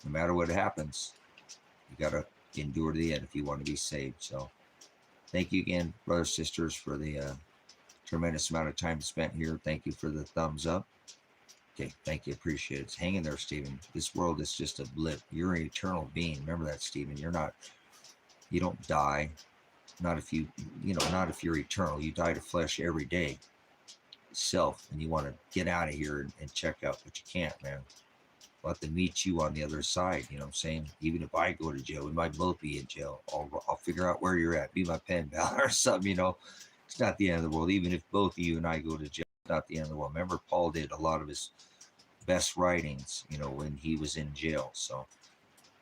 matter what happens, you got to endure to the end if you want to be saved. So thank you again, brothers, sisters, for the tremendous amount of time spent here. Thank you for the thumbs up. Okay, thank you. Appreciate it. Hang in there, Stephen. This world is just a blip. You're an eternal being. Remember that, Stephen. You don't die. Not if you're eternal. You die to flesh every day. Self, and you want to get out of here and check out, but you can't, man. I'll have to meet you on the other side. You know what I'm saying? Even if I go to jail, we might both be in jail. I'll figure out where you're at. Be my pen pal or something, It's not the end of the world. Even if both of you and I go to jail, it's not the end of the world. Remember, Paul did a lot of his best writings, when he was in jail. So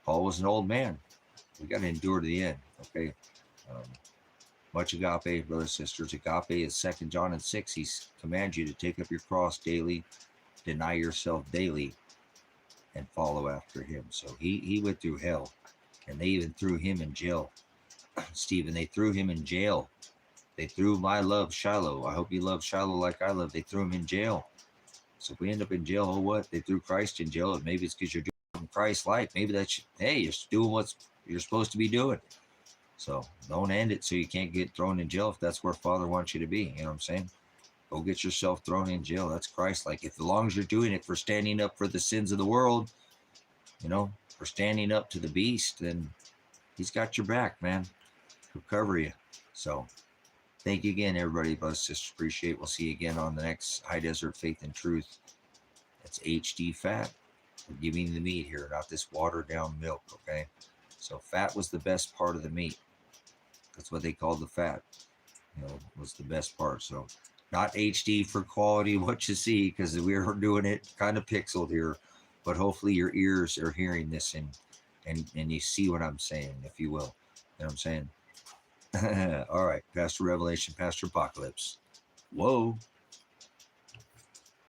Paul was an old man. We got to endure to the end, okay? Much agape, brothers and sisters. Agape is 2 John 6. He commands you to take up your cross daily, deny yourself daily, and follow after him. So he went through hell, and they even threw him in jail. Stephen, they threw him in jail They threw my love Shiloh. I hope you love Shiloh like I love. They threw him in jail. So if we end up in jail, oh what? They threw Christ in jail. And maybe it's because you're doing Christ-like. Maybe that's, hey, you're doing what you're supposed to be doing. So don't end it so you can't get thrown in jail if that's where Father wants you to be. You know what I'm saying? Go get yourself thrown in jail. That's Christ-like. If as long as you're doing it for standing up for the sins of the world, you know, for standing up to the beast, then he's got your back, man. He'll cover you. So thank you again, everybody. Brothers, sisters, appreciate it. We'll see you again on the next High Desert Faith and Truth. That's HD fat. We're giving you the meat here, not this watered down milk, okay? So fat was the best part of the meat. That's what they called the fat. You know, was the best part. So not HD for quality what you see, because we're doing it kind of pixeled here. But hopefully your ears are hearing this and you see what I'm saying, if you will. You know what I'm saying? All right, Pastor Revelation, Pastor Apocalypse. Whoa.